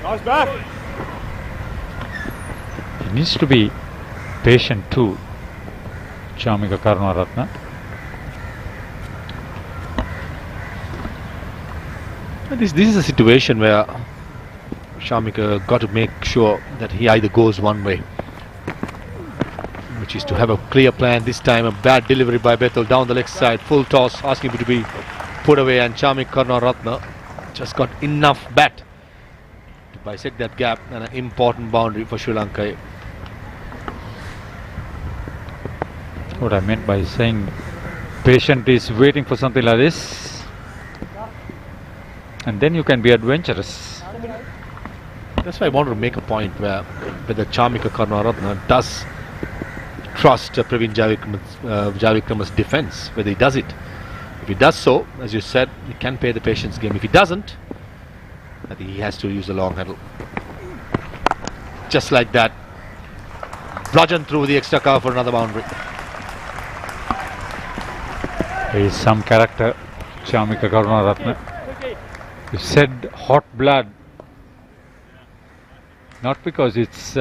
Nice bat. He needs to be patient too, Charmika Karunaratne. This is a situation where Charmika got to make sure that he either goes one way, which is to have a clear plan. This time a bad delivery by Bethel down the leg side, full toss, asking him to be put away, and Charmik Karunaratne just got enough bat to bisect that gap, and an important boundary for Sri Lanka. What I meant by saying patient is waiting for something like this, and then you can be adventurous. That's why I wanted to make a point where whether Charmika Karunaratne does trust Praveen Javikrama's defence, whether he does it. If he does so, as you said, he can play the patience game. If he doesn't, I think he has to use the long handle. Just like that, bludgeon through the extra cover for another boundary. There is some character, Charmika Karunaratne. You said hot blood, not because it's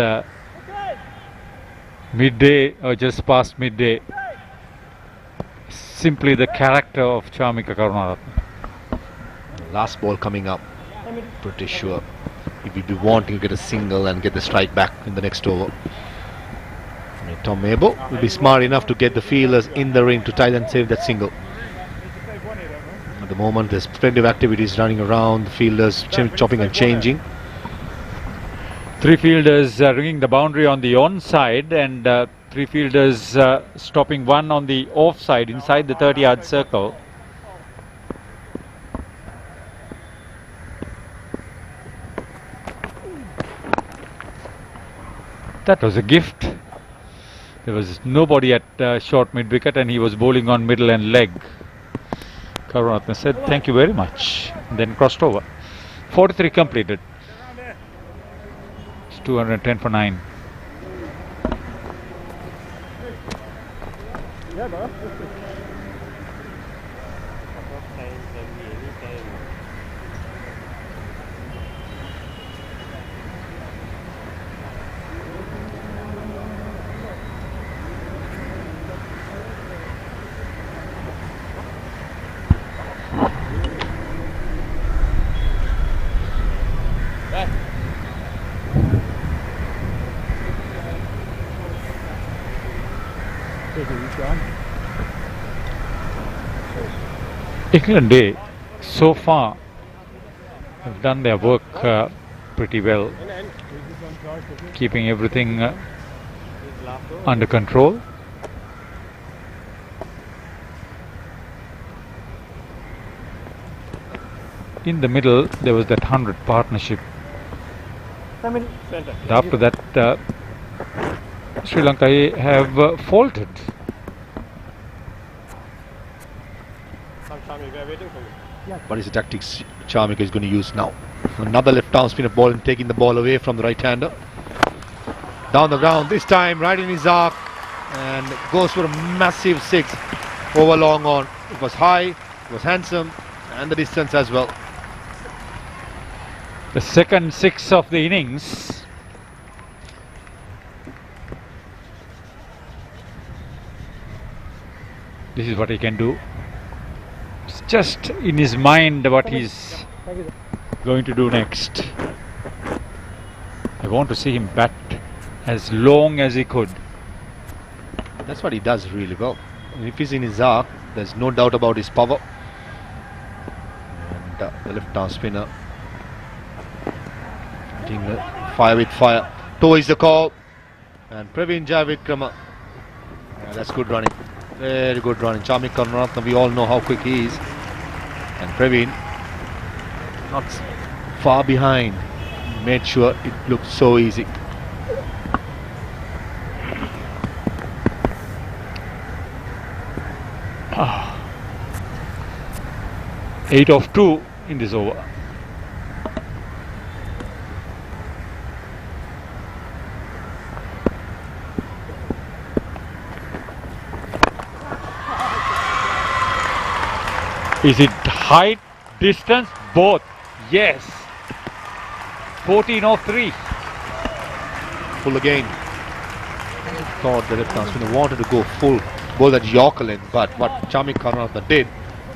midday or just past midday. Simply the character of Charmika Karunaratne. Last ball coming up, pretty sure he will be wanting to get a single and get the strike back in the next over. Tom Mabo will be smart enough to get the fielders in the ring to try and save that single. At the moment there's plenty of activities running around, the fielders chopping and changing. Three fielders ringing the boundary on the on-side, and three fielders stopping one on the off-side inside the 30-yard circle. That was a gift. There was nobody at short mid-wicket, and he was bowling on middle and leg. Karunaratne said, "Thank you very much," and then crossed over. 43 completed. It's 210 for 9. England so far have done their work pretty well, keeping everything under control. In the middle there was that 100 partnership. After that Sri Lanka have faltered. What is the tactics Charmika is going to use now? Another left arm spinner ball and taking the ball away from the right-hander. Down the ground, this time right in his arc, and goes for a massive 6 over long on. It was high, it was handsome, and the distance as well. The second 6 of the innings. This is what he can do. It's just in his mind what he's going to do next. I want to see him bat as long as he could. That's what he does really well. If he's in his arc, there's no doubt about his power. And the left arm spinner fighting fire with fire. Toe is the call. And Praveen Javikrama. That's good running. Very good running. Charmik Karunaratne, we all know how quick he is. And Praveen, not far behind, made sure it looked so easy. Ah. 8 of 2 in this over. Is it height, distance? Both. Yes. 14 of 3. Full again. Thought the left arm spinner wanted to go full, bowl that Yorker length, but what Charmik Karunaratne did,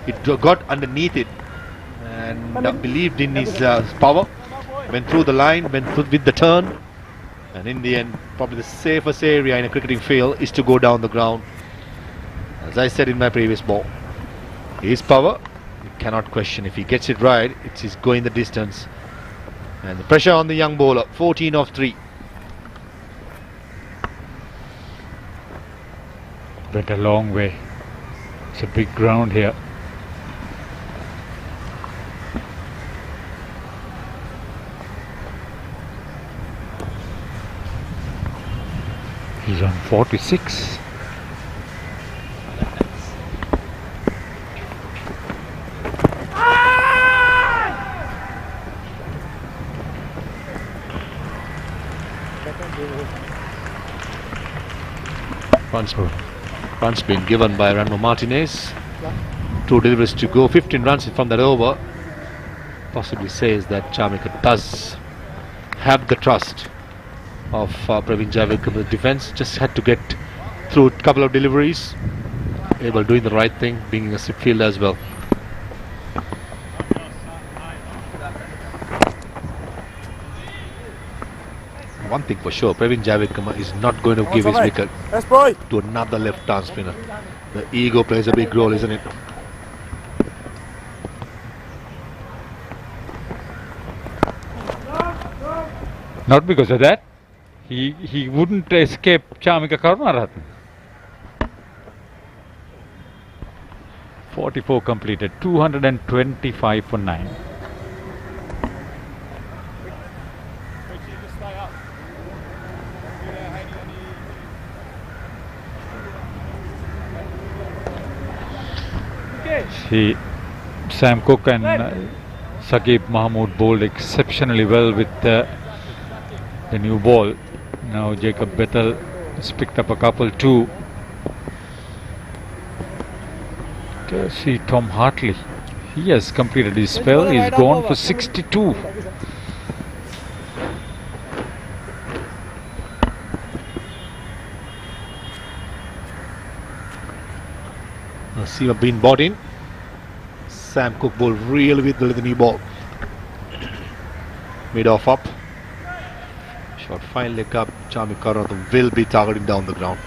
it got underneath it and believed in his power, went through the line, went with the turn, and in the end, probably the safest area in a cricketing field is to go down the ground. As I said in my previous ball, his power, you cannot question. If he gets it right, it's going the distance. And the pressure on the young bowler, 14 of 3. Went a long way. It's a big ground here. He's on 46. Runs been given by Ranma Martinez. 2 deliveries to go, 15 runs from that over. Possibly says that Charmika does have the trust of Praveen Javikrama's defence. Just had to get through a couple of deliveries. Able doing the right thing, being a slip fielder as well. one thing for sure, Praveen Javikama is not going to give his wicket to another left-arm spinner. The ego plays a big role, isn't it? Not because of that. He wouldn't escape Chamika Karunaratne. 44 completed, 225 for 9. See, Sam Cook and Saqib Mahmood bowled exceptionally well with the new ball. Now Jacob Bethel has picked up a couple too. Okay, see Tom Hartley. He has completed his spell. He's gone for 62. Seamer been bought in. Sam Cook bowled really with the new ball. Mid-off up. Shot fine leg up. Chamika Karunaratne will be targeting down the ground.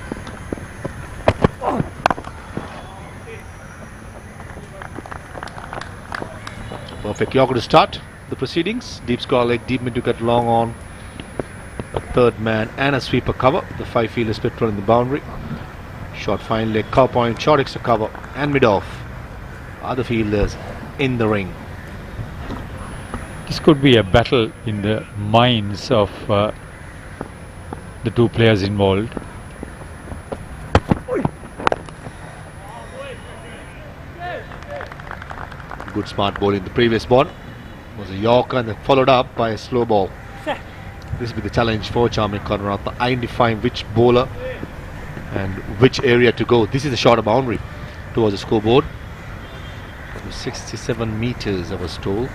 Perfect Yorker to start the proceedings. Deep square leg, deep mid wicket, long on. A third man and a sweeper cover. The 5 fielders patrolling the boundary. Short fine leg, cover point, short extra cover and mid-off. Other fielders in the ring. This could be a battle in the minds of the two players involved. Good smart ball in the previous ball. It was a Yorker and then followed up by a slow ball. This will be the challenge for Chamika Karunaratne, identifying which bowler and which area to go. This is a shorter boundary towards the scoreboard. 67 meters, I was told.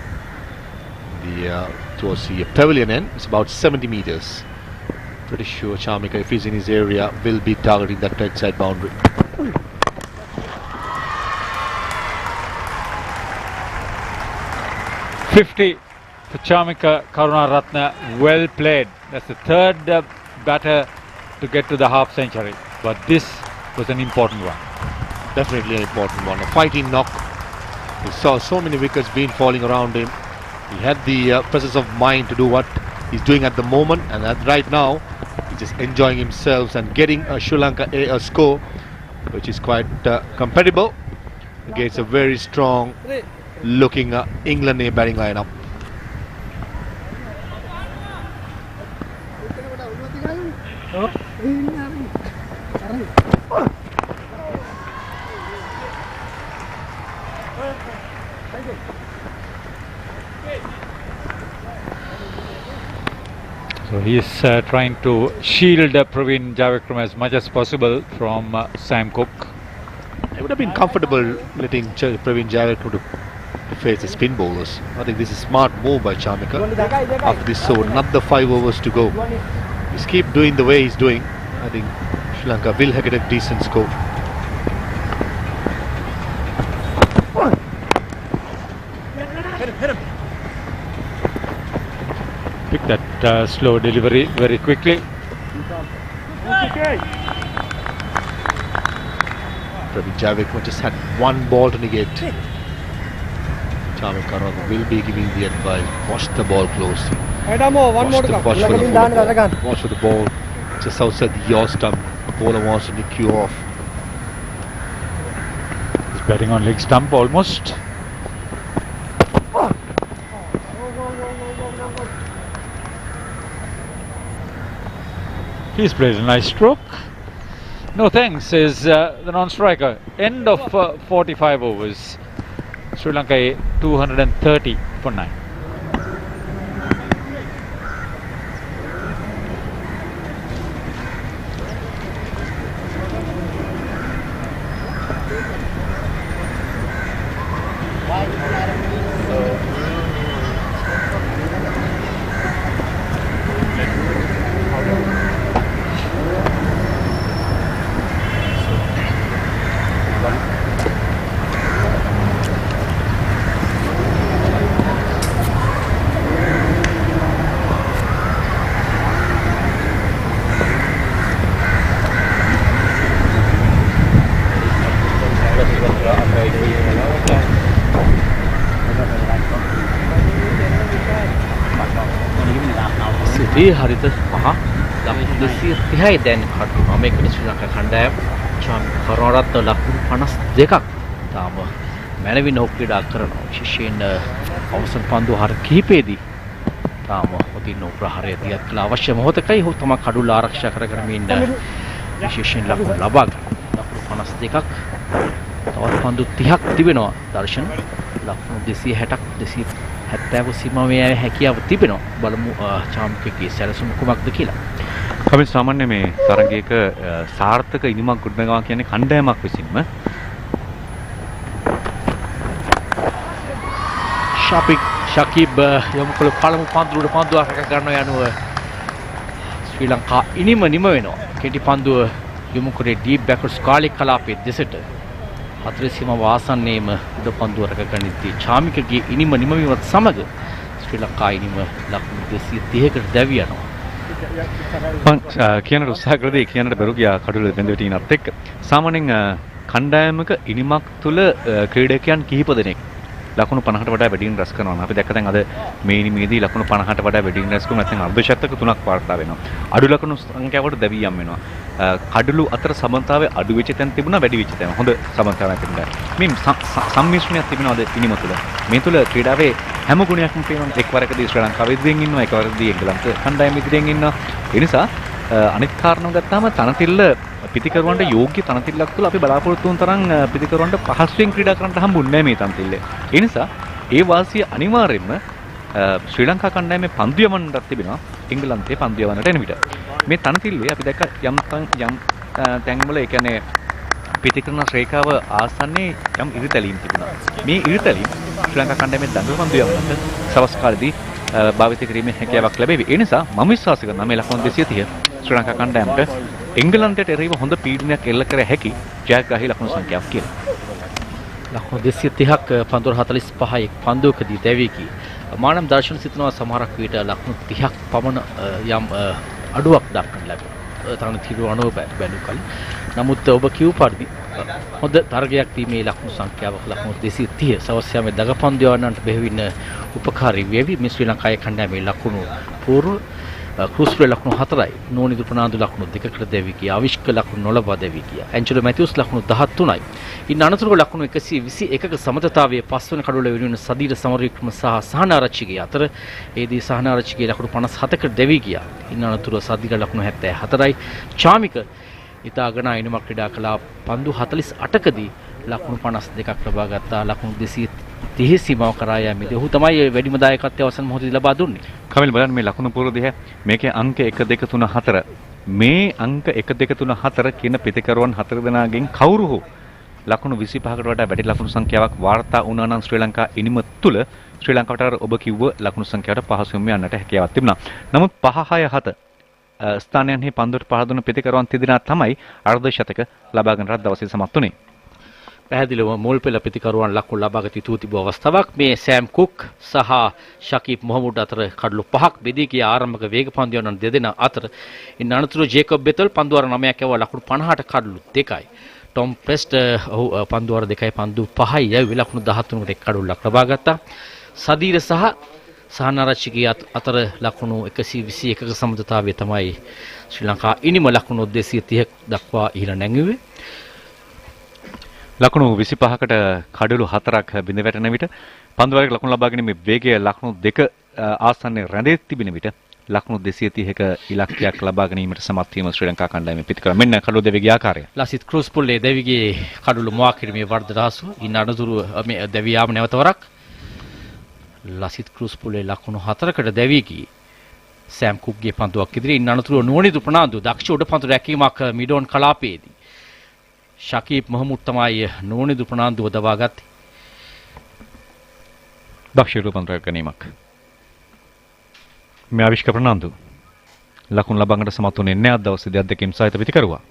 Towards the pavilion end, it's about 70 meters. Pretty sure Chamika, if he's in his area, will be targeting that right side boundary. .50 for Chamika Karunaratne. Well played. That's the third batter to get to the half century. But this was an important one. Definitely an important one. A fighting knock. We saw so many wickets being falling around him. He had the presence of mind to do what he's doing at the moment, and right now he's just enjoying himself and getting a Sri Lanka a score which is quite compatible against a very strong looking England A batting lineup. So he is trying to shield Praveen Javikram as much as possible from Sam Cook. It would have been comfortable letting Praveen Javikram to face the spin bowlers. I think this is a smart move by Chamika. After this, so another 5 overs to go. Just keep doing the way he's doing. I think Sri Lanka will get a decent score. Hit him. Pick that slow delivery very quickly. Praveen Javikram just had one ball to negate. Chamika Karunaratne will be giving the advice. Watch the ball closely. Watch for the ball just outside your stump. The bowler wants to nick you off. He's batting on leg stump almost. He's played a nice stroke. No thanks, says the non-striker. End of 45 overs. Sri Lanka 230 for 9. ඒ හරිත මහා ලකුණු 230යි දැන් කඩුනා මේකට ශ්‍රී ලංකා කණ්ඩායම චාමික කරුණාරත්න ලකුණු 52ක් තාම මැනවින් ඔහු ක්‍රීඩා කරනවා විශේෂයෙන් අවසන් පන්දු හර කිහිපෙදී තාම හොඳින් ප්‍රහාරය දියත් කළ අවශ්‍ය මොහොතකයි ඔහු තම කඩුල ආරක්ෂා කරගෙන ඉන්න විශේෂයෙන් ලකුණු ලබා ගන්න ලකුණු 52ක් තවත් පන්දු 30ක් තිබෙනවා දර්ශන ලකුණු 260ක් 270 සීමාවේ හැකියාව තිබෙනවා බලමු චාමිකගේ සැලසුම කුමක්ද කියලා අපි සාමාන්‍ය මේ තරගයක සාර්ථක ඉනිමක් ගොඩනගනවා කියන්නේ කණ්ඩායමක් විසින්ම ශකීබ් යොමු කළ පළමු පන්දුවට පන්දුවක් රැක ගන්න යනුව ශ්‍රී ලංකා ඉනිම නිම වෙනවා කෙටි පන්දුව යොමු කරේ ඩීප් බැක්වර්ඩ්ස් කාලේ කලාපයේ දෙසට හතර සීමාව ආසන්නයේම උඩ පන්දුව රැක ගනිද්දී චාමිකගේ ඉනිම නිම වීමත් සමග ශ්‍රී ලංකා ඉනිම ලකුණු 230කට දැවි යනවා මම කියනට උත්සාහ කරදී කියනට බැරු ගියා කඩුල බැඳ වැටීනත් එක්ක සාමාන්‍යයෙන් කණ්ඩායමක ඉනිමක් තුල ක්‍රීඩකයන් කිහිප දෙනෙක් ලකුණු 50ට වඩා වැඩියෙන් රැස් කරනවා. අපි දැක්ක දැන් අද මේ ඉනිමේදී ලකුණු 50ට වඩා වැඩියෙන් රැස් කරුණා. නැත්නම් අර්ධ ශතක 3ක් වාර්තා වෙනවා. අඩු ලකුණු සංඛ්‍යාවට දැවියම් වෙනවා. කඩලු අතර සමතාවයේ අඩු වෙච්ච තැන් තිබුණා වැඩි වෙච්ච තැන්. හොඳ සමතාවයක් තිබුණා. මේ සම්මිශ්‍රණයක් තිබෙනවාද ඉනිම තුල. මේ තුල ක්‍රීඩාවේ හැම ගුණයක්ම පේනවා. එක්වරකදී ශ්‍රී ලංකාව ඉදිරියෙන් ඉන්නවා, එක්වරකදී එංගලන්ත කණ්ඩායම ඉදිරියෙන් ඉන්නවා. ඒ නිසා අනිත් කාරණාව ගත්තාම තනතිල්ල පිටිකරුවන්ට යෝග්‍ය තනතිල්ලක් තුළ අපි බලාපොරොත්තු වුන් තරම් පිටිකරුවන්ට පහසුවෙන් ක්‍රීඩා කරන්න හම්බුන්නේ නැහැ මේ තනතිල්ලේ. ඒ නිසා ඒ වාසිය අනිවාර්යයෙන්ම ශ්‍රී ලංකා කණ්ඩායමේ පන්දු යවන්නට තිබෙනවා එංගලන්තයේ පන්දු යවන්නට එන විට. මේ තනතිල්ලේ අපි දැක්ක යම් තැන්වල ඒ කියන්නේ පිටිකරන ශ්‍රේඛාව ආසන්නයේ යම් ඉරිතැලීම් තිබුණා. මේ ඉරිතැලීම් ශ්‍රී ලංකා කණ්ඩායමේ දඟල පන්දු යවන්නට සවස් කාලේදී භාවිත කිරීමේ හැකියාවක් ලැබෙවි. ඒ නිසා මම විශ්වාස කරනවා මේ ලකුණු 230 ශ්‍රී ලංකා කණ්ඩායමට එංගලන්තයට එරෙහිව හොඳ පීඩනයක් එල්ල කර හැකි ජයග්‍රාහී ලකුණු සංඛ්‍යාවක් කියලා. ලකුණු 230ක් පන්දුර 45යි පන්දුවකදී දැවී ගියේ. මානම් දර්ශන සිතනවා සමහරක් විට ලකුණු 30ක් පමණ යම් අඩුවක් දක්වන්න ලැබෙනවා. තරණ තීරු අනුව බැලු කල. නමුත් ඔබ කියු පරිදි හොඳ තරගයක් දීමේ ලකුණු සංඛ්‍යාවක් ලකුණු 230 සවස් යාමේ දගපන්දු යවන්නට බෙහෙවින් උපකාරී වේවි. මේ ශ්‍රී ලංකාවේ කණ්ඩායමේ ලකුණු පූර්ව ක්‍රූස්ප්‍රේ ලකුණු 4යි නෝනිදු ප්‍රනාන්දු ලකුණු 2කට දැවි ගියා. අවිෂ්ක ලකුණු 9 දැවි ගියා. ඇන්ජලෝ මැතිව්ස් ලකුණු 13යි. ඉන් අනතුරුව ලකුණු 121ක සමතතාවයේ පස්වන කඩුල වෙනුවෙන් සදීර සමරවික්‍රම සහ සහනාරච්චිගේ අතර ඒදී සහනාරච්චිගේ ලකුණු 57කට දැවි ගියා. ඉන් අනතුරුව සදීර ලකුණු 74යි. චාමික ඉතාගන අයිනමක් ක්‍රීඩා කළා පන්දු 48කදී ලකුණු 52ක් ලබා ගත්තා. ලකුණු 230 සීමාව කරා යෑමේදී ඔහු තමයි වැඩිම දායකත්වය අවසන් මොහොතේදී ලබා දුන්නේ. කමිල් බලන්න මේ ලකුණු පුර දිහා මේකේ අංක 1 2 3 4 මේ අංක 1 2 3 4 කියන පිටිකරුවන් 4 දෙනාගෙන් කවුරු හෝ ලකුණු 25කට වඩා වැඩි ලකුණු සංඛ්‍යාවක් වාර්තා වුණා නම් ශ්‍රී ලංකා ඉනිම තුල ශ්‍රී ලංකාවට ඔබ කිව්ව ලකුණු සංඛ්‍යාවට පහසුවෙන්ම යන්නට හැකියාවක් තිබුණා. නමුත් 5 6 7 ස්ථානයන්හි පන්දුවට පහර දුන්න පිටිකරුවන් තිදෙනා තමයි අර්ධ ශතක ලබාගෙන රත් දවසේ සමත් වුණේ. පැහැදිලිව මුල් පෙළ පිටිකරුවන් ලකුණු ලබාගත යුතු තිබූ අවස්ථාවක් මේ සෑම් කුක් සහ ශකීබ් මොහමුඩ් අතර කඩලු 5ක් බෙදී ගිය ආරම්භක වේග පන්දු යන දෙදෙනා අතර ඉන් අනතුරුව ජේකබ් බෙතල් පන්දුවර 9ක් යවුවා ලකුණු 50ට කඩලු 2යි. ටොම් ප්‍රෙස්ට් ඔහු පන්දුවර 2යි පන්දු 5යි යවි ලකුණු 13කට එක් කඩලුක් ලබා ගත්තා. සදීර සහ සහනාරච්චිගේ අතර ලකුණු 121ක සමතතාවය තමයි ශ්‍රී ලංකා ඉනිම ලකුණු 230ක් දක්වා ඉහළ නැංගුවේ. ලකුණු 25කට කඩලු 4ක් බිඳ වැටෙන විට පන්දුවරයක ලකුණු ලබා ගැනීමේ වේගය ලකුණු 2 ආසන්නයේ රැඳී තිබෙන විට ලකුණු 230ක ඉලක්කයක් ලබා ගැනීමට සමත් වීම ශ්‍රී ලංකා කණ්ඩායමේ පිටිකර මෙන්න කඩලු දෙවිගේ ආකාරය. ලසිත් ක්‍රූස් පුල්ලේ දෙවිගේ කඩලු මොවා කිරීමේ වර්ධනහසු ඉන් අනතුරු මේ දෙවියාම නැවතවරක් ලසිත් ක්‍රූස් පුල්ලේ ලකුණු 4කට දැවී ගියේ. සෑම් කුක්ගේ පන්දුවක් ඉදිරියේ ඉන් අනතුරු නෝනිදු ප්‍රනාන්දු දක්ෂ උඩ පන්දු රැකීමක් මිඩෝන් කලාපයේදී ශකීබ් මොහමුඩ් තමයි නෝනිදු ප්‍රනාන්දුව දවා ගත්තේ. දක්ෂ උඩ පන්දු රැකීමක්. මේ අවිෂ්ක ප්‍රනාන්දු ලකුණු ලබාගන්නට සමත් වුණේ නැහැ දවසේදී අධ්‍යක්ෂකම් සහිත පිටිකරුවා.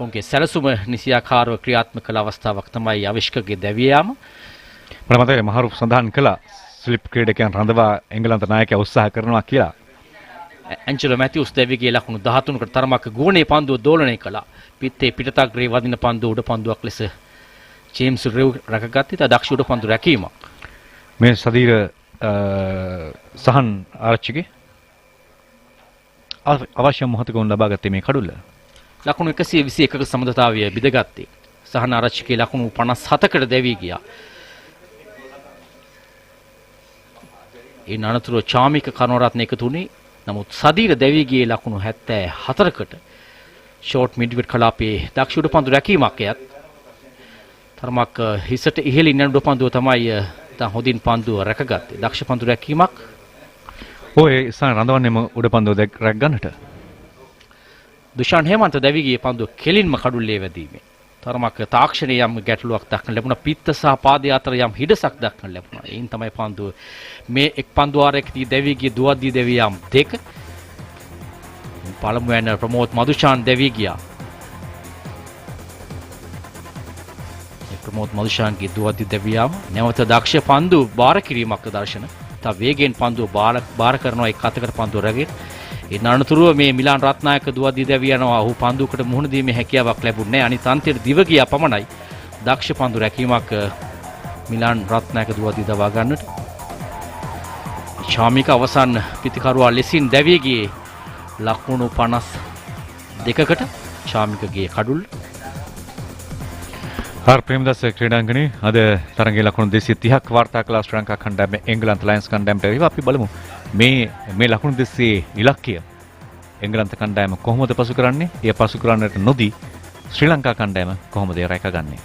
ඔවුන්ගේ සැලසුම නිසියාකාරව ක්‍රියාත්මක කළ අවස්ථාවක් තමයි අවිෂ්කගේ දැවිය යාම. මට මතකයි මහරුප් සඳහන් කළා ස්ලිප් ක්‍රීඩකයන් රඳවා එංගලන්ත නායකයා උත්සාහ කරනවා කියලා. ඇන්ජලෝ මැතිව්ස් දෙවිගේ ලකුණු 13කට තරමක ගෝණේ පන්දුව දෝලනය කළා. පිටේ පිටතග්‍රේ වදින පන්දුව උඩ පන්දුවක් ලෙස ජේම්ස් රෙව් රැකගත්තේ. තා දක්ෂ උඩ පන්දු රැකීමක්. මේ සදීර සහන් ආරච්චිගේ අවශ්‍ය මොහොතක උන් ලබාගත්තේ මේ කඩුල්ල. ලකුණු 121ක සමතතාවය බිඳගත්තේ. සහන ආරච්චිගේ ලකුණු 57කට දැවී ගියා. ඒ අනතුරුව චාමික කරුණාරත්න එකතු වුණේ. නමුත් සදීර දැවී ගියේ ලකුණු 74කට. ෂෝට් මිඩ්විඩ් කලාපයේ දක්ෂ උඩපන්දු රැකීමක් එයත්. තරමක් හිසට ඉහළින් යන උඩපන්දුව තමයි දැන් හොඳින් පන්දුව රැකගත්තේ. දක්ෂ පන්දු රැකීමක්. ඔය ස්ථාන රඳවන්නේම උඩපන්දුව රැක ගන්නට. දුෂාන් හේමන්ත දැවී ගියේ පන්දුව කෙලින්ම කඩුල්ලේ වැදීමේ. තරමක් තාක්ෂණයේ යම් ගැටලුවක් දක්වන ලැබුණා. පිත්ත සහ පාදය අතර යම් හිඩසක් දක්වන ලැබුණා. එයින් තමයි පන්දුව මේ එක් පන්දුවාරයකදී දැවී ගිය දුවද්දී දැවී යාම් දෙක. පළමුවෙන් ප්‍රමෝද් මදුෂාන් දැවී ගියා. ප්‍රමෝද් මදුෂාන්ගේ දුවද්දී දැවී යාම නැවත දක්ෂ පන්දු බාර කිරීමක් දර්ශන. තව වේගෙන් පන්දුව බාර කරනවා එක් අතකට පන්දුව රැගෙන. ඒ අනතුරුව මේ මිලාන් රත්නායක දුවද්දී දැවී යනවා. ඔහු පන්දුවකට මුහුණ දීමේ හැකියාවක් ලැබුණේ නැහැ. අනිත් අන්තයට දිව ගියා පමණයි. දක්ෂ පන්දු රැකීමක් මිලාන් රත්නායක දුවද්දී දවා ගන්නට. ශාමික අවසන් පිතිකරුවා ලෙසින් දැවී ගියේ ලකුණු 52කට ශාමිකගේ කඩුල්ල. ප්‍රේමදාස ක්‍රීඩාංගණයේ අද තරගයේ ලකුණු 230ක් වාර්තා කළ ශ්‍රී ලංකා කණ්ඩායම එංගලන්ත ලයන්ස් කණ්ඩායමට එරෙහිව අපි බලමු මේ ලකුණු 200 ඉලක්කය එංගලන්ත කණ්ඩායම කොහොමද පසු කරන්නේ? එය පසු කරන්නට නොදී ශ්‍රී ලංකා කණ්ඩායම කොහොමද එය රැකගන්නේ?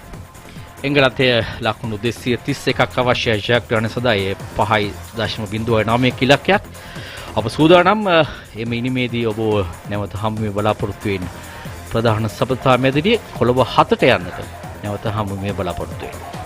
එංගලන්තයේ ලකුණු 231ක් අවශ්‍යයි ජයග්‍රහණය සඳහා 5.09 ඉලක්කයක්. අප සූදානම් එම ඉනිමේදී ඔබ නැවත හමුවේ බලාපොරොත්තු වෙන ප්‍රධාන සබතාමේදී කොළඹ 7ට යන්නට නැවත හමුවේ බලාපොරොත්තු වෙනවා.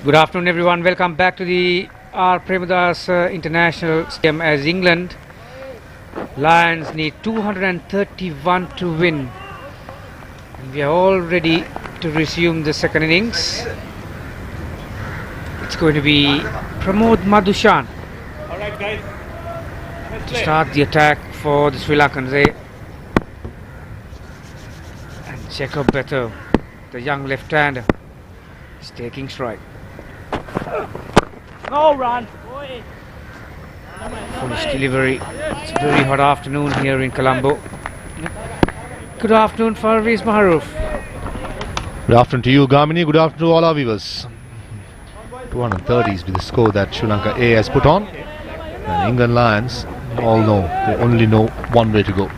Good afternoon, everyone. Welcome back to the Premadasa International Stadium as England Lions need 231 to win. And we are all ready to resume the second innings. It's going to be Premadasa to start the attack for the Sri Lankans. And Jacob Beto, the young left-hander, is taking strike. No run. Foolish delivery. It's a very hot afternoon here in Colombo. Good afternoon, Farviz Maharoof. Good afternoon to you, Gamini. Good afternoon to all our viewers. 230 is the score that Sri Lanka A has put on. And England Lions all know, they only know one way to go.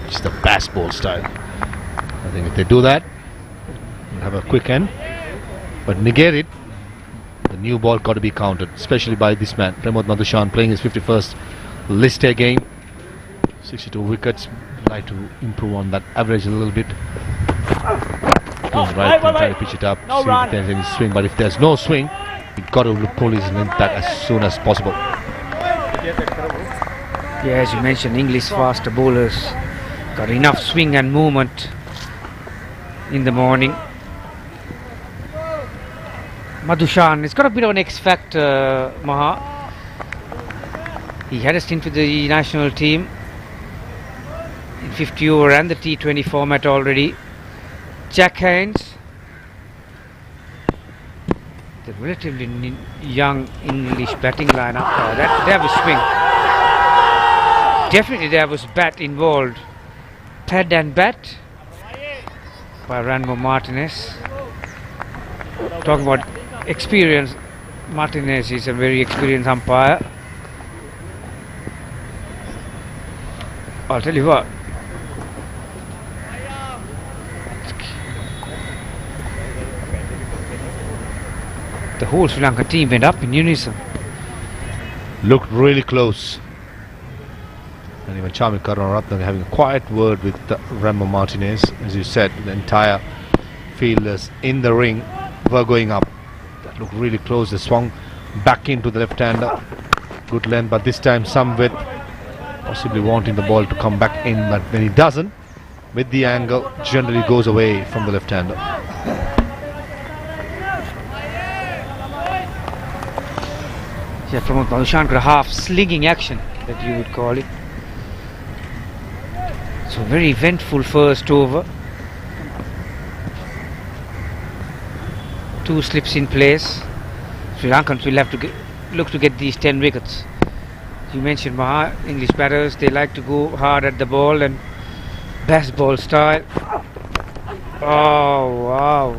It's the pass ball style. I think if they do that, they'll have a quick end. But negate it, the new ball got to be counted, especially by this man, Premadasa, playing his 51st List A game. 62 wickets. Like to improve on that average a little bit. Right, try to pitch it up, see if there's any swing. But if there's no swing, you've got to pull his length back as soon as possible. Yeah, as you mentioned, English faster bowlers got enough swing and movement in the morning. Madhushan has got a bit of an X factor, Maha. He had a stint with the national team in 50 over and the T20 format already. Jack Haynes, the relatively young English batting lineup. Oh, there was swing. Definitely there was bat involved. Pad and bat by Ranmo Martinez. Talking about experience, Martinez is a very experienced umpire. I'll tell you what, the whole Sri Lanka team went up in unison. Looked really close. And even Charmi Karunaratne having a quiet word with Ranmo Martinez. As you said, the entire fielders in the ring were going up. That looked really close. They swung back into the left-hander. Good length, but this time some width. Possibly wanting the ball to come back in, but when he doesn't, with the angle, generally goes away from the left-hander. Yeah, from Madhushan got a half slinging action, that you would call it. So very eventful first over. 2 slips in place. Sri Lankans will have to look to get these 10 wickets. You mentioned Maha, English batters, they like to go hard at the ball and baseball style. Oh wow,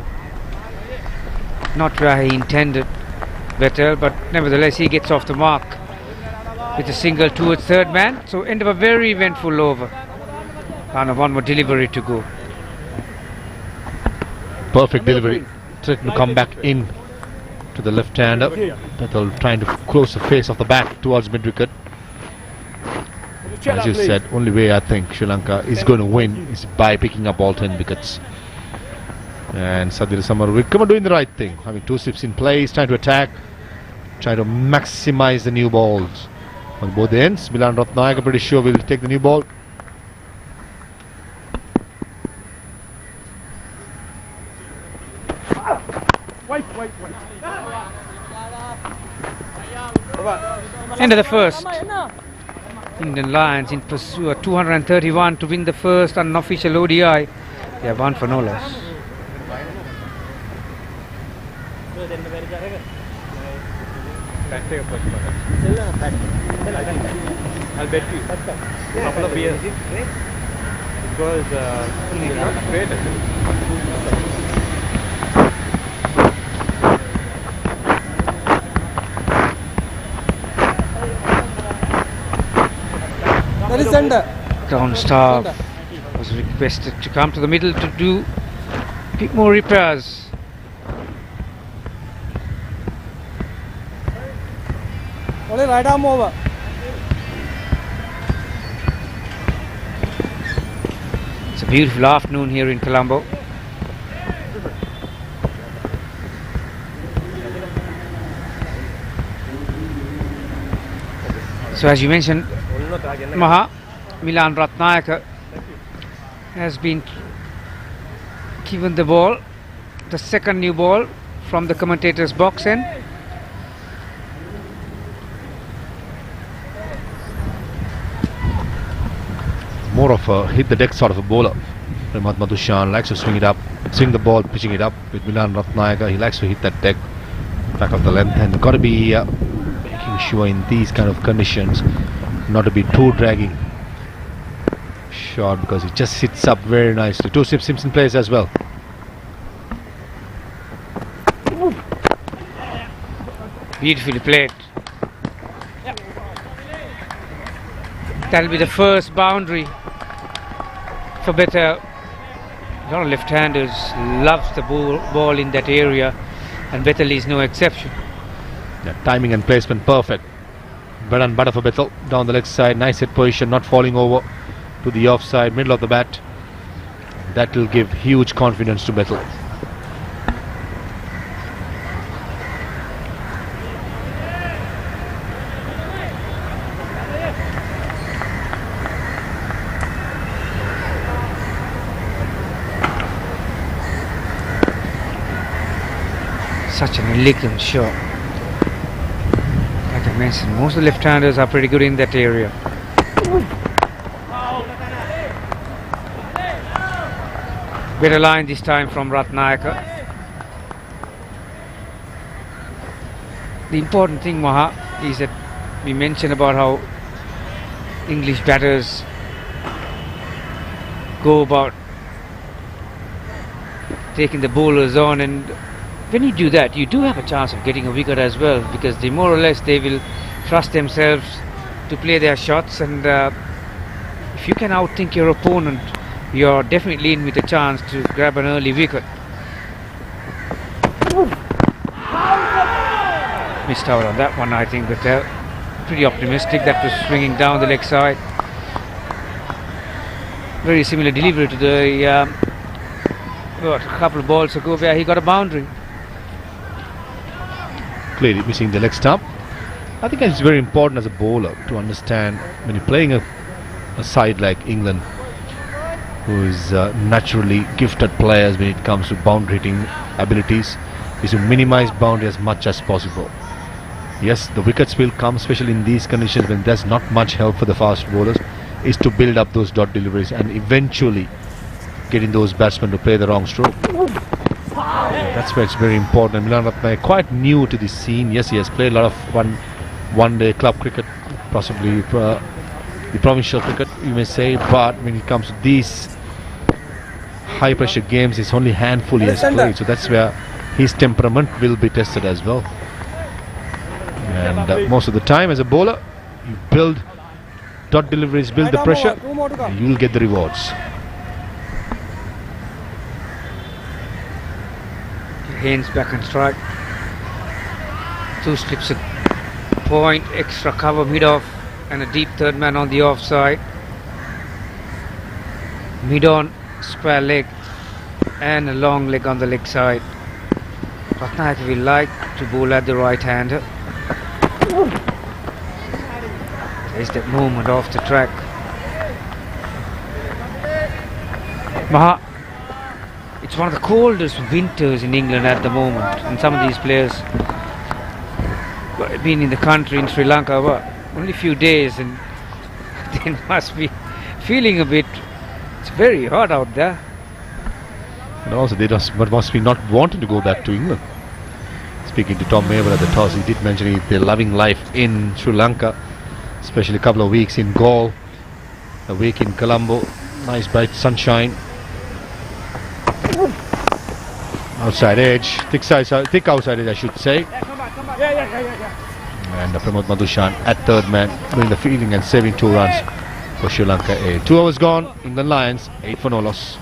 not where he intended, Vettel, but nevertheless he gets off the mark with a single towards third man. So end of a very eventful over. And one more delivery to go. Perfect delivery. Trying to come back in to the left-hander. Vettel trying to close the face of the bat towards mid-wicket. As you said, only way I think Sri Lanka is going to win is by picking up all 10 wickets. And Sadhir Samarawickrama doing the right thing, having 2 slips in place, trying to attack, trying to maximize the new balls on both ends. Milan Ratnayaka pretty sure will take the new ball. End of the first. England Lions in pursuit, 231 to win the first unofficial ODI. They have 1 for no loss. I'll bet you a couple of years because great. Ground staff was requested to come to the middle to do a bit more repairs. Right arm over. It's a beautiful afternoon here in Colombo. So as you mentioned, Maha, Milan Ratnayaka has been given the ball, the second new ball from the commentator's box end. More of a hit the deck sort of a bowler. Premadasa likes to swing it up, swing the ball, pitching it up. With Milan Ratnayaka, he likes to hit that deck back of the length, and got to be making sure in these kind of conditions not to be too dragging shot, because it just sits up very nicely. Two Simpson plays as well. Beautifully played. That'll be the first boundary for better. A lot of left-handers loves the ball in that area, and Bethel is no exception. Yeah, timing and placement perfect. Bread and butter for Bethel. Down the leg side, nice hit position, not falling over to the offside, middle of the bat. That will give huge confidence to Bethel. Such an elegant shot. Like I mentioned, most of the left-handers are pretty good in that area. Better line this time from Ratnayaka. The important thing, Maha, is that we mentioned about how English batters go about taking the bowlers on, and when you do that, you do have a chance of getting a wicket as well, because they more or less they will trust themselves to play their shots, and if you can outthink your opponent, you're definitely in with a chance to grab an early wicket. Missed out on that one, I think, but they're pretty optimistic. That was swinging down the leg side. Very similar delivery to the a couple of balls ago where he got a boundary. Clearly missing the leg stump. I think it's very important as a bowler to understand when you're playing a side like England, who is naturally gifted players when it comes to boundary hitting abilities, is to minimize boundary as much as possible. Yes, the wickets will come, especially in these conditions when there's not much help for the fast bowlers, is to build up those dot deliveries and eventually getting those batsmen to play the wrong stroke. That's where it's very important. Milan Ratnayaka quite new to the scene. Yes, he has played a lot of one-day club cricket, possibly the provincial cricket, you may say, but when it comes to these high-pressure games, it's only handful he has played, so that's where his temperament will be tested as well. And most of the time as a bowler, you build dot deliveries, build the pressure, and you will get the rewards. Hands back and strike. Two slips at point, extra cover mid-off, and a deep third man on the offside. Mid-on, square leg, and a long leg on the leg side. Ratnayaka will like to bowl at the right-hander. There's that movement off the track. Maha, it's one of the coldest winters in England at the moment, and some of these players have been in the country in Sri Lanka only a few days, and they must be feeling a bit, it's very hot out there. And also they must be not wanting to go back to England. Speaking to Tom Maver at the toss, he did mention they're loving life in Sri Lanka, especially a couple of weeks in Galle, a week in Colombo, nice bright sunshine. Outside edge, thick outside edge I should say. And Premadasa at third man, doing the fielding and saving 2 runs for Sri Lanka A. 2 overs gone, England Lions, 8 for no loss.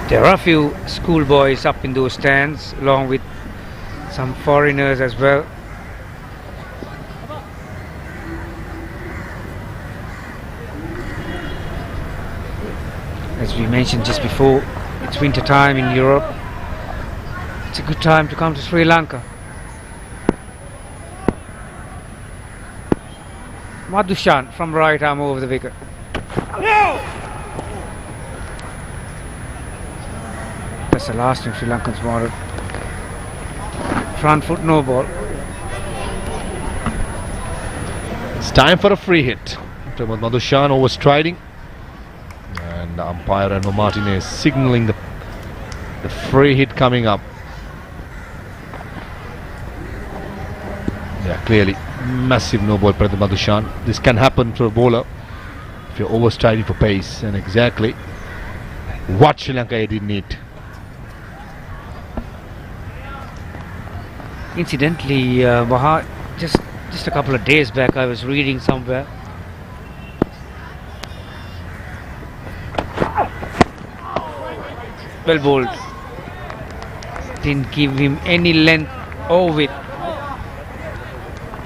There are a few schoolboys up in those stands, along with some foreigners as well. As we mentioned just before, it's winter time in Europe. It's a good time to come to Sri Lanka. Madhushan from right arm over the wicket. That's the last thing Sri Lankans wanted. Front foot, no ball. It's time for a free hit. Premod Madhushan overstriding. And umpire Anwar Martinez signalling the free hit coming up. Yeah, clearly massive no ball Premod Madhushan. This can happen to a bowler if you're overstriding for pace, and exactly what Sri Lanka did need. Incidentally, Maha, just a couple of days back I was reading somewhere. Well bowled. Didn't give him any length or width.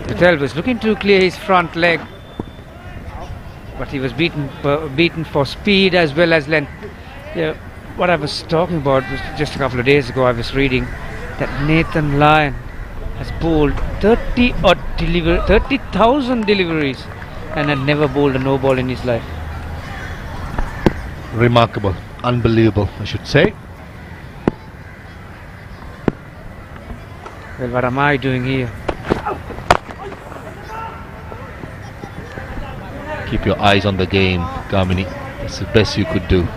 Patel was looking to clear his front leg, but he was beaten for speed as well as length. Yeah, what I was talking about was just a couple of days ago I was reading that Nathan Lyon has bowled 30,000 deliveries and had never bowled a no ball in his life. Remarkable, unbelievable, I should say. Well, what am I doing here? Keep your eyes on the game, Kamini. That's the best you could do.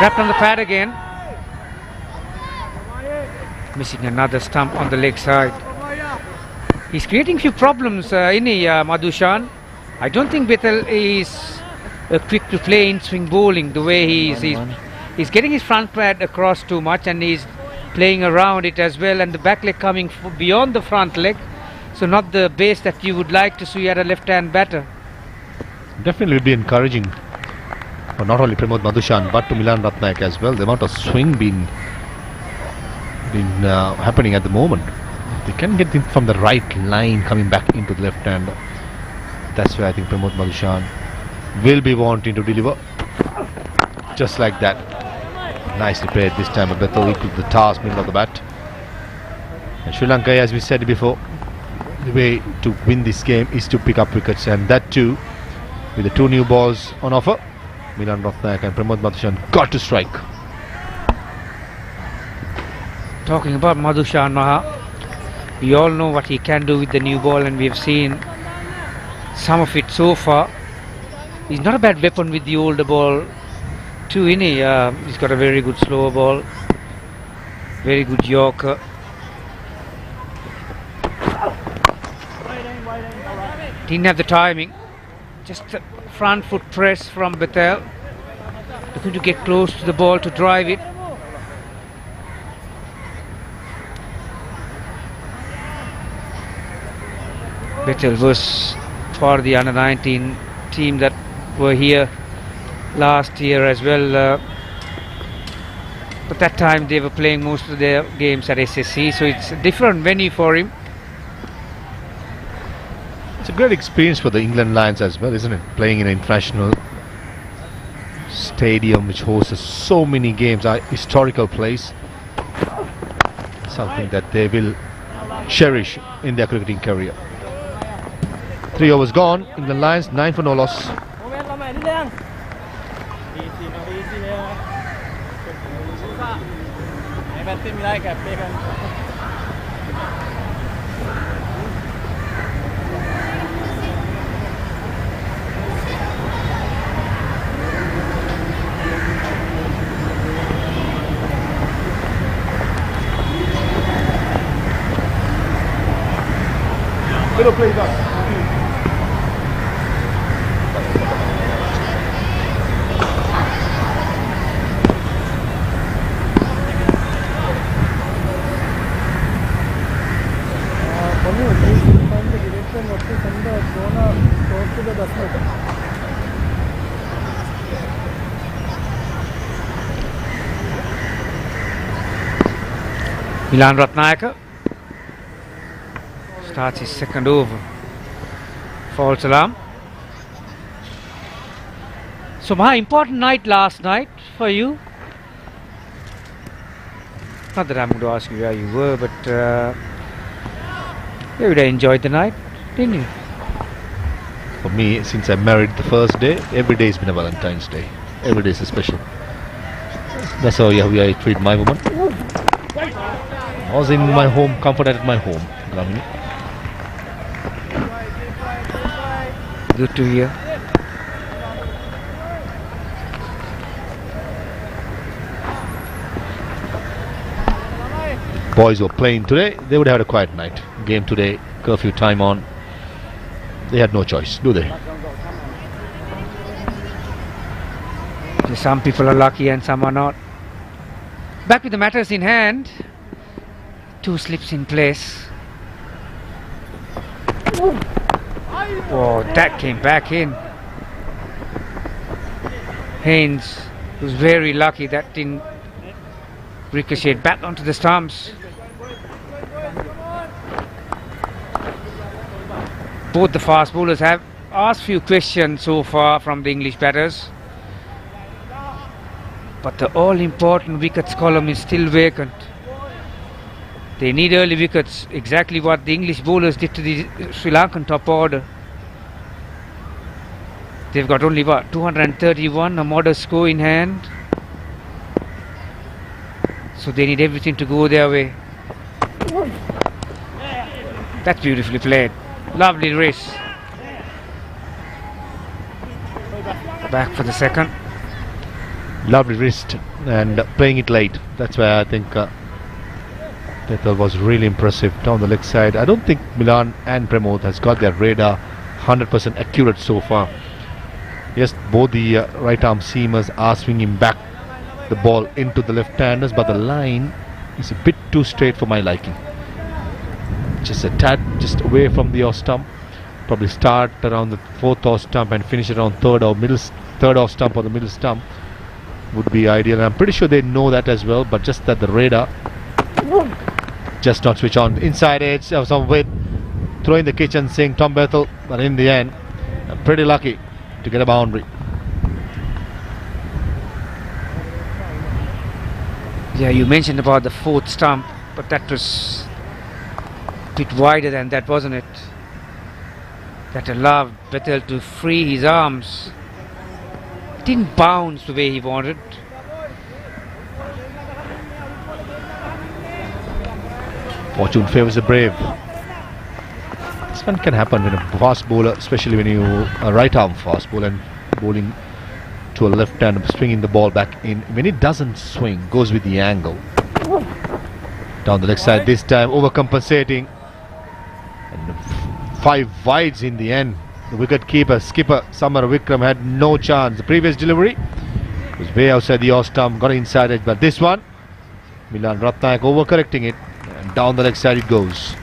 Wrapped on the pad again. Missing another stump on the leg side. He's creating few problems in Madhushan. I don't think Bethel is quick to play in swing bowling the way he's getting his front pad across too much, and he's playing around it as well, and the back leg coming beyond the front leg, so not the base that you would like to see at a left hand batter. Definitely would be encouraging for not only Premod Madhushan but to Milan Ratnayak as well. The amount of swing been happening at the moment. They can get in from the right line coming back into the left hand. That's where I think Premod Madhushan will be wanting to deliver. Just like that. Nicely played this time. Bethel equal the task, middle of the bat. And Sri Lanka, as we said before, the way to win this game is to pick up wickets, and that too with the two new balls on offer. Milan Ratnayak and Premod Madhushan got to strike. Talking about Madhushan, Maha, we all know what he can do with the new ball, and we have seen some of it so far. He's not a bad weapon with the older ball too, he's got a very good slower ball, very good Yorker. Didn't have the timing, just a front foot press from Bethel, looking to get close to the ball to drive it. Bethel was for the under 19 team that were here last year as well, but that time they were playing most of their games at SSC, so it's a different venue for him. It's a great experience for the England Lions as well, isn't it? Playing in an international stadium which hosts so many games, a historical place, something that they will cherish in their cricketing career. 3 overs gone, England Lions 9 for no loss. Middle, please. Milan Ratnayaka starts his second over. False alarm. So, my important night last night for you. Not that I'm going to ask you where you were, but you would have enjoyed the night, didn't you? For me, since I married the first day, every day has been a Valentine's Day. Every day is special. That's how I treat my woman. I was in my home, comforted at my home. Gramini. Good to hear. Boys were playing today, they would have had a quiet night. Game today, curfew time on. They had no choice, do they? Some people are lucky and some are not. Back with the matters in hand. 2 slips in place. Oh, that came back in. Haynes was very lucky that didn't ricochet back onto the stumps. Both the fast bowlers have asked few questions so far from the English batters, but the all-important wickets column is still vacant. They need early wickets, exactly what the English bowlers did to the Sri Lankan top order. They've got only what, 231, a modest score in hand. So they need everything to go their way. That's beautifully played. Lovely race. Back for the second. Lovely wrist and playing it late. That's why I think Pethal was really impressive down the leg side. I don't think Milan and Pramod has got their radar 100% accurate so far. Yes, both the right arm seamers are swinging back the ball into the left-handers, but the line is a bit too straight for my liking. Just a tad just away from the off stump. Probably start around the 4th off stump and finish around 3rd off stump or the middle stump would be ideal. And I'm pretty sure they know that as well, but just that the radar just not switch on. Inside edge of some width, throwing the kitchen sink, Tom Bethel, but in the end, I'm pretty lucky to get a boundary. Yeah, you mentioned about the 4th stump, but that was a bit wider than that, wasn't it? That allowed Bethel to free his arms. It didn't bounce the way he wanted. Fortune favours the brave. This one can happen when a fast bowler, especially when you a right arm fast bowler and bowling to a left hand, swinging the ball back in. When it doesn't swing, goes with the angle. Down the leg side this time, overcompensating. And 5 wides in the end. The wicket keeper, skipper Samar Vikram had no chance. The previous delivery was way outside the off stump, got inside it, but this one, Milan Ratnayak overcorrecting it, and down the leg side it goes.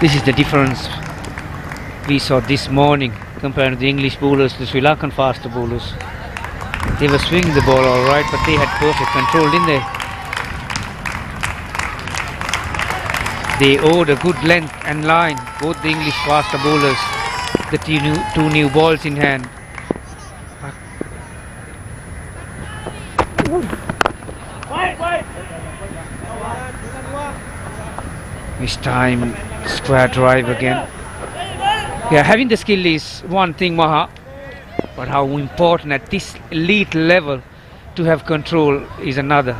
This is the difference we saw this morning compared to the English bowlers, the Sri Lankan faster bowlers. They were swinging the ball alright, but they had perfect control, didn't they? They owed a good length and line, both the English faster bowlers, the 2 new balls in hand. This time, square drive again. Yeah, having the skill is one thing, Maha, but how important at this elite level to have control is another.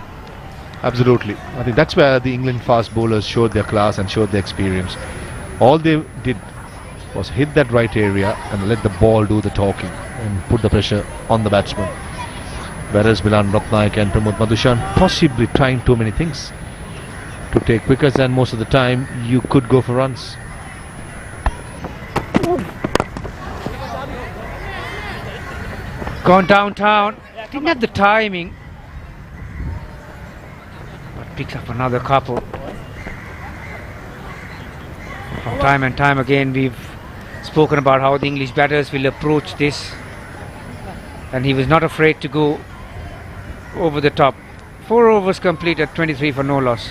Absolutely. I think that's where the England fast bowlers showed their class and showed their experience. All they did was hit that right area and let the ball do the talking and put the pressure on the batsman. Whereas Milan Ratnayak and Pramod Madushan possibly trying too many things. take wickets, and most of the time you could go for runs. Gone downtown. Didn't have the timing. But picks up another couple. From time and time again we've spoken about how the English batters will approach this. And he was not afraid to go over the top. 4 overs complete at 23 for no loss.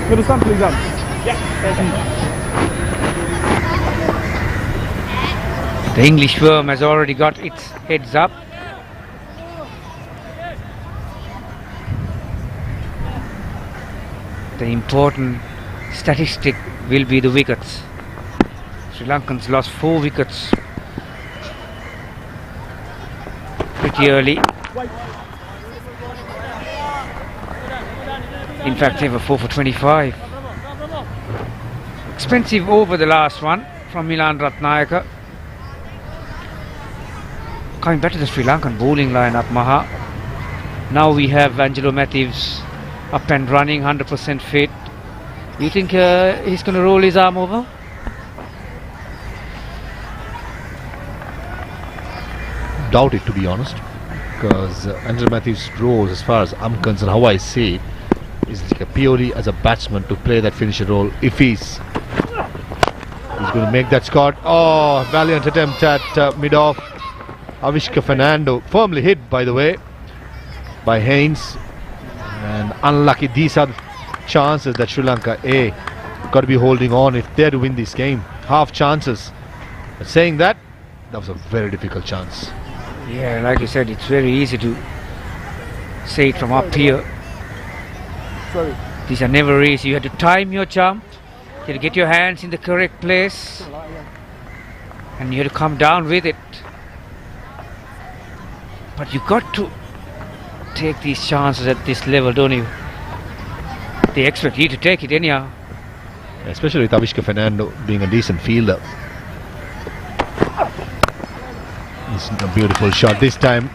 Give us some, please, Dan. The English firm has already got its heads up. The important statistic will be the wickets. Sri Lankans lost 4 wickets pretty early. In fact, they were 4 for 25. Expensive over the last one from Milan Ratnayaka. Coming back to the Sri Lankan bowling lineup, Maha. Now we have Angelo Matthews up and running, 100% fit. You think he's going to roll his arm over? Doubt it, to be honest, because Angelo Matthews' role, as far as I'm concerned, how I see it, is like a purely as a batsman to play that finisher role. If he's going to make that score. Oh, valiant attempt at mid-off. Avishka Fernando firmly hit, by the way, by Haynes, and unlucky. These are the chances that Sri Lanka got to be holding on if they're to win this game. Half chances. But saying that was a very difficult chance. Yeah, like you said, it's very easy to say it from up here. Sorry. These are never easy. You have to time your jump, you have to get your hands in the correct place, and you have to come down with it. But you got to take these chances at this level, don't you? They expect you to take it anyhow. Especially with Avishka Fernando being a decent fielder. It's a beautiful shot. This time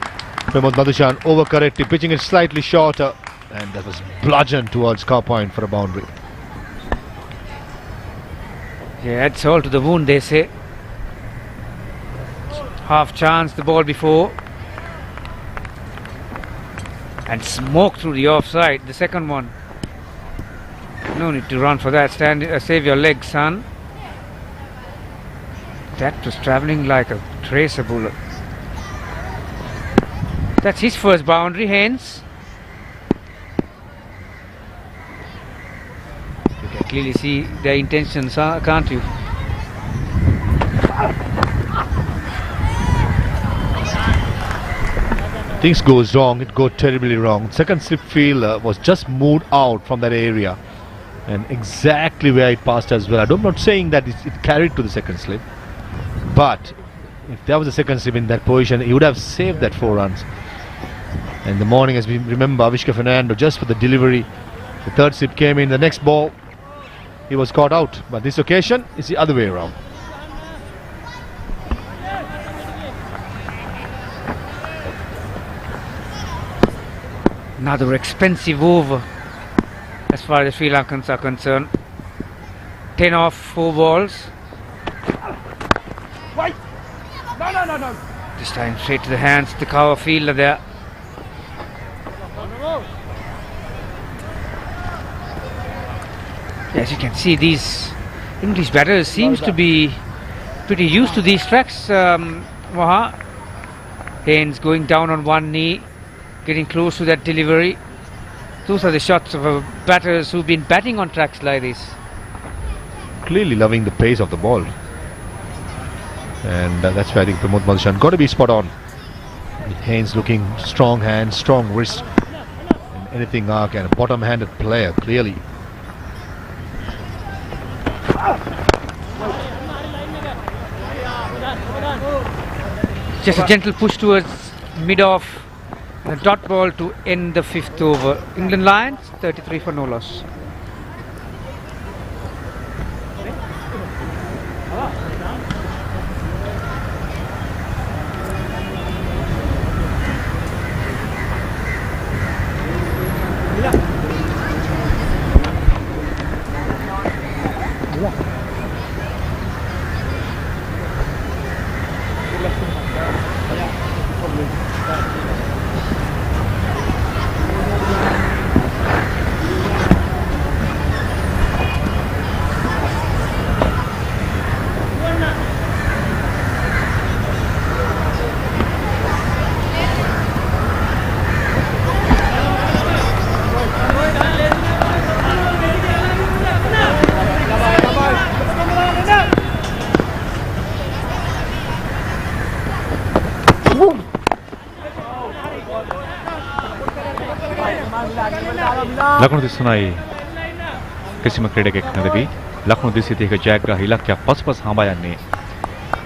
Premadasa overcorrected, pitching it slightly shorter, and that was bludgeoned towards car point for a boundary. Yeah, adds all to the wound, they say. Half chance the ball before, and smoke through the offside, the second one. No need to run for that. Save your legs, son. That was travelling like a tracer bullet. That's his first boundary, hence. You can clearly see their intentions, can't you? Things goes wrong, it goes terribly wrong. Second slip fielder was just moved out from that area, and exactly where it passed as well. I'm not saying that it carried to the second slip, but if there was a second slip in that position, he would have saved that 4 runs. And the morning, as we remember, Avishka Fernando, just for the delivery, the third slip came in, the next ball he was caught out. But this occasion is the other way around. Another expensive over as far as Sri Lankans are concerned. 10 off 4 balls. Wait! No. This time straight to the hands, the cover fielder there. As you can see, these English batters seems to be pretty used to these tracks. Maha. Haynes going down on one knee, getting close to that delivery. Those are the shots of batters who've been batting on tracks like this. Clearly loving the pace of the ball. And that's where I think Premadasa got to be spot on. With Haynes looking strong hands, strong wrist, and anything arc, and a bottom-handed player, clearly. Just a gentle push towards mid-off And a dot ball to end the 5th over. England Lions 33 for no loss. ලකුණු 33යි කිසිම ක්‍රීඩකෙක් නැති ලකුණු 230ක ජයග්‍රාහී ඉලක්කයක් පසුපස හඹා යන්නේ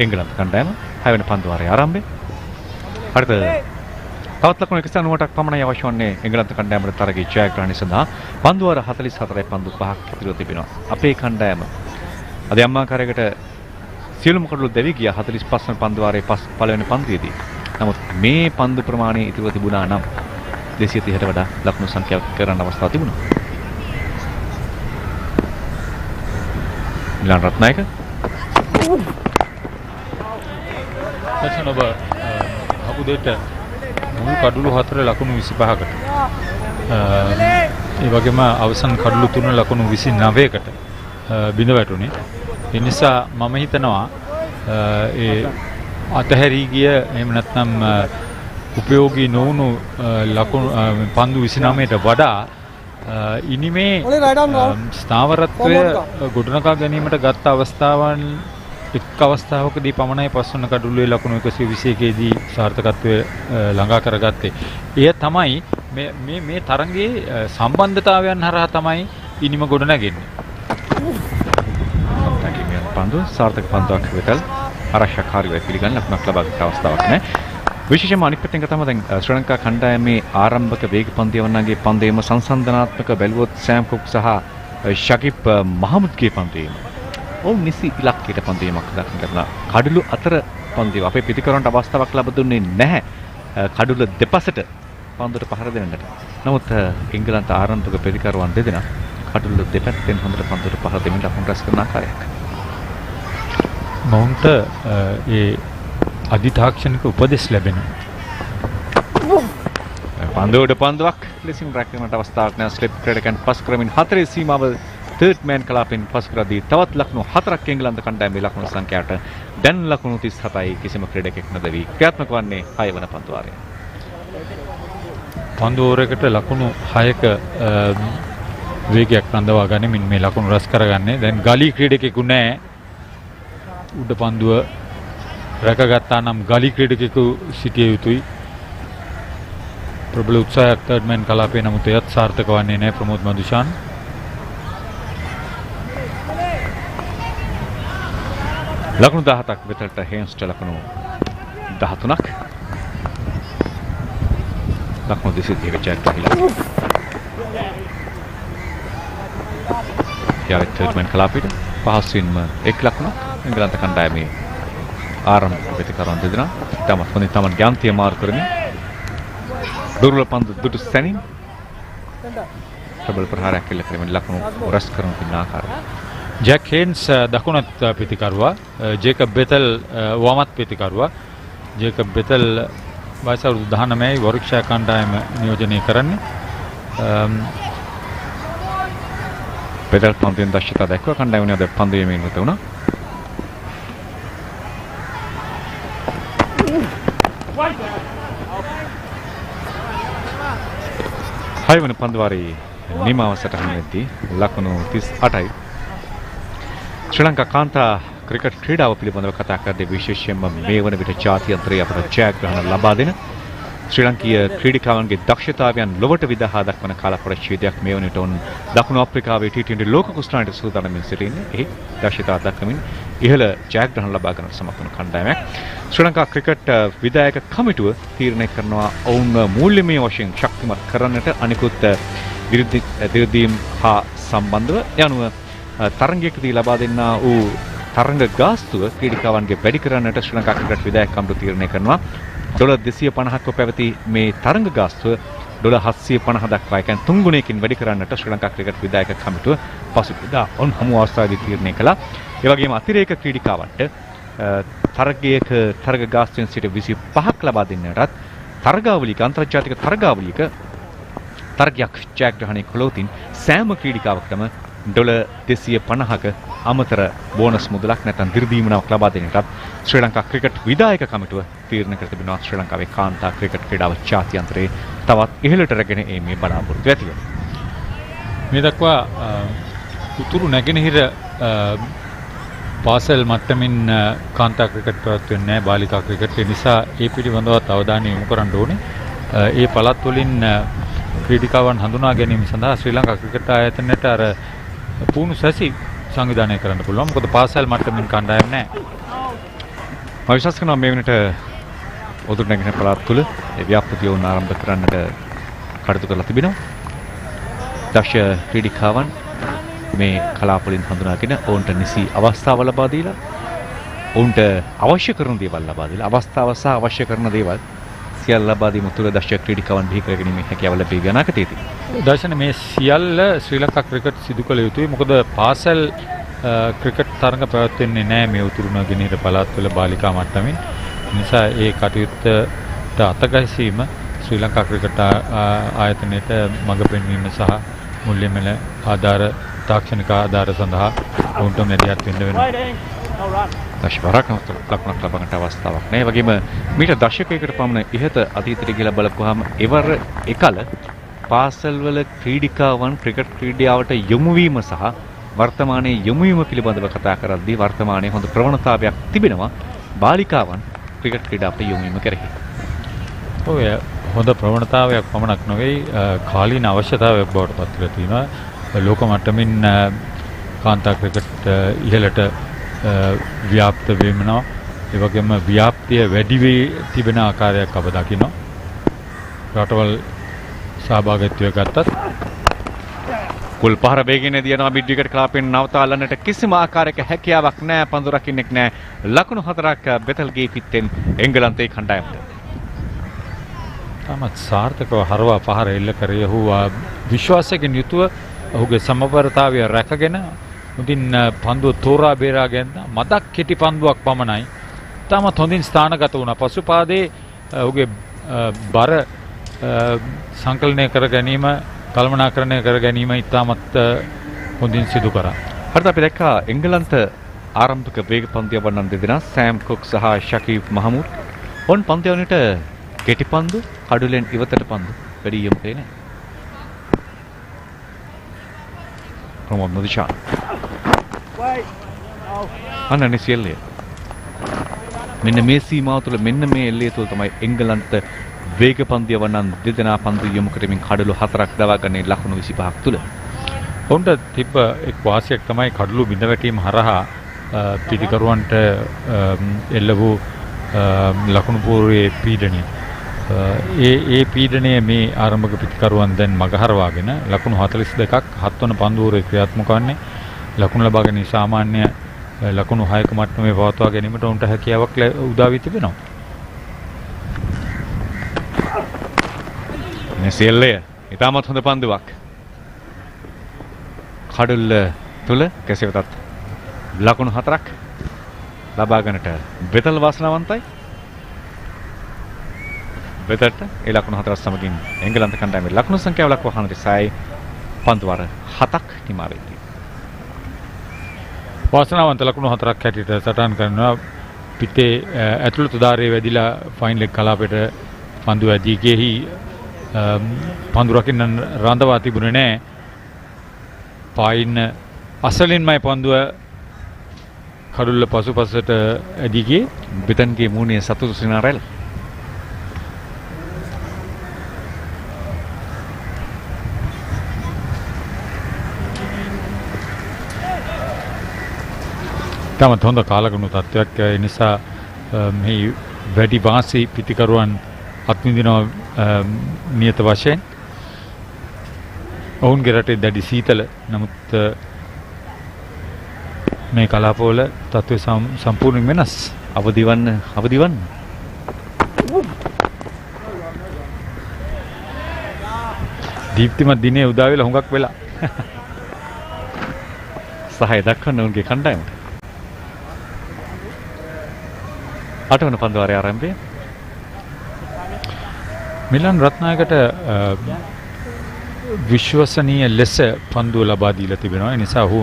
එංගලන්ත කණ්ඩායම 6 වෙනි පන්දු වාරයේ ආරම්භය. හරිද? තවත් ලකුණු 190ක් පමණයි අවශ්‍ය වන්නේ එංගලන්ත කණ්ඩායමට තරගයේ ජයග්‍රහණය සඳහා. පන්දු වාර 44යි පන්දු 5ක් ඉතිරිව තිබෙනවා. අපේ කණ්ඩායම අද යම්මාකාරයකට සියලුම කඩලු දෙවි ගියා 45 වෙනි පන්දු වාරයේ පළවෙනි පන්දුවේදී. නමුත් මේ පන්දු ප්‍රමාණය ඉතිරිව තිබුණා නම් 230ට වඩා ලකුණු සංඛ්‍යාවක් කරන්න අවස්ථාවක් තිබුණා. මිලන් රත්නායක එතන ඔබ අහපු දෙයට මුල් කඩලු 4 ලකුණු 25කට ඒ වගේම අවසන් කඩලු 3 ලකුණු 29කට බිඳ වැටුනේ. ඒ නිසා මම හිතනවා ඒ අතහැරී ගිය එහෙම නැත්නම් උපයෝගී නොවුණු ලකුණු පන්දු 29ට වඩා ඉනිමේ ස්ථාවරත්වය ගොඩනගා ගැනීමට ගත් අවස්ථාවන් එක් අවස්ථාවකදී පමණයි පස්වන කඩුල්ලේ ලකුණු 121දී සාර්ථකත්වය ළඟා කරගත්තේ. එය තමයි මේ තරඟයේ සම්බන්ධතාවයන් හරහා තමයි ඉනිම ගොඩනගන්නේ. පන්දු සාර්ථක පන්දුවක් වෙතල් ආරක්ෂකකාරීව පිළිගන්න ලකුණක් ලබා ගන්න අවස්ථාවක් නැහැ. විශේෂයෙන්ම අනිත් පැත්තෙන් තමයි දැන් ශ්‍රී ලංකා කණ්ඩායමේ ආරම්භක වේග පන්දියවන්නගේ පන්දේම සංසන්දනාත්මක බැලුවොත් සෑම් කුක් සහ ශකිබ් මහමුද්ගේ පන්දේම ඔවුන් නිසි ඉලක්කයට පන්දේමක් දක්වන කරන කඩලු අතර පන්දිය අපේ පිටිකරන්ට අවස්ථාවක් ලැබ දුන්නේ නැහැ කඩුල දෙපසට පන්දුවට පහර දෙන්නට. නමුත් එංගලන්ත ආරම්භක පිටිකරුවන් දෙදෙනා කඩුල දෙපැත්තෙන් හොඳට පන්දුවට පහර දෙමින් ලකුණු රැස් කරන ආකාරයක්. මොවුන්ට ඒ අධිතාක්ෂණික උපදෙස් ලැබෙනවා. පන්දුවට පන්දුවක් ලෙසින් රැකගන්නට අවස්ථාවක් නැහැ. ස්ලිප් ක්‍රීඩකයන් පස් කරමින් 4 සීමාව තර්ඩ් මෑන් කලාපෙන් පස් කරදී තවත් ලකුණු 4ක් එංගලන්ත කණ්ඩායමේ ලකුණු සංඛ්‍යාවට දැන් ලකුණු 37යි කිසිම ක්‍රීඩකෙක් නොදවි ක්‍රියාත්මක වන්නේ 6 වන පන්දු වාරය. පන්දු ඕවරයකට ලකුණු 6ක වේගයක් රඳවා ගනිමින් මේ ලකුණු රැස් කරගන්නේ. දැන් ගලී ක්‍රීඩකෙකු නැහැ. උඩ පන්දුව රැකගත්තා නම් ගලී ක්‍රීඩකෙකු සිටිය යුතුයි. ප්‍රබල උත්සාහයක් තර්ඩ් මෑන් කලාපේ නමුත් එයත් සාර්ථක වන්නේ නැහැ ප්‍රමෝද් මදුෂාන්. ලකුණු 17ක් වෙතට හේන්ස්ට ලකුණු 13ක්. ලකුණු 22ක ජයග්‍රාහීලා. යාවේ තර්ඩ් මෑන් කලාපේට පහසුවෙන්ම 1 ලකුණක් එංගලන්ත කණ්ඩායමේ ආරම්භක ප්‍රතිකරණ දෙදෙනා තමත් හොඳින් තමන්ගේ අන්තිම මාරු කරමින් දුර්වල පන්දු දුටු සැනින් ප්‍රබල ප්‍රහාරයක් එල්ල කරමින් ලකුණු රැස් කරන තින ආකාරය. ජැක් හේන්ස් දකුණත් ප්‍රතිකරුවා, ජේකබ් බෙතල් වමත් ප්‍රතිකරුවා. ජේකබ් බෙතල් වයස අවුරුදු 19යි වොරික්ෂයර් කණ්ඩායම නියෝජනය කරන්නේ. බෙතල් පන්දුවෙන් දක්ෂතා දැක්වුවා. කණ්ඩායම නියෝජනය පන්දු යමින් නිරත වුණා. හයවන පන්දු වාරයේ නිමාව සටහන වෙද්දී ලකුණු 38යි. ශ්‍රී ලංකා කාන්තා ක්‍රිකට් ක්‍රීඩාව පිළිබඳව කතා කරද්දී විශේෂයෙන්ම මේ වන විට ජාත්‍යන්තරයේ අපට ජයග්‍රහණ ලබා දෙන ශ්‍රී ලංකීය ක්‍රීඩිකාවන්ගේ දක්ෂතාවයන් ලොවට විදහා දක්වන කාල පරිච්ඡේදයක් මේ වනට ඔවුන් දකුණු අප්‍රිකාවේ T20 ලෝක කුස්නාට සූදානම්ව සිටින්නේ. එහි දක්ෂතාව දක්වමින් ඉහළ ජයග්‍රහණ ලබා ගන්නට සමත් වන කණ්ඩායමක්. ශ්‍රී ලංකා ක්‍රිකට් විධායක කමිටුව තීරණය කරනවා ඔවුන් මූල්‍යමය වශයෙන් ශක්තිමත් කරන්නට අනිකුත් විරුද්ධීම් හා සම්බන්ධව යනුව තරගයකදී ලබා දෙන්නා වූ තරග ගාස්තුව ක්‍රීඩිකාවන්ගේ වැඩි කරන්නට ශ්‍රී ලංකා ක්‍රිකට් විධායක කමිටුව තීරණය කරනවා. $250ක්ව පැවති මේ තරග ගාස්තුව $750 දක්වා කියන්නේ 3 ගුණයකින් වැඩි කරන්නට ශ්‍රී ලංකා ක්‍රිකට් විධායක කමිටුව පසුගියදා ඔවුන් හමු අවස්ථාවේදී තීරණය කළා. ඒ වගේම අතිරේක ක්‍රීඩිකාවන්ට තරගයක තරග ගාස්තුවෙන් සිට 25ක් ලබා දෙන්නටත් තරගාවලියක අන්තර්ජාතික තරගාවලියක තරගයක් ජයග්‍රහණය කළොතින් සෑම ක්‍රීඩිකාවකටම $250ක අමතර බෝනස් මුදලක් නැත්නම් දිරිදීමනාවක් ලබා දෙන්නටත් ශ්‍රී ලංකා ක්‍රිකට් විධායක කමිටුව තීරණය කර තිබෙනවා. ශ්‍රී ලංකාවේ කාන්තා ක්‍රිකට් ක්‍රීඩාව ජාත්‍යන්තරයේ තවත් ඉහළට රැගෙන ඒමේ බලාපොරොත්තු ඇතිව. මේ දක්වා උතුරු නැගෙනහිර පාසල් මට්ටමින් කාන්තා ක්‍රිකට් පැවැත්වෙන්නේ නැහැ බාලිකා ක්‍රිකට්. ඒ නිසා ඒ පිළිබඳවත් අවධානය යොමු කරන්න ඕනේ. ඒ පළාත් වලින් ක්‍රීඩිකාවන් හඳුනා ගැනීම සඳහා ශ්‍රී ලංකා ක්‍රිකට් ආයතනයට අර පුහුණු සැසි සංවිධානය කරන්න පුළුවන්. මොකද පාසල් මට්ටමින් කණ්ඩායම් නැහැ. මම විශ්වාස කරනවා මේ වෙනට උතුරු නැගෙනහිර පළාත් තුල ඒ ව්‍යාපෘතිය උන් ආරම්භ කරන්නට කටයුතු කරලා තිබෙනවා. දක්ෂ ක්‍රීඩිකාවන් මේ කලාපවලින් හඳුනාගෙන ඔවුන්ට නිසි අවස්ථාව ලබා දීලා ඔවුන්ට අවශ්‍ය කරන දේවල් ලබා දීලා අවස්ථාව සහ අවශ්‍ය කරන දේවල් සියල්ල ලබා දීම තුළ දක්ෂ ක්‍රීඩිකාවන් බිහි කරගැනීමේ හැකියාව ලැබී අනාගතයේදී. දර්ශන මේ සියල්ල ශ්‍රී ලංකා ක්‍රිකට් සිදු කළ යුතුයි. මොකද පාසල් ක්‍රිකට් තරඟ පැවැත්වෙන්නේ නැහැ මේ උතුරු නැගෙනහිර පළාත්වල බාලිකා මට්ටමින්. නිසා ඒ කටයුත්තට අතගැසීම ශ්‍රී ලංකා ක්‍රිකට් ආයතනයට මඟ පෙන්වීම සහ මුල්‍යමය ආධාර තාක්ෂණික ආධාර සඳහා ඔවුන්ට මැදිහත් වෙන්න වෙනවා. දශවරක් ලකුණක් ලබා ගන්නට අවස්ථාවක් නැහැ. වගේම මීට දශකයකට පමණ ඉහත අතීතයට ගිහිලා බලපුවාම එවර එකල පාසල්වල ක්‍රීඩිකාවන් ක්‍රිකට් ක්‍රීඩාවට යොමු වීම සහ වර්තමානයේ යොමු වීම පිළිබඳව කතා කරද්දී වර්තමානයේ හොඳ ප්‍රවණතාවයක් තිබෙනවා බාලිකාවන් ක්‍රිකට් ක්‍රීඩාවට යොමු වීම කෙරෙහි. ඔය හොඳ ප්‍රවණතාවයක් පමණක් නෙවෙයි කාලීන අවශ්‍යතාවයක් බවට පත් වෙලා තියෙනවා. ලෝක මට්ටමින් කාන්තා ක්‍රිකට් ඉහළට ව්‍යාප්ත වෙනවා. ඒ වගේම ව්‍යාප්තිය වැඩි වී තිබෙන ආකාරයක් අප දකිනවා. රටවල් සහභාගීත්වය ගත්තත් කුල් පහර වේගයෙන් දියනවා මිඩ් විකට් කලාපෙන් නවතාලන්නට කිසිම ආකාරයක හැකියාවක් නැහැ. පන්දු රකින්නෙක් නැහැ. ලකුණු 4ක් බෙතල්ගේ පිටෙන් එංගලන්තයේ කණ්ඩායමට. තමත් සාර්ථකව හරවා පහර එල්ල කරේ ඔහු විශ්වාසයෙන් යුතුව ඔහුගේ සමබරතාවය රැකගෙන මුදින් පන්දුව තෝරා බේරාගෙන මදක් කෙටි පන්දුවක් පමණයි. තමත් හොඳින් ස්ථානගත වුණා. පසුපාදේ ඔහුගේ බර සංකලනය කර ගැනීම කළමනාකරණය කර ගැනීම ඉතාමත් හොඳින් සිදු කරා. හරිද අපි දැක්කා එංගලන්ත ආරම්භක වේග පන්දිය වන්නන් දෙදෙනා සෑම් කුක් සහ ශකීබ් මහමුද්. ඔවුන් පන්දිය වලට කෙටි පන්දු කඩුලෙන් ඉවතට පන්දු වැඩි යොමු කරේ නැහැ. ප්‍රමෝද් මුදිෂාන් අනනි සියල්ලේ මෙන්න මේ සීමාව තුළ මෙන්න මේ එල්ලේ තුළ තමයි එංගලන්ත වේග පන්දිය වන්නන් දෙදෙනා පන්දු යොමු කරමින් කඩලු 4ක් දවාගන්නේ ලකුණු 25ක් තුළ. ඔවුන්ට තිබ්බ එක් වාසියක් තමයි කඩලු බිඳ වැටීම හරහා පිටිකරුවන්ට එල්ල වූ ලකුණු පූර්වයේ පීඩනය. ඒ පීඩනය මේ ආරම්භක පිටිකරුවන් දැන් මගහරවාගෙන ලකුණු 42ක් 7 වන පන්දුවේ ක්‍රියාත්මක වන්නේ. ලකුණු ලබා ගැනීම සාමාන්‍ය ලකුණු 6ක මට්ටමේ පවත්වා ගැනීමට උන්ට හැකියාවක් උදා වී තිබෙනවා. මෙසෙල්ලය ඉතාමත් හොඳ පන්දුවක්. කඩුල්ල තුල කෙසේ වෙතත් ලකුණු 4ක් ලබා ගන්නට බෙතල් වාසනාවන්තයි. බෙතට ඒ ලකුණු 4 සමගින් එංගලන්ත කණ්ඩායමේ ලකුණු සංඛ්‍යාව ලක්ව වහන දිසායි පන්දුවර 7ක් හිමා වෙයි. වාසනාවන්ත ලකුණු 4ක් හැටියට සටහන් කරනවා. පිටේ ඇතුළත ධාරයේ වැදිලා ෆයින් ලෙග් කලාපයට පන්දු ඇදී ගියෙහි පන්දු රකින්න රඳවා තිබුණේ නැහැ. පායින් අසලින්මයි පන්දුව කඩුල්ල පසුපසට ඇදී ගියේ. බෙතන්ගේ මූණේ සතුටු සිනාරැල්. තමත් හොඳ කාලගුණ තත්ත්වයක් ඒ නිසා මේ වැඩි වාසි පිතිකරුවන් අත්විඳිනවා නියත වශයෙන්. ඔවුන්ගේ රටේ දැඩි සීතල නමුත් මේ කලාපවල තත්ත්වය සම්පූර්ණයෙන් වෙනස්. අවදිවන්න දීප්තිමත් දිනේ උදා වෙලා හුඟක් වෙලා සහය දක්වන්න උන්ගේ කණ්ඩායමට. 8 වන පන්දු වාරයේ ආරම්භය. මිලන් රත්නායකට විශ්වසනීය ලෙස පන්දුව ලබා දීලා තිබෙනවා. ඒ නිසා ඔහු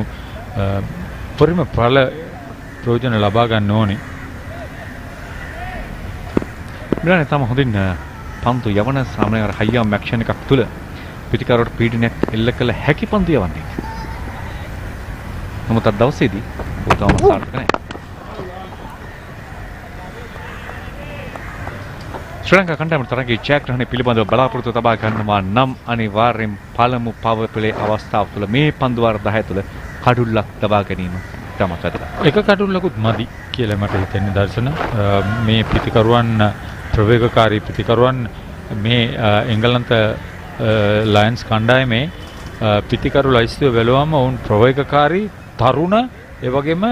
පරිම ප්‍රල ප්‍රයෝජන ලබා ගන්න ඕනේ. මිලන් තම හොඳින් පන්දු යවන සාමාන්‍ය හයියම් ඇක්ෂන් එකක් තුල පිටිකරට පීඩනයක් එල්ල කළ හැකි පන්දු යවන්නේ. නමුත් අද දවසේදී උතම සාර්ථක නැහැ. ශ්‍රී ලංකා කණ්ඩායම තරගයේ ජයග්‍රහණය පිළිබඳව බලාපොරොත්තු තබා ගන්නවා නම් අනිවාර්යෙන් පළමු පව පෙළේ අවස්ථාව තුළ මේ පන්දු වාර 10 තුළ කඩුල්ලක් තබා ගැනීම තමයි වැදගත්. එක කඩුල්ලකුත් මදි කියලා මට හිතෙන්නේ දර්ශන. මේ පිටිකරුවන් ප්‍රවේගකාරී පිටිකරුවන් මේ එංගලන්ත ලයන්ස් කණ්ඩායමේ පිටිකරු ලයිස්තුව බැලුවම ඔවුන් ප්‍රවේගකාරී තරුණ ඒ වගේම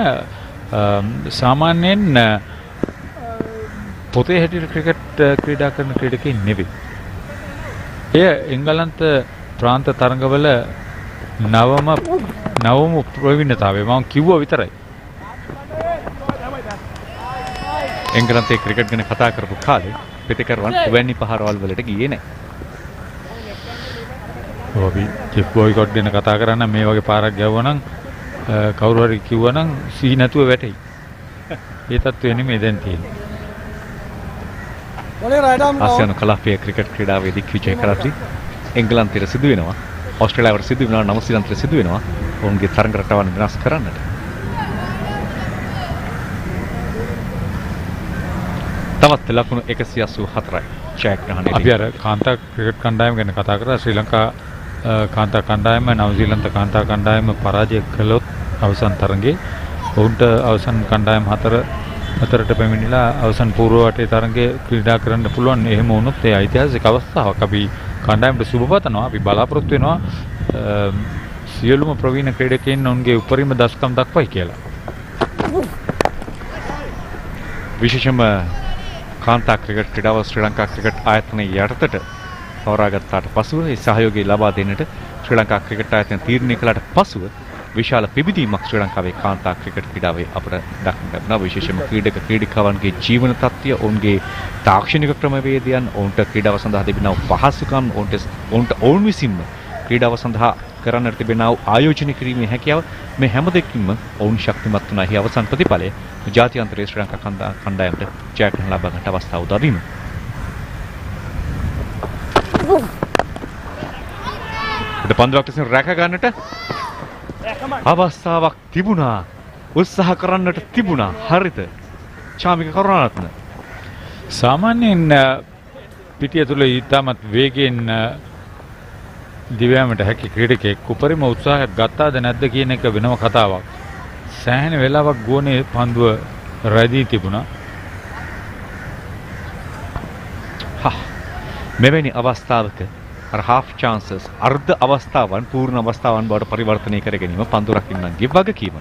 සාමාන්‍යයෙන් පොතේ හැටියට ක්‍රිකට් ක්‍රීඩා කරන ක්‍රීඩකයින් නෙවෙයි. එය එංගලන්ත ප්‍රාන්ත තරඟවල නවම ප්‍රවීණතාවය මම කිව්වා විතරයි. එංගලන්තයේ ක්‍රිකට් ගැන කතා කරපු කාලේ පිටිකරුවන් වෙන්නේ පහරවල් වලට ගියේ නැහැ. ඔබි ජෙෆ් බොයිකොට් ගැන කතා කරන්න මේ වගේ පාරක් ගැවුවා නම් කවුරු හරි කිව්වා නම් සිහි නැතුව වැටෙයි. ඒ තත්ත්වෙ නෙමෙයි දැන් තියෙන්නේ. ආසියානු කලාපීය ක්‍රිකට් ක්‍රීඩාවේ දිග්විජය කරද්දී එංගලන්තයට සිදු වෙනවා, ඕස්ට්‍රේලියාවට සිදු වෙනවා, නවසීලන්තයට සිදු වෙනවා ඔවුන්ගේ තරඟ රටාවන් වෙනස් කරන්නට. තවත් ලකුණු 184යි ජයග්‍රහණයේදී. අපි අර කාන්තා ක්‍රිකට් කණ්ඩායම ගැන කතා කරා. ශ්‍රී ලංකා කාන්තා කණ්ඩායම නවසීලන්ත කාන්තා කණ්ඩායම පරාජය කළොත් අවසන් තරඟේ ඔවුන්ට අවසන් කණ්ඩායම් හතරට පැමිණිලා අවසන් පූර්ව වටේ තරඟේ ක්‍රීඩා කරන්න පුළුවන්. එහෙම වුණොත් ඒ ඓතිහාසික අවස්ථාවක්. අපි කණ්ඩායමට සුබ පතනවා. අපි බලාපොරොත්තු වෙනවා සියලුම ප්‍රවීණ ක්‍රීඩකයන් ඔවුන්ගේ උපරිම දස්කම් දක්වයි කියලා. විශේෂම කාන්තා ක්‍රිකට් ක්‍රීඩාව ශ්‍රී ලංකා ක්‍රිකට් ආයතනයේ යටතට තෝරාගත්තාට පසුව ඒ සහයෝගය ලබා දෙන්නට ශ්‍රී ලංකා ක්‍රිකට් ආයතනය තීරණය කළාට පසුව විශාල පිබිදීමක් ශ්‍රී ලංකාවේ කාන්තා ක්‍රිකට් ක්‍රීඩාවේ අපට දක්නට ලැබෙනවා. විශේෂයෙන්ම ක්‍රීඩක ක්‍රීඩිකාවන්ගේ ජීවන තත්ත්වය, ඔවුන්ගේ තාක්ෂණික ක්‍රමවේදයන්, ඔවුන්ට ක්‍රීඩාව සඳහා තිබෙනා පහසුකම්, ඔවුන්ට ඔවුන් විසින්ම ක්‍රීඩාව සඳහා කරන්නට තිබෙනා ආයෝජනය කිරීමේ හැකියාව මේ හැම දෙකින්ම ඔවුන් ශක්තිමත් වුණා. එහි අවසන් ප්‍රතිඵලය ජාත්‍යන්තරයේ ශ්‍රී ලංකා කණ්ඩායමට ජයග්‍රහණ ලබා ගන්නට අවස්ථාව උදා වීම. පන්දුවක් ලෙසින් රැක ගන්නට අවස්ථාවක් තිබුණා. උත්සාහ කරන්නට තිබුණා. හරිද? චාමික කරුණාරත්න. සාමාන්‍යයෙන් පිටිය තුල ඊටමත් වේගයෙන් දිව්‍යමට හැකි ක්‍රීඩකෙක් උපරිම උත්සාහයක් ගත්තාද නැද්ද කියන එක වෙනම කතාවක්. සෑහෙන වෙලාවක් ගෝනේ පන්දුව රැඳී තිබුණා. මෙවැනි අවස්ථාවක half chances අර්ධ අවස්ථාවන් පූර්ණ අවස්ථාවන් බවට පරිවර්තනය කර ගැනීම පන්දු රකින්නන්ගේ වගකීම.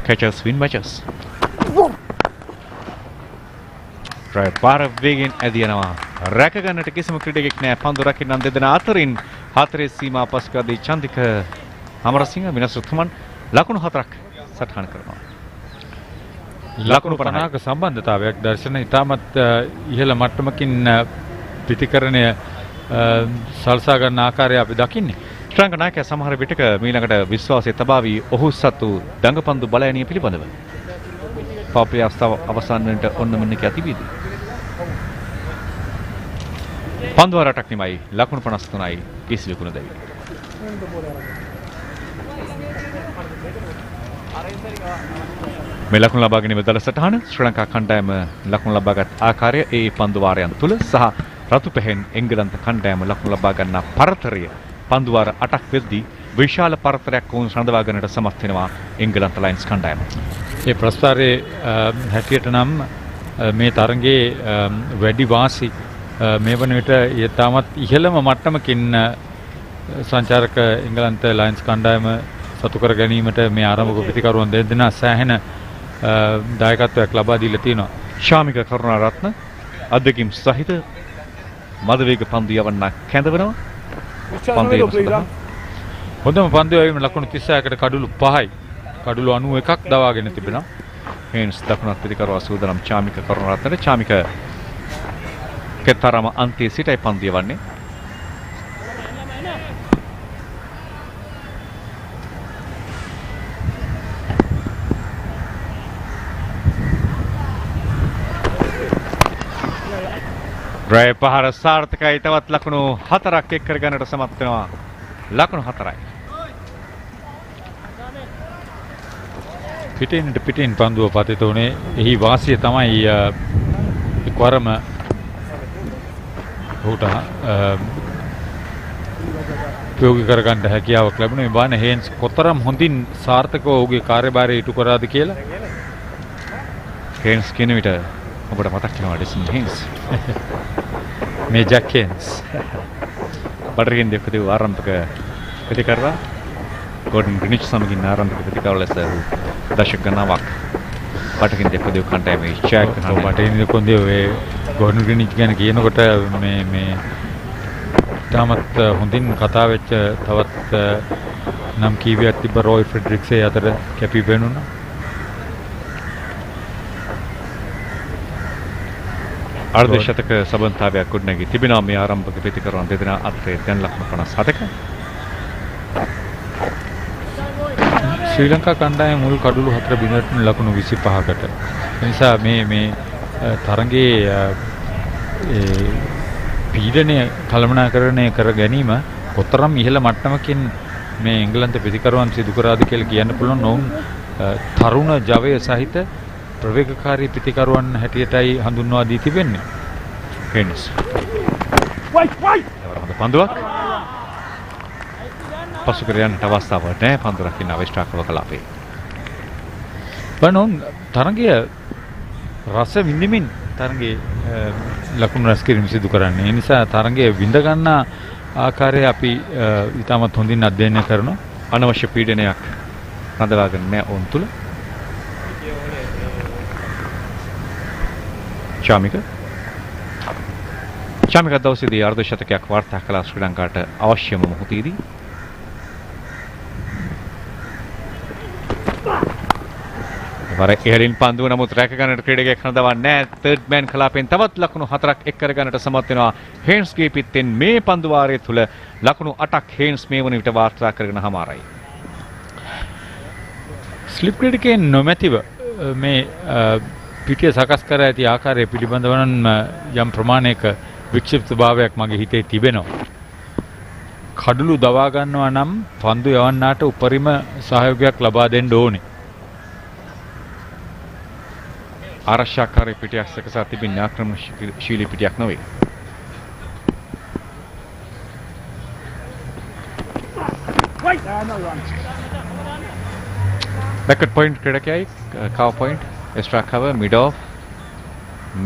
Catchers win matches. right පාර වේගෙන් ඇදියනවා. රැක ගන්නට කිසිම ක්‍රීඩකෙක් නැහැ. පන්දු රකින්නන් දෙදෙනා අතරින් හතරේ සීමා පසුකාදී චන්දික අමරසිංහ විනසුතුමන් ලකුණු 4ක් සටහන් කරනවා. ලකුණු 50ක සම්බන්ධතාවයක් දර්ශන ඉතාමත් ඉහළ මට්ටමකින් පිටිකරණය සල්සා ගන්න ආකාරය අපි දකින්නේ. ශ්‍රී ලංකා නායකයා සමහර විටක මීළඟට විශ්වාසය තබාවි ඔහු සතු දඟපන්දු බලයනිය පිළිබඳව. පාප්‍රි අවස්ථාව අවසන් වෙනට ඔන්න මෙන්න කිය තිබීදී. පන්දු වරටක් නිමයි ලකුණු 53යි කිසිවෙකුණ දෙවි. මේ ලකුණු ලබා ගැනීම දල සටහන ශ්‍රී ලංකා කණ්ඩායම ලකුණු ලබාගත් ආකාරය ඒ පන්දු වාරයන් තුල සහ රතු පැහැන් එංගලන්ත කණ්ඩායම ලකුණු ලබා ගන්නා පරතරය පන්දු වාර 8ක් වෙද්දී විශාල පරතරයක් වුන් සඳවා ගන්නට සමත් වෙනවා එංගලන්ත ලයන්ස් කණ්ඩායම. ඒ ප්‍රස්ථාරයේ හැටියට නම් මේ තරගයේ වැඩි වාසි මේ වන විට ඊටමත් ඉහළම මට්ටමකින් සංචාරක එංගලන්ත ලයන්ස් කණ්ඩායම සතු කර ගැනීමට මේ ආරම්භක ප්‍රතිකරුවන් දෙදෙනා සෑහෙන දායකත්වයක් ලබා දීලා තියෙනවා. ශාමික කරුණාරත්න අධ්‍යක්ෂින් සහිත මදවේග පන්දු යවන්න කැඳවනවා. හොඳම පන්දු යවීම ලකුණු 36කට කඩුළු 5යි. කඩුළු 91ක් දවාගෙන තිබෙනවා. හේන්ස් දකුණත් ප්‍රතිකරුවා සූදානම් ශාමික කරුණාරත්නට. ශාමික කෙතරම් අන්තිමේ සිටයි පන්දු යවන්නේ. ඩ්‍රයිව් පහර සාර්ථකයි. තවත් ලකුණු 4ක් එක් කර ගන්නට සමත් වෙනවා. ලකුණු 4යි. පිටින් පන්දුව පතිත උනේ. එහි වාසිය තමයි එක්වරම ඔහුට ප්‍රයෝගික කරගන්න හැකියාවක් ලැබුණා. මේ බාන හේන්ස් කොතරම් හොඳින් සාර්ථකව ඔහුගේ කාර්යභාරය ඉටු කරාද කියලා. හේන්ස් කියන විට ඔබට මතක් වෙනවා ඩෙසින් හේන්ස්. මේ ජැක් හේන්ස්. බඩරින් දෙපදේ ආරම්භක ප්‍රතිකරුවා ගෝඩන් ග්‍රිනිච් සමගින් ආරම්භක ප්‍රතිකරුවා ලෙස දශක ගණනාවක් බඩරින් දෙපදේ කණ්ඩායමේ චැක් කරනවා. බටහිර කොන්දේ ඔය ගෝඩන් ග්‍රිනිච් ගැන කියනකොට මේ තාමත් හොඳින් කතා වෙච්ච තවත් නම් කීපයක් තිබ්බ රොයි ෆ්‍රෙඩරික්සේ අතර කැපී පෙනුණා. අර්ධ ශතක සබන්තාවයක් ගොඩනැගී තිබෙනවා මේ ආරම්භක ප්‍රතිකරුවන් දෙදෙනා අතරේ. දැන් ලකුණු 57ක. ශ්‍රී ලංකා කණ්ඩායම මුල් කඩුළු 4 බිඳට ලකුණු 25කට. ඒ නිසා මේ තරගයේ පීඩනය කළමනාකරණය කර ගැනීම කොතරම් ඉහළ මට්ටමකින් මේ එංගලන්ත ප්‍රතිකරුවන් සිදු කරාද කියලා කියන්න පුළුවන්. ඔවුන් තරුණ ජවය සහිත ප්‍රවේගකාරී ප්‍රතිකරුවන් හැටියටයි හඳුන්වා දී තිබෙන්නේ. හේන්ස්. පන්දුවක් පසු කර යන්නට අවස්ථාවක් නැහැ. පන්දු රකින්න අවස්ථාවක කලාපේ. බලන්න තරගය රස විඳින්මින් තරගයේ ලකුණු රැස් කිරීම සිදු කරන්නේ. ඒ නිසා තරගයේ විඳ ගන්න ආකාරය අපි ඉතාමත් හොඳින් අධ්‍යයනය කරනවා. අනවශ්‍ය පීඩනයක් රඳවාගෙන නැහැ ඔවුන් තුල. ශාමික දවසේදී අර්ධ ශතකයක් වාර්තා කළ ශ්‍රී ලංකාවට අවශ්‍යම මොහොතේදී වර ඉහළින් පන්දුව නමුත් රැක ගන්නට ක්‍රීඩකයෙක් හඳවන්නේ නැහැ. තර්ඩ් මෑන් කලාපෙන් තවත් ලකුණු 4ක් එක් කර ගන්නට සමත් වෙනවා. හේන්ස්ගේ පිටෙන් මේ පන්දු වාරය තුල ලකුණු 8ක් හේන්ස් මේ වන විට වාර්තා කරගෙන හමාරයි. ස්ලිප් ක්‍රීඩකයන් නොමැතිව මේ පිටිය සකස් කර ඇති ආකාරය පිළිබඳව නම් යම් ප්‍රමාණයක වික්ෂිප්ත භාවයක් මගේ හිතේ තිබෙනවා. කඩළු දවා ගන්නවා නම් පන්දු යවන්නාට උපරිම සහයෝගයක් ලබා දෙන්න ඕනේ. ආරක්ෂාකාරී පිටියක් සකසා තිබෙන ආක්‍රමණශීලී පිටියක් නොවේ. Backward point ක්‍රීඩකයයි cover point extra cover mid off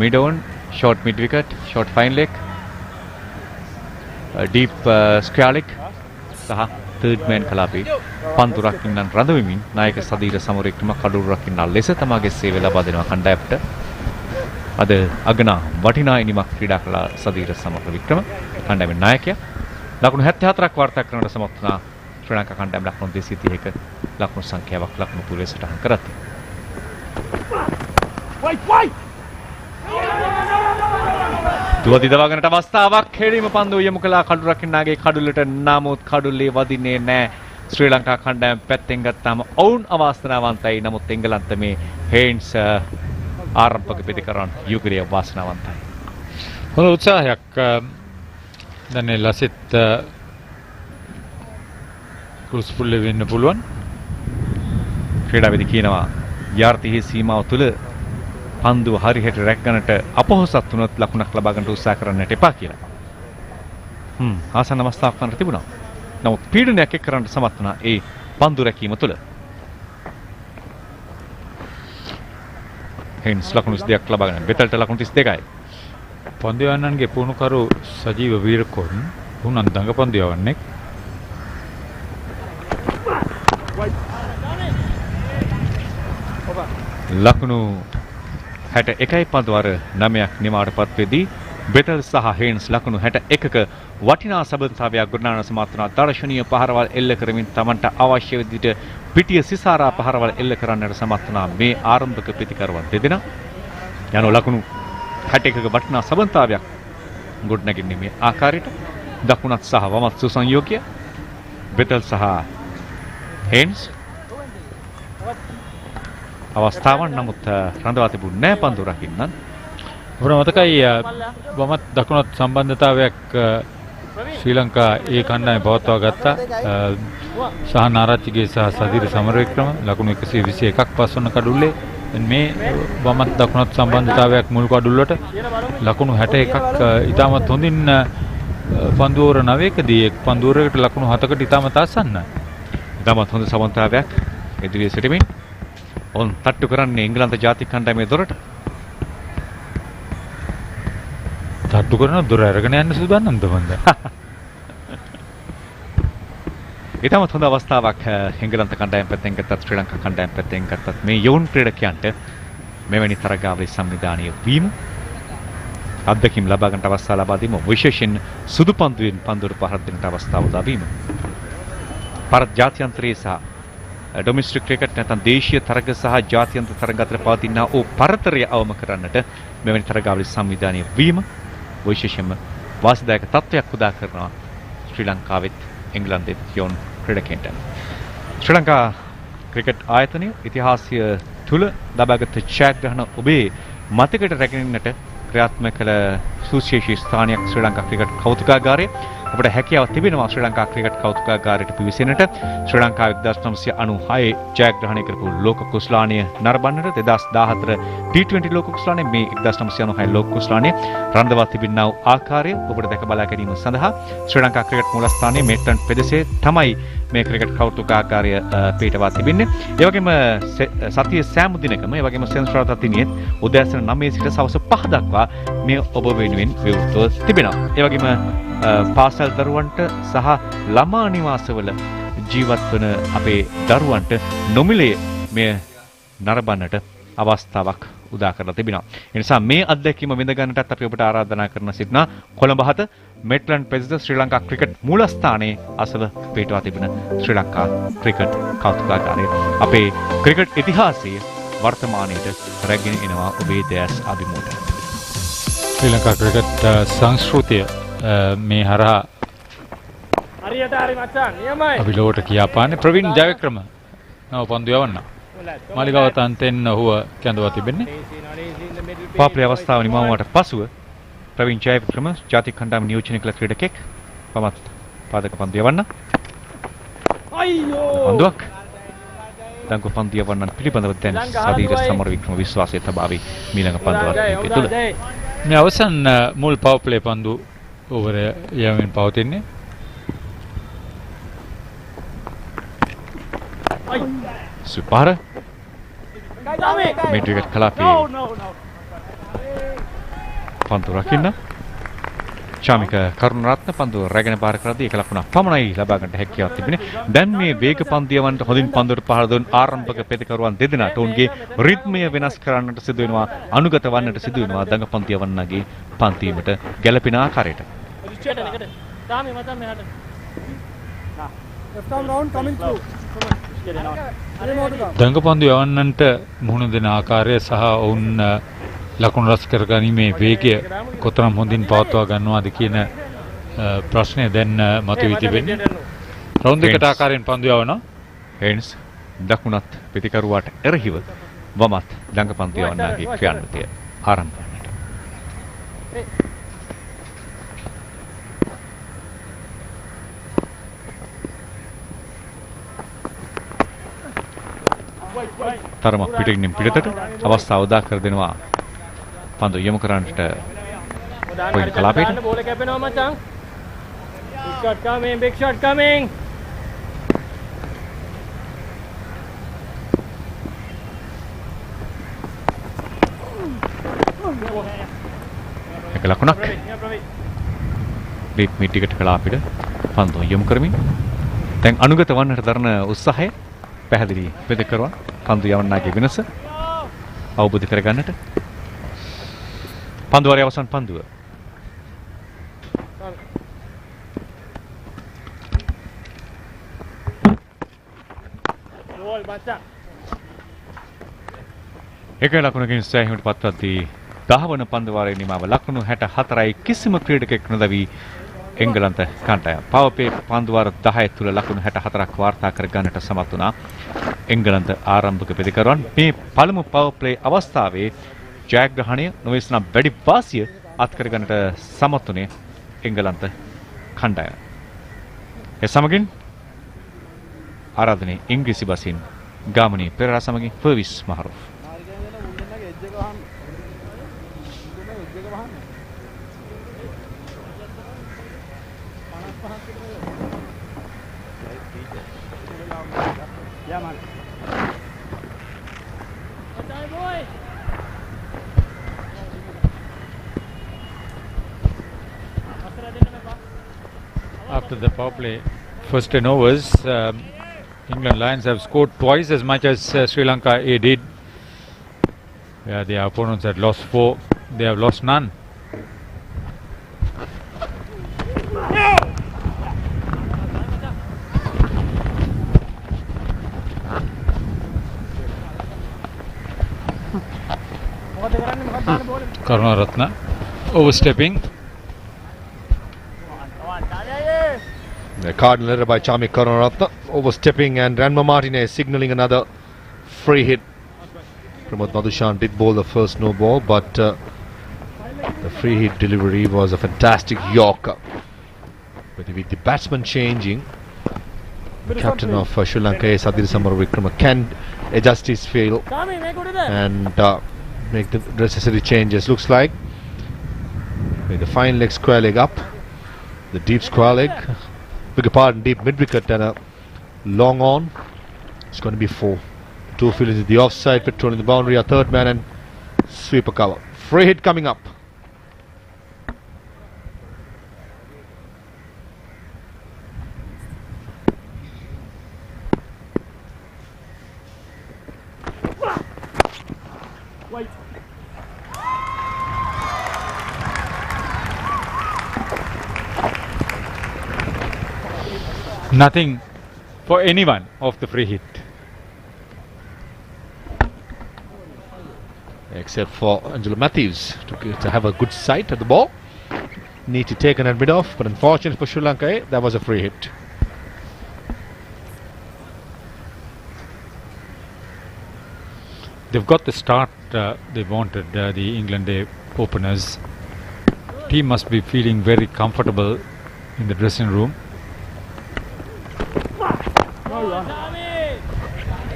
mid on short mid wicket short fine leg deep square leg සහ third man කලාපේ පන්දු රකින්නන් රඳවමින් නායක සදීර සමරේක්‍රම කඩුළු රකින්න ලෙස තමාගේ සේවය ලබා දෙනවා කණ්ඩායමට. අද අගනා වටිනා ඉනිමක් ක්‍රීඩා කළ සදීර සමරේක්‍රම කණ්ඩායමේ නායකයා ලකුණු 74ක් වාර්තා කරනට සමත් වුණා. ශ්‍රී ලංකා කණ්ඩායම ලකුණු 230ක ලකුණු සංඛ්‍යාවක් ලකුණු පුරේ සටහන් කරති. දුවදි දවාගන්නට අවස්ථාවක් හෙළීම පන්දුව යොමු කළා කඩු රකින්නාගේ කඩුල්ලට. නමුත් කඩුල්ලේ වදින්නේ නැහැ. ශ්‍රී ලංකා කණ්ඩායම පැත්තෙන් ගත්තාම ඔවුන් අවාසනාවන්තයි. නමුත් එංගලන්ත මේ හේන්ස් ආරම්භක පිටිකරන් යුගලිය වාසනාවන්තයි. හොඳ උත්සාහයක්. දැන් ලසිත් කුස්පුල්ලේ වෙන්න පුළුවන්. ක්‍රීඩාවේදී කියනවා යාර්තිහි සීමාව තුළ පන්දුව හරියට රැක් ගන්නට අපොහොසත් වුණොත් ලකුණක් ලබා ගන්නට උත්සාහ කරන්නට එපා කියලා. ආසන්න අවස්ථාවක් ගන්න තිබුණා. නමුත් පීඩනයක් එක් කරන්න සමත් වුණා ඒ පන්දු රැකීම තුළ. හෙන්ස් ලකුණු 32ක් ලබාගෙන බෙතල්ට ලකුණු 32යි. පන්දු යවන්නන්ගේ පුහුණුකරු සජීව වීරකෝන් උනන් දඟ පන්දු යවන්නේ. ලකුණු 61යි පන්දු වර 9ක් නිමාවටපත් වෙදී බෙතල් සහ හේන්ස් ලකුණු 61ක වටිනා සබඳතාවයක් ගොඩනගන සමත් වුණා. දර්ශනීය පහරවල් එල්ල කරමින් Tamanට අවශ්‍ය විදිහට පිටිය සිසාරා පහරවල් එල්ල කරන්නට සමත් වුණා මේ ආරම්භක ප්‍රතිකරුවන් දෙදෙනා. යන ලකුණු 61ක වටිනා සබඳතාවයක් ගොඩනගන්නේ මේ ආකාරයට දකුණත් සහ වමත් සුසංයෝගය බෙතල් සහ හේන්ස් අවස්ථාවන් නමුත් රඳවා තිබුණේ නැහැ පන්දු රකින්නන්. අපර මතකයි වමත් දකුණත් සම්බන්ධතාවයක් ශ්‍රී ලංකා ඒ කණ්ඩායම පවත්වා ගත්තා. සහන් ආරච්චිගේ සහ සදිර සමරවික්‍රම ලකුණු 121ක් පස්වන කඩුල්ලේ මේ වමත් දකුණත් සම්බන්ධතාවයක් මුල් කඩුල්ලට ලකුණු 61ක් ඉතාමත් හොඳින් පන්දුවර 9කදී එක් පන්දුවරයකට ලකුණු 7කට ඉතාමත් ආසන්න. ඉතාමත් හොඳ සමන්තාවයක් ඉදිරියේ සිටමින් ඔවුන් තට්ටු කරන්නේ එංගලන්ත ජාතික කණ්ඩායමේ දොරට. තට්ටු කරන දොර අරගෙන යන්න සූදානම්ද මන්ද? ඉතාමත් හොඳ අවස්ථාවක් එංගලන්ත කණ්ඩායම පැත්තෙන් ගත්තත් ශ්‍රී ලංකා කණ්ඩායම පැත්තෙන් ගත්තත් මේ යෝන් ක්‍රීඩකයන්ට මෙවැනි තරගාවලි සංවිධානය වීම අත්දැකීම් ලබා ගන්නට අවස්ථාව ලබා දීම විශේෂයෙන් සුදු පන්දුවෙන් පන්දුවට පහර දෙන්නට අවස්ථාව ලබා දීම. ಭಾರತ ಜಾತ್ಯಂತರයේ සහ ඩොමෙස්ටික් ක්‍රිකට් නැත්නම් දේශීය තරග සහ ජාත්‍යන්තර තරග අතර පවතිනා ඕ පරතරය අවම කරන්නට මෙවැනි තරගාවලි සංවිධානය වීම විශේෂයෙන්ම වාසිදායක තත්ත්වයක් උදා කරනවා ශ්‍රී ලංකාවෙත් එංගලන්තෙත් යෝන් ක්‍රීඩකයන්ට. ශ්‍රී ලංකා ක්‍රිකට් ආයතනයේ ඉතිහාසය තුල ලබාගත් ජයග්‍රහණ ඔබේ මතකයට රැගෙන්නට ක්‍රියාත්මක කළ සුවිශේෂී ස්ථානයක් ශ්‍රී ලංකා ක්‍රිකට් කෞතුකාගාරය. අපට හැකියාව තිබෙනවා ශ්‍රී ලංකා ක්‍රිකට් කෞතුකාගාරයට පිවිසෙන්නට. ශ්‍රී ලංකාව 1996 ජයග්‍රහණය කරපු ලෝක කුසලානය නරඹන්නට 2014 T20 ලෝක කුසලානය මේ 1996 ලෝක කුසලානය රඳවා තිබෙනා වූ ආකාරය ඔබට දැක බලා ගැනීම සඳහා ශ්‍රී ලංකා ක්‍රිකට් මූලස්ථානයේ මේට්ලන් පෙදෙසේ තමයි මේ ක්‍රිකට් කෞතුකාගාරය පිටවා තිබෙන්නේ. ඒ වගේම සතියේ සෑම දිනකම ඒ වගේම සෙන්සුරාදා දිනියෙත් උදෑසන 9 සිට සවස් 5 දක්වා මේ ඔබ වෙනුවෙන් විවෘතව තිබෙනවා. ඒ වගේම පාසල් දරුවන්ට සහ ළමා නිවාසවල ජීවත් වන අපේ දරුවන්ට නොමිලේ මේ නරඹන්නට අවස්ථාවක් උදා කරලා තිබෙනවා. ඒ නිසා මේ අත්දැකීම විඳ ගන්නටත් අපි ඔබට ආරාධනා කරන සිටිනා කොළඹ හත මෙට්ලන්ඩ් පෙසිෆික් ශ්‍රී ලංකා ක්‍රිකට් මූලස්ථානයේ අසල පිටවා තිබෙන ශ්‍රී ලංකා ක්‍රිකට් කෞතුකාගාරය අපේ ක්‍රිකට් ඉතිහාසයේ වර්තමානයේට රැගෙන එනවා ඔබේ දැස් අභිමුඛයට. ශ්‍රී ලංකා ක්‍රිකට් සංස්කෘතිය මේ හරහා හරියට හරි මචං නියමයි. අපි ලෝට කියාපාන්නේ ප්‍රවීන් ජයවික්‍රම නව පන්දු යවන්න. මාලිගාව තන්තෙන් ඔහුව කැඳවා තිබෙන්නේ. පාප්‍රේ අවස්ථාව නිමවුවට පසුව ප්‍රවීන් ජයවික්‍රම ජාතික කණ්ඩායම නියෝජනය කළ ක්‍රීඩකෙක් පමත් පාදක පන්දු යවන්න. අයියෝ පන්දුවක් දඟු පන්දු යවන්න පිළිබඳව දැන් සදීර සමරවික්‍රම විශ්වාසය තබාවි මීළඟ පන්දුවක් තුළ. මේ අවසන් මුල් පවර් ප්ලේ පන්දු ඕවර යමින් පවතින්නේ. සුපාර මේ ක්‍රිකට් කලාපයේ පන්දු රකින්න චාමික කරුණරත්න පන්දු රැගෙන බාර කරද්දී එක ලකුණක් පමණයි ලබා ගන්නට හැකියාවක් තිබුණේ. දැන් මේ වේග පන්දු යවන්නට හොඳින් පන්දුවට පහර දුන් ආරම්භක ප්‍රතිකරුවන් දෙදෙනාට ඔවුන්ගේ රිද්මය වෙනස් කරන්නට සිදු වෙනවා, අනුගත වන්නට සිදු වෙනවා දඟ පන්දු යවන්නගේ පන්තිීමට ගැළපෙන ආකාරයට. දඟ පන්දු යවන්නන්ට මුහුණ දෙන ආකාරය සහ ඔවුන් ලකුණු රැස් කර ගැනීමේ වේගය කොතරම් හොඳින් පවත්වා ගන්නවාද කියන ප්‍රශ්නය දැන් මතුවී තිබෙන්නේ. රවුන්ඩ් එකට ආකාරයෙන් පන්දු යවනවා. හේන්ස් දකුණත් ප්‍රතිකරුවාට එරෙහිව වමත් දඟ පන්දු යවන්නගේ ක්‍රියාන්විතය ආරම්භ වන්නට. තරම පිටින් පිටතට අවස්ථාව උදා කර දෙනවා පන්දු යොමු කරන්නට පොයින්ට් කලාපයට. බෝල කැපෙනවා මචං. Big shot coming, big shot coming. එක ලකුණක් රීට් මීට් එකට කළා අපිට පන්දුව යොමු කරමින් දැන් අනුගත වන්නට දරන උත්සාහය පැහැදිලි වෙදකරුවන් පන්දු යවන්නාගේ වෙනස අවබෝධ කරගන්නට පන්දු වරේ අවසන් පන්දුව Goal, baca. එක ලකුණකින් සෑහීමට පත්වද්දී 10 වන පන්දු වාරයේ නිමාව ලකුණු 64යි කිසිම ක්‍රීඩකෙක් නොදවි එංගලන්ත කණ්ඩායම පවර් ප්ලේ පන්දු වාර 10 තුල ලකුණු 64ක් වාර්තා කර ගන්නට සමත් වුණා එංගලන්ත ආරම්භක පෙදකරුවන් මේ පළමු පවර් ප්ලේ අවස්ථාවේ ජයග්‍රහණය නොවේසනම් වැඩි වාසිය අත් කර ගන්නට සමත් වුණේ එංගලන්ත කණ්ඩායම ඒ සමගින් ආරාධනයේ ඉංග්‍රීසි බසින් ගාමිණී පෙරේරා සමගින් පර්විස් Mahroof Yeah, man. After the power play, first 10 overs, England Lions have scored twice as much as Sri Lanka A did. Where their opponents had lost 4, they have lost none. Karunaratne overstepping. The cardinal error by Chamik Karunaratne, overstepping, and Ranma Martinez signalling another free hit. Premadasa did bowl the first no ball, but the free hit delivery was a fantastic yorker. But with the batsman changing, captain of Sri Lanka, Sadir Samaravikrama, can adjust his field and make the necessary changes. Looks like with the fine leg, square leg up, the deep square leg, beg your pardon, deep mid wicket and a long on. It's going to be 4. 2 fielders in the offside, patrolling the boundary, a third man and sweeper cover. Free hit coming up. Wait. Nothing for anyone off the free hit. Except for Angelo Matthews to have a good sight at the ball. Need to take an admit off, but unfortunately for Sri Lanka, that was a free hit. They've got the start they wanted, the England openers. Team must be feeling very comfortable in the dressing room.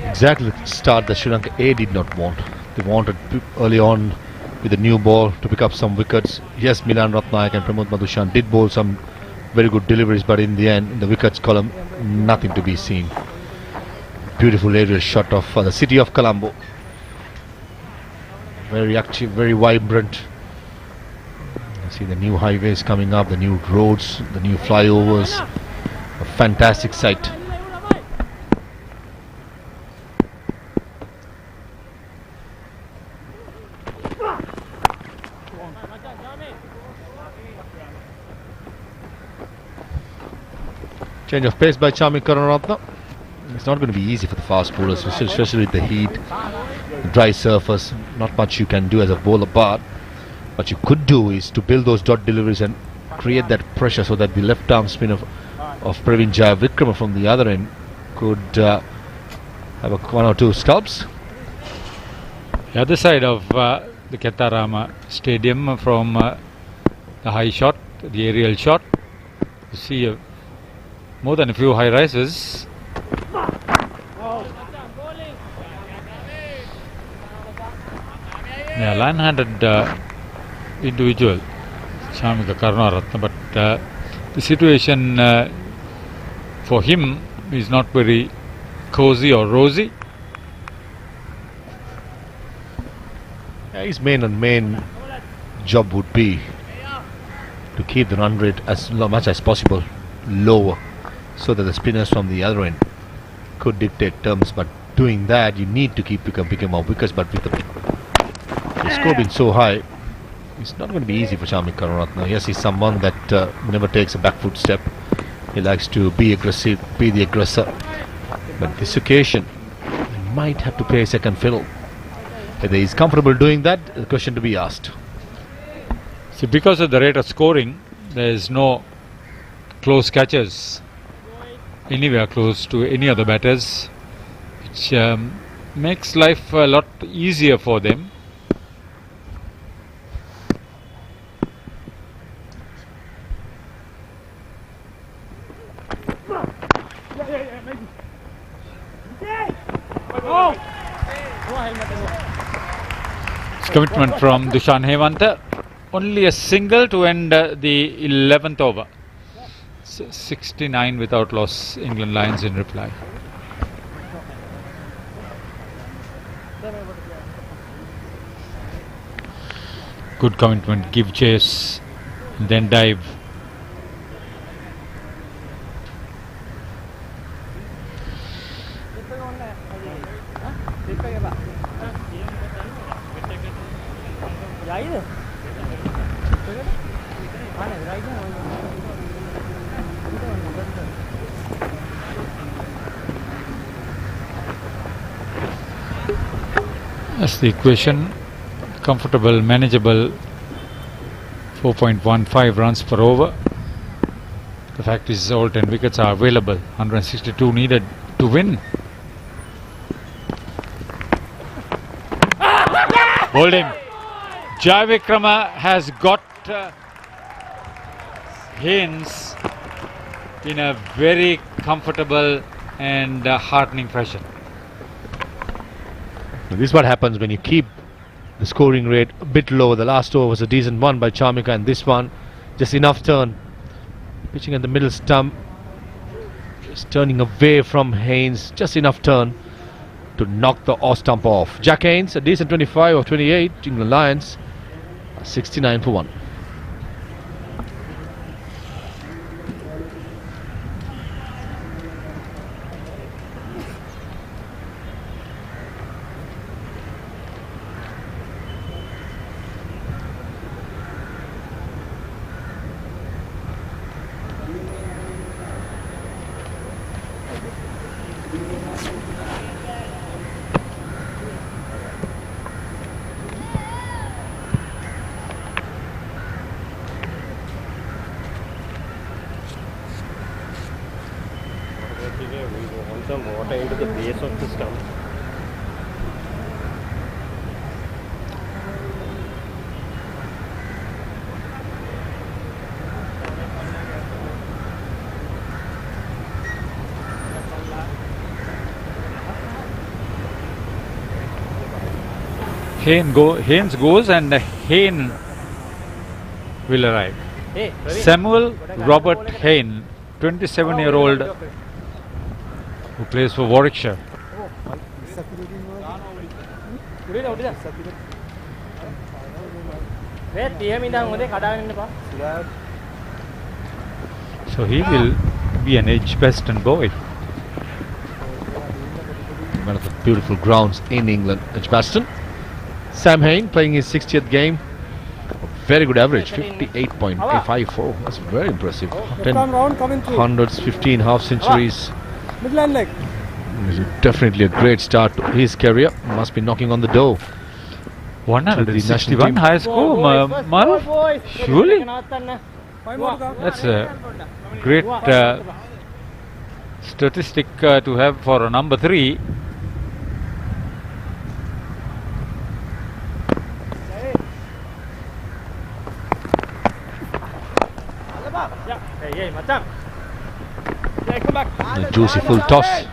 Exactly the start that Sri Lanka A did not want. They wanted early on with the new ball to pick up some wickets. Yes, Milan Ratnayak and Premadasa did bowl some very good deliveries, but in the end, in the wickets column, nothing to be seen. Beautiful aerial shot of the city of Colombo. Very active, very vibrant. You see the new highways coming up, the new roads, the new flyovers. A fantastic sight. Change of pace by Chamik Karunaratne. It's not going to be easy for the fast bowlers, especially with the heat, the dry surface. Not much you can do as a bowler, but what you could do is to build those dot deliveries and create that pressure so that the left arm spin of Praveen Jayavikrama from the other end could have one or two scalps. The other side of the Ketarama Stadium from the high shot, the aerial shot, you see more than a few high rises. Yeah, line-handed individual, Chamik Karunaratne, but the situation for him is not very cozy or rosy. Yeah, his main job would be to keep the run rate as much as possible lower, so that the spinners from the other end could dictate terms. But doing that, you need to keep picking more wickets. But with the score being so high, it's not going to be easy for Shamik Karunaratne. Yes, he's someone that never takes a back foot step. He likes to be aggressive, be the aggressor. But this occasion, he might have to play a second fiddle. Whether he's comfortable doing that, the question to be asked. See, because of the rate of scoring, there is no close catches anywhere close to any other batters, which makes life a lot easier for them. Commitment from Dushan Hemanta. Only a single to end the 11th over. 69 without loss, England Lions in reply. Good commitment, give chase, and then dive. That's the equation. Comfortable, manageable, 4.15 runs per over. The fact is all 10 wickets are available, 162 needed to win. Hold him. Jai Vikrama has got Haynes in a very comfortable and heartening fashion. This is what happens when you keep the scoring rate a bit low. The last over was a decent one by Chamika, and this one just enough turn. Pitching at the middle stump, just turning away from Haynes, just enough turn to knock the off stump off. Jack Haynes, a decent 25 of 28. England Lions 69 for 1. Water into the base of the stump. Haynes goes and Hayne will arrive. Samuel Robert Hayne, 27-year-old who plays for Warwickshire. So he will be an Edgbaston boy. One of the beautiful grounds in England, Edgbaston. Sam Hayne playing his 60th game. Very good average, 58.54. That's very impressive. 10 hundreds, 15 half centuries. Definitely a great start to his career. Must be knocking on the door. 161 high score, Mal. Surely. That's a great statistic to have for a number 3. A juicy full toss,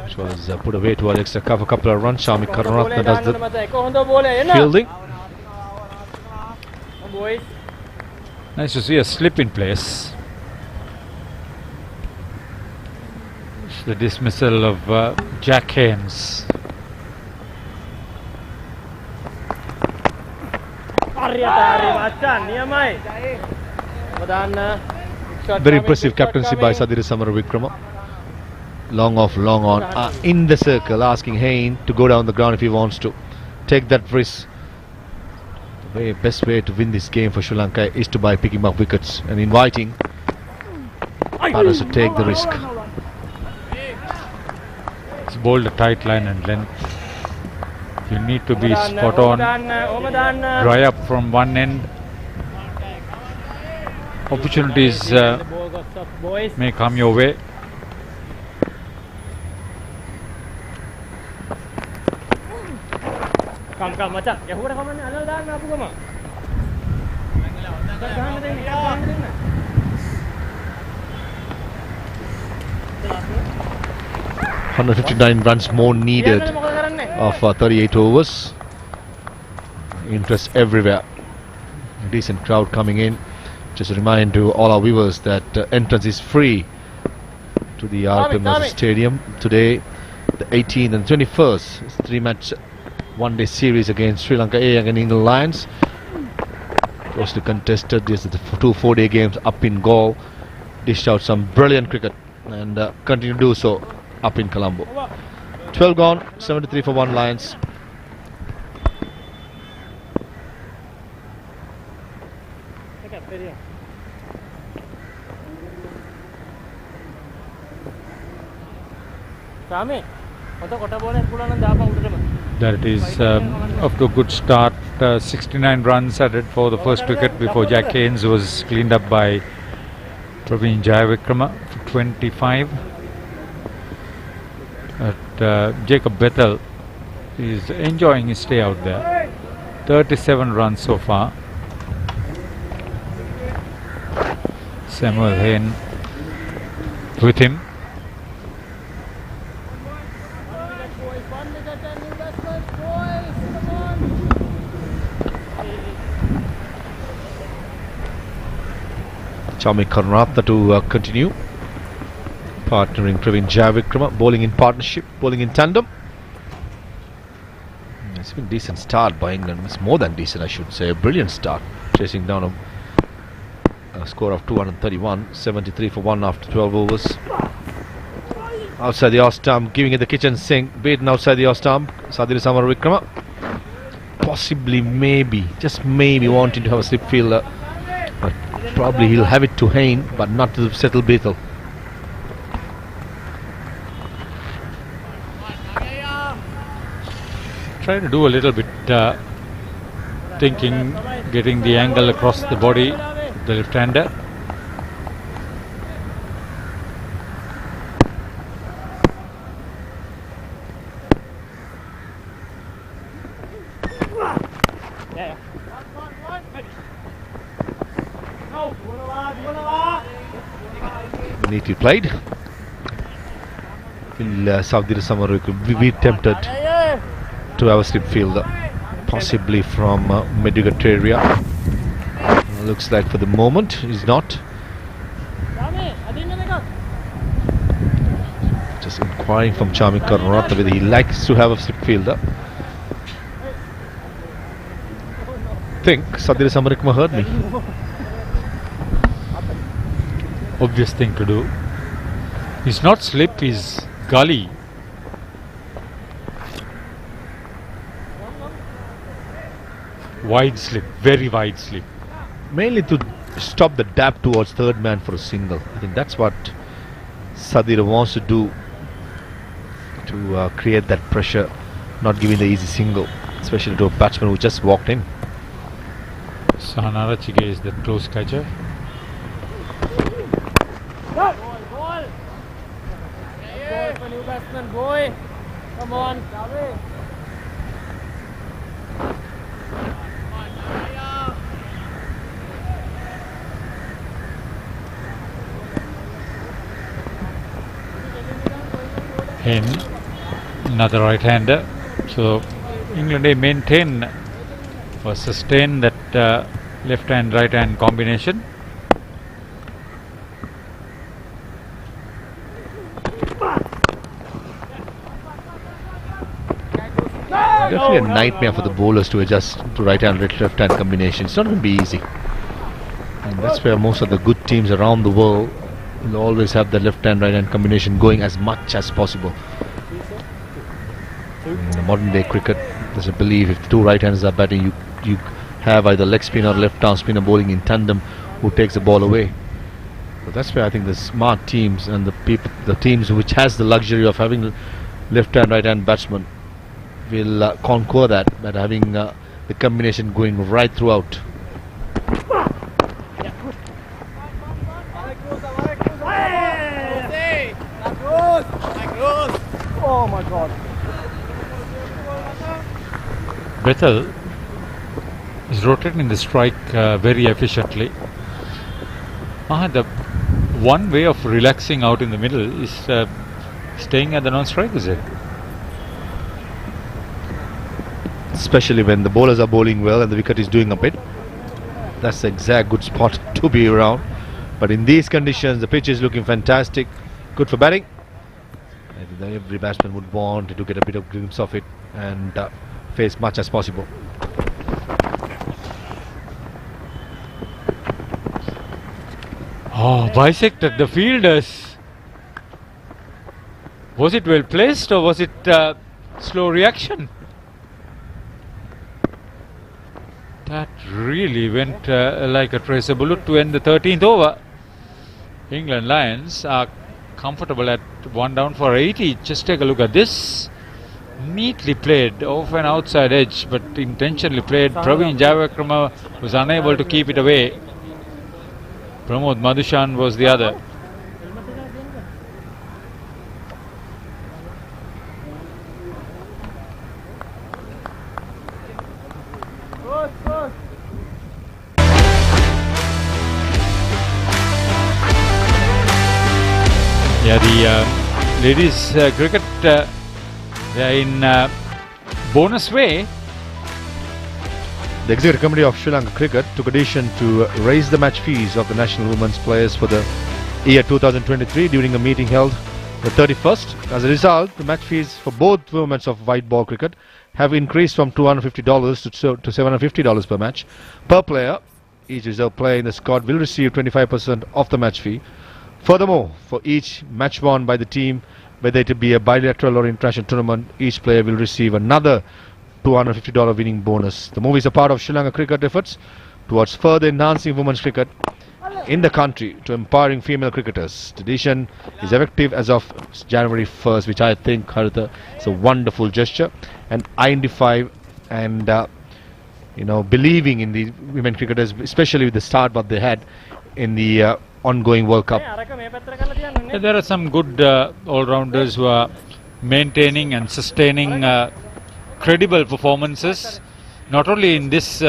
which was put away to an extra cover, couple of runs. Shamik Karunaratne does the fielding. Nice to see a slip in place. the dismissal of Jack Haynes. Very impressive captaincy by Sadira Samaravikrama. Long off, long on, in the circle, asking Hayne to go down the ground if he wants to. Take that risk. The best way to win this game for Sri Lanka is by picking up wickets and inviting others to take the risk. It's bowled a tight line and length. You need to be spot on, dry up from one end. Opportunities may come your way. Come, macam. Ya, hukum kau mana? Alah, dah apa kau mah? 159 runs more needed of 38 overs. Interest everywhere. Decent crowd coming in. Just a reminder to all our viewers that entrance is free to the Premadasa Stadium today, the 18th and 21st. It's a 3-match one-day series against Sri Lanka A and England Lions. Closely contested. These are the 2 4-day games up in Gaul. Dished out some brilliant cricket and continue to do so up in Colombo. 12 gone, 73 for 1 Lions. That is up to a good start. 69 runs added for the first wicket before Jack Haynes was cleaned up by Praveen Jayavikrama for 25. Jacob Bethel is enjoying his stay out there. 37 runs so far. Samuel Hayne with him. Chami Karunaratne to continue, partnering Praveen Jayavikrama, bowling in partnership, bowling in tandem. It's been a decent start by England. It's more than decent, I should say. A brilliant start, chasing down a score of 231, 73 for 1 after 12 overs. Outside the off stump, giving it the kitchen sink, beaten outside the off stump. Sadira Samaravikrama, possibly, maybe, just maybe wanting to have a slip fielder. But probably he'll have it to Hayne, but not to settle Bethel. Try to do a little bit thinking, getting the angle across the body, the left-hander. Neatly played. Will Sadira Samaravikrama be tempted to have a slip fielder, possibly from mid-wicket area? Looks like for the moment he's not. Just inquiring from Chami Karunaratne whether he likes to have a slip fielder. Think Sadira Samaravikrama heard me. Obvious thing to do. He's not slip, he's gully. Wide slip, very wide slip. Mainly to stop the dab towards third man for a single. I think that's what Sadira wants to do, to create that pressure, not giving the easy single, especially to a batsman who just walked in. Sahana Rachige is the close catcher. Boy, come on, Hayne, another right-hander. So England they maintain or sustain that left-hand right-hand combination. definitely a nightmare for the bowlers to adjust to right-hand, left-hand combination. It's not going to be easy. And that's where most of the good teams around the world will always have the left-hand, right-hand combination going as much as possible. In the modern day cricket, there's a belief if two right-handers are batting, you have either leg spinner or left-arm spinner bowling in tandem who takes the ball away. So that's where I think the smart teams and the teams which has the luxury of having left-hand, right-hand batsmen will conquer that by having the combination going right throughout. Oh my God. Bethel is rotating the strike very efficiently. The one way of relaxing out in the middle is staying at the non-strike, is it? Especially when the bowlers are bowling well and the wicket is doing a bit. That's the exact good spot to be around. But in these conditions, the pitch is looking fantastic. Good for batting. I think that every batsman would want to get a bit of glimpse of it and face much as possible. Oh, bisected the fielders. Was it well placed or was it slow reaction? That really went like a tracer bullet to end the 13th over. England Lions are comfortable at 1 down for 80. Just take a look at this. Neatly played off an outside edge, but intentionally played. Praveen Javakrama was unable to keep it away. Pramod Madushan was the other. Yeah, the ladies cricket, they are in bonus way. The Executive Committee of Sri Lanka Cricket took a decision to raise the match fees of the national women's players for the year 2023 during a meeting held the 31st. As a result, the match fees for both formats of white ball cricket have increased from $250 to $750 per match per player. Each reserve player in the squad will receive 25% of the match fee. Furthermore, for each match won by the team, whether it be a bilateral or international tournament, each player will receive another $250 winning bonus. The move is a part of Sri Lanka cricket efforts towards further enhancing women's cricket in the country to empowering female cricketers. The decision is effective as of January 1st, which I think, Haritha, is a wonderful gesture and identify and believing in the women cricketers, especially with the start what they had in the ongoing World Cup. There are some good all-rounders who are maintaining and sustaining credible performances, not only in this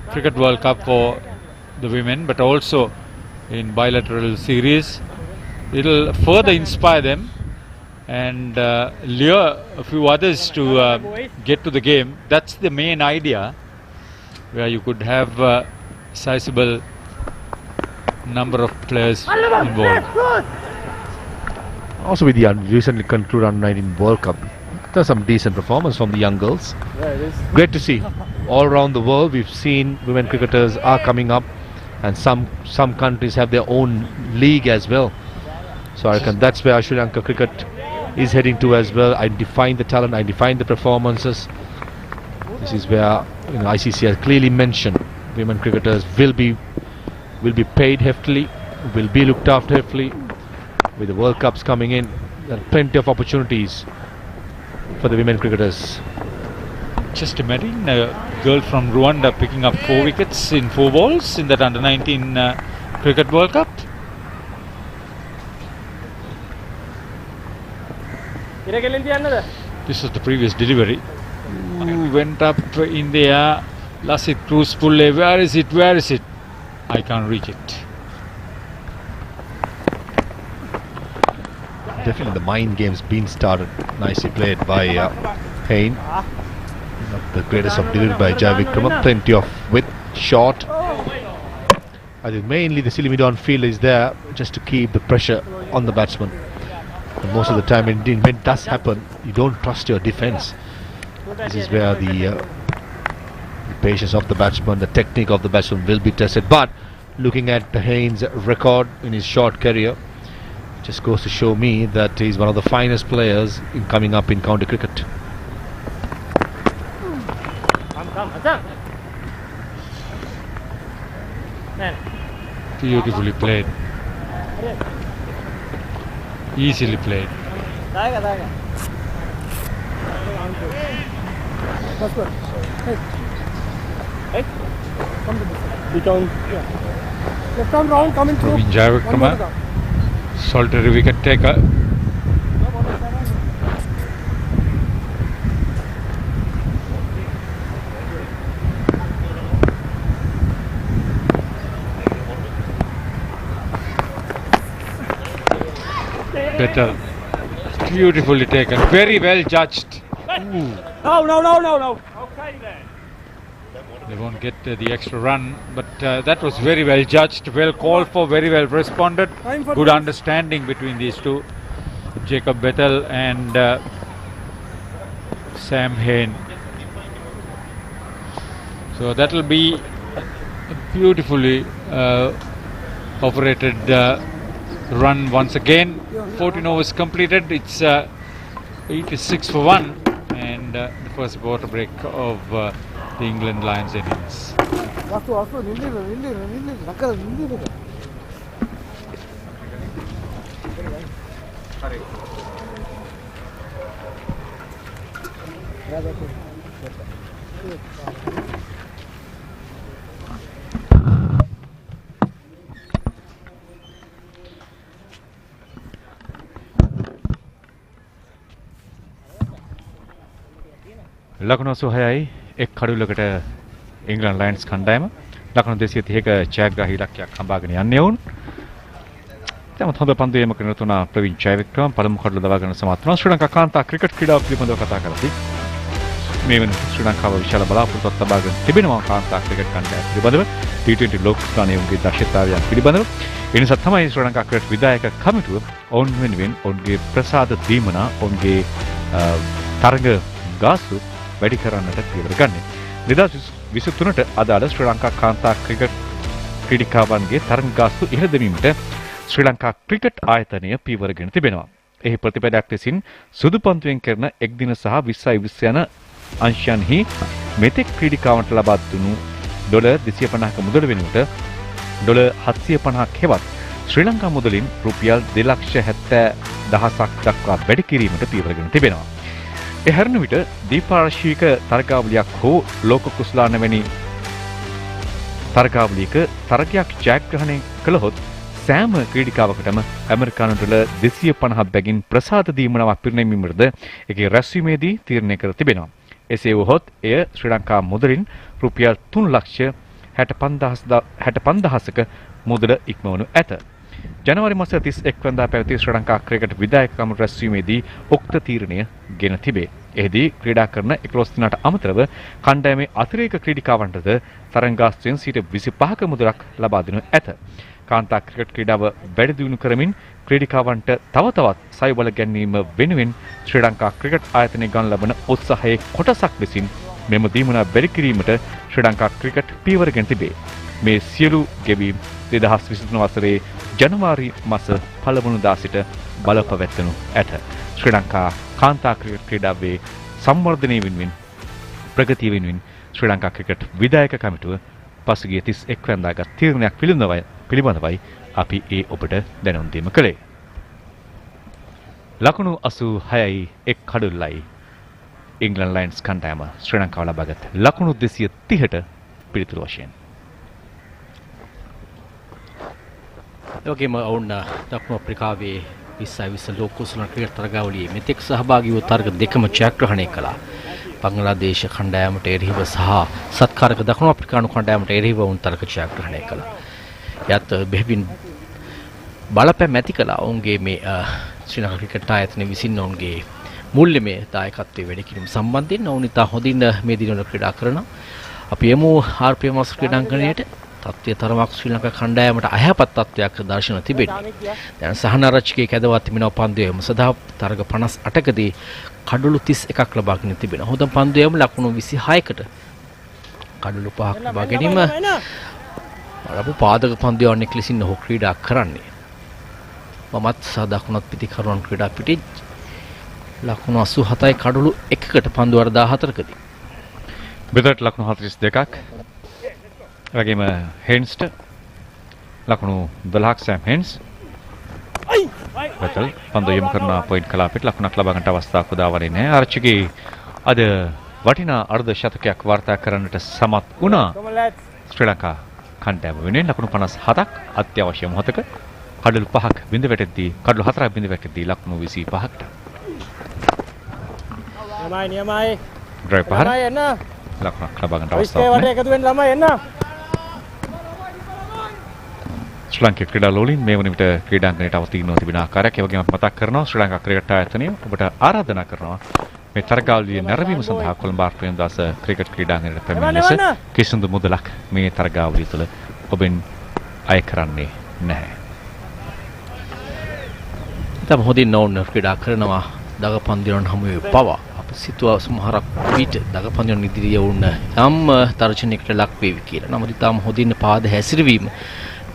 Cricket World Cup for the women, but also in bilateral series. It will further inspire them and lure a few others to get to the game. That's the main idea, where you could have a sizable number of players involved. Also with the recently concluded Under-19 World Cup, there's some decent performance from the young girls. Great to see. All around the world we've seen women cricketers are coming up, and some countries have their own league as well. So I reckon that's where Sri Lanka cricket is heading to as well. I define the talent, I define the performances. This is where ICC has clearly mentioned women cricketers will be paid heftily, will be looked after heftily. With the World Cups coming in, there are plenty of opportunities for the women cricketers. Just imagine a girl from Rwanda picking up 4 wickets in 4 balls in that Under-19 Cricket World Cup. This was the previous delivery. Went up in the air. Lasit Cruz Pulle, where is it? Where is it? I can't reach it. Definitely the mind game's been started. Nicely played by Payne. Not the greatest of delivery by Javakrama. Plenty of width, short. I think mainly the silly mid-on field is there just to keep the pressure on the batsman. And most of the time when it does happen, you don't trust your defence. This is where the patience of the batsman, the technique of the batsman will be tested. But looking at Haynes' record in his short career, just goes to show me that he's one of the finest players in coming up in county cricket. Beautifully played. Easily played. That's good. Hey. Hey. Come to this. Return. Yeah. Left arm round coming through. Praveen Jayavikrama, solitary wicket taker. Better. Beautifully taken. Very well judged. Ooh. No. Okay then. They won't get the extra run, but that was very well judged, well called for, very well responded. Good understanding between these two, Jacob Bethel and Sam Hain. So that will be a beautifully operated run once again. 14 overs completed. It's 86 for 1, and the first water break of the England Lions innings. ලකුණු 86යි එක් කඩුවලකට ඉංග්‍රීසි lions කණ්ඩායම ලකුණු 230ක ජයග්‍රාහී ඉලක්කයක් හඹාගෙන යන්නේ වුන්. තමත් හොඳ පන්දු යෑම කරන තුන ප්‍රවීන් ජයවික්‍රම පළමු කඩුව දවාගෙන සමත් වුණා. ශ්‍රී ලංකා කාන්තා ක්‍රිකට් ක්‍රීඩාව පිළිබඳව කතා කරද්දී මේ වෙන ශ්‍රී ලංකාව විශාල බලාපොරොත්තුවක් තබාගෙන තිබෙනවා කාන්තා ක්‍රිකට් කණ්ඩායම පිළිබඳව T20 ලෝක ස්ථානයේ දක්ෂතාවයන් පිළිබඳව. ඒ නිසා තමයි ශ්‍රී ලංකා ක්‍රිකට් විධායක කමිටුව ඔවුන් වෙනුවෙන් ඔවුන්ගේ ප්‍රසාද දීමනා ඔවුන්ගේ තරග ගාස්තු වැඩි කරන්නට පියවර ගන්නේ. 2023ට අදාළ ශ්‍රී ලංකා කාන්තා ක්‍රිකට් ක්‍රීඩිකාවන්ගේ තරග ගාස්තු ඉහළ දැමීමට ශ්‍රී ලංකා ක්‍රිකට් ආයතනය පියවරගෙන තිබෙනවා. එහි ප්‍රතිපදයක් ලෙසින් සුදු පන්දුවෙන් කරන එක් දින සහ 20 යන අංශයන්හි මෙතෙක් ක්‍රීඩිකාවන්ට ලබා දුණු $250ක මුදල වෙනුවට $750ක් හෙවත් ශ්‍රී ලංකා මුදලින් රුපියල් 2,70,000ක් දක්වා වැඩි කිරීමට පියවරගෙන තිබෙනවා. ඒ හැරෙන විට දීපාරශීක තරගාවලියක් හෝ ලෝක කුසලාන වැනි තරගාවලියක තරගයක් ජයග්‍රහණය කළහොත් සෑම ක්‍රීඩිකාවකටම ඇමරිකානු ඩොලර් 250 බැගින් ප්‍රසාද දීමනාවක් පිරිනැමීමටද ඒකේ රැස්වීමේදී තීරණය කර තිබෙනවා. එසේ වුවහොත් එය ශ්‍රී ලංකා මුදලින් රුපියල් 3,65,000ක මුදල ඉක්මවනු ඇත. ජනවාරි මාස 31 වෙනිදා පැවති ශ්‍රී ලංකා ක්‍රිකට් විධායක කමිටුවේ රැස්වීමේදී උක්ත තීරණය ගෙන තිබේ. එෙහිදී ක්‍රීඩා කරන 11 දිනකට අමතරව කණ්ඩායමේ අතිරේක ක්‍රීඩිකාවන්ටද තරංගාස්තුවෙන් 25ක මුදලක් ලබා දෙනු ඇත. කාන්තා ක්‍රිකට් ක්‍රීඩාව වැඩි දියුණු කරමින් ක්‍රීඩිකාවන්ට තව තවත් සයු බල ගැනීම වෙනුවෙන් ශ්‍රී ලංකා ක්‍රිකට් ආයතනය ගන්න ලබන උත්සාහයේ කොටසක් ලෙසින් මෙම දීමනා බැරි කිරීමට ශ්‍රී ලංකා ක්‍රිකට් පියවරගෙන තිබේ. මේ සියලු ගෙවීම් 2023 වසරේ ජනවාරි මාස පළමුවනදා සිට බලපැවැත්වෙනු ඇත. ශ්‍රී ලංකා කාන්තා ක්‍රිකට් ක්‍රීඩාවේ සංවර්ධනය වෙනුවෙන් ප්‍රගතිය වෙනුවෙන් ශ්‍රී ලංකා ක්‍රිකට් විධායක කමිටුව පසුගිය 31 වෙනිදා ගත් තීරණයක් පිළිබඳවයි අපි ඒ ඔබට දැනුම් දීම කළේ. ලකුණු 86යි එක් කඩුල්ලයි ඉංග්‍රීසි ලයන්ස් කණ්ඩායම ශ්‍රී ලංකාව ලබාගත් ලකුණු 230ට පිළිතුරු වශයෙන්. යෝගේම ඔවුන් දකුණු අප්‍රිකාවේ 20 ලෝක කුසල ක්‍රිකට් තරගාවලියේ මෙතෙක් සහභාගී වූ තරග දෙකම ජයග්‍රහණය කළා. බංග්ලාදේශ කණ්ඩායමට එරෙහිව සහ සත්කාරක දකුණු අප්‍රිකානු කණ්ඩායමට එරෙහිව වුන් තරග ජයග්‍රහණය කළා. යත් බෙහෙවින් බලපෑම් ඇති කළා ඔවුන්ගේ මේ ශ්‍රී ලංකා ක්‍රිකට් ආයතනය විසින් ඔවුන්ගේ මුල්‍යමය දායකත්වයේ වැඩි කිරීම සම්බන්ධයෙන් ඔවුන් ඉතා හොඳින් මේ දිනවල ක්‍රීඩා කරනවා. අපි යමු RPM ක්‍රීඩාංගණයට තත්ත්වයේ තරමක් ශ්‍රී ලංකා කණ්ඩායමට අයහපත් තත්ත්වයක් දර්ශන තිබෙන්නේ. දැන් සහනාරච්චිකේ කැදවා තිබෙන පන්දු යම සදා තරග 58කදී කඩලු 31ක් ලබාගෙන තිබෙනවා. හොඳම පන්දු යම ලකුණු 26කට කඩලු 5ක් ලබා ගැනීම අරපු පාදක පන්දු යවන්නේ ලෙසින් ඔහු ක්‍රීඩා කරන්නේ. මමත් සාදකුණත් පිටිකරුවන් ක්‍රීඩා පිටි ලකුණු 87යි කඩලු 1කට පන්දු වර 14කදී. බෙදට ලකුණු 42ක්. වගේම හෙන්ස්ට ලකුණු 12ක් සෑම් හෙන්ස්. බෙතල් පන්දු යොමු කරන පොයින්ට් කලාපෙට ලකුණක් ලබා ගන්නට අවස්ථාවක් උදා වන්නේ නැහැ. ආරච්චිගේ අද වටිනා අර්ධ ශතකයක් වාර්තා කරන්නට සමත් වුණා. ශ්‍රී ලංකා කණ්ඩායම වෙනුවෙන් ලකුණු 57ක් අත්‍යවශ්‍ය මොහොතක කඩලු 5ක් බිඳ වැටෙද්දී කඩලු 4ක් බිඳ වැටෙද්දී ලකුණු 25කට. නියමයි. ඩ්‍රයිව් පහර. ලකුණක් ලබා ගන්න අවස්ථාවක් නැහැ. එකතු වෙන්න ළමයි එන්න. ශ්‍රී ලංකා ක්‍රීඩා ලෝලීන් මේ වන විට ක්‍රීඩාංගණයට අවතීර්ණව තිබෙන ආකාරයක් ඒ වගේම මතක් කරනවා ශ්‍රී ලංකා ක්‍රිකට් ආයතනය ඔබට ආරාධනා කරනවා මේ තරගාවලිය නැරඹීම සඳහා කොළඹ ප්‍රේමදාස ක්‍රිකට් ක්‍රීඩාංගණයට පැමිණ ලෙස කිසිදු මුදලක් මේ තරගාවලිය තුළ ඔබෙන් අය කරන්නේ නැහැ. තම හොඳින් නෝන් ක්‍රීඩා කරනවා දගපන්දිරන් හමුවේ පවා අප සිතුවා සමහරක් විට දගපන්දිරන් ඉදිරියේ වුණ යම් තර්ජනයකට ලක් වේවි කියලා. නමුත් ඊටම හොඳින් පාද හැසිරවීම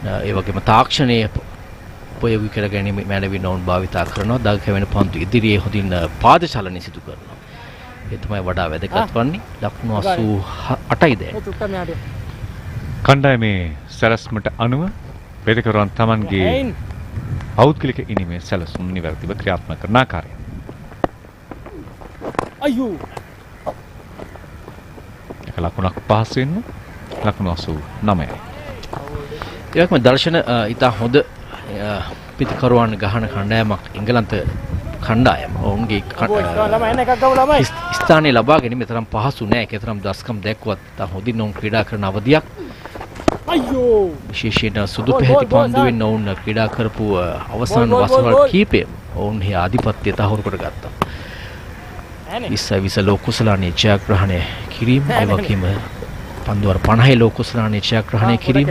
ඒ වගේම තාක්ෂණයේ උපයෝගී කර ගැනීම මැනවි නෝන් භාවිතා කරනවා. දග කැවෙන පන්දු ඉදිරියේ හොඳින් පාද චලනය සිදු කරනවා. ඒ තමයි වඩා වැදගත් වන්නේ. ලකුණු 88යි දැන්. කණ්ඩායමේ සැලැස්මට අනුව වේදිකරුවන් Tamanගේ පෞද්ගලික ඉනිමේ සැලසුම් නිවැරදිව ක්‍රියාත්මක කරන ආකාරය. අයියෝ. එක ලකුණක් පහසු වෙන ලකුණු 89යි. ඒකම දර්ශන ඉතා හොඳ පිටිකරුවන් ගහන කණ්ඩායමක් එංගලන්ත කණ්ඩායම. ඔවුන්ගේ ස්ථානය ලබා ගැනීම තරම් පහසු නෑ. ඒතරම් දස්කම් දැක්වත් තා හොඳින් ඔවුන් ක්‍රීඩා කරන අවධියක්. අයියෝ. විශේෂයෙන් සුදු පැහැති පන්දුවෙන් ඔවුන් ක්‍රීඩා කරපු අවසාන වසරවල් කීපෙම ඔවුන් හි ආධිපත්‍යය තහවුරු කරගත්තා. 20 ලෝක කුසලානයේ ජයග්‍රහණය කිරීම ඒ වගේම පන්දුවර 50 ලෝක කුසලානයේ ජයග්‍රහණය කිරීම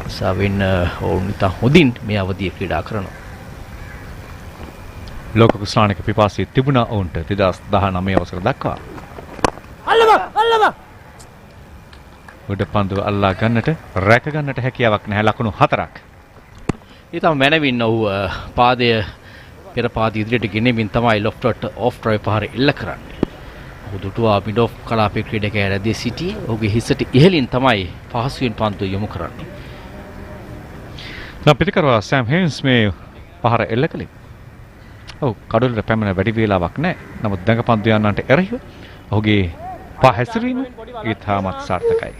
සාවෙන් ඔවුන් ඉතා හොඳින් මේ අවධිය ක්‍රීඩා කරනවා. ලෝක කුසලානික පිපාසය තිබුණා ඔවුන්ට 2019 වසර දක්වා. අල්ලම උඩ පන්දුව අල්ලා ගන්නට රැක ගන්නට හැකියාවක් නැහැ. ලකුණු 4ක්. ඊටම මැනවින් ඔහු පාදය පෙර පාද ඉදිරියට ගෙනෙමින් තමයි ලොෆ්ටට ඔෆ් ඩ්‍රයිව් පහර එල්ල කරන්නේ. ඔහු දුටුවා මිඩ් ඔෆ් කලාපේ ක්‍රීඩකයා රැඳී සිටියේ. ඔහුගේ හිසට ඉහළින් තමයි පහසුවෙන් පන්දුව යොමු කරන්නේ. දැන් පිටිකරුවා සෑම් හෙන්ස් මේ පහර එල්ල කළේ. ඔව් කඩොල්ලට පැමිණ වැඩි වේලාවක් නැහැ. නමුත් දඟ පන්දු යන්නන්ට එරෙහිව ඔහුගේ පහ හැසිරීම ඉතාමත් සාර්ථකයි.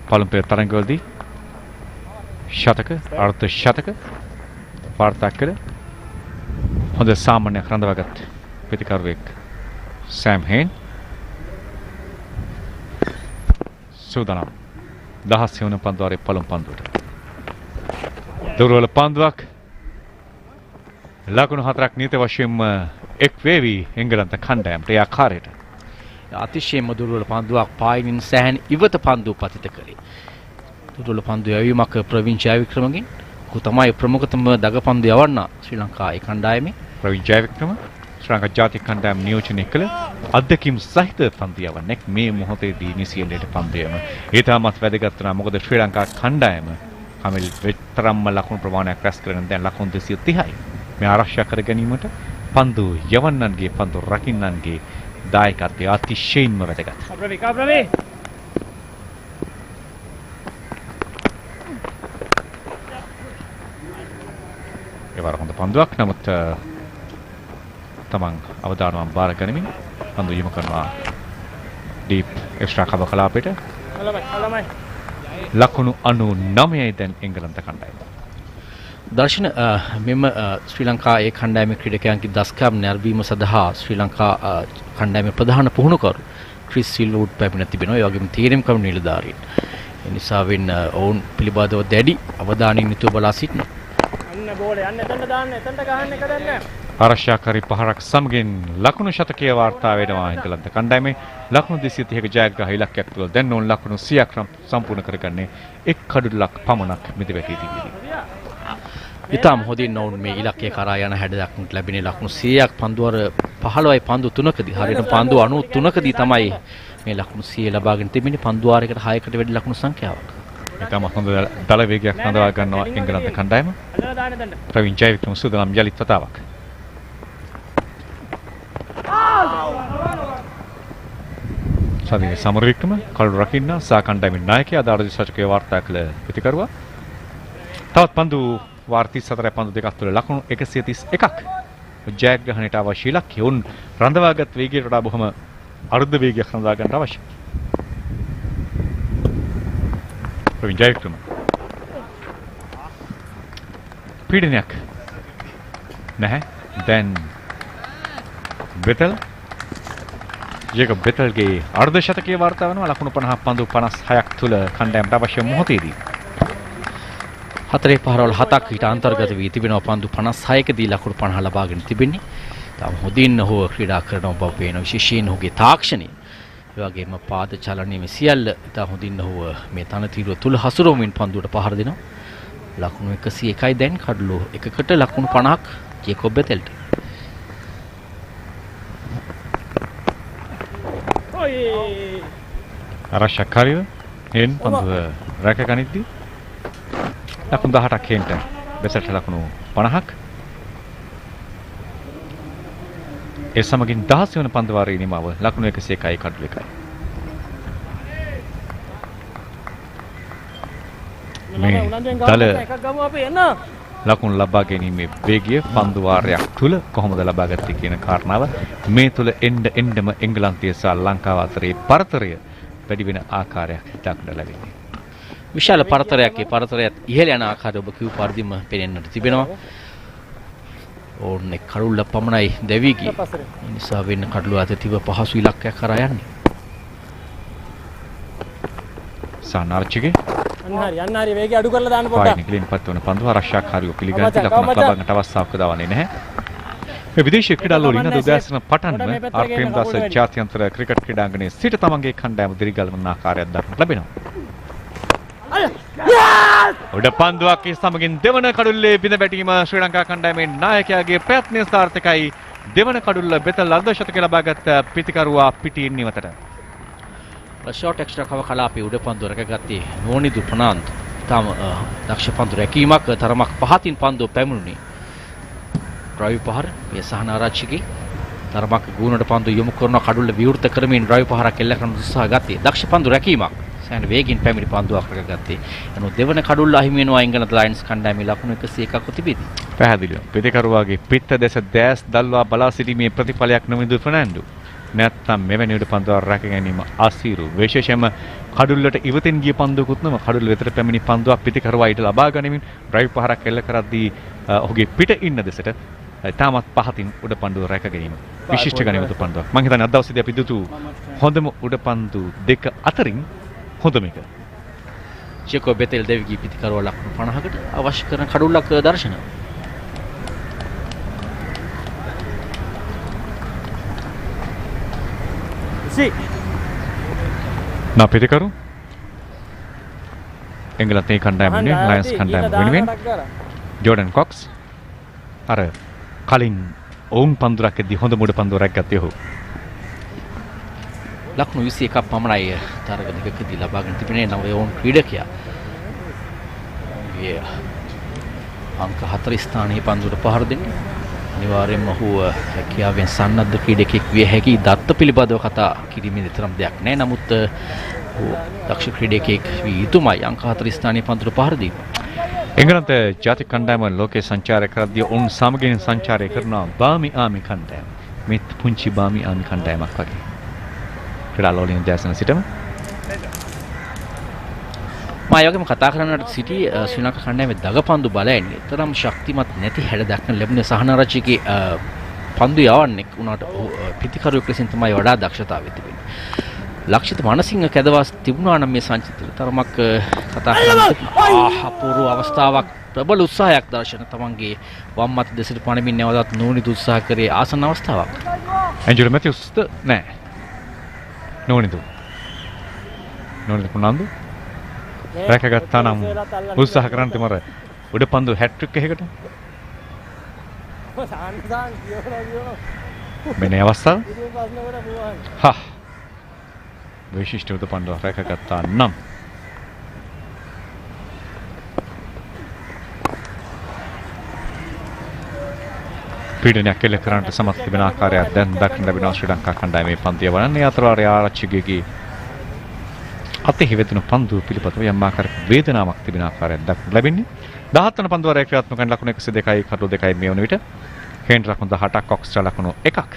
පළමු පෙර තරඟවලදී ශතක අර්ධ ශතක වාර්තා කළ හොඳ සාමාන්‍යයක් රඳවාගත් පිටිකරුවෙක් සෑම් හේන් සූදානම් 10 වෙනි පන්දුවේ පළමු පන්දුවට දුර්වල පන්දුවක් ලකුණු 4ක් නීති වශයෙන්ම එක් වේවි එංගලන්ත කණ්ඩායමට ඒ ආකාරයට අතිශයින්ම දුර්වල පන්දුවක් පායිනින් සෑහෙන ඉවත පන්දු පතිත කළේ. දුර්වල පන්දු යැවීමක් ප්‍රවීන් ජයවික්‍රමගෙන් ඔහු තමයි ප්‍රමුඛතම දග පන්දු යවන්න ශ්‍රී ලංකාවේ කණ්ඩායමේ. ප්‍රවීන් ජයවික්‍රම ශ්‍රී ලංකා ජාතික කණ්ඩායම නියෝජනය කළ අත්දැකීම් සහිත පන්දු යවන්නෙක් මේ මොහොතේදී නිසියෙලට පන්දු යම. ඒ තාමත් වැදගත් වෙනවා. මොකද ශ්‍රී ලංකා කණ්ඩායම කමිල් වෙතරම්ම ලකුණු ප්‍රමාණයක් රැස් කරගෙන දැන් ලකුණු 230යි. මේ ආරක්ෂා කර ගැනීමට පන්දු යවන්නන්ගේ පන්දු රකින්නන්ගේ දායකත්වය අතිශයින්ම වැදගත්. කාබ්‍රවි ඒ වර හොඳ පන්දුවක්. නමුත් තමන් අවධානම බාර ගනිමින් පන්දු යොමු කරනවා ඩීප් එක්ස්ට්‍රා කව කලාපෙට. ලකුණු 99යි දැන් එංගලන්ත කණ්ඩායම. දර්ශන මෙම ශ්‍රී ලංකා ඒ කණ්ඩායමේ ක්‍රීඩකයන්ගේ දස්කම් නැරඹීම සඳහා ශ්‍රී ලංකා කණ්ඩායමේ ප්‍රධාන පුහුණුකරු ක්‍රිස් සිල්වුඩ් පැමිණ තිබෙනවා. ඒ වගේම තීරම් කරු නිලධාරීන්. ඒ නිසා ඔවුන් පිළිබඳව දැඩි අවධානයෙන් යුතුව බලා සිටිනවා. අන්න බෝලේ යන්න එතනට දාන්න එතනට ගහන්න එක දැන්න. ආරක්ෂාකාරී පහරක් සමගින් ලකුණු ශතකයේ වාර්තා වෙනවා එංගලන්ත කණ්ඩායමේ ලකුණු 230ක ජයග්‍රහ ඉලක්කයක් තුළ දැන් ඕන ලකුණු 100ක් සම්පූර්ණ කරගන්නේ එක් කඩුල්ලක් පමණක් මිදවැටී තිබෙනවා. ඉතාම හොඳින් ඔවුන් මේ ඉලක්කය කරා යන හැඩ දක්නට ලැබෙන ලකුණු 100ක් පන්දුවර 15යි පන්දු 3කදී හරියට පන්දු 93කදී තමයි මේ ලකුණු 100 ලබාගෙන තිබෙන්නේ පන්දු වාරයකට 6කට වැඩි ලකුණු සංඛ්‍යාවක්. ඉතාම හොඳ දල වේගයක් හඳවා ගන්නවා එංගලන්ත කණ්ඩායම. ප්‍රවීන් ජයවික්‍රම සුදනම් යලිත් වතාවක්. සාධින සමරවික්‍රම කළු රකින්න සා කණ්ඩායමින් නායකයා අදාළ දිශාචකයේ වාර්තා කළ පිටිකරුවා. තවත් පන්දු වාර 34 පන්දු දෙකක් තුළ ලකුණු 131ක් ජයග්‍රහණයට අවශ්‍ය ඉලක්කය උන් රඳවාගත් වේගයට වඩා බොහොම අර්ධ වේගයක් හඳවා ගන්න අවශ්‍යයි. ප්‍රවීන් ජයවික්‍රම පීඩනයක් නැහැ. දැන් බෙතල් ජේකබ් බෙතල්ගේ අර්ධ ශතකයේ වාර්තා වෙනවා ලකුණු 50 පන්දු 56ක් තුල කණ්ඩායමට අවශ්‍ය මොහොතේදී 4 පහරවල් 7ක් ඊට අන්තර්ගත වී තිබෙනවා පන්දු 56කදී ලකුණු 50 ලබාගෙන තිබෙන්නේ. තාම හොඳින් ඔහු ක්‍රීඩා කරන බව පේන විශේෂයෙන් ඔහුගේ තාක්ෂණය ඒ වගේම පාද චලනයේ මේ සියල්ල ඉතා හොඳින් ඔහු මේ තනතිරුව තුල හසුරුවමින් පන්දුවට පහර දෙනවා. ලකුණු 101යි දැන් කඩලු එකකට ලකුණු 50ක් ජේකබ් බෙතල්ට. ආරක්ෂාකාරීව හෙන් පන්දුව රැක ගනිද්දී ලකුණු 18ක් හෙන්ට බෙතල්ට ලකුණු 50ක් ඒ සමගින් 16 වන පන්දු වාරයේ නිමාව ලකුණු 101යි කඩලු 1යි. මේ දල ලකුණු ලබා ගැනීමේ වේගය පන්දු වාරයක් තුල කොහොමද ලබාගත්තේ කියන කාරණාව මේ තුල එන්නම එංගලන්තය සහ ලංකාව අතරේ පරතරය වැඩි වෙන ආකාරයක් දක්නට ලැබෙන්නේ. විශාල පරතරයක් ඒ පරතරයත් ඉහළ යන ආකාරය ඔබ කිව් පරිදිම පෙනෙන්නට තිබෙනවා. ඕන්නේ කඩුල්ල පමණයි දැවි ගියේ. ඒ නිසා වෙන කඩුව අතර තිබ පහසු ඉලක්කයක් කරා යන්නේ. සානාර්චිගේ යන්න හරි වේගය අඩු කරලා දාන්න පොඩ්ඩක්. පායි නිකලින් පත් වන පන්දු ආරක්ෂාකාරීව පිළිගන්නේ ලකුණක් ලබා ගන්නට අවස්ථාවක් දවන්නේ නැහැ. මේ විදේශීය ක්‍රීඩාලෝලින උදෑසන පටන්ම ආර් ප්‍රේමදාස ජාත්‍යන්තර ක්‍රිකට් ක්‍රීඩාංගණයේ සිට තමන්ගේ කණ්ඩායම දිරිගල්වන ආකාරයක් දක්නට ලැබෙනවා. උඩ පන්දුවක් සමගින් දෙවන කඩුල්ලේ බිඳ වැටීම ශ්‍රී ලංකා කණ්ඩායමේ නායකයාගේ ප්‍රයත්නය සාර්ථකයි. දෙවන කඩුල්ල බෙතල් අර්ධ ශතකය ලබාගත් පිටිකරුවා පිටින් නිවතට. ෂෝට් එක්ස්ට්‍රා කව කලාපේ උඩ පන්දුව රැකගත්තේ නෝනිදු ප්‍රනාන්ද්. තාම දක්ෂ පන්දු රැකීමක් තරමක් පහතින් පන්දුව පැමුණුනේ. ඩ්‍රයිව් පහර මේ සහන ආරච්චිගේ තරමක් ගුණට පන්දු යොමු කරන කඩුල්ල විවෘත කරමින් ඩ්‍රයිව් පහරක් එල්ල කරන උත්සාහ ගත්තේ. දක්ෂ පන්දු රැකීමක්. සෑහෙන වේගින් පැමිණි පන්දුවක් රැකගත්තේ. එනු දෙවන කඩුල්ල අහිමි වෙනවා එංගලන්ත ලයන්ස් කණ්ඩායමේ ලකුණු 101ක් තිබෙදී. පැහැදිලිව පිටිකරුවාගේ පිට දෙස දැස් දල්වා බලා සිටීමේ ප්‍රතිඵලයක් නොමිදු ෆර්නැන්ඩෝ. නැත්තම් මෙවැනි උඩ පන්දුවක් රැක ගැනීම අසීරු. විශේෂයෙන්ම කඩුල්ලට ඉවතින් ගිය පන්දුවකුත් නම කඩුල්ල වෙතට පැමිණි පන්දුවක් පිටිකරුවා ඊට ලබා ගනිමින් ඩ්‍රයිව් පහරක් එල්ල කරද්දී ඔහුගේ පිට ඉන්න දෙසට තාමත් පහතින් උඩ පන්දුව රැක ගැනීම විශිෂ්ට ගණිත පන්දුවක්. මම හිතන්නේ අද දවසේදී අපි දුතු හොඳම උඩ පන්දු දෙක අතරින් හොඳම එක. ජේකබ් බෙතෙල් දෙවිගී පිටිකරුවා ලකුණු 50කට අවශ්‍ය කරන කඩුල්ලක් දර්ශන. නා පිටිකරු එංගලන්තේ කණ්ඩායම වෙනුවෙන් ලයන්ස් කණ්ඩායම වෙනුවෙන් ජෝඩන් කොක්ස් අර කලින් ඔවුන් පන්දුරක්දී හොඳ මුඩ පන්දුව රැක්ගත්තේ ඔහු. ලකුණු 21ක් පමණයි තරග දෙකකදී ලබාගෙන තිබෙනේ නව ඔවුන් ක්‍රීඩකයා. ඒ අංක 4 ස්ථානයේ පන්දුවට පහර දෙන්නේ. අනිවාර්යයෙන්ම ඔහු හැකියාවෙන් සන්නද්ධ ක්‍රීඩකෙක් විය හැකි. දත්ත පිළිබඳව කතා කිරීමේ තරම් දෙයක් නැහැ. නමුත් දක්ෂ ක්‍රීඩකෙක් වී යුතුමයි අංක 4 ස්ථානයේ පන්දුවට පහර දීම. එංගලන්ත ජාතික කණ්ඩායම ලෝකයේ සංචාරය කරද්දී ඔවුන් සමගින් සංචාරය කරනවා බාමි ආමි කණ්ඩායම. මෙත් පුංචි බාමි ආමි කණ්ඩායමක් වගේ. ක්‍රීඩාලෝලින දැසන සිටම මායවගේම කතා කරන්නට සිටි ශ්‍රී ලංකා කණ්ඩායමේ දගපන්දු බලයෙන් තරම් ශක්තිමත් නැති හැඩ දක්වන ලැබුණේ සහනාරච්චිගේ පන්දු යවන්නේ උනාට පිටිකරුවෙක් ලෙසින් තමයි වඩා දක්ෂතාවය තිබෙන්නේ. ලක්ෂිත මනසිංහ කැදවාස් තිබුණා නම් මේ සංචිතය තරමක් කතා කරන්නට අපූර්ව අවස්ථාවක් ප්‍රබල උත්සාහයක් දර්ශන තමන්ගේ වම් අත දෙසට පණමින් නැවතත් නෝනිදු උත්සාහ කරේ ආසන්න අවස්ථාවක්. ඇන්ජලෝ මැතිව්ස්ද නෑ. නෝනිදු කුණන්දු රැකගත්තා නම් උත්සාහ කරන්න තිමර උඩ පන්දු හැට්‍රික් එකකට. මෙන්න අවස්ථාව. හා විශිෂ්ට උඩ පන්දු රැකගත්තා නම් පීඩනයක් එල්ල කරන්නට සමත් තිබෙන ආකාරයක් දැන් දක්න ලැබෙනවා ශ්‍රී ලංකා කණ්ඩායමේ පන්තිය වනන්නේ අතරවාරයේ ආරච්චිගේ අතෙහි වැදුණු පන්දුව පිළිපතව යම් ආකාරයක වේදනාවක් තිබෙන ආකාරයක් දක්න ලැබෙන්නේ 17 වන පන්දුව ක්‍රියාත්මක කරන ලකුණු 102යි කඩලු 2යි මේ වන විට කේන්ද්‍ර ලකුණු 18ක් ඔක්ස්ට්‍රා ලකුණු 1ක්.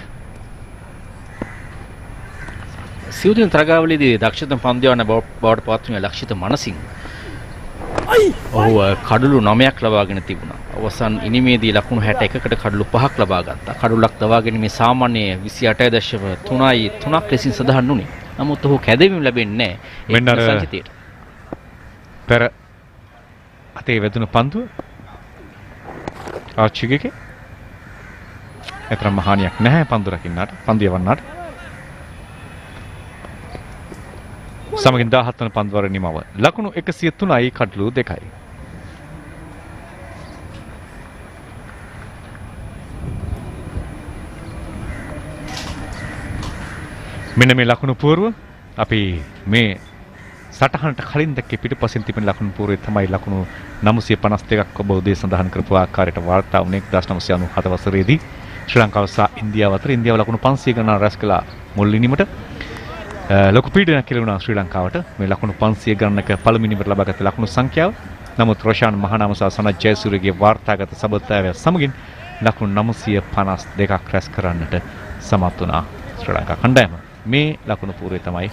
සිවුදින තරගාවලියේදී දක්ෂතම පන්දුවන බවට පත්වන ලක්ෂිත මනසින් ඔහු කඩලු 9ක් ලබාගෙන තිබුණා. අවසන් ඉනිමේදී ලකුණු 61කට කඩලු 5ක් ලබා ගත්තා. කඩලුක් ලබා ගැනීමේ සාමාන්‍ය 28.3ක් ලෙසින් සඳහන් වුණේ. නමුත් ඔහු කැදවීම ලැබෙන්නේ නැහැ. ඒ සංචිතයට. පෙර අතේ වැදුණු පන්දුව ආච්චිගේ එතරම් හානියක් නැහැ පන්දු රකින්නට පන්දිය වන්නට. සමගින් 17 වන පන්දුවර නිමව ලකුණු 103යි කඩලු 2යි. මෙන්න මේ ලකුණු පුවරුව අපි මේ සටහනට කලින් දැක්කේ පිටපසින් තිබෙන ලකුණු පුවරුවේ තමයි ලකුණු 952ක් ඔබ උදේ සඳහන් කරපු ආකාරයට වාර්තා වුණේ 1997 වසරේදී ශ්‍රී ලංකාව සහ ඉන්දියාව අතර. ඉන්දියාව ලකුණු 500 ගණන් රැස් කළා මුල් ඉනිමට. ලොකු පීඩනයක් කෙරුණා ශ්‍රී ලංකාවට මේ ලකුණු 500 ගණනක පළමුවෙනිවට ලබාගත් ලකුණු සංඛ්‍යාව. නමුත් රොෂාන් මහනාම සහ සනත් ජයසූරියගේ වාර්තාගත සබඳතාවය සමගින් ලකුණු 952ක් රැස් කරන්නට සමත් වුණා ශ්‍රී ලංකා කණ්ඩායම. මේ ලකුණු පූර්වය තමයි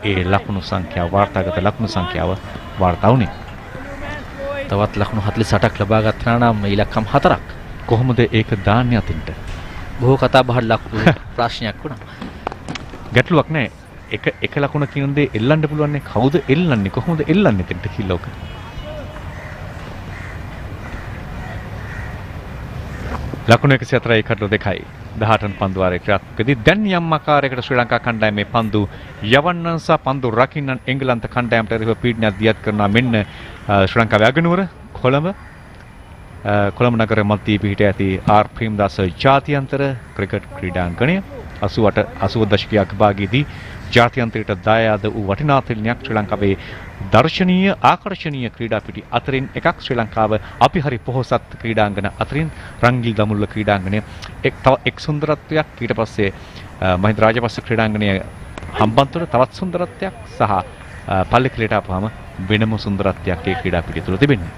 ඒ ලකුණු සංඛ්‍යාව වාර්තාගත ලකුණු සංඛ්‍යාව වාර්තා වුණේ. තවත් ලකුණු 48ක් ලබා ගත්තා නම් ඉලක්කම් 4ක්. කොහොමද ඒක දාන්නේ අතින්ට? බොහෝ කතා බහ ලකුණු ප්‍රශ්නයක් වුණා. ගැටලුවක් නැහැ. එක ලකුණ කියන දේ එල්ලන්න පුළුවන් නේ. කවුද එල්ලන්නේ? කොහොමද එල්ලන්නේ දෙන්න කියලා ඔක. ලකුණු 104යි කඩලු 2යි 18 පන්දුවාරේ ක්‍රියාත්මකදී දැන් යම් ආකාරයකට ශ්‍රී ලංකා කණ්ඩායමේ පන්දු යවන්නන් සහ පන්දු රකින්නන් එංගලන්ත කණ්ඩායමට එරෙහිව පීඩනයක් දියත් කරනවා. මෙන්න ශ්‍රී ලංකාවේ අගනුවර කොළඹ නගර මධ්‍ය පිහිට ඇති ආර් ප්‍රේමදාස ජාත්‍යන්තර ක්‍රිකට් ක්‍රීඩාංගණය 80 දශකයක භාගයේදී ජාත්‍යන්තරයට දායාද වූ වටිනා තෙලණයක් ශ්‍රී ලංකාවේ දර්ශනීය ආකර්ෂණීය ක්‍රීඩා පිටි අතරින් එකක්. ශ්‍රී ලංකාව අපි හරි පොහොසත් ක්‍රීඩාංගන අතරින් රංගිල් දමුල්ල ක්‍රීඩාංගණය එක් සුන්දරත්වයක්. ඊට පස්සේ මහින්ද රාජපක්ෂ ක්‍රීඩාංගණය හම්බන්තොට තවත් සුන්දරත්වයක් සහ පල්ලිකලයට ආපුවාම වෙනම සුන්දරත්වයක් ඒ ක්‍රීඩා පිටි තුළ තිබෙන්නේ.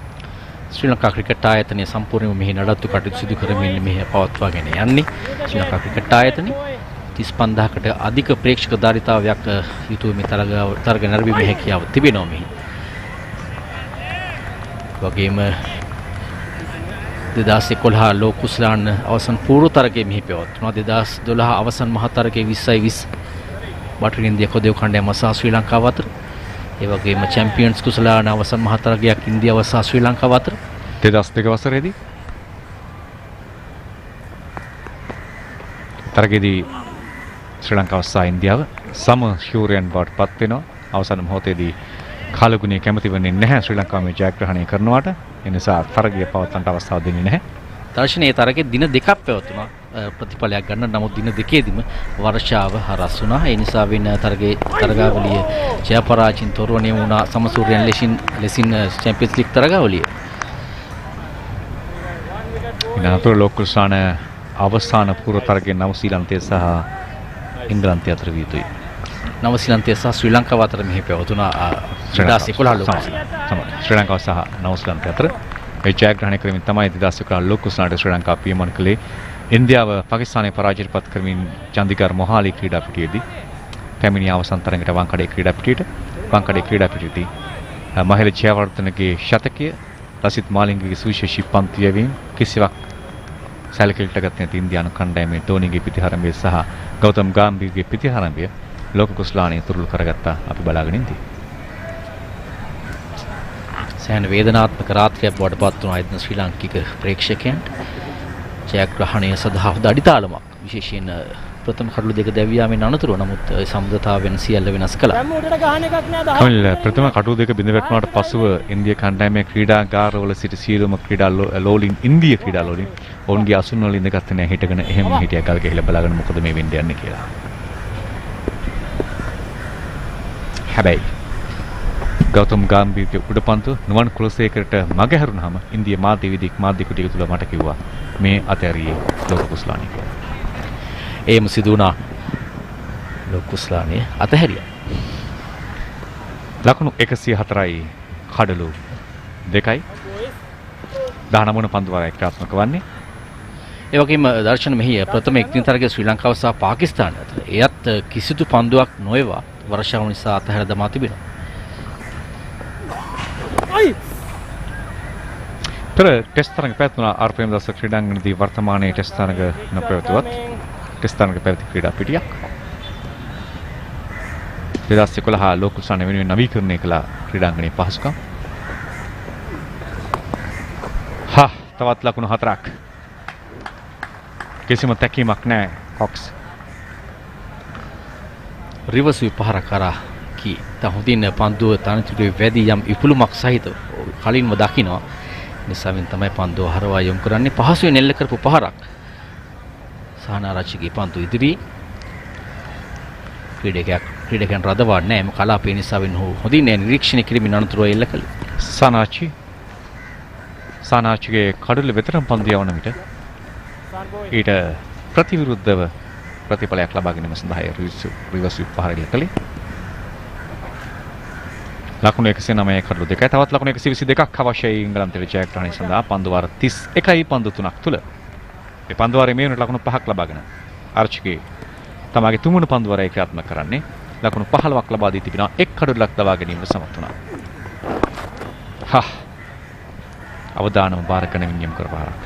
ශ්‍රී ලංකා ක්‍රිකට් ආයතනය සම්පූර්ණයෙන්ම මෙහි නඩත්තු කටයුතු සිදු කරමින් මෙහි පවත්වාගෙන යන්නේ. ශ්‍රී ලංකා ක්‍රිකට් ආයතනය 35000කට අධික ප්‍රේක්ෂක ධාරිතාවයක් යුතුව මේ තරග නැරඹීමේ හැකියාව තිබෙනවා මෙහි. වගේම 2011 ලෝක කුසලාන අවසන් පූර්ව තරගයේ මෙහි පැවැත්වුණා. 2012 අවසන් මහ තරගයේ 2020 බටහිර ඉන්දියා කොදේව කණ්ඩායම සහ ශ්‍රී ලංකාව අතර. ඒ වගේම චැම්පියන්ස් කුසලාන අවසන් මහ තරගයක් ඉන්දියාව සහ ශ්‍රී ලංකාව අතර 2002 වසරේදී තරගයේදී ශ්‍රී ලංකාව සහ ඉන්දියාව සම ශූරයන් බවට පත් වෙනවා. අවසන් මොහොතේදී කාලගුණය කැමති වෙන්නේ නැහැ ශ්‍රී ලංකාව මේ ජයග්‍රහණය කරනවාට. ඒ නිසා තරගය පවත්වන්නට අවස්ථාව දෙන්නේ නැහැ. දර්ශනයේ තරගයේ දින දෙකක් පැවතුණා ප්‍රතිඵලයක් ගන්න. නමුත් දින දෙකේදීම වර්ෂාව හරස් වුණා. ඒ නිසා වෙන තරගාවලිය ජය පරාජයෙන් තොරව වුණා සමසූරයන් ලෙසින් චැම්පියන්ස් ලීග් තරගාවලිය. ඉනතුරු ලෝක කුසලාන අවසාන පූර්ව තරගයේ නවසීලන්තය සහ එංගලන්තය අතර විය යුතුයි. නවසීලන්තය සහ ශ්‍රී ලංකාව අතර මෙහි පැවතුණා 2011 ශ්‍රී ලංකාව සහ නවසීලන්තය අතර මේ ජයග්‍රහණය කරමින් තමයි 2011 ලෝක කුසලානට ශ්‍රී ලංකාව පියමන් කළේ. ඉන්දියාව පාකිස්තානයේ පරාජයට පත් කරමින් චන්දිගර් මොහාලි ක්‍රීඩා පිටියේදී පැමිණි අවසන් තරඟයට වංකඩේ ක්‍රීඩා පිටියේදී මහිල ජයවර්ධනගේ ශතකය ලසිත් මාලිංගගේ සුවිශේෂී පන්දු යැවීම කිසිවක් සැලකිලිට ගත නැති ඉන්දියානු කණ්ඩායමේ ධෝනිගේ පිටිහරඹය සහ ගෞතම් ගාම්භීර්ගේ පිටිහරඹය ලෝක කුසලානයේ තුරුළු කරගත්තා. අපි බලාගෙන ඉඳී. සෑහෙන වේදනාත්මක රාත්‍රියක් බවට පත් වුණා එදින ශ්‍රී ලාංකික ප්‍රේක්ෂකයන්ට. ජයග්‍රහණය සඳහා දඩිතාලමක් විශේෂයෙන් ප්‍රථම කඩළු දෙක දැවී යාමෙන් අනතුරුව නමුත් සම්බන්ධතාවයන් සියල්ල වෙනස් කළා. කමිල් ප්‍රථම කඩළු දෙක බිඳ වැටුණාට පසුව ඉන්දියා කණ්ඩායමේ ක්‍රීඩාගාරවල සිට සියලුම ක්‍රීඩා ලෝලින් ඉන්දියා ක්‍රීඩා ලෝලින් ඔවුන්ගේ අසුන් වල ඉඳගත්තේ නැහැ හිටගෙන එහෙම හිටියා ගල් ගහලා බලාගෙන මොකද මේ වෙන්න යන්නේ කියලා. හැබැයි ගෞතම් ගාම්භීරගේ උඩපන්තු නුවන් කුලසේකරට මග හැරුණාම ඉන්දියා මාධ්‍ය කුටිය තුල මට කිව්වා මේ අතහැරියේ ලෝක කුස්ලානි කියලා. ඒම සිදු වුණා. ලෝක කුස්ලානි අතහැරියා. ලකුණු 104යි කඩළු 2යි 19 වන පන්දු වාරයක් ක්‍රියාත්මක වන්නේ. ඒ වගේම දර්ශන මෙහි ප්‍රථම එක්දින තරගයේ ශ්‍රී ලංකාව සහ පාකිස්තාන අතර එයත් කිසිදු පන්දුවක් නොයවා වර්ෂාව නිසා අතහැර දමා තිබෙනවා. පෙර ටෙස්ට් තරඟ පැවැත්වුණා ආර්.ප්‍රේමදාස ක්‍රීඩාංගණයේදී වර්තමානයේ ටෙස්ට් තරඟ නොපැවතුවත් ටෙස්ට් තරඟ පැවති ක්‍රීඩා පිටියක් 2011 ලෝක කුස්ලානි වෙනුවෙන් නවීකරණය කළ ක්‍රීඩාංගණයේ පහසුකම් තවත් ලකුණු 4ක් කිසිම තැකීමක් නැහැ කොක්ස් රිවර්ස් විපහාර කරා කී තහොදින පන්දුව තනතුරේ වැඩි යම් ඉපුළුමක් සහිත කලින්ම දකිනවා නිසාවෙන් තමයි පන්දුව හරවා යොමු කරන්නේ පහසුවෙන් එල්ල කරපු පහරක් සානාරච්චිගේ පන්දු ඉදිරි ක්‍රීඩකයන් රදවන්නේ නැහැ එම කලාපේ නිසාවෙන් හොඳින් නිරීක්ෂණය කිරීමෙන් අනතුරුව එල්ල කළේ සානාච්චිගේ කඩුල වෙතරම් පන්දු යවන විට ඊට ප්‍රතිවිරුද්ධව ප්‍රතිඵලයක් ලබා ගැනීම සඳහා රිවර්ස් විපහාර එල්ල කළේ ලකුණු 109 කඩළු 2යි තවත් ලකුණු 122ක් අවශ්‍යයි ඉංගලන්තයේ ජයග්‍රහණය සඳහා පන්දු වාර 31යි පන්දු 3ක් තුල මේ පන්දු වාරයේ මේ වෙනට ලකුණු 5ක් ලබාගෙන ආර්චිගේ තමාගේ තුන්වන පන්දු වාරයේ ක්‍රියාත්මක කරන්නේ ලකුණු 15ක් ලබා දී තිබෙනවා එක් කඩුලක් ලබා ගැනීමට සමත් වුණා. අවදානම බාර කරන විඤ්ඤම් කරපාරක්.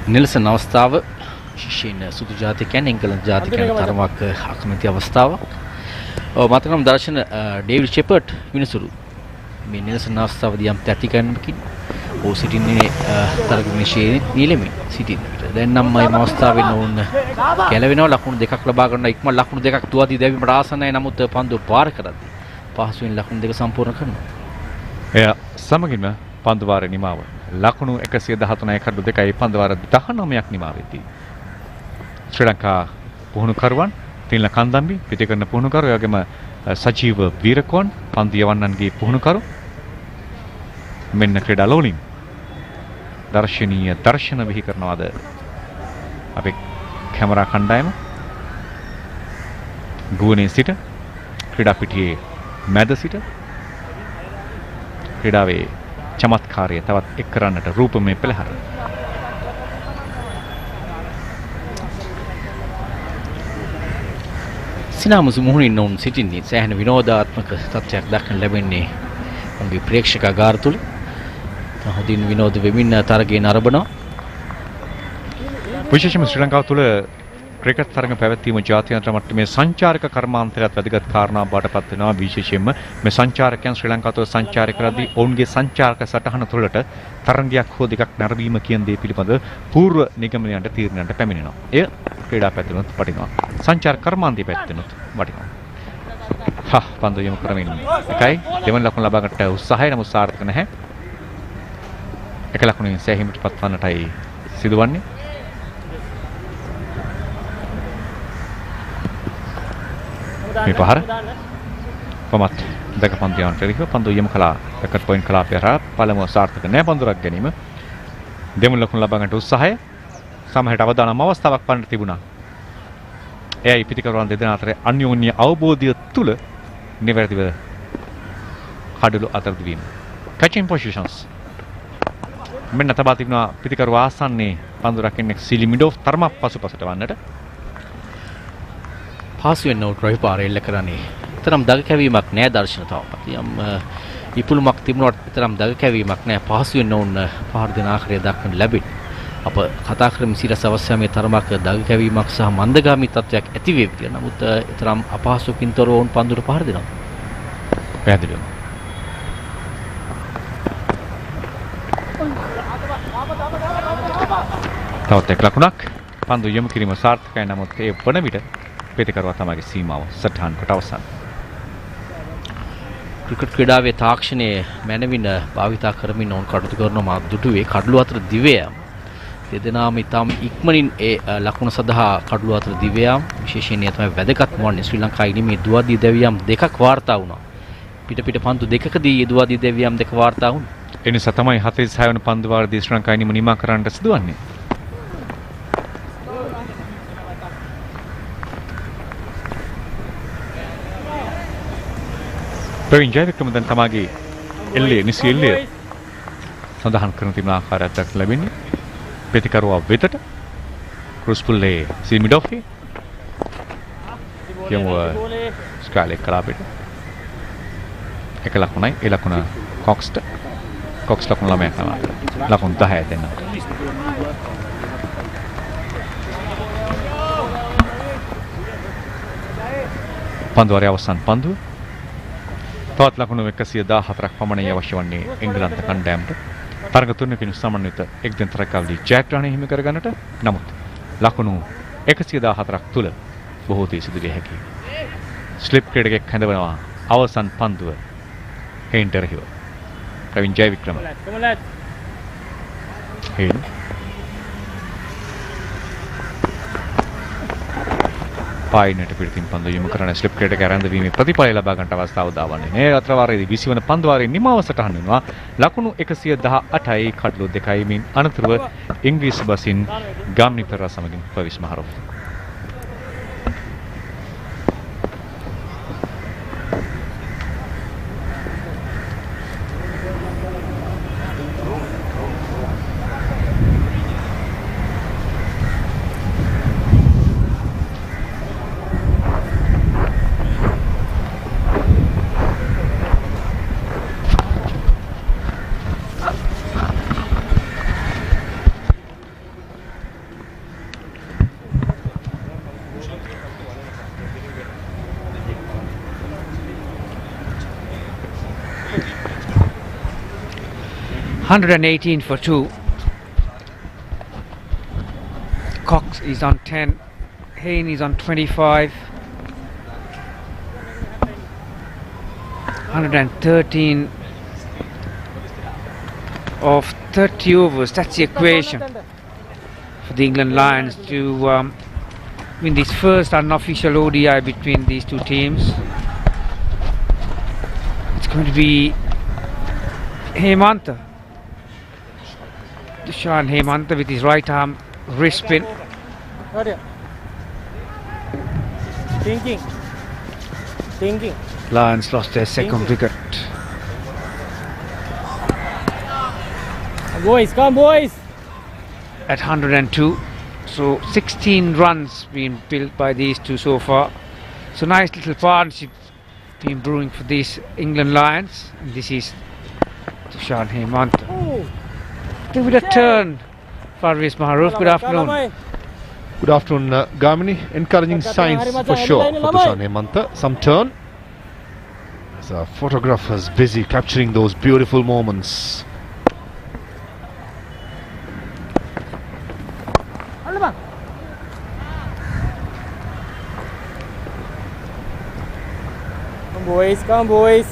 නෙල්සන් අවස්ථාව ශිෂ්‍යයන් සුදු ජාතිකයන් එංගලන්ත ජාතිකයන් තරමක් අකමැති අවස්ථාවක්. මතකනම් දර්ශන ඩේවිඩ් ෂෙපර්ඩ් විනිසුරු මේ නෙල්සන් අවස්ථාවදී යම් තැතිකරනකින් ඕ සිටින්නේ තරග විනිශ්චයේ නිලෙමින් සිටින විට දැන් නම් මේ අවස්ථාවේ නෝන් ගැලවෙනවා ලකුණු දෙකක් ලබා ගන්න ඉක්මන ලකුණු දෙකක් දුවදී දැවීමට ආසන්නයි නමුත් පන්දුව පාර කරද්දී පහසුවෙන් ලකුණු දෙක සම්පූර්ණ කරනවා. එය සමගින්ම පන්දු වාරේ නිමාව ලකුණු 113යි කඩළු 2යි පන්දු වාර 19ක් නිමා වෙද්දී ශ්‍රී ලංකා පුහුණුකරුවන් තිල්න කන්දම්බි පිටිකරන පුහුණුකරු ඒ වගේම සජීව වීරකෝන් පන්දු යවන්නන්ගේ පුහුණුකරු මෙන්න ක්‍රීඩා ලෝලින් දර්ශනීය දර්ශන විහි කරනවාද අපේ කැමරා කණ්ඩායම ගුවනේ සිට ක්‍රීඩා පිටියේ මැද සිට ක්‍රීඩාවේ චමත්කාරය තවත් එක් කරන්නට රූපමය පෙළහර සිනාමුසු මුහුණින් නොවුන් සිටින්නේ සෑහෙන විනෝදාත්මක තත්ත්වයක් දක්වන්න ලැබෙන්නේ උන්ගේ ප්‍රේක්ෂකාගාර තුල. හොඳින් විනෝද වෙමින් තරගයේ නරඹනවා. විශේෂයෙන්ම ශ්‍රී ලංකාව තුළ ක්‍රිකට් තරඟ පැවැත්වීම ජාත්‍යන්තර මට්ටමේ සංචාරක කර්මාන්තයත් වැදගත් කාරණා බවට පත් වෙනවා. විශේෂයෙන්ම මේ සංචාරකයන් ශ්‍රී ලංකාව තුළ සංචාරය කරද්දී ඔවුන්ගේ සංචාරක සටහන තුළට තරඟයක් හෝ දෙකක් නැරඹීම කියන දේ පිළිබඳ పూర్ව නිගමනයන්ට තීරණයන්ට පැමිණෙනවා. එය ක්‍රීඩා පැත්තෙනුත් වටිනවා. සංචාරක කර්මාන්තය පැත්තෙනුත් වටිනවා. පන්දු යොමු කරමින් එකයි දෙවන ලකුණ ලබා ගන්නට උත්සාහය නමුත් සාර්ථක නැහැ. එක ලකුණෙන් සෑහීමට පත්වන්නටයි සිදුවන්නේ. මේ පහර කොමත් දෙක පන්තියන් ටෙලිකෝ පන්දු යොමු කළා විකට් පොයින්ට් කලාපය හරහා පළමුව සාර්ථක නැහැ පන්දුරක් ගැනීම. දෙවන ලකුණ ලබා ගන්නට උත්සාහය සමහරට අවදානම් අවස්ථාවක් පන්නට තිබුණා. එයයි පිටිකරුවන් දෙදෙනා අතර අන්‍යෝන්‍ය අවබෝධය තුල නිවැරදිව කඩළු අතර දිවීම. catching positions මෙන්න තබා තිබුණා පිටිකරුව ආසන්නයේ පන්දු රකින්න සිලිමිඩෝෆ් තරමක් පසුපසට වන්නට පාසුවෙන් නෝට් රොයි පාර එල්ල කරන්නේ. තරම් දග කැවීමක් නෑ දර්ශන තාමත්. යම් ඉපුළුමක් තිබුණාට තරම් දග කැවීමක් නෑ. පාසුවෙන් නෝන් පහර දෙන ආකාරය දක්වන්න ලැබෙන්නේ. අප කතා කරමු සිරස අවශ්‍ය මේ තරමක දග කැවීමක් සහ මන්දගාමී තත්ත්වයක් ඇති වේවි කියලා. නමුත් ඊතරම් අපහසුකින් තොරව වුන් පන්දුට පහර දෙනවා. පැහැදිලිවම. තවත් එක් ලකුණක් පන්දු යොමු කිරීම සාර්ථකයි. නමුත් ඒ වන විට ප්‍රතිකරුවා තමගේ සීමාව සටහන් කොට අවසන්. ක්‍රිකට් ක්‍රීඩාවේ තාක්ෂණයේ මැනවින් භාවිතා කරමින් ඔවුන් කටයුතු කරන දුටුවේ කඩළු අතර දිව්‍යයම්. දෙදෙනාම ඉතාම ඉක්මනින් ඒ ලකුණ සඳහා කඩළු අතර දිව්‍යයම් විශේෂයෙන් තමයි වැදගත් වන්නේ. ශ්‍රී ලංකා ඉනිමේ දුවදී දෙවියම් දෙකක් වාර්තා වුණා. පිට පන්දු දෙකකදී දුවදී දෙවියම් දෙක වාර්තා වුණා. ඒ නිසා තමයි 46 වන පන්දු වාරදී ශ්‍රී ලංකා ඉනිම නිමා කරන්නට සිදුවන්නේ. ප්‍රවීන් ජයවික්‍රම දැන් තමගේ එල්ලේ නිසි එල්ලේ සඳහන් කරන තිබෙන ආකාරයක් දක්නට ලැබෙන්නේ. ප්‍රතිකරුවා වෙතට ක්‍රුස්පුල්ලේ සිමිඩොෆ්හි යමු ස්කාලේ කලාපෙට එක ලකුණයි. ඒ ලකුණ කොක්ස්ට ලකුණ ළමයා කරනවා. ලකුණු 10 දෙන්න. පන්දුවරේ අවසන් පන්දුව. තවත් ලකුණු 114ක් පමණයි අවශ්‍ය වන්නේ එංගලන්ත කණ්ඩායමට. තරග තුනකින් සමන්විත එක් දින තරගාවලියේ ජයග්‍රහණය හිමි කරගන්නට. නමුත් ලකුණු 114ක් තුල බොහෝ දේ සිදු විය හැකියි. ස්ලිප් ක්‍රීඩකෙක් හැඳවනවා අවසන් පන්දුව හේන්ට එරෙහිව. ප්‍රවීන් ජයවික්‍රම. හේන් පායිනට පිටින් පන්දු යොමු කරන ස්ලිප් ක්‍රීඩක ආරම්භවීමේ ප්‍රතිඵල ලබා ගන්නට අවස්ථාව දාවන්නේ. මේ අතර වාරයේදී 20 වන පන්දු වාරයේ නිමාව සටහන් වෙනවා. ලකුණු 118යි කඩලු 2යි මින් අනතුරුව ඉංග්‍රීසි බසින් ගාම්නි පෙරා සමගින් පවිස් මහරොෆ්. $118 for 2. Cox is on 10. Hayne is on 25. 113 of 30 overs. That's the equation for the England Lions to win this first unofficial ODI between these two teams. It's going to be Hemanta. Dushan Hemanta with his right arm wrist spin. Thinking. Lions lost their second wicket. Boys, come boys. At 102. So 16 runs being built by these two so far. So nice little partnership been brewing for these England Lions. And this is Dushan Hemanta. Give it a turn, Parvez Maharoof. Good afternoon. Good afternoon, Gamini. Encouraging signs for sure for Dushan Hemanta. Some turn. The photographer's busy capturing those beautiful moments. Come boys.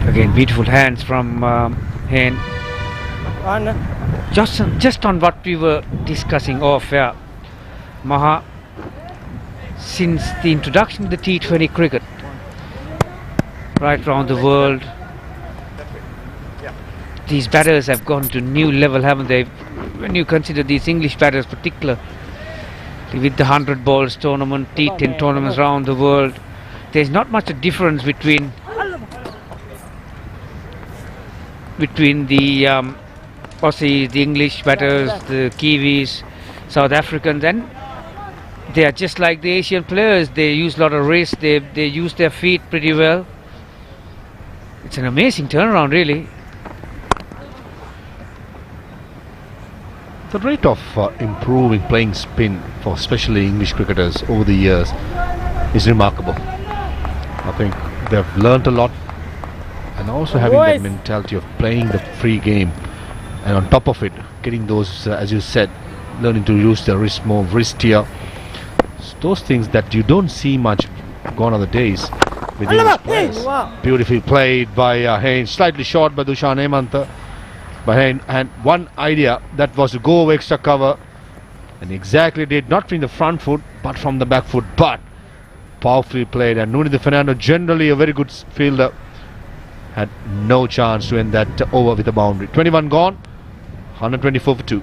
Again, beautiful hands from Hayne. Just on what we were discussing off air, Maha, since the introduction of the T20 cricket right around the world, these batters have gone to new level, haven't they? When you consider these English batters particular, with the 100 balls tournament, T10 tournaments around the world, there's not much a difference between the Aussies, the English batters, the Kiwis, South Africans, and they are just like the Asian players. They use a lot of wrist, they use their feet pretty well. It's an amazing turnaround, really. The rate of improving playing spin for especially English cricketers over the years is remarkable. I think they've learnt a lot, and also having that mentality of playing the free game, and on top of it getting those, as you said, learning to use their wrist more, wristier, those things that you don't see much gone other days with English players. Beautifully played by Haynes, slightly short by Dushan Hemantha. But Haynes had one idea, that was to go over extra cover, and exactly did, not from the front foot but from the back foot, but powerfully played. And Nunez Fernando, generally a very good fielder, had no chance to end that over with a boundary. 21 gone, 124 for 2.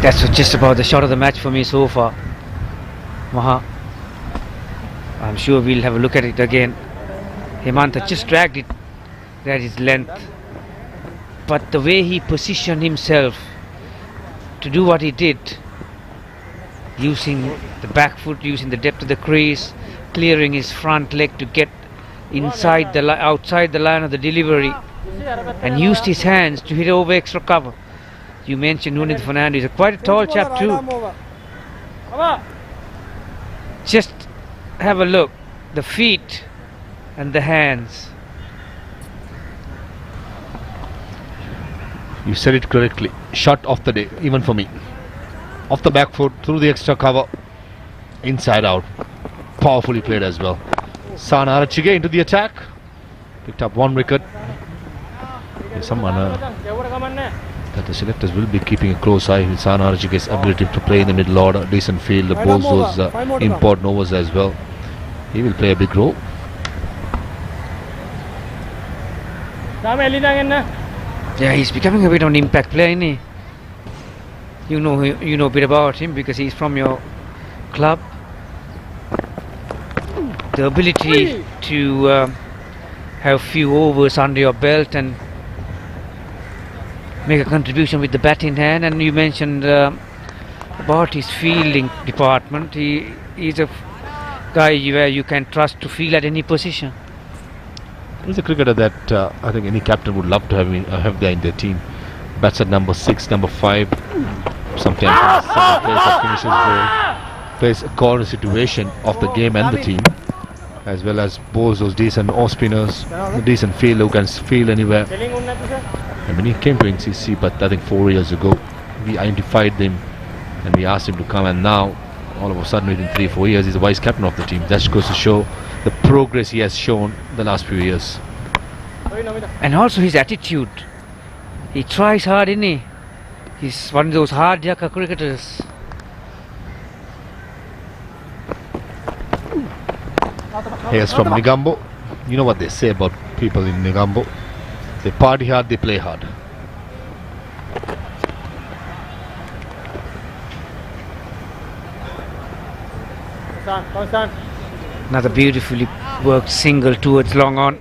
That's just about the shot of the match for me so far, Maha. I'm sure we'll have a look at it again. Hemantha just dragged it at his length, but the way he positioned himself to do what he did, using the back foot, using the depth of the crease, clearing his front leg to get inside the outside the line of the delivery, and used his hands to hit over extra cover. You mentioned Nunez Fernando, he's quite a tall chap too. Just have a look, the feet and the hands. You said it correctly. Shot of the day, even for me. Off the back foot, through the extra cover, inside out. Powerfully played as well. Sana Arachige into the attack. Picked up 1 wicket. There's someone that the selectors will be keeping a close eye with Sana Arachige's ability to play in the middle order. Decent field, bowls those important overs as well. He will play a big role. Yeah, he's becoming a bit of an impact player, isn't he? You know a bit about him because he's from your club. The ability to have few overs under your belt and make a contribution with the bat in hand. And you mentioned about his fielding department. He's a guy where you can trust to field at any position. He's a cricketer that I think any captain would love to have there in their team. Bats at number 6, number 5. Sometimes finishes plays a corner situation of the game and the team, as well as bowls those decent off spinners, a decent fielder who can field anywhere. I mean, he came to NCC, but I think 4 years ago we identified him and we asked him to come, and now all of a sudden within 3-4 years he's the vice captain of the team. That goes to show the progress he has shown the last few years. And also his attitude. He tries hard, isn't he? He's one of those hard yakka cricketers. Here's from Negombo. You know what they say about people in Negombo. They party hard, they play hard. Another beautifully worked single towards long on.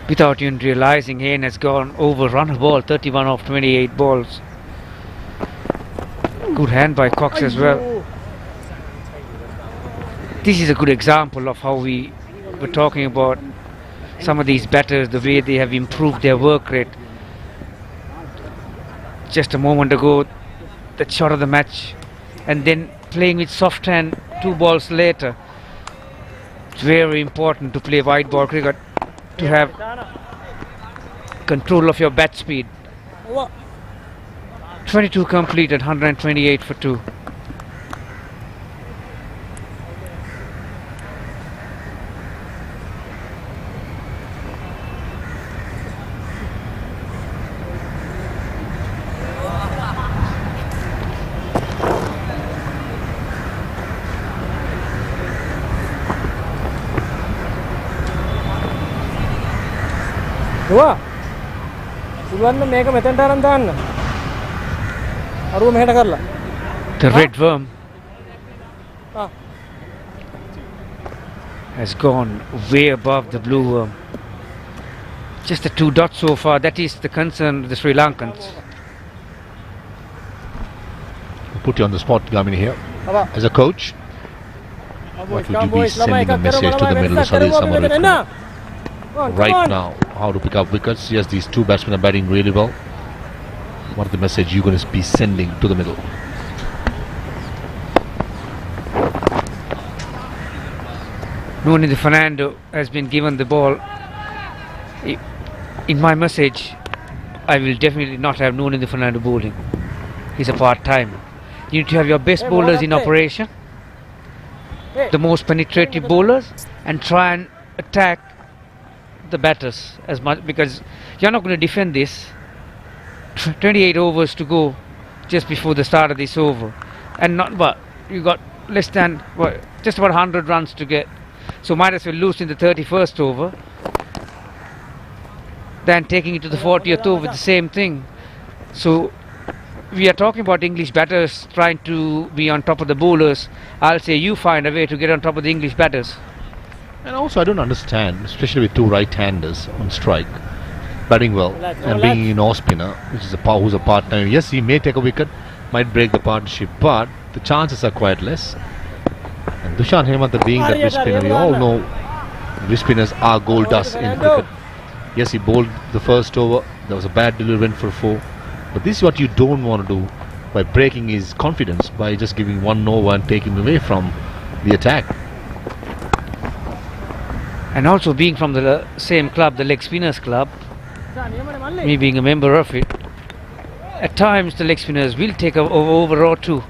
Without even realizing, Hayne has gone overrun a ball, 31 off 28 balls. Good hand by Cox as well. This is a good example of how we were talking about some of these batters, the way they have improved their work rate. Just a moment ago, that shot of the match, and then playing with soft hand 2 balls later. It's very important to play wide ball cricket, to have control of your bat speed. 22 completed, 128 for 2. දුවා පුළුවන් මේක මෙතෙන්ට අරන් දාන්න අරුව මෙහෙට කරලා The red worm has gone way above the blue worm. Just the 2 dots so far. That is the concern of the Sri Lankans. Put you on the spot, Gamini here. As a coach, what would you be sending a message to the middle of right now? How to pick up wickets? Yes, these 2 batsmen are batting really well. What is the message you're going to be sending to the middle? Noni Fernando has been given the ball. In my message, I will definitely not have Noni Fernando bowling. He's a part-time. You need to have your best bowlers in operation, the most penetrative bowlers, and try and attack the batters as much, because you're not going to defend this. 28 overs to go just before the start of this over, and not but you got less than just about 100 runs to get. So might as well lose in the 31st over than taking it to the 40th over, the same thing. So we are talking about English batters trying to be on top of the bowlers. I'll say you find a way to get on top of the English batters. And also I don't understand, especially with 2 right-handers on strike, batting well and being in off spinner, which is who's a part-time. Yes, he may take a wicket, might break the partnership, but the chances are quite less. And Dushan Hemantha being that wrist spinner, we all know wrist spinners are gold dust in cricket. Yes, he bowled the first over, there was a bad delivery for 4, but this is what you don't want to do by breaking his confidence, by just giving 1 over and taking him away from the attack. And also being from the same club, the leg spinners club, me being a member of it, at times the leg spinners will take an over or 2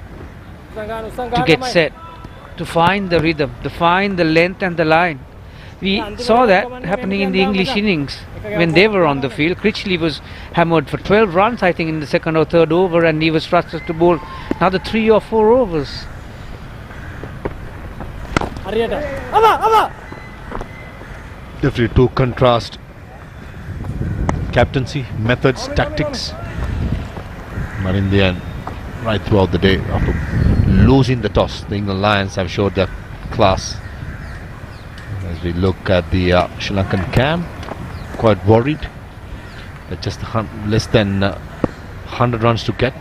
to get set, to find the rhythm, to find the length and the line. We saw that happening in the English innings when they were on the field. Critchley was hammered for 12 runs, I think, in the 2nd or 3rd over, and he was trusted to bowl another 3 or 4 overs. Definitely to contrast captaincy, methods, tactics. But in the end, right throughout the day, after losing the toss, the England Lions have showed their class. As we look at the Sri Lankan camp, quite worried that just less than 100 runs to get.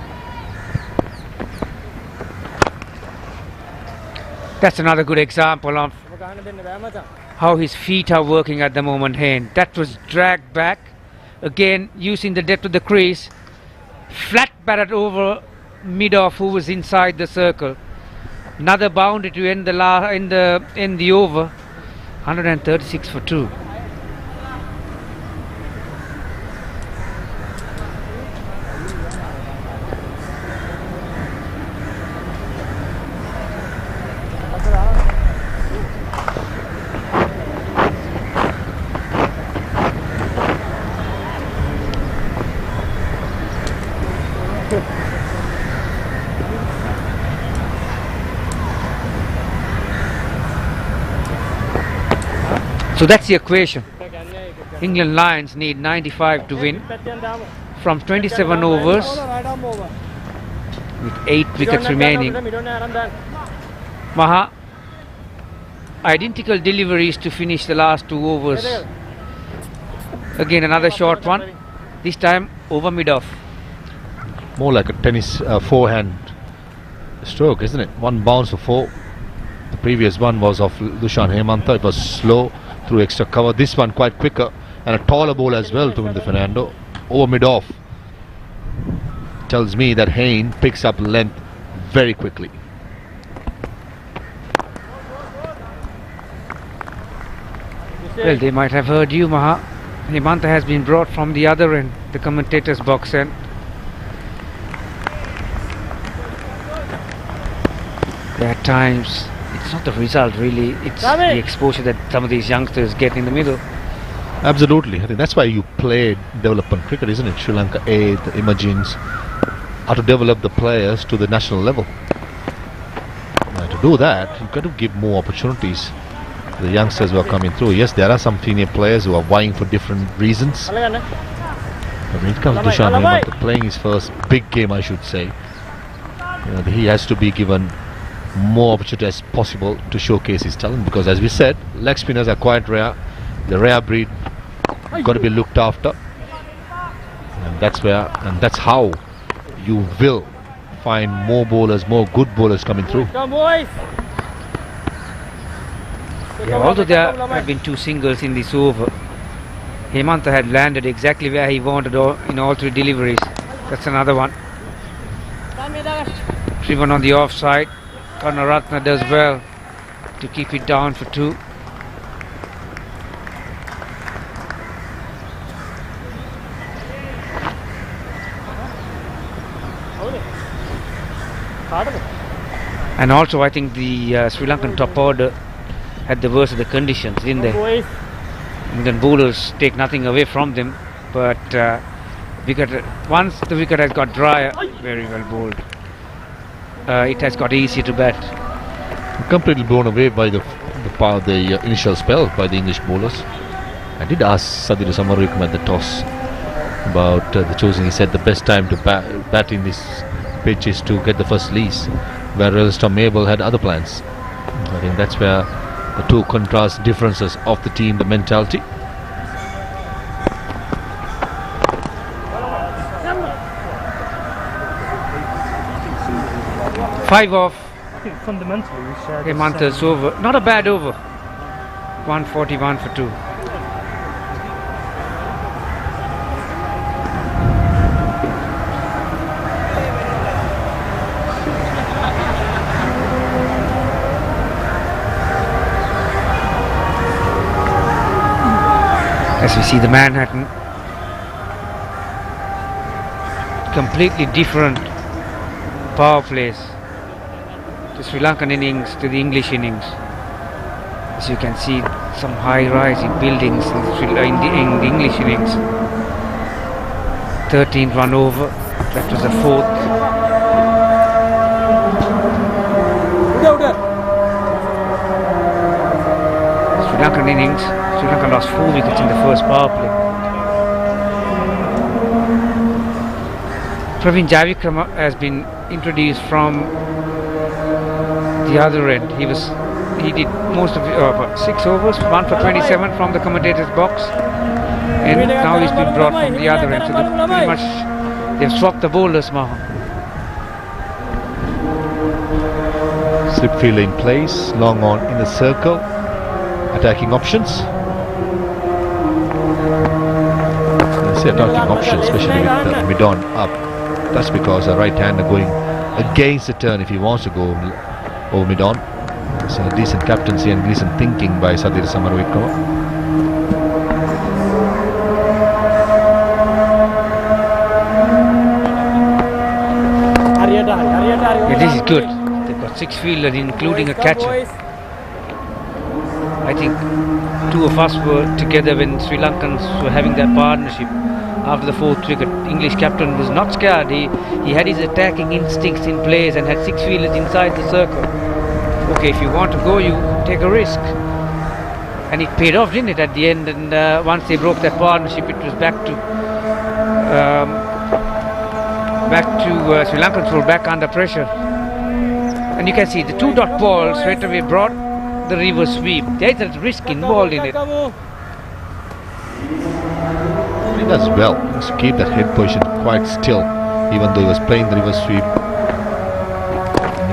That's another good example of how his feet are working at the moment. That was dragged back, again using the depth of the crease, flat batted over mid-off, who was inside the circle. Another boundary to end the over. 136 for 2. So that's the equation. England Lions need 95 to win from 27 overs with 8 wickets remaining. Maha, identical deliveries to finish the last 2 overs. Again another short one, this time over mid-off. More like a tennis forehand stroke, isn't it? 1 bounce for 4. The previous one was of Dushan Hemantha. It was slow through extra cover. This one quite quicker and a taller ball as well to Fernando. Over mid-off. Tells me that Hayne picks up length very quickly. Well, they might have heard you, Maha. Hemantha has been brought from the other end, the commentator's box end. At times, it's not the result really, it's the exposure that some of these youngsters get in the middle. Absolutely. I think that's why you play development cricket, isn't it? Sri Lanka A, the Imagines, how to develop the players to the national level. To do that, you've got to give more opportunities the youngsters who are coming through. Yes, there are some senior players who are vying for different reasons. But when it comes to Dushan Hemantha playing his first big game, I should say, he has to be given more opportunity as possible to showcase his talent, because as we said, leg spinners are quite rare. The rare breed got to be looked after, and that's how you will find more bowlers, more good bowlers coming through. Yeah, although there have been 2 singles in this over, Hemantha had landed exactly where he wanted in all 3 deliveries. That's another one. Driven on the offside. Karnaratna does well to keep it down for 2. And also I think the Sri Lankan top order had the worst of the conditions, didn't they? Indian bowlers take nothing away from them, but once the wicket has got drier, very well bowled. It has got easier to bat. Completely blown away by the initial spell by the English bowlers. I did ask Sadir Samarawickrama at the toss about the choosing. He said the best time to bat in this pitch is to get the first lease, whereas Tom Mabel had other plans. I think that's where the 2 contrast differences of the team, the mentality. Five off. I think fundamentally we shared Hemantha's over. Not a bad over. 141 for 2. As we see the Manhattan, completely different power plays. The Sri Lankan innings to the English innings. As you can see, some high-rising buildings in the English innings. 13th run over. That was the 4th. Sri Lankan innings. Sri Lanka lost 4 wickets in the first power play. Praveen Javikrama has been introduced from the other end. He did most of 6 overs, 1 for 27 from the commentator's box, and now he's been brought from the other end. So pretty much they've swapped the bowlers, Maha. Slip field in place, long on in the circle, attacking options. I say attacking options, especially with the mid-on up. That's because a right-hander going against the turn if he wants to go over mid-on. So decent captaincy and decent thinking by Sadir Samarawickrama. Yeah, this is good. They've got 6 fielders, including a catcher. I think 2 of us were together when Sri Lankans were having that partnership. After the 4th wicket, English captain was not scared. He had his attacking instincts in place and had 6 fielders inside the circle. Okay, if you want to go, you take a risk. And it paid off, didn't it, at the end? And once they broke that partnership, it was back to Sri Lankans were back under pressure. And you can see the 2 dot ball straight away brought the reverse sweep. There's a risk involved in it. He does well. He has to keep that head position quite still, even though he was playing the reverse sweep.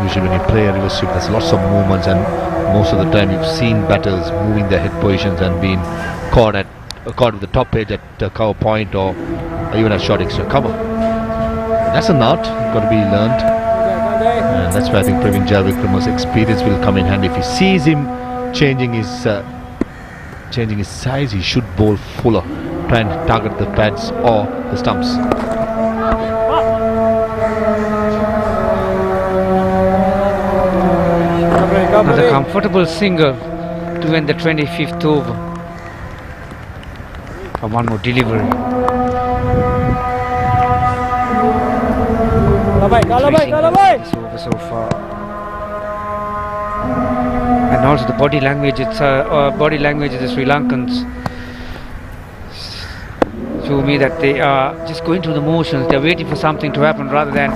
Usually when you play a reverse sweep, there's lots of movements, and most of the time you've seen batters moving their head positions and being caught with the top edge at cover point or even at short extra cover. That's an art, got to be learned, and that's why I think Praveen Javikrama's experience will come in handy. If he sees him changing his size, he should bowl fuller, try and target the pads or the stumps. Another comfortable single to end the 25th over. And one more delivery. This over so far. And And also the body language, body language of the Sri Lankans show me that they are just going through the motions. They're waiting for something to happen rather than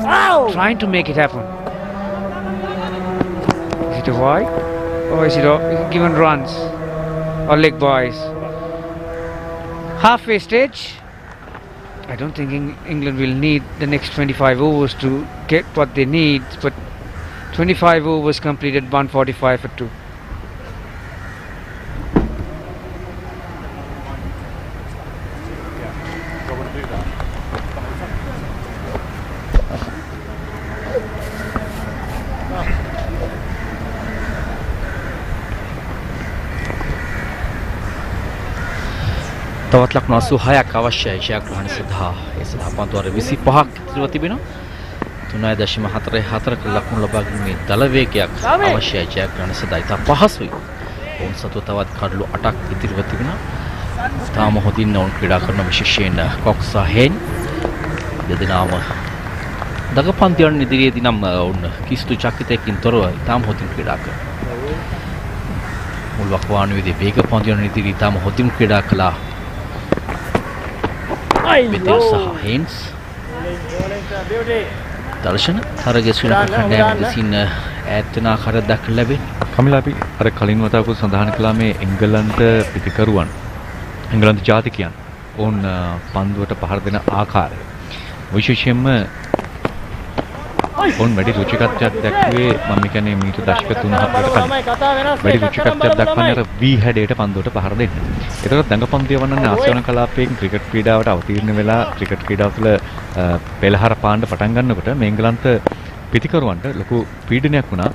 trying to make it happen. Is it a wide? Or is it given runs? Or leg boys? Halfway stage. I don't think England will need the next 25 overs to get what they need, but 25 overs completed, 145 for 2. තවත් ලකුණු 86ක් අවශ්‍යයි ජයග්‍රහණ සඳහා. ඒ සඳහා පන්දු අර 25ක් ඉතිරිව තිබෙනවා. 3.44ක ලකුණු ලබා ගැනීමේ දල වේගයක් අවශ්‍යයි ජයග්‍රහණ සඳහා. ඉතා පහසුයි. ඔවුන් සතු තවත් කඩලු 8ක් ඉතිරිව තිබෙනවා. තාම හොඳින් ඔවුන් ක්‍රීඩා කරන විශේෂයෙන් කොක්ස් හේන් දෙදෙනාම දගපන්තියන් ඉදිරියේදී නම් ඔවුන් කිසිදු චකිතයකින් තොරව ඉතාම හොඳින් ක්‍රීඩා කරනවා. මුල් වකවානුවේදී වේග පන්තියන් ඉදිරියේ ඉතාම හොඳින් ක්‍රීඩා කළා. Betul sah Hens දර්ශන තරගයේ ශ්‍රී ලංකා කණ්ඩායම විසින් ඈත් වෙන ආකාරයක් දක්වලා ලැබෙනවා. කමිලා අපි අර කලින් වතාවක සඳහන් කළා මේ එංගලන්ත පිටිකරුවන් එංගලන්ත ජාතිකයන් ඔවුන් පන්දුවට පහර දෙන ආකාරය විශේෂයෙන්ම ඔවුන් වැඩි රුචිකත්වයක් දැක්වේ මම කියන්නේ මීට දශක 3-4කට කලින් වැඩි රුචිකත්වයක් දක්වන්නේ අර වී හැඩයට පන්දුවට පහර දෙන්න. ඒතරත් දඟපන්දිය වන්නන්නේ ආසියානු කලාපයෙන් ක්‍රිකට් ක්‍රීඩාවට අවතීර්ණ වෙලා ක්‍රිකට් ක්‍රීඩාව තුළ පෙළහර පාන්න පටන් ගන්නකොට මේ එංගලන්ත පිටිකරුවන්ට ලොකු පීඩනයක් වුණා.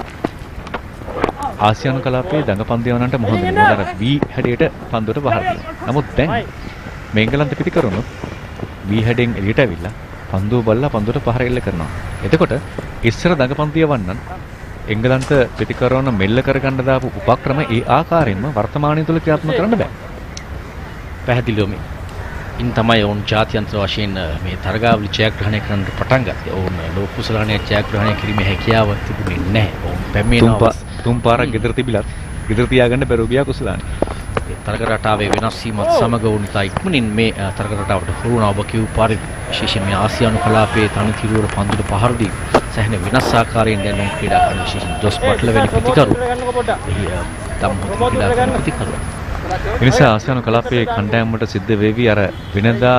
ආසියානු කලාපයේ දඟපන්දිය වන්නන්ට මොහොත දෙනවා අර වී හැඩයට පන්දුවට පහර දෙනවා. නමුත් දැන් මේ එංගලන්ත පිටිකරුවෝ වී හැඩෙන් එළියට ඇවිල්ලා පන්දුව බලලා පන්දුවට පහර එල්ල කරනවා. එතකොට ඉස්සර දඟපන්දිය වන්නන් එංගලන්ත පිටිකරවන මෙල්ල කරගන්න දාපු උපක්‍රම ඒ ආකාරයෙන්ම වර්තමානයේ තුල ක්‍රියාත්මක කරන්න බෑ. පැහැදිලිවම ඉන් තමයි ඔවුන් ජාත්‍යන්තර වශයෙන් මේ තරගාවලි ජයග්‍රහණය කරන්න පටන් ගත්තේ. ඔවුන් ලෝක කුසලානයේ ජයග්‍රහණය කිරීමේ හැකියාව තිබුණේ නැහැ. ඔවුන් පැමිණෙනවා තුන් පාරක් ගෙදර තිබිලත් ගෙදර තියාගන්න බැරුව ගියා කුසලානේ. තරග රටාවේ වෙනස් වීමත් සමග වුණ ඉතා ඉක්මනින් මේ තරග රටාවට හුරුණා ඔබ කියූ පරිදි විශේෂයෙන් මේ ආසියානු කලාපයේ තනතිරුවර පන්දුට පහර දී සැහෙන වෙනස් ආකාරයෙන් දැන් ඔවුන් ක්‍රීඩා කරන විශේෂයෙන් ජොස් බට්ලර් වැනි පිටිකරු තම ක්‍රීඩා කරන පිටිකරු එනිසා ආසියානු කලාපයේ කණ්ඩායම් වලට සිද්ධ වෙවි අර වෙනදා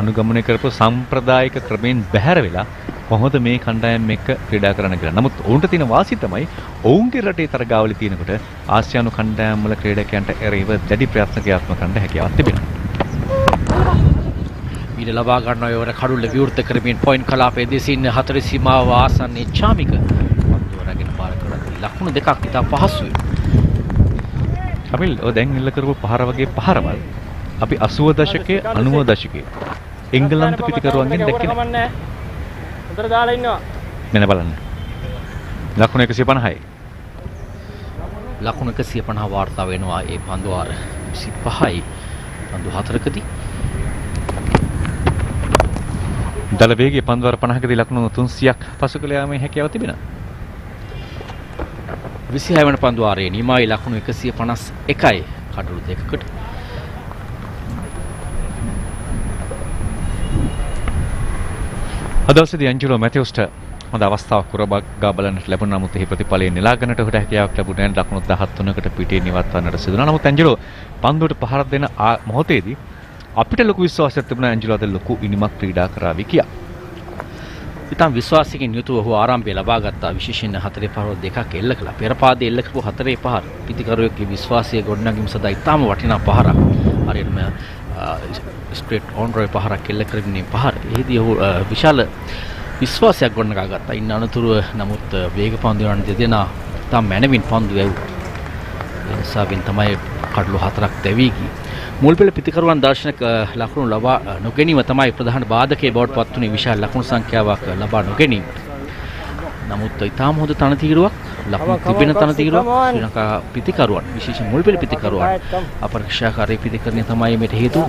අනුගමනය කරපු සම්ප්‍රදායික ක්‍රමෙන් බැහැර වෙලා කොහොමද මේ කණ්ඩායම් එක්ක ක්‍රීඩා කරන්න කියලා. නමුත් ඔවුන්ට තියෙන වාසිය තමයි ඔවුන්ගේ රටේ තරගාවලි තියෙනකොට ආසියානු කණ්ඩායම් වල ක්‍රීඩකයන්ට එරෙහිව දැඩි ප්‍රයත්න ක්‍රියාත්මක කරන්න හැකියාවක් තිබෙනවා. ඊට ලබා ගන්නවා ඒවර කඩුල්ල විවෘත කරමින් පොයින්ට් කලාපයේ දෙසින් 4 සීමාව ආසන්නයේ චාමික පන්දුවරගෙන පාර කරලා ලකුණු දෙකක් ඉතා පහසුයි. අපි දැන් ඉල්ල කරපු පහර වගේ පහරවල් අපි 80 දශකයේ 90 දශකයේ එංගලන්ත පිටිකරුවන්ගෙන් දැක්කේ නැහැ. උතර දාලා ඉන්නවා. මෙන්න බලන්න. ලකුණු 150යි. ලකුණු 150 වාර්තා වෙනවා ඒ පන්දු ආර 25යි. පන්දු 4කදී. දල වේගයේ පන්දු ආර 50කදී ලකුණු 300ක් පසු කළ යාමේ හැකියාව තිබෙනවා. 26 වන පන්දු ආරයේ නිමායි ලකුණු 151යි කඩලු දෙකකට. අදවසේදී ඇන්ජලෝ මැතිව්ස්ට හොඳ අවස්ථාවක් උරබගා බලන්නට ලැබුණා. නමුත් එහි ප්‍රතිඵලය නෙලා ගන්නට ඔහුට හැකියාවක් ලැබුණේ නැහැ. ලකුණු 13කට පිටේ නිවත්වන්නට සිදු වුණා. නමුත් ඇන්ජලෝ පන්දුවට පහර දෙන මොහොතේදී අපිට ලොකු විශ්වාසයක් තිබුණා ඇන්ජලෝ අද ලොකු ඉනිමක් ක්‍රීඩා කරાવી කියා. ඉතින් විශ්වාසයෙන් යුතුව ඔහු ආරම්භය ලබා ගත්තා. විශේෂයෙන් 4 පහර දෙකක් එල්ල කළා. පෙර පාදයේ එල්ල කරපු 4 පහර පිටිකරුවෙක්ගේ විශ්වාසය ගොඩනැගීම සඳහා ඉතාම වටිනා පහරක්. හරියටම ස්ට්‍රේට් ඔන් රොයි පහරක් එල්ල කරමින් පහර. එහිදී ඔහු විශාල විශ්වාසයක් ගොඩනගා ගත්තා. ඉන්න අනතුරුව නමුත් වේග පන්දුවන දෙදෙනා තම මැනවින් පන්දු වැව්වා. ඒ නිසා තමයි කඩලු 4ක් දැවී ගියේ. මුල් පෙළ පිටිකරුවන් දර්ශනක ලකුණු ලබා නොගැනීම තමයි ප්‍රධාන බාධකයේ බවට පත් වුණේ. විශාල ලකුණු සංඛ්‍යාවක් ලබා නොගැනීම. නමුත් ඊටාම හොඳ තනතිරුවක් ලකුණු තිබෙන තනතිරුවක් ශ්‍රී ලංකා පිටිකරුවන් විශේෂයෙන් මුල් පෙළ පිටිකරුවන් අපරීක්ෂාකාරී පිටිකරණය තමයි මේට හේතුව.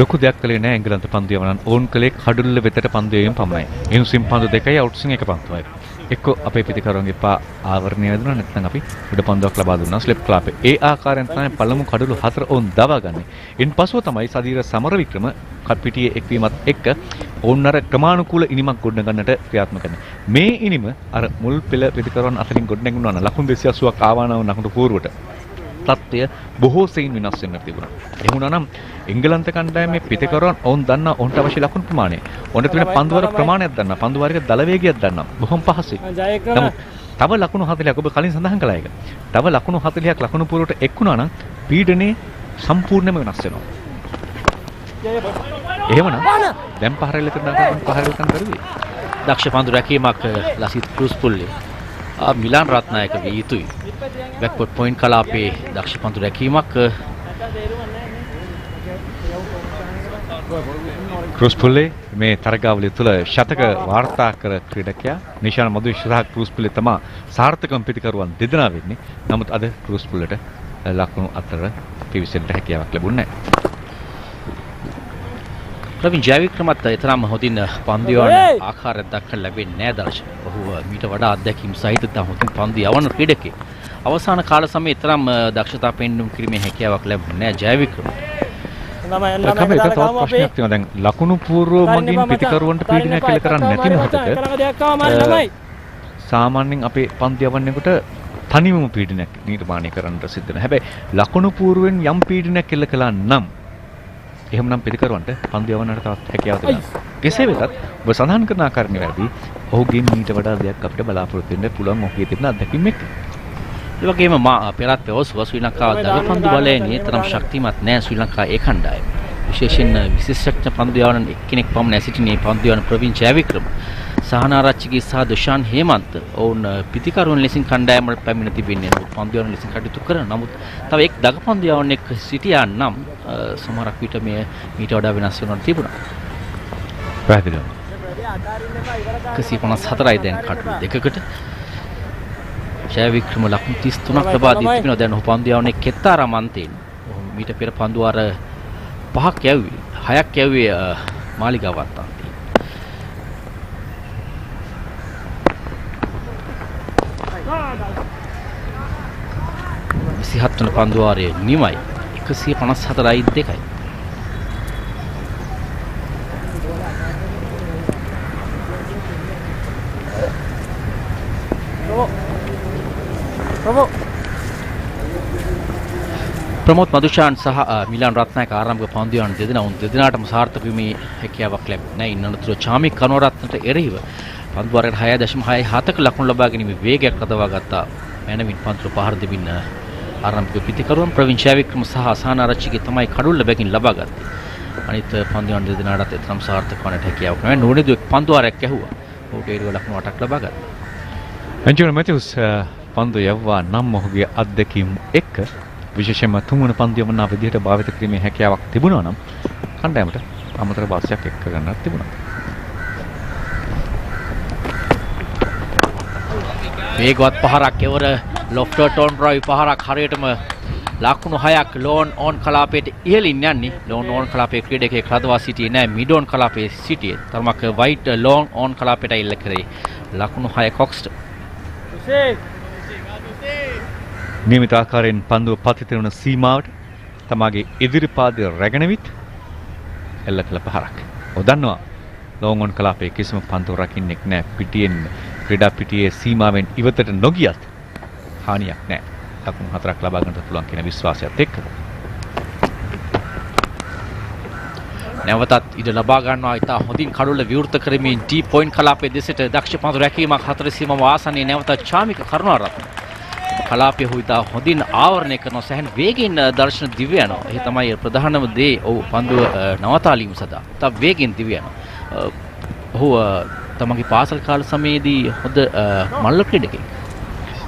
ලොකු දෙයක් කළේ නැහැ එංගලන්ත පන්දුව වුණත් ඕන් කලේ කඩුල්ල වෙතට පන්දු වීම පමණයි. එනුසින් පන්දු 2යි අවුට්සින් 1 පන්දුවයි. එක්ක අපේ පිටිකරුවන්ගේ පා ආවරණය වෙදුණා නැත්නම් අපි උඩ පන්දුවක් ලබා දුන්නා ස්ලිප් ක්ලාප් එක. ඒ ආකාරයෙන් තමයි පළමු කඩළු 4 ඔවුන් දවාගන්නේ. ඉන්පසුව තමයි සදීර සමරවික්‍රම පිටියේ එක්වීමත් එක්ක ඔවුන් අර ක්‍රමානුකූල ඉනිමක් ගොඩනගන්නට ක්‍රියාත්මක කරනවා. මේ ඉනිම අර මුල් පෙළ පිටිකරුවන් අතරින් ගොඩනැගුණා නම් ලකුණු 280ක් ආවා නම් ලකුණු පූර්වට තත්ත්වය බොහෝ සෙයින් වෙනස් වෙන්නට තිබුණා. ඒ වුණා නම් එංගලන්ත කණ්ඩායමේ පිටකරුවන් ඔවුන් දන්නා ඔවුන්ට අවශ්‍ය ලකුණු ප්‍රමාණය. ඔවුන්ට තියෙන පන්දුවර ප්‍රමාණයක් දන්නා. පන්දුවාරික දල වේගයක් දන්නා. බොහොම පහසුයි. නමුත් තව ලකුණු 40ක් ඔබ කලින් සඳහන් කළා ඒක. තව ලකුණු 40ක් ලකුණු පුරවට එක්ුණා නම් පීඩනයේ සම්පූර්ණයෙන්ම වෙනස් වෙනවා. එහෙමනම් දැන් පහරෙල්ල කරනවා පහරෙල්ල කරන කරුවේ. දක්ෂ පන්දු රැකීමක් ලසිත් ක්‍රූස් පුල්ලේ. මිලාන් රත්නායක විය යුතුයි. බැක්වර්ඩ් පොයින්ට් කලාපේ දක්ෂ පන්දු රැකීමක් ක්‍රූස් පුල්ලේ මේ තරගාවලිය තුළ ශතක වාර්තා කර ක්‍රීඩකයා නිශාන් මදුෂ් සහ ක්‍රූස් පුල්ලේ තමයි සාර්ථකම පිටිකරුවන් දෙදෙනා වෙන්නේ. නමුත් අද ක්‍රූස් පුල්ලට ලකුණු අතර පිවිසෙන්න හැකියාවක් ලැබුණේ නැහැ. ප්‍රවීන් ජයවික්‍රමත් තරම් හොඳින් පන්දු යවන ආකාරයක් දක්වන්න ලැබෙන්නේ නැහැ දර්ශන. ඔහු මීට වඩා අත්දැකීම් සහිත තම හොඳින් පන්දු යවන ක්‍රීඩකයෙක්. අවසාන කාල සමයේ තරම් දක්ෂතා පෙන්වීම කිරීමේ හැකියාවක් ලැබුණේ නැහැ ජයවික්‍රමට. ප්‍රශ්නයක් තියෙනවා දැන් ලකුණු පූර්ව මගින් පිටිකරුවන්ට පීඩනයක් කෙල කරන්නේ නැති මොහොතක සාමාන්‍යයෙන් අපේ පන්දු යවන්නේකට තනිවම පීඩනයක් නිර්මාණය කරන්නට සිද්ධ වෙනවා. හැබැයි ලකුණු පූර්වෙන් යම් පීඩනයක් කෙල කළා නම් එහෙමනම් පිටිකරුවන්ට පන්දු යවන්නට තවත් හැකියාවක් තියෙනවා. කෙසේ වෙතත් ඔබ සඳහන් කරන ආකාරණේ වැඩි ඔහුගෙන් ඊට වඩා දෙයක් අපිට බලාපොරොත්තු වෙන්න පුළුවන් ඔහුගේ තිබෙන අත්දැකීම් එක්ක. ඒ වගේම පෙරත් පැවසුවා ශ්‍රී ලංකාව දඩපන්දු බලයෙන් තරම් ශක්තිමත් නැහැ ශ්‍රී ලංකා ඒ කණ්ඩායම. විශේෂයෙන් විශේෂඥ පන්දු යවන එක්කෙනෙක් පමණ සිටිනේ පන්දු යවන ප්‍රවීන් ජයවික්‍රම. සහනාරච්චිගේ සහ දුෂාන් හේමන්ත ඔවුන් පිටිකරුවන් ලෙසින් කණ්ඩායමට පැමිණ තිබෙන්නේ නමුත් පන්දු යවන ලෙසින් කටයුතු කරන නමුත් තව එක් දගපන්දු යවන්නෙක් සිටියා නම් සමහරක් විට මේ මීට වඩා වෙනස් වෙනවා තිබුණා. පැහැදිලිව. 154යි දැන් කටු දෙකකට ජයවික්‍රම ලකුණු 33ක් ලබා දී තිබෙනවා. දැන් ඔහු පන්දු යවන්නේ කෙත්තාරාමන්තයෙන්. ඔහු මීට පෙර පන්දු වාර 5ක් යවුවේ 6ක් යවුවේ මාලිගාවත් අන්තයේ. 27 වන පන්දු වාරයේ නිමයි 154යි 2යි. ප්‍රමෝද් මදුෂාන් සහ මිලාන් රත්නායක ආරම්භක පන්දු යන දෙදෙනා උන් දෙදෙනාටම සාර්ථක වීමේ හැකියාවක් ලැබුණේ නැහැ. ඉන්නතුරු චාමික් කනෝරත්නට එරෙහිව පන්දු වාරයට 6.67ක ලකුණු ලබා ගැනීම වේගයක් රඳවා ගත්තා. මැනවින් පන්දුර පහර දෙමින් ආරම්භක පිටිකරුවන් ප්‍රවීන් ජයවික්‍රම සහ අසහනාරච්චිගේ තමයි කඩුල්ල බැගින් ලබා ගත්තේ. අනිත් පන්දු යන දෙදෙනාටත් එතරම් සාර්ථක වන්නට හැකියාවක් නැහැ. නෝනෙදු එක් පන්දු වාරයක් ඇහුවා. ඔහුට ඒ ලකුණු 8ක් ලබා ගත්තා. ඇන්ජලෝ මැතිව්ස් පන්දු යවවා නම් ඔහුගේ අත්දැකීම් එක්ක විශේෂයෙන්ම තුන්වන පන්දු යවන විදිහට භාවිත කිරීමේ හැකියාවක් තිබුණා නම් කණ්ඩායමට අමතර වාසියක් එක්ක ගන්නත් තිබුණා. වේගවත් පහරක් එවර ලොෆ්ටර් ටෝන් රොයි පහරක් හරියටම ලකුණු 6ක් ලෝන් ඕන් කලාපයට ඉහළින් යන්නේ. ලෝන් ඕන් කලාපයේ ක්‍රීඩකයෙක් රඳවා සිටියේ නැහැ. මිඩ් ඕන් කලාපයේ සිටියේ. තරමක වයිට් ලෝන් ඕන් කලාපයට ඉල්ල කරේ. ලකුණු 6 කොක්ස්ට. නියමිත ආකාරයෙන් පන්දුව පතිත වන සීමාවට තමාගේ ඉදිරි පාදයේ රැගෙන විත් එල්ල කළ පහරක්. ඔව් දන්නවා ලෝන් ඕන් කලාපයේ කිසිම පන්දුවක් රකින්නෙක් නැහැ. පිටියෙන් ක්‍රීඩා පිටියේ සීමාවෙන් ඉවතට නොගියත් හානියක් නැහැ. ලකුණු 4ක් ලබා ගන්නට පුළුවන් කියන විශ්වාසයත් එක්ක. නැවතත් ඉඩ ලබා ගන්නවා. ඉතා හොඳින් කඩුල්ල විවෘත කරමින් ඩී පොයින්ට් කලාපයේ දෙසට දක්ෂ පන්දු රැකීමක් 4 සීමාව ආසන්නයේ නැවතත් චාමික කරුණාරත්න. කලාපය හොයිතා හොඳින් ආවරණය කරන සැහැන් වේගෙන් දර්ශන දිව්‍ය යනවා. ඒ තමයි ප්‍රධානම දේ. ඔව් පන්දුව නවතාලීම සඳහා තව වේගෙන් දිව්‍ය යනවා. ඔහු තමගේ පාසල් කාල සමයේදී හොඳ මල්ල ක්‍රීඩකයෙක්.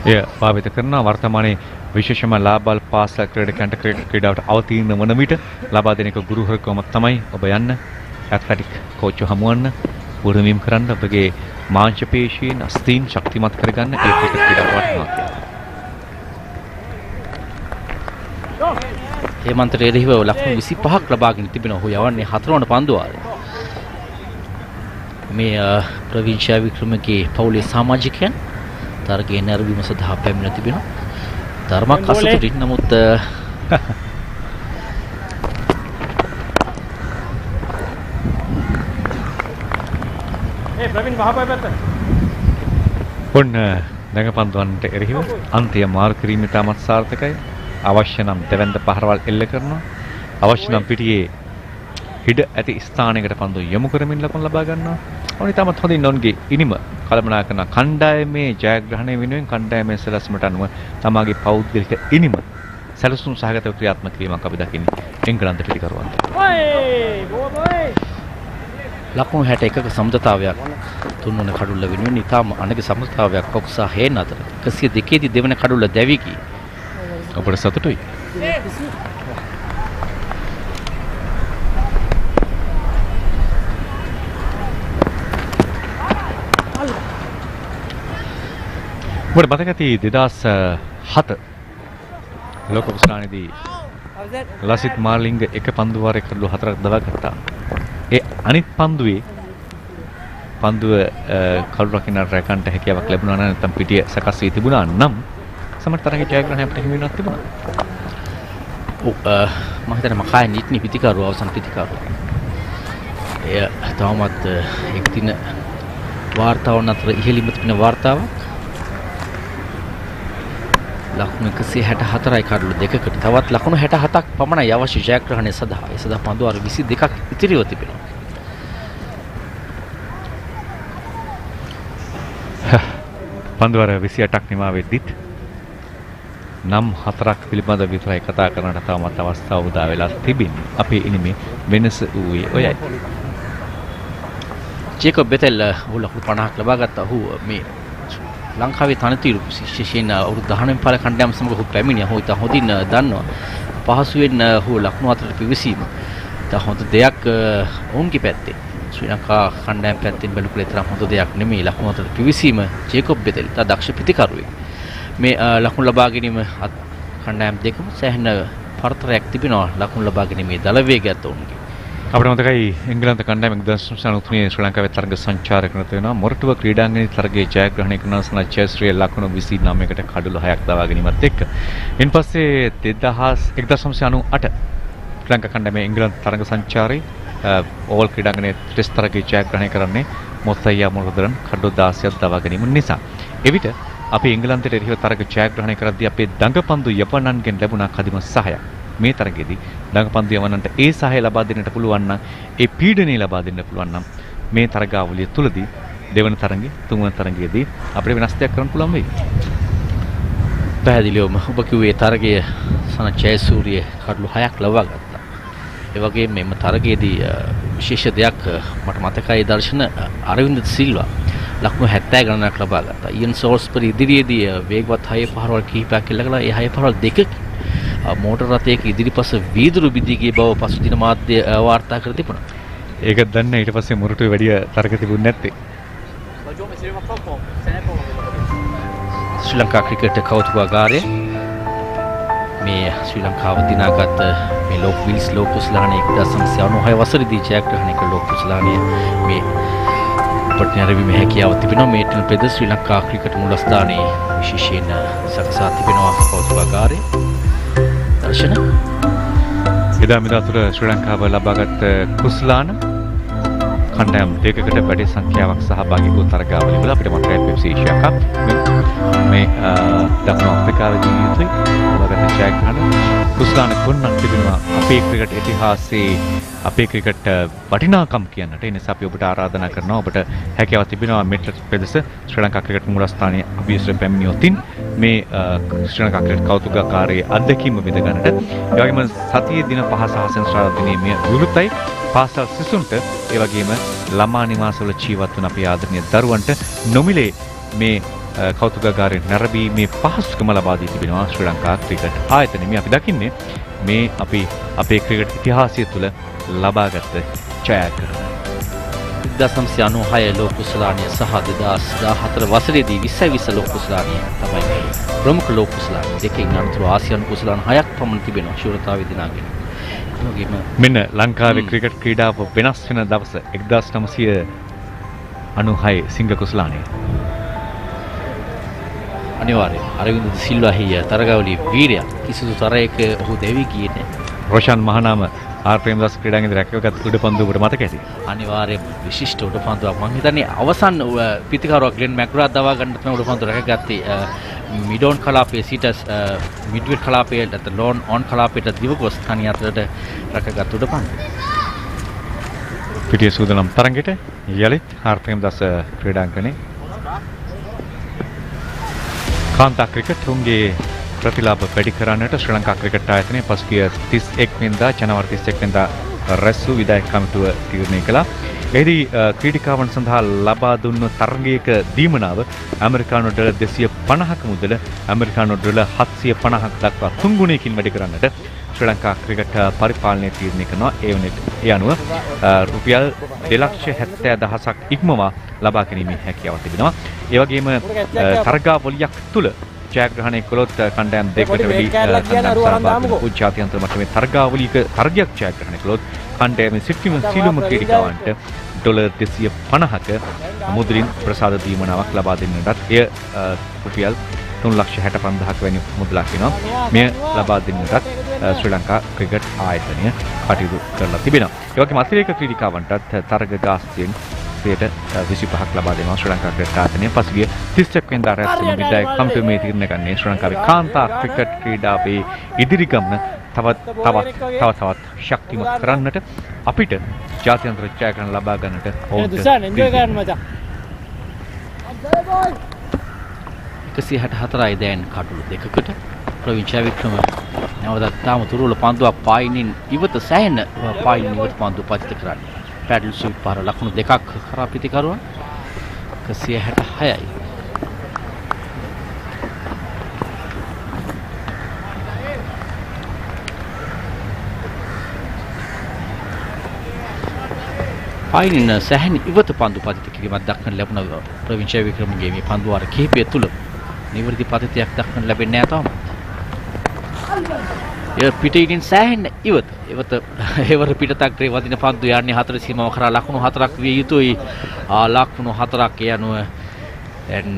එය භාවිත කරන වර්තමානයේ විශේෂම ලාබල් පාසල් ක්‍රීඩකයන්ට ක්‍රීඩාවට අවතීර්ණ වන විට ලබා දෙන එක ගුරුවරකම තමයි ඔබ යන්න ඇත්ලටික් කෝච්චු හමුවන්න පුරවීම් කරන්න ඔබගේ මාංශ පේශීන් අස්තීන් ශක්තිමත් කරගන්න ඒ ක්‍රිකට් ක්‍රීඩාව වටිනවා කියලා. හේමන්ත රේරිහිව ලකුණු 25ක් ලබාගෙන තිබෙනවා. ඔහු යවන්නේ 4 වන පන්දු වාරය. මේ ප්‍රවින්ෂා වික්‍රමගේ පවුලේ සමාජිකයන් තරගයේ නැරඹීම සඳහා පැමිණ තිබෙනවා. ධර්මක් අසතුටින් නමුත් ප්‍රවීන් වහපය පැත්ත. ඔන්න දඟපන්දුවන්ට එරෙහිව අන්තිය මාරු කිරීම ඉතාමත් සාර්ථකයි. අවශ්‍ය නම් දෙවැන්ද පහරවල් එල්ල කරනවා. අවශ්‍ය නම් පිටියේ හිඩ ඇති ස්ථානයකට පන්දු යොමු කරමින් ලකුණු ලබා ගන්නවා. ඔන්න ඉතාමත් හොඳින් නොන්ගේ ඉනිම කළමනාකරන කණ්ඩායමේ ජයග්‍රහණය වෙනුවෙන් කණ්ඩායමේ සැලැස්මට අනුව තමාගේ පෞද්ගලික ඉනිම සැලසුම් සහගතව ක්‍රියාත්මක කිරීමක් අපි දකින්නේ එංගලන්ත පිටිකරුවන්ට. ලකුණු 61ක සමතතාවයක් තුන්වන කඩුල්ල වෙනුවෙන් ඉතාම අනග සමතතාවයක් කොක්සා හේන අතර 102 දී දෙවන කඩුල්ල දැවි ගියේ. අපට සතුටුයි. මොකද මතක ඇති 2007 ලෝක කුසලානේදී ලසිත් මාලිංග එක පන්දු වාරයක කඩලු 4ක් දවා ගත්තා. ඒ අනිත් පන්දුවේ පන්දුව කළු රකින්න රැකන්ට හැකියාවක් ලැබුණා නම් නැත්නම් පිටිය සකස් වී තිබුණා නම් සමහර තරගේ ජයග්‍රහණයක් අපිට හිමි වෙනවත් තිබුණා. මම හිතන්නේ මකාය නිත්නි පිටිකරුව අවසන් පිටිකරුව. එය තවමත් එක් දින වාර්තාවන් අතර ඉහළින්ම තිබෙන වාර්තාවක්. ලකුණු 164යි කඩලු දෙකකට තවත් ලකුණු 67ක් පමණයි අවශ්‍ය ජයග්‍රහණය සඳහා. ඒ සඳහා පන්දු අර 22ක් ඉතිරිව තිබෙනවා. පන්දු අර 28ක් නිමා වෙද්දිත් නම් 4ක් පිළිබඳ විතරයි කතා කරන්නට තවමත් අවස්ථාව උදා වෙලා තිබෙන්නේ. අපේ ඉනිමේ වෙනස ඌයේ ඔයයි. ජේකබ් බෙතෙල් ඔහු ලකුණු 50ක් ලබා ගත්තා. ඔහු මේ ලංකාවේ තනතිරු විශේෂයෙන් අවුරුදු 19 පාර කණ්ඩායම සමග ඔහු පැමිණියා. ඔහු ඉතින් හොඳින් දන්නවා. පහසුවෙන් ඔහු ලකුණු අතරට පිවිසීම. ඉතින් හොඳ දෙයක් ඔවුන්ගේ පැත්තේ. ශ්‍රී ලංකා කණ්ඩායම පැත්තෙන් බැලුකලේ තරම් හොඳ දෙයක් නෙමෙයි ලකුණු අතරට පිවිසීම. ජේකබ් බෙතෙල් තා දක්ෂ පිටිකරුවෙක්. මේ ලකුණු ලබා ගැනීම කණ්ඩායම් දෙකම සෑහෙන පරතරයක් තිබෙනවා ලකුණු ලබා ගැනීමේ දල වේගයත් ඔවුන්ගේ. අපිට මතකයි එංගලන්ත කණ්ඩායම 1993 ශ්‍රී ලංකාවේ තරග සංචාරකනත වෙනවා. මොරටුව ක්‍රීඩාංගණයේ තරගයේ ජයග්‍රහණය කරන සනචේස්ත්‍රයේ ලකුණු 29කට කඩලු 6ක් දවා ගැනීමත් එක්ක ඉන්පස්සේ 1998 ශ්‍රී ලංකා කණ්ඩායමේ එංගලන්ත තරග සංචාරයේ ඕවල් ක්‍රීඩාංගණයේ ටෙස්ට් තරගයේ ජයග්‍රහණය කරන්නේ මොත්තයියා මොරදරන් කඩලු 16ක් දවා ගැනීම නිසා. එවිට අපි එංගලන්තයට එරෙහිව තරග ජයග්‍රහණය කරද්දී අපේ දඟපන්දු යපනන්ගෙන් ලැබුණා කදිම සහයක්. මේ තරගයේදී දඟපන්දු යවන්නන්ට ඒ සහාය ලබා දෙන්නට පුළුවන් නම් ඒ පීඩනය ලබා දෙන්න පුළුවන් නම් මේ තරගාවලිය තුලදී දෙවන තරගයේ තුන්වන තරගයේදී අපිට වෙනස් දෙයක් කරන්න පුළුවන් වෙයි. පැහැදිලිවම ඔබ කිව්වේ තරගයේ සන ජයසූරිය කඩලු 6ක් ලබා ගත්තා. ඒ වගේම මෙම තරගයේදී විශේෂ දෙයක් මට මතකයි දර්ශන අරවින්ද සිල්වා ලකුණු 70 ගණනක් ලබා ගත්තා. ඉයන් සෝල්ස්බරි ඉදිරියේදී වේගවත් 6 පහරවල් කිහිපයක් එල්ලකලා ඒ 6 පහරවල් දෙකකින් මෝටර් රථයක ඉදිරිපස වීදුරු බිඳී ගිය බව පසුදින මාධ්‍ය වාර්තා කර තිබුණා. ඒක දන්න ඊට පස්සේ මොරටුවේ වැඩි තරග තිබුණේ නැත්තේ. ශ්‍රී ලංකා ක්‍රිකට් කෞතුකාගාරය මේ ශ්‍රී ලංකාව දිනාගත් මේ ලෝක විල්ස් ලෝක කුසලානයේ 1996 වසරේදී ජයග්‍රහණය කළ ලෝක කුසලානයේ මේ පට්නරවීම හැකියාව තිබෙනවා. මේ ටෙල් පෙද ශ්‍රී ලංකා ක්‍රිකට් මූලස්ථානයේ විශේෂයෙන් සකසා තිබෙනවා කෞතුකාගාරය. දර්ශන එදා මෙදා තුර ශ්‍රී ලංකාව ලබාගත් කුසලාන කණ්ඩායම් දෙකකට වැඩි සංඛ්‍යාවක් සහභාගී වූ තරගාවලිය වල අපිට මතකයි පෙප්සි ඒෂියා කප් මේ දකුණු අප්‍රිකාවේදී යුතුයි ලබාගත් ජයග්‍රහණ කුසලාන කොන්නක් තිබෙනවා අපේ ක්‍රිකට් ඉතිහාසයේ අපේ ක්‍රිකට් වටිනාකම් කියන්නට. ඒ නිසා අපි ඔබට ආරාධනා කරනවා ඔබට හැකියාවක් තිබෙනවා මෙට්‍ර ප්‍රදේශ ශ්‍රී ලංකා ක්‍රිකට් මූලස්ථානයේ අභියෝග පැමිණියොතින් මේ ශ්‍රී ලංකා ක්‍රිකට් කෞතුකාගාරයේ අත්දැකීම විඳ ගන්නට. ඒ වගේම සතියේ දින 5 සහ සෙන්සුරාදා දිනේ මේ විවෘතයි. පාසල් සිසුන්ට ඒ වගේම ළමා නිවාසවල ජීවත් වන අපේ ආදරණීය දරුවන්ට නොමිලේ මේ කෞතුකාගාරයේ නැරඹීමේ පහසුකම ලබා දී තිබෙනවා ශ්‍රී ලංකා ක්‍රිකට් ආයතනය. මේ අපි දකින්නේ මේ අපි අපේ ක්‍රිකට් ඉතිහාසය තුළ ලබාගත් ජයග්‍රහණ. 1996 ලෝක කුසලානිය සහ 2014 වසරේදී 2020 ලෝක කුසලානිය තමයි මේ ප්‍රමුඛ ලෝක කුසලානිය දෙකකින් අනතුරු ආසියානු කුසලාන 6ක් පමණ තිබෙනවා ශූරතාවේ දිනාගෙන. මෙන්න ලංකාවේ ක්‍රිකට් ක්‍රීඩාව වෙනස් වෙන දවස 1900 96 සිංහ කුසලානේ. අනිවාර්යයෙන් අරවින්ද සිල්වා හිය තරගාවලියේ වීරයා කිසිදු තරයක ඔහු දෙවි ගියේ නැහැ. රොෂාන් මහනාම ආර් ප්‍රේමදාස ක්‍රීඩාංගණයේ රැකගත් උඩපන්දුවකට මතක ඇති. අනිවාර්යයෙන් විශිෂ්ට උඩපන්දුවක්. මම හිතන්නේ අවසන් පිතිකරුවා ග්ලෙන් මැක්ග්‍රාත් දවා ගන්න තමයි උඩපන්දුව රැකගත්තේ. මිඩෝන් කලාපයේ සිට මිඩ්විඩ් කලාපයට ලෝන් ඔන් කලාපයට දිවගොස් තනිය අතරට රැකගත් උඩපන්දුව. පිටිය සූදානම් තරඟෙට යලිත් ආර් ප්‍රේමදාස ක්‍රීඩාංගණයේ කාන්තා ක්‍රිකට් උන්ගේ ප්‍රතිලාභ වැඩි කරන්නට ශ්‍රී ලංකා ක්‍රිකට් ආයතනය පසුගිය 31 වෙනිදා ජනවාරි 31 වෙනිදා රැස් වූ විධායක කමිටුව තීරණය කළා. එහිදී ක්‍රීඩිකාවන් සඳහා ලබා දුන්නු තරගයක දීමනාව ඇමරිකානු ඩොලර් 250ක මුදල ඇමරිකානු ඩොලර් 750ක් දක්වා 3 ගුණයකින් වැඩි කරන්නට ශ්‍රී ලංකා ක්‍රිකට් පරිපාලනය තීරණය කරනවා. ඒ අනුව රුපියල් 2,70,000ක් ඉක්මවා ලබා ගැනීමේ හැකියාවක් තිබෙනවා. ඒ වගේම තරගාවලියක් තුල ජයග්‍රහණය කළොත් කණ්ඩායම් දෙකකට වැඩි ජාත්‍යන්තර මට්ටමේ තරගාවලියක තරගයක් ජයග්‍රහණය කළොත් කණ්ඩායමේ සිටින සීලම ක්‍රීඩිකාවන්ට ඩොලර් 250ක මුදලින් ප්‍රසාද දීමනාවක් ලබා දෙන්නටත් එය රුපියල් 3,65,000ක වැනි මුදලක් වෙනවා. මෙය ලබා දෙන්නටත් ශ්‍රී ලංකා ක්‍රිකට් ආයතනය කටයුතු කරලා තිබෙනවා. ඒ වගේම අතිරේක ක්‍රීඩිකාවන්ටත් තරග ගාස්තියෙන් 25ක් ලබා දෙනවා ශ්‍රී ලංකා ක්‍රිකට් ආයතනය. පසුගිය 31 වෙනිදා රැස් වුණු විධායක කමිටුවේ මේ තීරණය ගන්නේ ශ්‍රී ලංකාවේ කාන්තා ක්‍රිකට් ක්‍රීඩාවේ ඉදිරි ගමන තවත් ශක්තිමත් කරන්නට අපිට ජාත්‍යන්තර ජයග්‍රහණ ලබා ගන්නට ඕනට 164යි දැන් කටුළු දෙකකට ප්‍රවිංශා වික්‍රම නැවතත් තාම තුරුල පන්දුවක් පායිනින් ඉවත සෑහෙන පායිනින් ඉවත පන්දුව පතිත කරන්නේ. පැඩල් ස්විප් පාර ලකුණු දෙකක් කරා පිටිකරුවන් 166යි. පායිනින් සෑහෙන ඉවත පන්දු පතිත කිරීමක් දක්වන්න ලැබුණ ප්‍රවිංශා වික්‍රමගේ මේ පන්දු වාර කිහිපය තුල නිවර්දි පතිතයක් දක්වන්න ලැබෙන්නේ නැහැ තාම. ඒ පිටින් සෑහෙන ඉවත ඒවර පිටතක් වදින පන්දු යන්නේ 4 සීමාව කරා ලකුණු 4ක් විය යුතුයි. ලකුණු 4ක් යනුව දැන්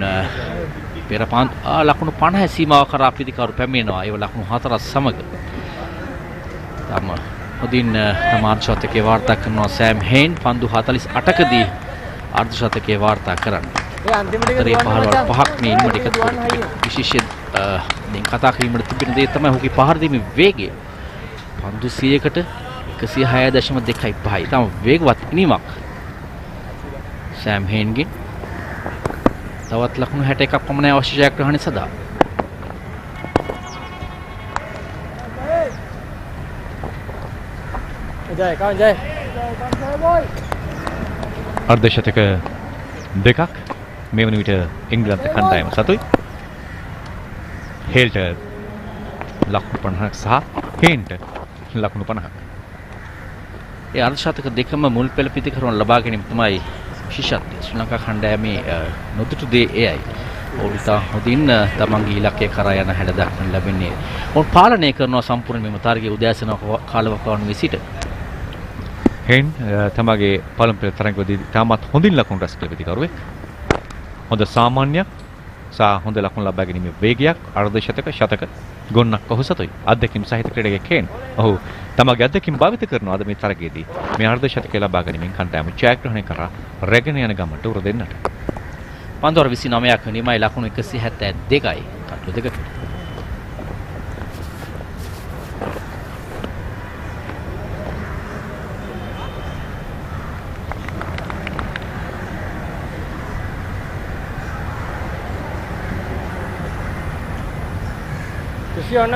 පෙර ලකුණු 50 සීමාව කරා පිටිකරු පැමිණෙනවා. ඒව ලකුණු 4 සමග තම හොඳින් තමාන් ශතකයේ වාර්තා කරනවා සෑම් හේන් පන්දු 48කදී අර්ධ ශතකයේ වාර්තා කරන්නේ. ඒ පහරවල් පහක් මේ ඉන්නට එකතු විශේෂ දැන් කතා කිරීමට තිබෙන දේ තමයි ඔහුගේ පහර දීමේ වේගය. පන්දු 100කට 106.25යි. තම වේගවත් ඉනීමක් සෑම් හේන්ගෙන්. තවත් ලකුණු 61ක් පමණ අවශ්‍ය ජයග්‍රහණය සඳහා. අර්ධ ශතක දෙකක් මේ වන විට එංගලන්ත කණ්ඩායම සතුයි. හේල්ට ලකුණු 50ක් සහ හේන්ට ලකුණු 50ක්. ඒ අර්ධ ශතක දෙකම මුල් පෙළ පිටිකරුවන් ලබා ගැනීම තමයි විශේෂත්වය. ශ්‍රී ලංකා කණ්ඩායමේ නොදුටු දේ එයයි. ඕලිතා හොඳින් තමන්ගේ ඉලක්කය කරා යන හැඩ දක්වන්න ලැබෙන්නේ. ඔවුන් පාලනය කරනවා සම්පූර්ණ මෙම තරගයේ උදෑසන කාලවකවානුවේ සිට. හේන් තමගේ පළමු පෙළ තරගයේදී තාමත් හොඳින් ලකුණු රැස් කළ පිටිකරුවෙක්. හොඳ සාමාන්‍යයක් සහ හොඳ ලකුණු ලබා ගැනීමේ වේගයක් අර්ධ ශතක ගොන්නක් ඔහු සතුයි. අත්දැකීම් සහිත ක්‍රීඩකයෙක් හේන්. ඔහු තමගේ අත්දැකීම් භාවිත කරනවා අද මේ තරගයේදී. මේ අර්ධ ශතකය ලබා ගැනීමෙන් කණ්ඩායම ජයග්‍රහණය කරා රැගෙන යන ගමනට උර දෙන්නට. පන්දුවර 29ක් නිමයි ලකුණු 172යි කටු දෙකකට.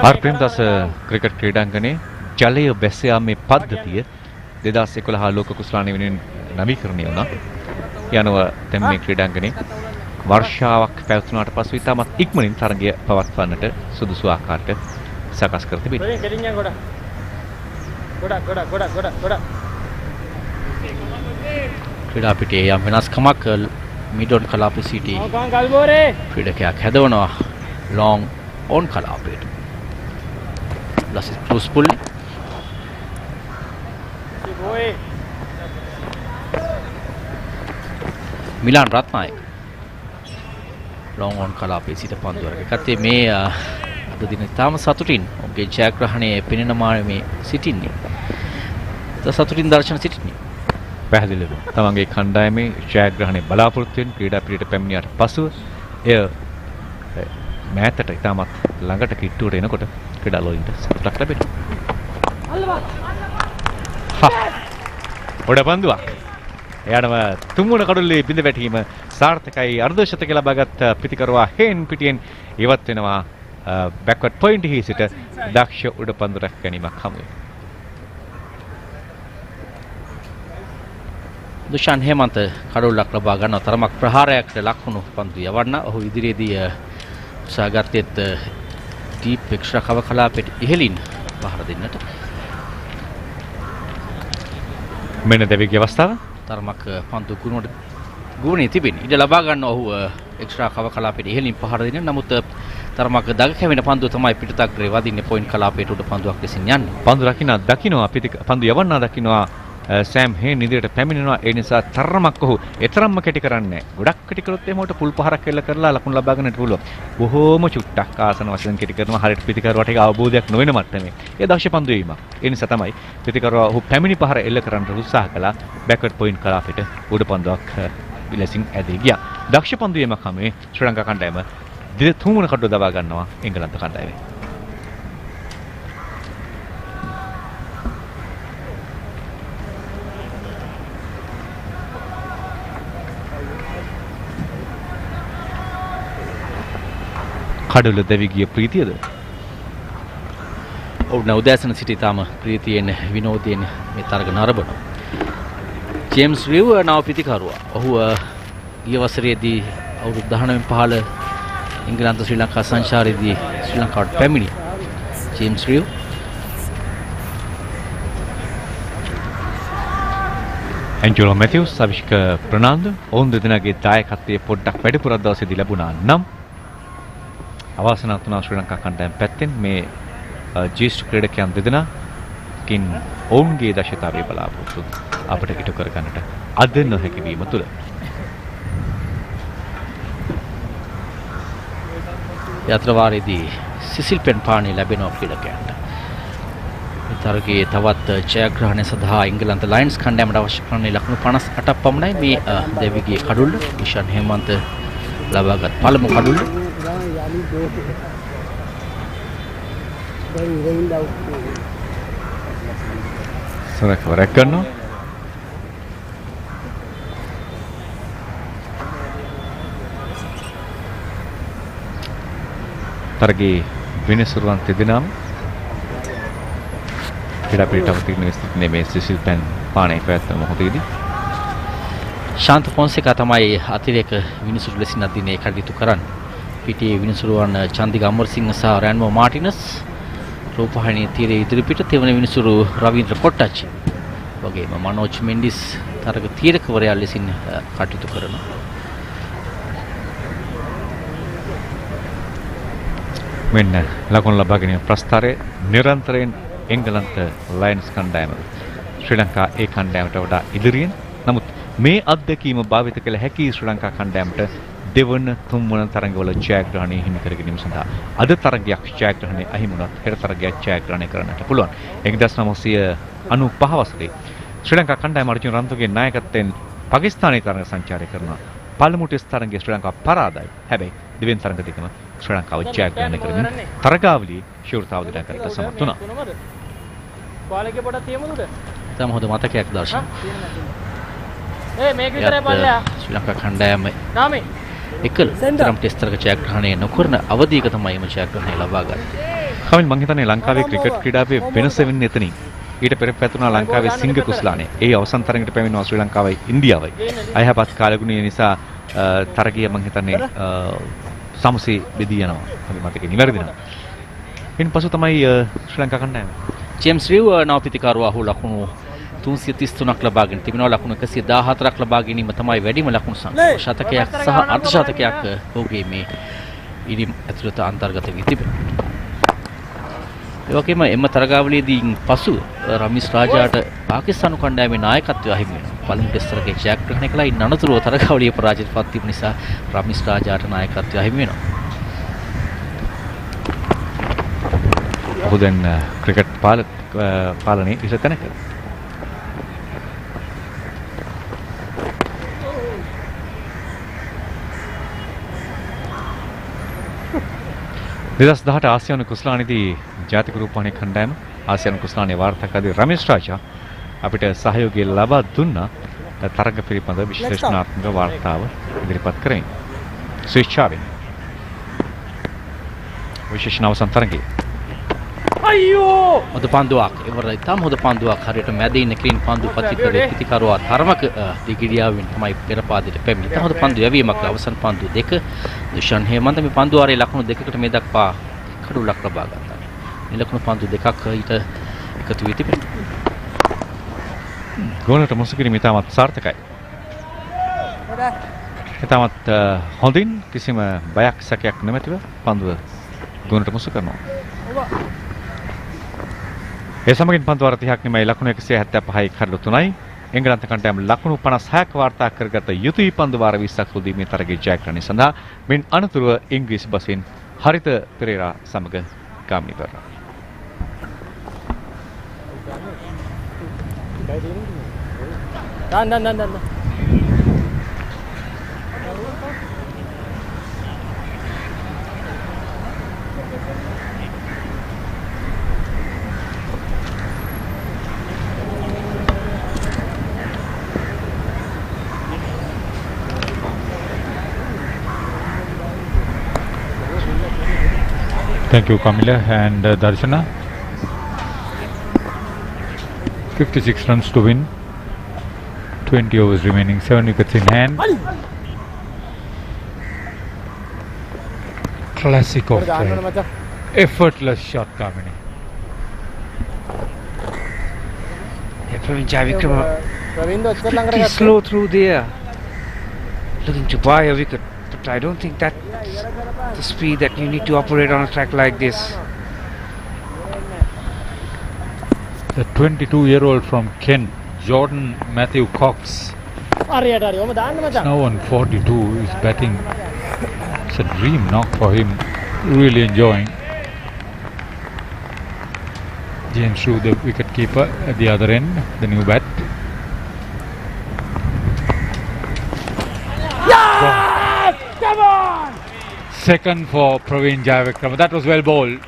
ආර් ප්‍රේමදාස ක්‍රිකට් ක්‍රීඩාංගණයේ ජලය බැස යාමේ පද්ධතිය 2011 ලෝක කුසලානේ වෙනුවෙන් නවීකරණය වුණා. යනුව දැන් මේ ක්‍රීඩාංගණයේ වර්ෂාවක් පැවතුනාට පසු ඉතාමත් ඉක්මනින් තරගය පවත්වන්නට සුදුසු ආකාරයට සකස් කර තිබෙනවා. ක්‍රීඩා පිටියේ යම් වෙනස්කමක් මිඩෝන් කලාපයේ සිටි ක්‍රීඩකයෙක් හැදවනවා ලොන් ඔන් කලාපයට. Lass es plus pull. Milan Ratnayake long on කලාපයේ සිට පන්දු වරක කත්තේ මේ අද දින තාම සතුටින් ඔහුගේ ජයග්‍රහණයේ පෙනෙන මාර්මේ සිටින්නේ. සතුටින් දර්ශන සිටින්නේ. පැහැදිලිව තමන්ගේ කණ්ඩායමේ ජයග්‍රහණය බලාපොරොත්තු වෙන ක්‍රීඩා පිළිවෙත පැමිණියාට පසුව එය මෑතට ඉතාමත් ළඟට කිට්ටුවට එනකොට ක්‍රීඩා ලෝයින්ට සතුටක් ලැබෙනවා. ඔඩ පන්දුවක්. එයාටම තුන්වන කඩුල්ලේ බිඳ වැටීම සාර්ථකයි. අර්ධශතක ලබාගත් පිතිකරුවා හේන් පිටියෙන් ඉවත් වෙනවා. බැක්වර්ඩ් පොයින්ට් හි සිට දක්ෂ උඩ පන්දු රැක ගැනීමක් හමු වෙනවා. දුෂාන් හේමන්ත කඩුල්ලක් ලබා ගන්නවා. තරමක් ප්‍රහාරයකට ලක්වුණු පන්දු යවන්න. ඔහු ඉදිරියේදී උත්සාහගත්තෙත් ඩීප් එක්ස්ට්‍රා කව කලාපෙට ඉහළින් පහර දෙන්නට. මෙන්න දෙවිගේ අවස්ථාව. තරමක් පන්දු ගුණේ තිබෙන. ඉඩ ලබා ගන්න ඔහු එක්ස්ට්‍රා කව කලාපෙට ඉහළින් පහර දෙන්න. නමුත් තරමක් දග කැවෙන පන්දුව තමයි පිටතග්‍රේ වදින්නේ පොයින්ට් කලාපයට උඩ පන්දුවක් ලෙසින් යන්නේ. පන්දු දකින්නවා පන්දු යවන්නා දකින්නවා සෑම් හේන් ඉදිරියට පැමිණෙනවා. ඒ නිසා තරමක් ඔහු එතරම්ම කැටි කරන්නේ. ගොඩක් කැටි කරොත් එමොට පුල් පහරක් එල්ල කරලා ලකුණු ලබා ගන්නට පුළුවන්. බොහෝම චුට්ටක් ආසන වශයෙන් කැටි කරනවා. හරියට පිටිකරුවාට ඒක අවබෝධයක් නොවන මට්ටමේ. ඒ දක්ෂ පන්දු වීමක්. ඒ නිසා තමයි පිටිකරුවා ඔහු පැමිණි පහර එල්ල කරන්න උත්සාහ කළා. බෑක්වර්ඩ් පොයින්ට් කලාපෙට උඩ පන්දුවක් විලසින් ඇදී ගියා. දක්ෂ පන්දු වීමක් හැමේ ශ්‍රී ලංකා කණ්ඩායම තුන්වන කඩුව දබා ගන්නවා එංගලන්ත කණ්ඩායමේ. කඩුල දෙවි ගිය ප්‍රීතියද? ඔව් නවදෑසන සිට තාම ප්‍රීතියෙන් විනෝදයෙන් මේ තරග නරඹනවා. ජේම්ස් රිව් නව පිතිකරුවා. ඔහු ගිය වසරේදී අවුරුදු 19 15 ඉංගලන්ත ශ්‍රී ලංකා සංචාරයේදී ශ්‍රී ලංකාවට පැමිණි ජේම්ස් රිව් ඇන්ජලෝ මැතිව්ස් අවිෂ්ක ප්‍රනාන්දු ඔවුන් දෙදෙනාගේ දායකත්වයේ පොඩ්ඩක් වැඩිපුර දවසේදී ලැබුණා නම් අවාසනාවන්ත වුණා ශ්‍රී ලංකා කණ්ඩායම පැත්තෙන් මේ ජ්‍යෙෂ්ඨ ක්‍රීඩකයන් දෙදෙනාකින් ඔවුන්ගේ දක්ෂතාවය බලාපොරොත්තු අපට ඉටු කර ගන්නට අද නොහැකි වීම තුළ යත්‍රවාරයේදී සිසිල් පෙන් පාණි ලැබෙනවා ක්‍රීඩකයන්ට. තරගයේ තවත් ජයග්‍රහණය සඳහා ඉංගලන්ත ලයන්ස් කණ්ඩායමට අවශ්‍ය කරන්නේ ලකුණු 58ක් පමණයි. මේ දෙවිගේ කඩුල්ල ඉෂාන් හේමන්ත ලබාගත් පළමු කඩුල්ල. සරක් වරක් කරනවා. තරගයේ විනිසුරුවන් තිදෙනාම ක්‍රීඩා පිළිවෙතම තිරණ ස්ථිතියේ මේ සිසිල් පෙන් පාණේ පැවැත්වෙන මොහොතේදී ශාන්ත ෆොන්සේකා තමයි අතිරේක විනිසුරු ලෙසින් අදිනේ කටයුතු කරන්නේ. පිටියේ විනිසුරුවන් චන්දික අමරසිංහ සහ රෑන්මෝ මාටිනස්, රූපවාහිනී තීරයේ ඉදිරිපිට තෙවන විනිසුරු රවීන්ද්‍ර කොට්ටච්චි වගේම මනෝජ් මෙන්ඩිස් තරග තීරකවරයා ලෙසින් කටයුතු කරනවා. මෙන්න ලකුණු ලබා ගැනීම ප්‍රස්ථාරයේ නිරන්තරයෙන් එංගලන්ත ලයන්ස් කණ්ඩායම ශ්‍රී ලංකා ඒ කණ්ඩායමට වඩා ඉදිරියෙන්. නමුත් මේ අත්දැකීම භාවිත කළ හැකි ශ්‍රී ලංකා කණ්ඩායමට දෙවන තුන්වන තරඟවල ජයග්‍රහණය හිමි කර ගැනීම සඳහා අද තරගයක් ජයග්‍රහණය අහිමි වුණත් හෙට තරගයක් ජයග්‍රහණය කරන්නට පුළුවන්. 1995 වසරේ ශ්‍රී ලංකා කණ්ඩායම අර්ජුන රන්තුගේ නායකත්වයෙන් පාකිස්තානයේ තරඟ සංචාරය කරනවා. පළමු ටෙස්ට් තරගයේ ශ්‍රී ලංකාව පරාදයි. හැබැයි දෙවෙනි තරඟ දෙකම ශ්‍රී ලංකාව ජයග්‍රහණය කරමින් තරගාවලියේ ශූරතාව දිනාගන්නට සමත් වුණා. පාලකේ පොඩක් තියමුද? තම හොඳ මතකයක් දර්ශන. මේක විතරයි බලලා. ශ්‍රී ලංකා කණ්ඩායම නාමේ එකල තරම් ටෙස්ට් තරග ජයග්‍රහණය නොකරන අවධියක තමයි මේ ජයග්‍රහණය ලබා ගන්නේ. කමින් මම හිතන්නේ ලංකාවේ ක්‍රිකට් ක්‍රීඩාවේ වෙනස වෙන්නේ එතනින්. ඊට පෙර පැතුණා ලංකාවේ සිංග කුස්ලානේ. ඒ අවසන් තරඟට පැමිණෙනවා ශ්‍රී ලංකාවයි ඉන්දියාවයි. අයහපත් කාලගුණය නිසා තරගය මම හිතන්නේ සමසේ බෙදී යනවා. මගේ මතකේ නිවැරදි නම්. ඉන්පසු තමයි ශ්‍රී ලංකා කණ්ඩායම. ජේම්ස් රිව් නවපිතිකරුවා ඔහු ලකුණු 333ක් ලබාගෙන තිබෙනවා. ලකුණු 114ක් ලබා ගැනීම තමයි වැඩිම ලකුණු සංඛ්‍යාව. ශතකයක් සහ අර්ධ ශතකයක් ඔහුගේ මේ ඉනිම් ඇතුළත අන්තර්ගත වී තිබෙනවා. ඒ වගේම එම තරගාවලියේදී පසු රමීස් රාජාට පාකිස්තානු කණ්ඩායමේ නායකත්වය අහිමි වෙනවා. පළමු ටෙස්ට් තරගයේ ජයග්‍රහණය කළා. ඉන් අනතුරුව තරගාවලියේ පරාජයට පත් වීම නිසා රමීස් රාජාට නායකත්වය අහිමි වෙනවා. ඔහු දැන් ක්‍රිකට් පාලනයේ ඉහළ තැනක. දෙදස් 18 ආසියානු කුස්ලානේදී ජාතික රූපවාහිනී කණ්ඩායම ආසියානු කුස්ලානයේ වාර්තාකාරී රමේෂ් රාජා අපිට සහයෝගය ලබා දුන්නා තරග පිළිබඳ විශ්ලේෂණාත්මක වාර්තාව ඉදිරිපත් කරමින්. ස්විච්චාවෙන් විශේෂණ අවසන් තරගයේ අයියෝ හොඳ පන්දුවක් ඉවර ඉතාම හොඳ පන්දුවක් හරියට මැද ඉන්න ක්‍රීන් පන්දු ප්‍රතිපලයේ පිටිකරුවා තරමක දිගිරියාවෙන් තමයි පෙරපාදයට පැමිණි. ඉතා හොඳ පන්දු යැවීමක් අවසන් පන්දු දෙක දුෂාන් හේමන්ත මේ පන්දු වාරයේ ලකුණු දෙකකට මේ දක්වා කඩුලක් ලබා ගත්තා. මේ ලකුණු පන්දු දෙකක් ඊට එකතු වී තිබෙනවා. ගෝලට මුසු කිරීම ඉතාමත් සාර්ථකයි. ඉතාමත් හොඳින් කිසිම බයක් සැකයක් නැමැතිව පන්දුව ගෝලට මුසු කරනවා. ඒ සමගින් පන්දු වාර 30ක් නිමයි ලකුණු 175යි කඩලු 3යි. එංගලන්ත කණ්ඩායම ලකුණු 56ක් වාර්තා කරගත යුතුයි පන්දු වාර 20ක් තුළදී මේ තරගයේ ජයග්‍රහණය සඳහා. මින් අනතුරුව ඉංග්‍රීසි බසින් හරිත පෙරේරා සමග Gamini Perera. Dan. Thank you, Kamila and Darshana. 56 runs to win. 20 overs remaining, 7 wickets in hand. Classic of the effortless shot, Kamini. Praveen Jayavikrama pretty slow through there, looking to buy a wicket. But I don't think that's the speed that you need to operate on a track like this. The 22-year-old from Kent, Jordan Matthew Cox, is now on 42. He's batting. It's a dream knock for him. Really enjoying. James Shrew, the wicket keeper, at the other end, the new bat. Yes! Come on! Second for Praveen Jayavikrama. That was well bowled.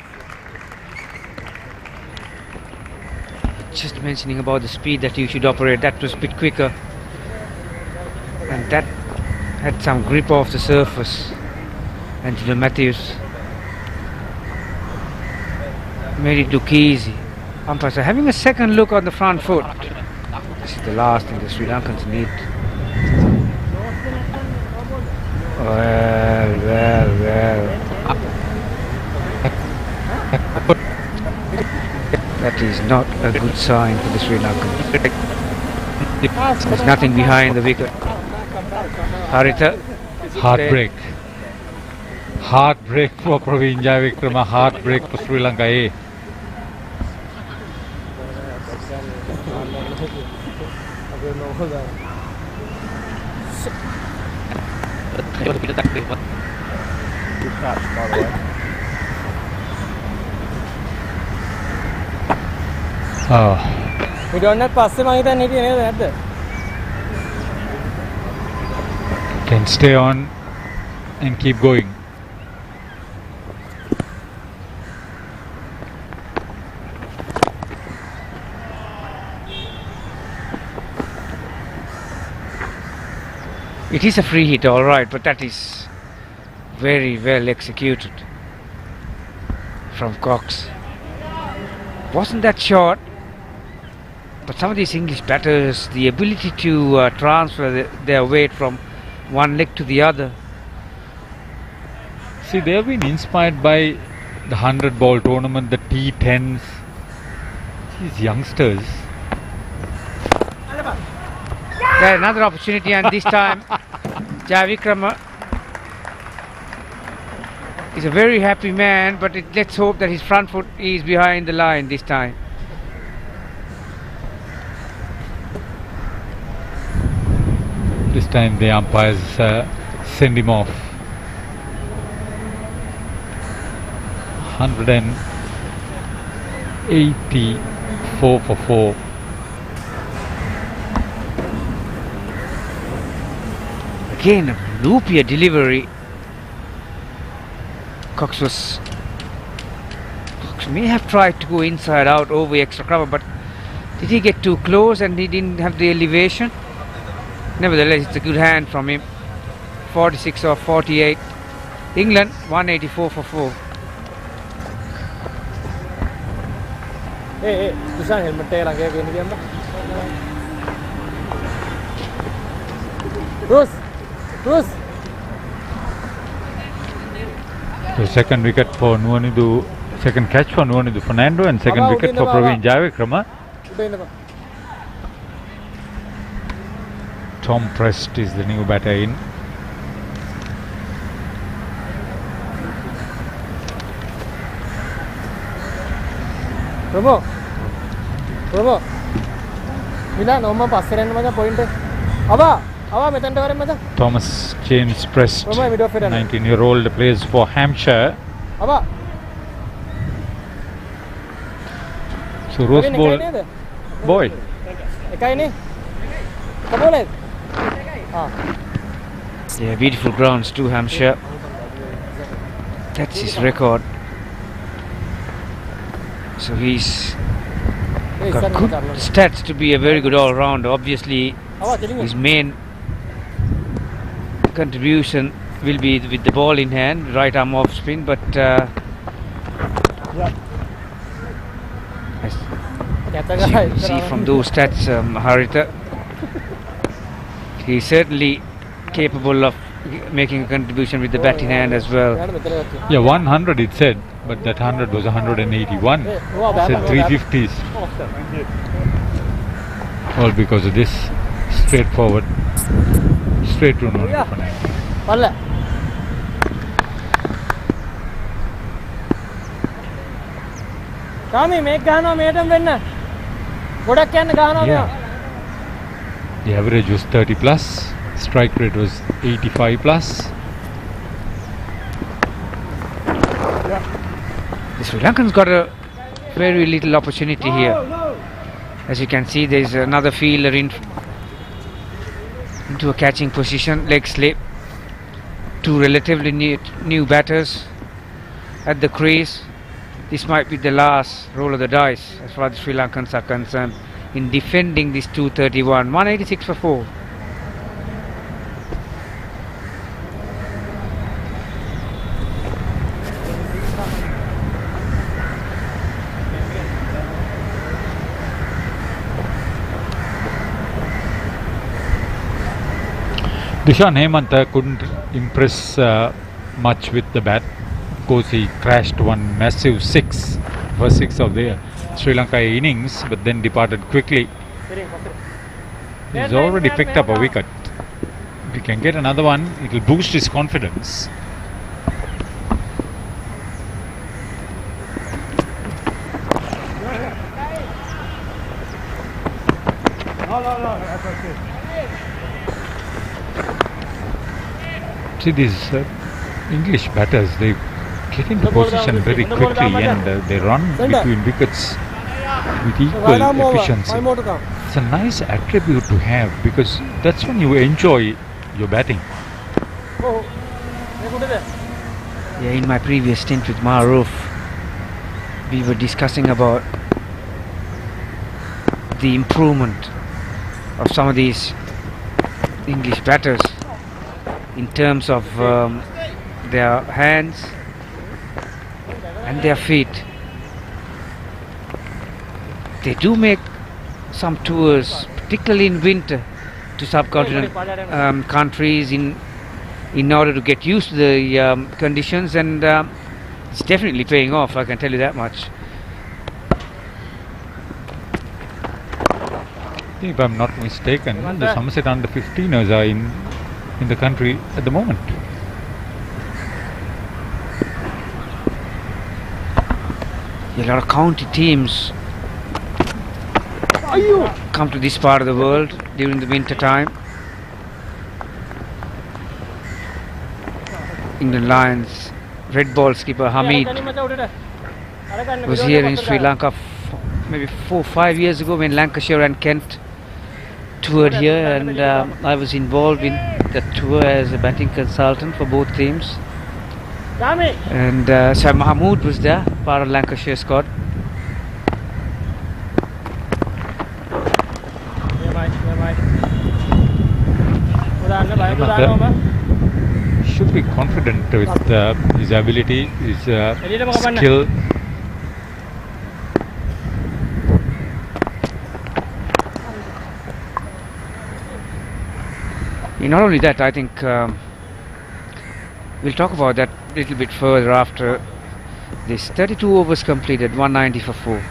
Just mentioning about the speed that you should operate, that was a bit quicker, and that had some grip off the surface. Angelo Matthews made it look easy. Umpires are having a second look on the front foot. This is the last thing the Sri Lankans need. Well. That is not a good sign for the Sri Lankans. There's nothing behind the wicket. Haritha. Heartbreak for Praveen Jayavikrama. Heartbreak for Sri Lanka. Can stay on and keep going. It is a free hit, all right, but that is very well executed from Cox. Wasn't that short? But some of these English batters, the ability to transfer their weight from one leg to the other. See, they have been inspired by the 100-ball tournament, the T10s. These youngsters. There's another opportunity, and this time Jayavikrama He's a very happy man, but let's hope that his front foot is behind the line this time. This time the umpires send him off. 184 for 4. Again, a loopier delivery. Cox may have tried to go inside out over extra cover, but did he get too close and he didn't have the elevation? Nevertheless, it's a good hand from him. 46 or 48. England 184 for 4. Hey, Tusan helmet lang kaya ganyan ba? Bruce. So second wicket for Nuanidu, second catch for Nuanidu Fernando, and second wicket for Praveen Jayavikrama. Tom Prest is the new batter in. Promo. Mila normal passer and mada point. Ava metan tawaren mada. Thomas James Prest, Promo middle fitter. 19-year-old, plays for Hampshire. Ava. So Rose Bowl boy. Ekai ni. Kabole. Yeah, beautiful grounds too, Hampshire. That's his record. So he's got good stats to be a very good all-rounder. Obviously, his main contribution will be with the ball in hand, right arm off spin, but as you can see from those stats, Harita, he's certainly capable of making a contribution with the bat in hand as well. Yeah, 100 it said, but that 100 was 181. It said 350s. All because of this straight run on Fernando. Kami make gahana meetam wenna. Godak yanna gahana Yeah. The average was 30 plus. Strike rate was 85 plus. The Sri Lankans got a very little opportunity here. As you can see, there is another fielder into a catching position, leg slip. Two relatively new batters at the crease. This might be the last roll of the dice as far as the Sri Lankans are concerned in defending this 231. 186 for 4. Dishan Hemantha couldn't impress much with the bat. Of course, he crashed one massive first six of the Sri Lanka innings, but then departed quickly. He's already picked up a wicket. If he can get another one, it will boost his confidence. See these English batters, they get into position very quickly and they run between wickets with equal efficiency. It's a nice attribute to have because that's when you enjoy your batting. Yeah, in my previous stint with Maruf, we were discussing about the improvement of some of these English batters in terms of their hands and their feet. They do make some tours, particularly in winter, to subcontinent countries in order to get used to the conditions, and it's definitely paying off, I can tell you that much. If I'm not mistaken, the Somerset under 15ers are in the country at the moment. a lot of county teams come to this part of the world during the winter time. England Lions red ball skipper Hamid was here in Sri Lanka maybe 4 or 5 years ago when Lancashire and Kent toured here, and I was involved in the tour as a batting consultant for both teams. And Shah Mahmood was there, part of Lancashire squad. Should be confident with his ability, his skill. Not only that, I think we'll talk about that a little bit further after this. 32 overs completed, 190 for 4.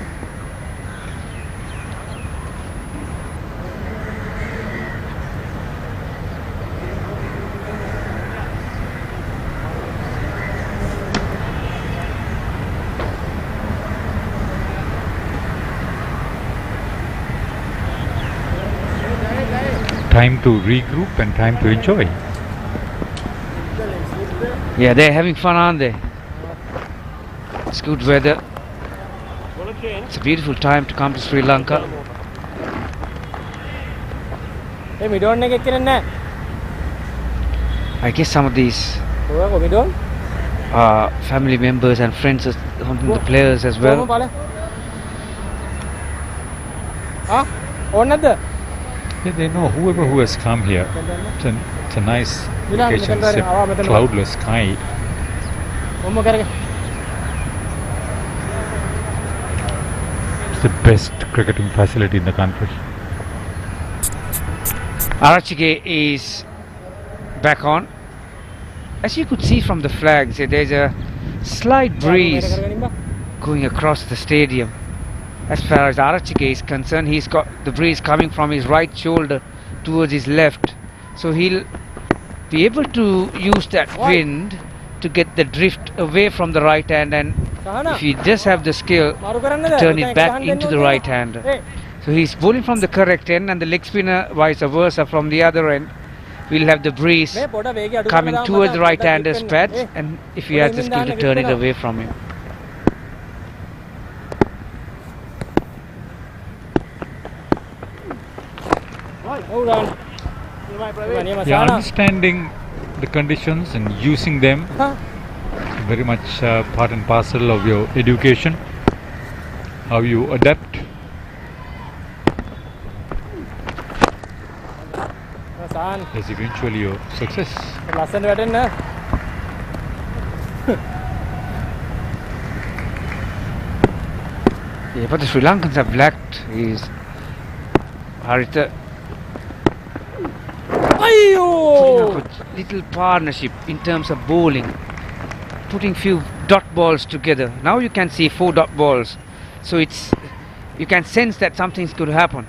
Time to regroup and time to enjoy. Yeah, they're having fun, aren't they? It's good weather. It's a beautiful time to come to Sri Lanka. I guess some of these are family members and friends of the players as well. Yeah, they know whoever who has come here. It's a nice location, it's a cloudless sky. It's the best cricketing facility in the country. Arachige is back on. As you could see from the flags, there's a slight breeze going across the stadium. As far as Arachige is concerned, he's got the breeze coming from his right shoulder towards his left. So he'll be able to use that wind to get the drift away from the right hand, and if he does have the skill, to turn it back into the right hander. So he's bowling from the correct end, and the leg spinner vice versa from the other end. We'll have the breeze coming towards the right hander's pads, and if he has the skill to turn it away from him. Yeah, understanding the conditions and using them, very much part and parcel of your education, how you adapt. Is eventually your success. Yeah, but the Sri Lankans have lacked his Haritha putting up a little partnership in terms of bowling, putting few dot balls together. Now you can see 4 dot balls, so you can sense that something's going to happen.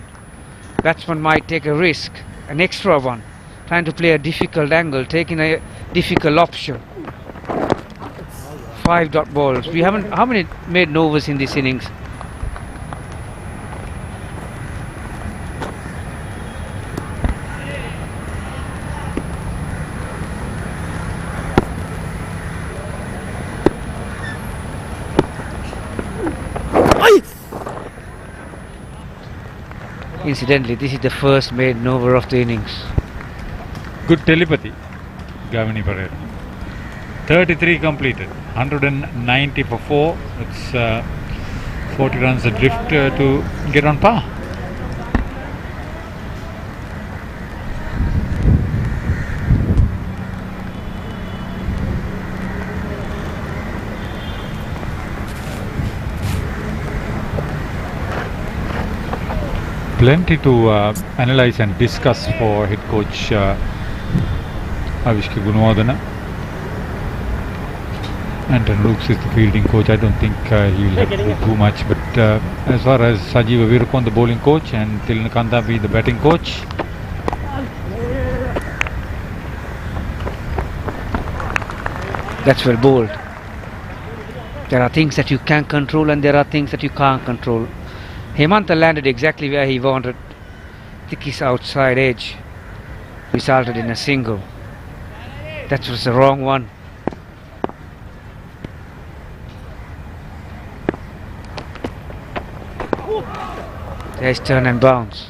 Batsman might take a risk, an extra one, trying to play a difficult angle, taking a difficult option. 5 dot balls. We haven't. How many made novas in this innings? Incidentally, this is the first made nova of the innings. Good telepathy, Gavini Pereira. 33 completed, 190 for 4. It's 40 runs adrift to get on par. Plenty to analyze and discuss for head coach Avishka Gunawardena. Anton Rooks is the fielding coach. I don't think he will have to do too much. But as far as Sajeev Virukon, the bowling coach, and Tilnakanta be the batting coach, that's well bowled. There are things that you can control and there are things that you can't control. Hemantha landed exactly where he wanted. I think his outside edge resulted in a single. That was the wrong one. There's turn and bounce.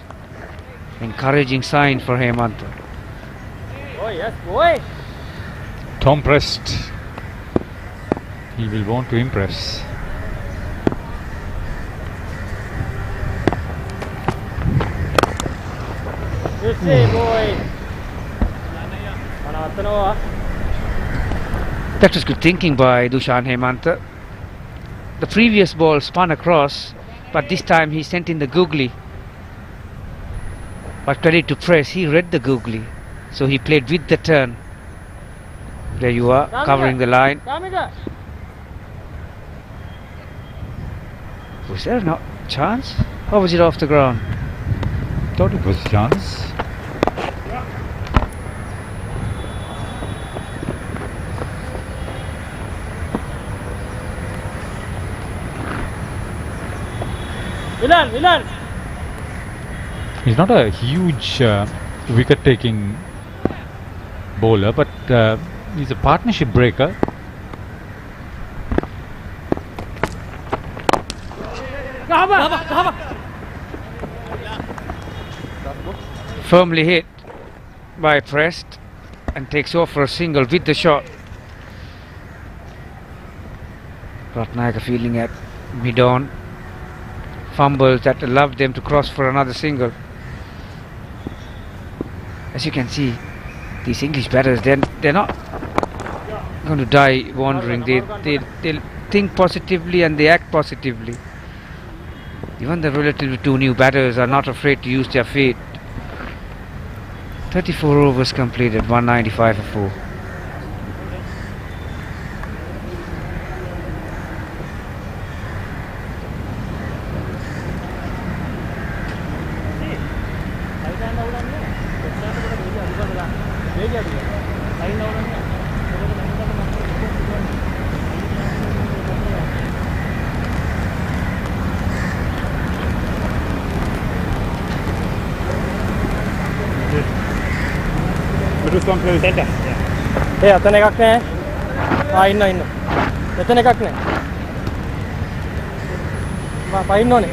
Encouraging sign for Hemantha. Oh yes, boy. Tom pressed. He will want to impress. Good save, boy. That was good thinking by Dushan Hemantha. The previous ball spun across, but this time he sent in the googly. But credit to Press, he read the googly, so he played with the turn. There you are, covering the line. Was there no chance? Or was it off the ground? Thought it was a chance. Milan. He's not a huge wicket-taking bowler, but he's a partnership breaker. Firmly hit by Prest and takes off for a single with the shot. Ratnayaka fielding at mid-on. Fumbles that allowed them to cross for another single. As you can see, these English batters, they're not going to die wandering. They'll think positively and they act positively. Even the relatively two new batters are not afraid to use their feet. 34 overs completed, 195 for 4. Center. Hey, අතන එකක් නෑ. ඉන්න. එතන එකක් නෑ. පයින්න ඕනේ.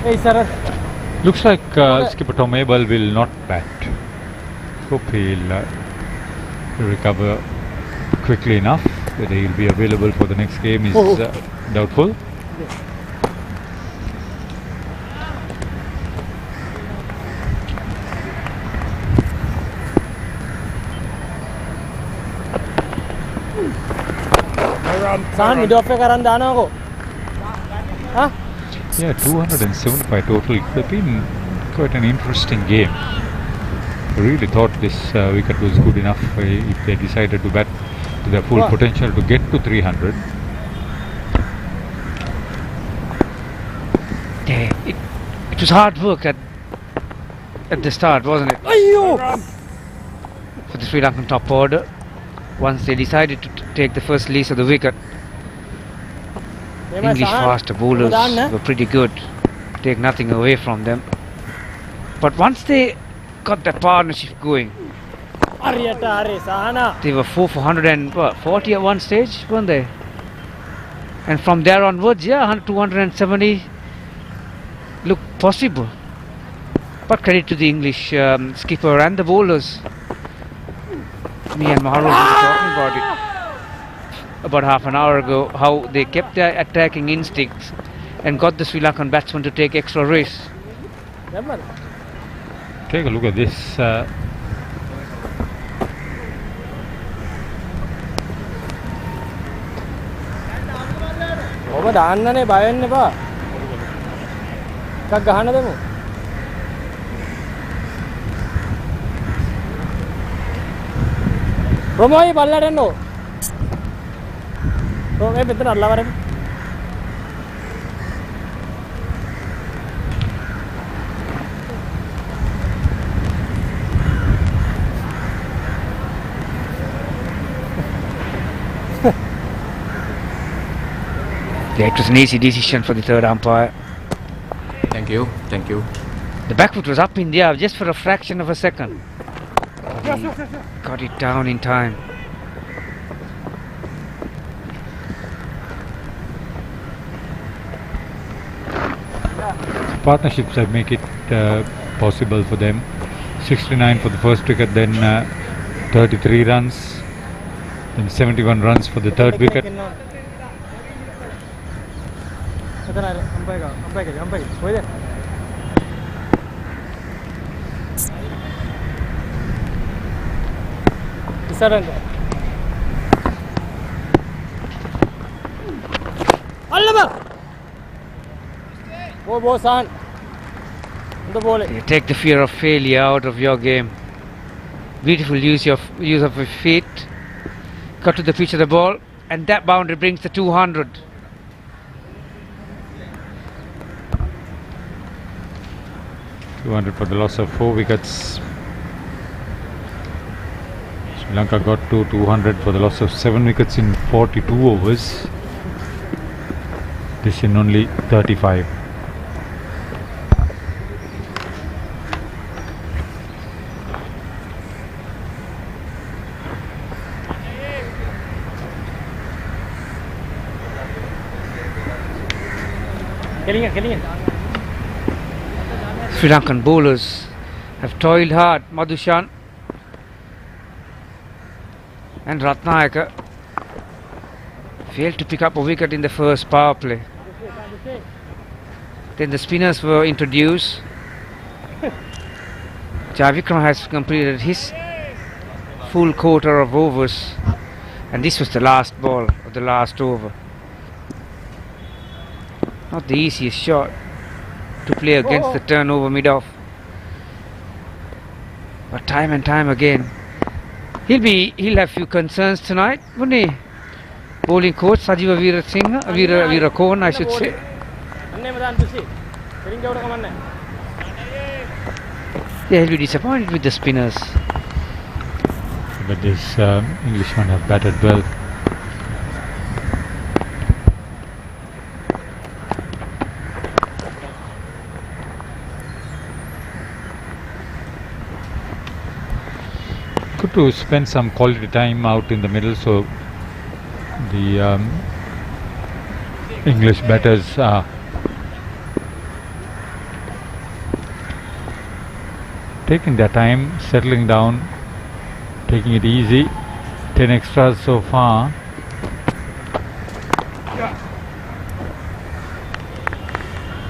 Hey, sir. Looks like skipper Tom Abel will not bat. Hope he'll recover quickly enough. Whether he'll be available for the next game is doubtful. Sahan mid off එක අරන් දානවකෝ. Huh? Yeah, 275 total. It could have been quite an interesting game. I really thought this wicket was good enough if they decided to bat to their full potential to get to 300. Yeah, it was hard work at the start, wasn't it? For the Sri Lankan top order, once they decided to take the first lease of the wicket. English faster bowlers were pretty good. Take nothing away from them. But once they got that partnership going, they were 4 for 140 at one stage, weren't they? And from there onwards, yeah, 270 looked possible. But credit to the English skipper and the bowlers. Me and Maharaj were talking about it about half an hour ago, how they kept their attacking instincts and got the Sri Lankan batsmen to take extra risks. Take a look at this. ඔබ දාන්නනේ බය වෙන්න එපා. එකක් ගහන්න දෙමු. ප්‍රොමෝයි බල්ලට එන්නෝ. මේ මෙතන අල්ලවරේ. Yeah, it was an easy decision for the third umpire. Thank you. Thank you. The back foot was up in the air just for a fraction of a second. But he got it down in time. Partnerships that make it possible for them. 69 for the first wicket, then 33 runs, then 71 runs for the third wicket. You take the fear of failure out of your game. Beautiful use of your feet. Cut to the pitch of the ball, and that boundary brings the 200. For the loss of 4 wickets. Sri Lanka got to 200 for the loss of 7 wickets in 42 overs. This in only 35. Sri Lankan bowlers have toiled hard. Madhushan and Ratnayaka failed to pick up a wicket in the first power play. Then the spinners were introduced. Javikram has completed his full quarter of overs, and this was the last ball of the last over. Not the easiest shot to play against the turnover mid-off, but time and time again. He'll have few concerns tonight, won't he? Bowling coach Sajiva Veerakoon, I should say. Yeah, he'll be disappointed with the spinners. But this Englishman have batted well. Good to spend some quality time out in the middle, so the English batters are taking their time, settling down, taking it easy. 10 extras so far.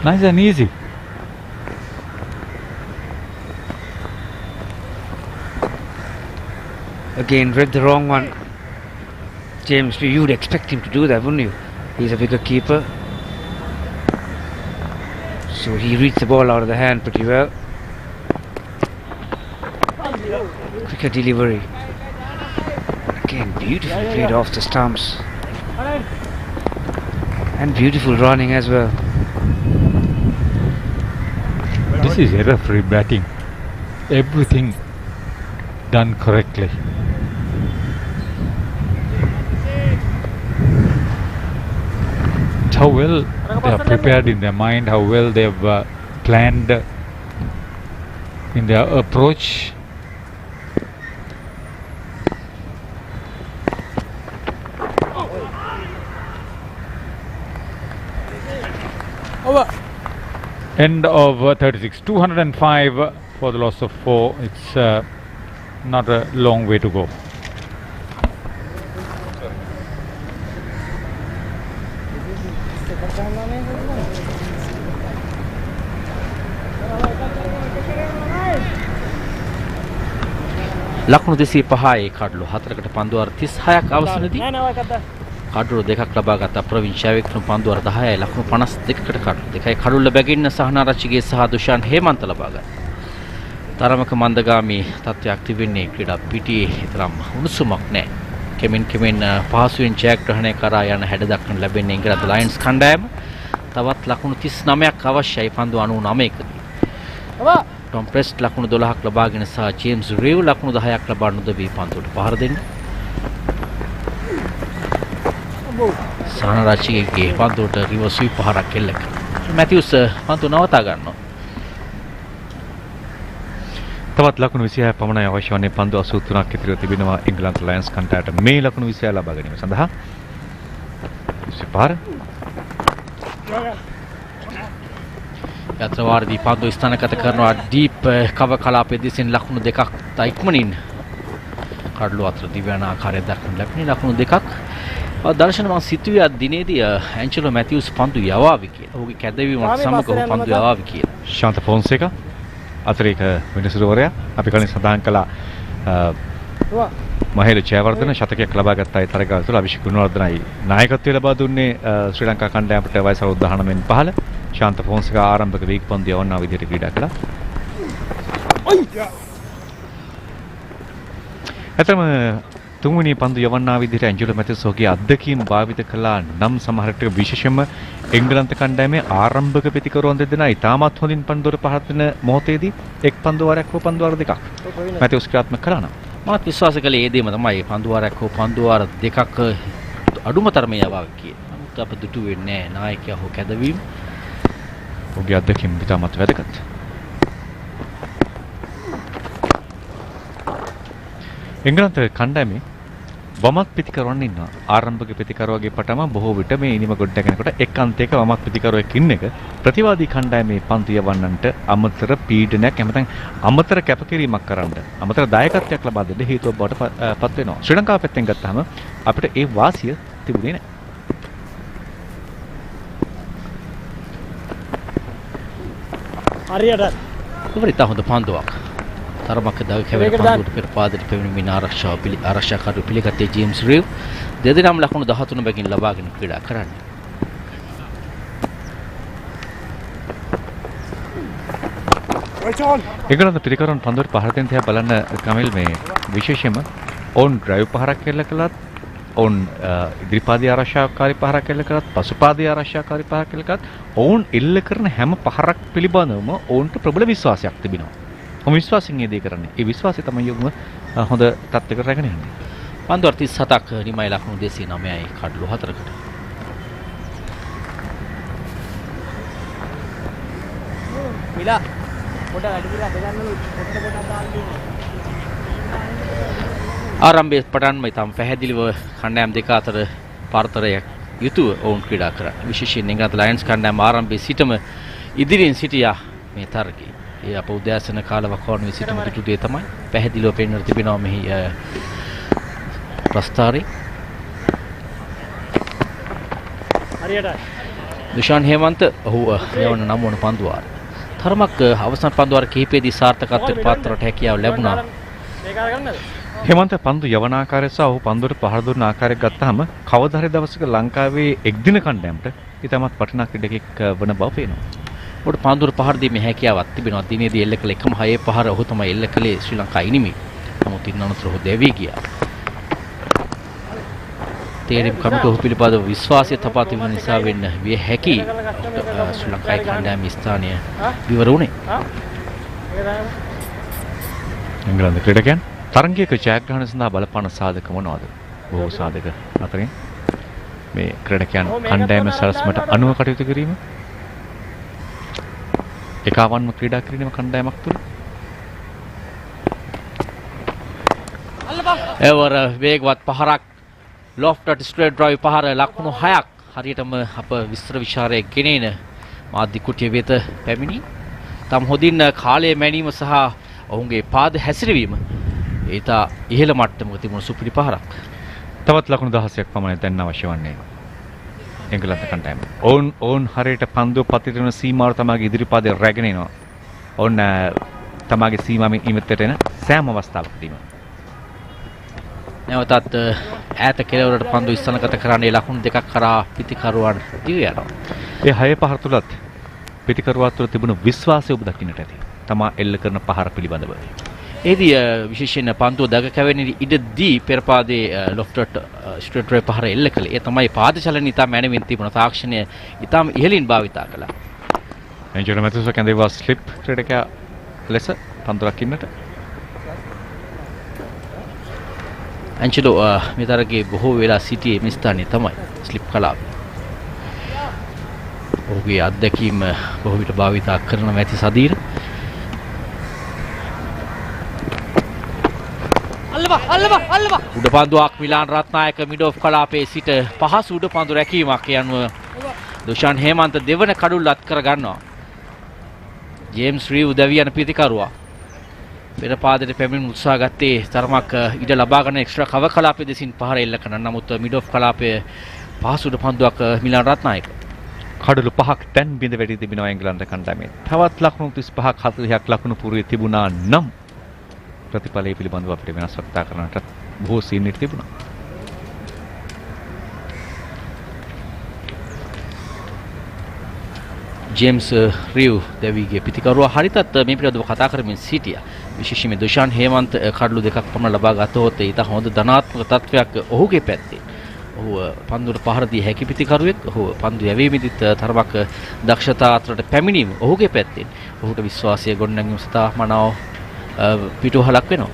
Nice and easy. Again, read the wrong one. James, you would expect him to do that, wouldn't you? He's a wicket keeper. So he reads the ball out of the hand pretty well. Quicker delivery. Again, beautifully played off the stumps. And beautiful running as well. This is error-free batting. Everything done correctly. How well they are prepared in their mind, how well they have planned in their approach. Over. End of 36. 205 for the loss of 4. It's not a long way to go. ලකුණු 205 කඩලු 4කට පන්දුවර 36ක් අවසනදී කඩලු දෙකක් ලබා ගත්ත ප්‍රවීන් ෂාවික්‍රම පන්දුවර 10යි ලකුණු 52කට කඩලු දෙකයි කඩලු බැගින්න සහනාරච්චිගේ සහ දුෂාන් හේමන්ත ලබා ගත්තා. තරමක මන්දගාමී තත්ත්වයක් තිබෙන්නේ ක්‍රීඩා පිටියේ තරම් උණුසුමක් නැහැ. කෙමෙන් පහසුවෙන් ජයග්‍රහණය කරා යන හැඩ දක්වන ලැබෙන්නේ ඉංග්‍රීසි ලයන්ස් කණ්ඩායම. තවත් ලකුණු 39ක් අවශ්‍යයි පන්දු 99කදී. Tom Prest ලකුණු 12ක් ලබාගෙන සහ ජේම්ස් රිව් ලකුණු 10ක් ලබා නොදැවී පන්දුවට පහර දෙන්නේ. සානරාජිගේ පන්දුවට රිවර්ස් ස්වීප් පහරක් එල්ල කරනවා. මැතිව්ස් පන්දු නවතා ගන්නවා. තවත් ලකුණු 26 පමණයි අවශ්‍ය වන්නේ පන්දු 83ක් ඉතිරිව තිබෙනවා ඉංග්‍රීසි ලයන්ස් කන්ටාට මේ ලකුණු 26 ලබා ගැනීම සඳහා. සිපාර යත්‍රවාරදී පන්දු ස්ථානගත කරනවා ඩීප් කව කලාපයේ දිසින් ලකුණු දෙකක් ඉක්මනින් කඩළු අතර දිව්‍යන ආකාරය දක්වන ලකුණු දෙකක්. දර්ශන මම සිතුවේ අද දිනේදී ඇන්ජලෝ මැතිව්ස් පන්දු යවාවි කියලා. ඔහුගේ කැදවීමත් සමග ඔහු පන්දු යවාවි කියලා. ශාන්ත ෆොන්සේකා අතරේක විනිසුරුවරයා අපි කලින් සඳහන් කළා මහේල ජයවර්ධන ශතකයක් ලබා ගත්ත ඒ තරගාව තුළ අභිෂේක් ගුණවර්ධනයි නායකත්වය ලබා දුන්නේ ශ්‍රී ලංකා කණ්ඩායමට වයස 19න් පහළ. ශාන්ත ෆොන්සේකා ආරම්භක වීග් පන්දු යවන්නා විදිහට ක්‍රීඩා කළා. එතම තුන්වෙනි පන්දු යවන්නා විදිහට ඇන්ජලෝ මැතිව්ස් ඔහුගේ අත්දැකීම් භාවිත කළා නම් සමහරට විශේෂයෙන්ම එංගලන්ත කණ්ඩායමේ ආරම්භක පිතිකරුවන් දෙදෙනා ඉතාමත් හොඳින් පන්දුවට පහත් වෙන මොහොතේදී එක් පන්දු වාරයක් හෝ පන්දු වාර දෙකක් මැතිව්ස් ක්‍රියාත්මක කළා නම් මාත් විශ්වාස කළේ ඒ දෙයම තමයි පන්දු වාරයක් හෝ පන්දු වාර දෙකක් අඩුම තරමේ යවාවි කියලා. නමුත් අප දුටු වෙන්නේ නැහැ නායකයා හෝ කැදවීම. ඔහුගේ අත්දැකීම් ඉතාමත් වැදගත්. එංගලන්ත කණ්ඩායමේ වමත් පිතිකරුවන් ඉන්නවා. ආරම්භක පිතිකරුවගේ පටම බොහෝ විට මේ ඉනිම ගොඩනැගෙනකොට එක් අන්තයක වමත් පිතිකරුවෙක් ඉන්න එක ප්‍රතිවාදී කණ්ඩායමේ පන්දු යවන්නන්ට අමතර පීඩනයක් එමෙතන අමතර කැපකිරීමක් කරන්න අමතර දායකත්වයක් ලබා දෙන්න හේතුවක් බවට පත් වෙනවා. ශ්‍රී ලංකාව පැත්තෙන් ගත්තාම අපිට ඒ වාසිය තිබුණේ නැහැ. හරියට උපරිත හොඳ පන්දුවක්. තරමක දව කැවෙන පන්දුවට පෙර පාදයට පැමිණීමේ ආරක්ෂාකාරී පිළිගත්තේ ජේම්ස් රීව්. දෙදෙනාම ලකුණු 13 බැගින් ලබාගෙන ක්‍රීඩා කරන්නේ. එංගලන්ත පිටිකරුවන් පන්දුවට පහර දෙන්න තියා බලන්න කමිල් මේ විශේෂයෙන්ම ඔවුන් ඩ්‍රයිව් පහරක් කෙල්ල කළත් ඔවුන් ඉදිරිපාදයේ ආරක්ෂාකාරී පහරක් කෙල්ල කළත් පසුපාදයේ ආරක්ෂාකාරී පහරක් කෙල්ල කළත් ඔවුන් එල්ල කරන හැම පහරක් පිළිබඳවම ඔවුන්ට ප්‍රබල විශ්වාසයක් තිබෙනවා. ඔවුන් විශ්වාසයෙන් ඒ දේ කරන්නේ. ඒ විශ්වාසය තමයි ඔවුන් හොඳ තත්ත්වයකට රැගෙන ඉන්නේ. පන්දු 37ක් නිමයි ලකුණු 209යි කඩළු 4කට. මිලා පොඩ වැඩි විලා දෙගන්නලු පොඩ දාන්න ආරම්භයේ පටන්ම ඉතාම පැහැදිලිව කණ්ඩායම් දෙක අතර පරතරයක් යුතුව ඔවුන් ක්‍රීඩා කරා. විශේෂයෙන් ඉංග්‍රීසි ලයන්ස් කණ්ඩායම ආරම්භයේ සිටම ඉදිරියෙන් සිටියා මේ තරගයේ. ඒ අප උදෑසන කාලවකවානුවේ සිටම දුටු දේ තමයි පැහැදිලිව පෙන්වන්න තිබෙනවා මෙහි ප්‍රස්තාරේ. හරියට දුෂාන් හේමන්ත ඔහු යවන 9 වන පන්දු වාරය. තරමක් අවසන් පන්දු වාර කිහිපයේදී සාර්ථකත්වයට පාත්‍රට හැකියාව ලැබුණා. මේක අරගන්නද? හේමන්ත පන්දු යවන ආකාරය සහ ඔහු පන්දුවට පහර දුන්න ආකාරයක් ගත්තාම කවදා හරි දවසක ලංකාවේ එක්දින කණ්ඩායමට ඉතාමත් වටිනා ක්‍රීඩකෙක් වන බව පේනවා. ඔහුට පන්දුවට පහර දීමේ හැකියාවක් තිබෙනවා. දිනේදී එල්ල කළ එකම හයේ පහර ඔහු තමයි එල්ල කළේ ශ්‍රී ලංකා ඉනිමි. නමුත් ඉන් අනතුරු ඔහු දැවී ගියා. තේරීම් කමිටුව ඔහු පිළිබඳව විශ්වාසය තබා තිබෙන නිසා වෙන්න විය හැකි ශ්‍රී ලංකාවේ කණ්ඩායමේ ස්ථානය විවර වුණේ. එංගලන්ත ක්‍රීඩකයන් තරගයක ජයග්‍රහණ සඳහා බලපාන සාධක මොනවාද? බොහෝ සාධක අතරින් මේ ක්‍රීඩකයන් කණ්ඩායම සරස්මට අනුව කටයුතු කිරීම, එකවන්ම ක්‍රීඩා කිරීම කණ්ඩායමක් තුළ, එවර වේගවත් පහරක් ලොෆ්ටඩ් ස්ට්‍රේට් ඩ්‍රයිව් පහර ලකුණු 6ක් හරියටම අප විස්තර විචාරයේ ගෙනෙන මාධ්‍ය කුටිය වෙත පැමිණි. තම හොඳින් කාලය මැනීම සහ ඔවුන්ගේ පාද හැසිරවීම ඒත ඉහළ මට්ටමක තිබුණු සුපිරි පහරක්. තවත් ලකුණු 16ක් පමණ දැන් අවශ්‍ය වන්නේ එංගලන්ත කණ්ඩායම. ඔවුන් හරියට පන්දුව පතිරන සීමාව තමගේ ඉදිරිපාදයේ රැගෙන එනවා. ඔවුන් තමගේ සීමාවෙන් ඉමෙතට එන සෑම අවස්ථාවකදීම නැවතත් ඈත කෙළවරට පන්දු ඉස්සනගත කරන්නේ ලකුණු දෙකක් කරා පිතිකරුවන් දිව යනවා. ඒ 6 පහර තුලත් පිතිකරුවා තුළ තිබුණු විශ්වාසය ඔබ දකින්නට ඇති. තමා එල්ල කරන පහර පිළිබඳව. ඒදී විශේෂයෙන් පන්දුව දග කැවෙන ඉඩදී පෙරපාදයේ ලොෆ්ටඩ් ස්ට්‍රේට් ඩ්‍රයිව් පහර එල්ල කළේ. ඒ තමයි පාද චලන ඉතා මැනවින් තිබුණ තාක්ෂණය ඉතාම ඉහළින් භාවිතා කළා. එන්ජර් මැතිව්ස් කැඳේවා ස්ලිප් ක්‍රීඩකයා ලෙස පන්දු රකින්නට ඇන්චලෝ මේ තරගේ බොහෝ වෙලා සිටියේ මේ ස්ථානයේ තමයි ස්ලිප් කලාව. ඔහුගේ අත්දැකීම බොහෝ විට භාවිතා කරනවා ඇති සදීර. උඩපන්දුවක් මිලාන් රත්නායක මිඩ් ඔෆ් කලාපයේ සිට පහසු උඩපන්දු රැකීමක් යනුව දුෂාන් හේමන්ත දෙවන කඩුල්ල අත් කර ගන්නවා. ජේම්ස් රීව් දැවි යන පිතිකරුවා පෙර පාදයට පැමිණ උත්සාහ ගත්තේ තරමක් ඉඩ ලබා ගන්න එක්ස්ට්‍රා කව කලාපයේ දෙසින් පහර එල්ල කරන. නමුත් මිඩ් ඔෆ් කලාපයේ පහසු උඩපන්දුවක් මිලාන් රත්නායක. කඩලු 5ක් දැන් බිඳ වැටි තිබෙනවා එංගලන්ත කණ්ඩායමේ. තවත් ලකුණු 35ක් 40ක් ලකුණු පුරේ තිබුණා නම් ප්‍රතිඵලය පිළිබඳව අපිට වෙනස් වර්තා කරන්නට බොහෝ සීනිට තිබුණා. ජේම්ස් රිව් දෙවිගේ පිතිකරුවා හරිතත් මේ පිළිබඳව කතා කරමින් සිටියා. විශේෂයෙන්ම දුෂාන් හේමන්ත කඩලු දෙකක් පමණ ලබා ගතහොත් ඊට හොඳ ධනාත්මක තත්වයක් ඔහුගේ පැත්තේ. ඔහු පන්දුවට පහර දී හැකි පිතිකරුවෙක්. ඔහු පන්දු යැවීමේදීත් තරමක් දක්ෂතා අතරට පැමිණීම ඔහුගේ පැත්තෙන්. ඔහුට විශ්වාසය ගොඩනැගීම සඳහා මනාව පිටුවහලක් වෙනවා.